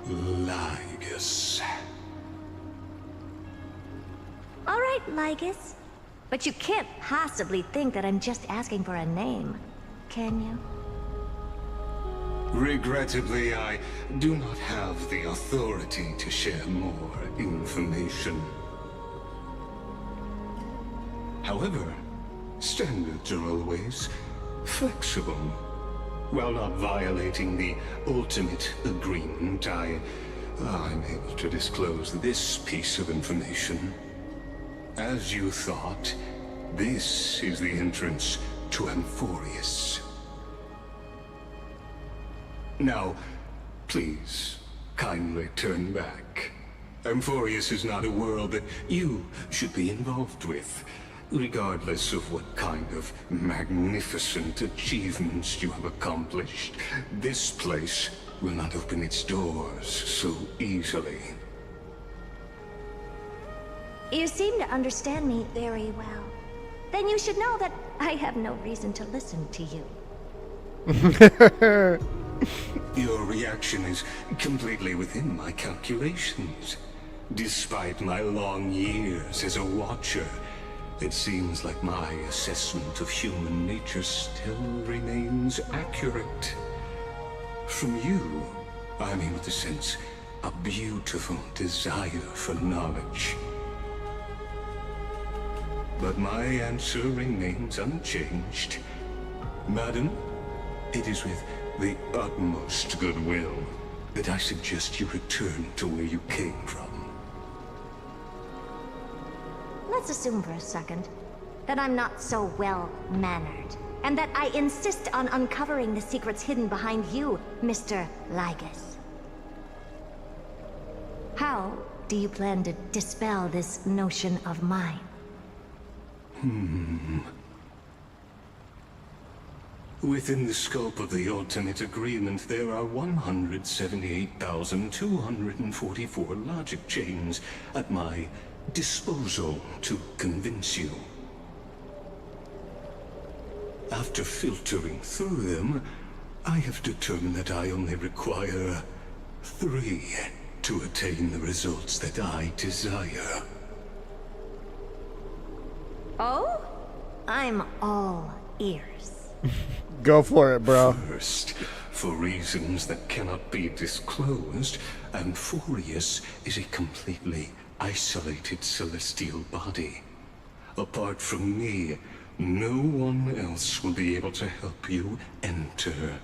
Lygus. All right, Lygus. But you can't possibly think that I'm just asking for a name, can you? Regrettably, I do not have the authority to share more information. However, standards are always flexible. While not violating the ultimate agreement, I'm able to disclose this piece of information. As you thought, this is the entrance to Amphorius. Now, please, kindly turn back. Amphorius is not a world that you should be involved with, regardless of what kind of magnificent achievements you have accomplished. This place will not open its doors so easily. You seem to understand me very well. Then you should know that I have no reason to listen to you. Your reaction is completely within my calculations. Despite my long years as a Watcher, it seems like my assessment of human nature still remains accurate. From you, I'm able to sense a beautiful desire for knowledge. But my answer remains unchanged. Madam, it is with the utmost goodwill that I suggest you return to where you came from. Let's assume for a second that I'm not so well-mannered, and that I insist on uncovering the secrets hidden behind you, Mr. Lygus. How do you plan to dispel this notion of mine? Within the scope of the ultimate agreement, there are 178,244 logic chains at my disposal to convince you. After filtering through them, I have determined that I only require 3 to attain the results that I desire. Oh? I'm all ears. Go for it, bro. First, for reasons that cannot be disclosed, Amphorius is a completely isolated celestial body. Apart from me, no one else will be able to help you enter.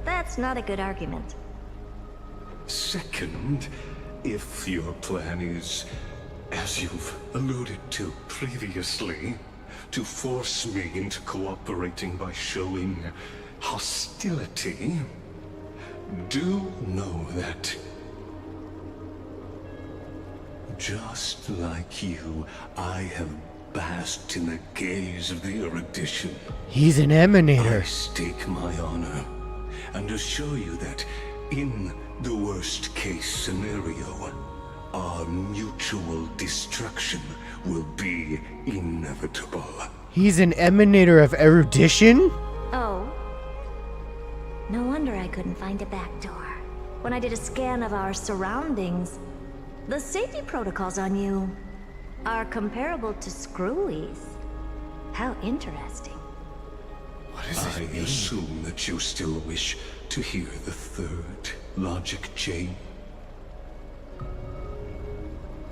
That's not a good argument. Second, if your plan is, as you've alluded to previously, to force me into cooperating by showing hostility, do know that, just like you, I have basked in the gaze of the erudition. He's an emanator. I stake my honor and assure you that in the worst case scenario, our mutual destruction will be inevitable. He's an emanator of erudition? Oh. No wonder I couldn't find a back door. When I did a scan of our surroundings, the safety protocols on you are comparable to Screwy's. How interesting. What does this mean? I assume that you still wish to hear the third logic chain.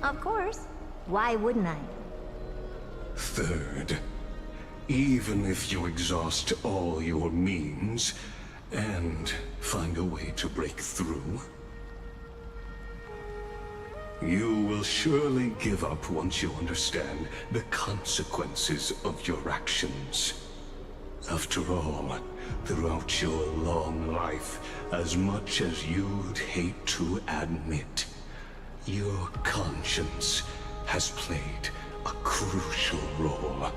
Of course. Why wouldn't I? Third, even if you exhaust all your means and find a way to break through, you will surely give up once you understand the consequences of your actions. After all, throughout your long life, as much as you'd hate to admit, your conscience has played a crucial role.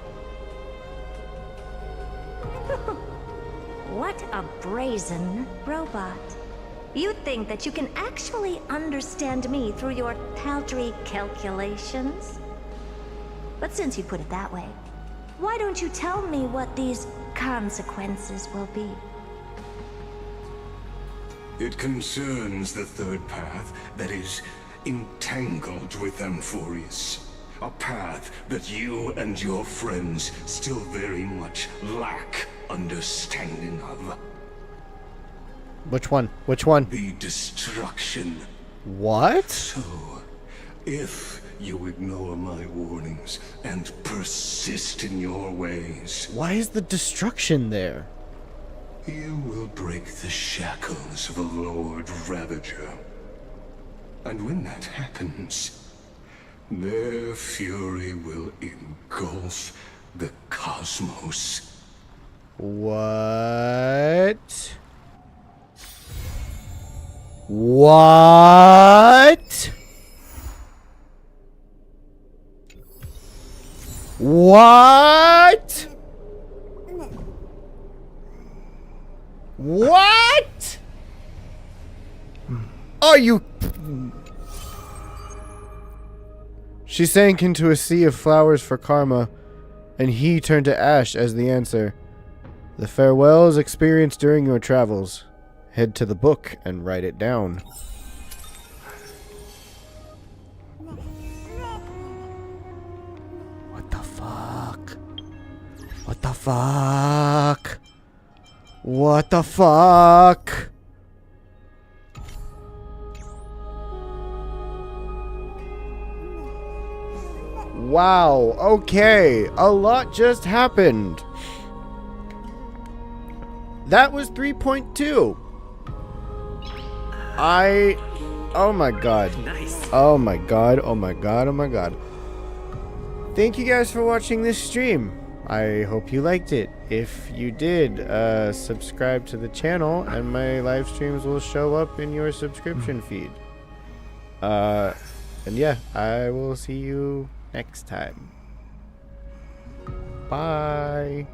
What a brazen robot. You think that you can actually understand me through your paltry calculations? But since you put it that way, why don't you tell me what these consequences will be? It concerns the third path that is entangled with Amphorius. A path that you and your friends still very much lack understanding of. Which one? Which one? The destruction. What? So, if you ignore my warnings and persist in your ways, why is the destruction there? You will break the shackles of a Lord Ravager. And when that happens, their fury will engulf the cosmos. What? What? What? What? Are you... She sank into a sea of flowers for karma, and he turned to ash as the answer. The farewells experienced during your travels. Head to the book and write it down. What the fuck? What the fuck? What the fuck? Wow, okay, a lot just happened. That was 3.2. Oh my god. Nice. Oh my god, oh my god, oh my god. Thank you guys for watching this stream. I hope you liked it. If you did, subscribe to the channel and my live streams will show up in your subscription feed. And yeah, I will see you next time. Bye.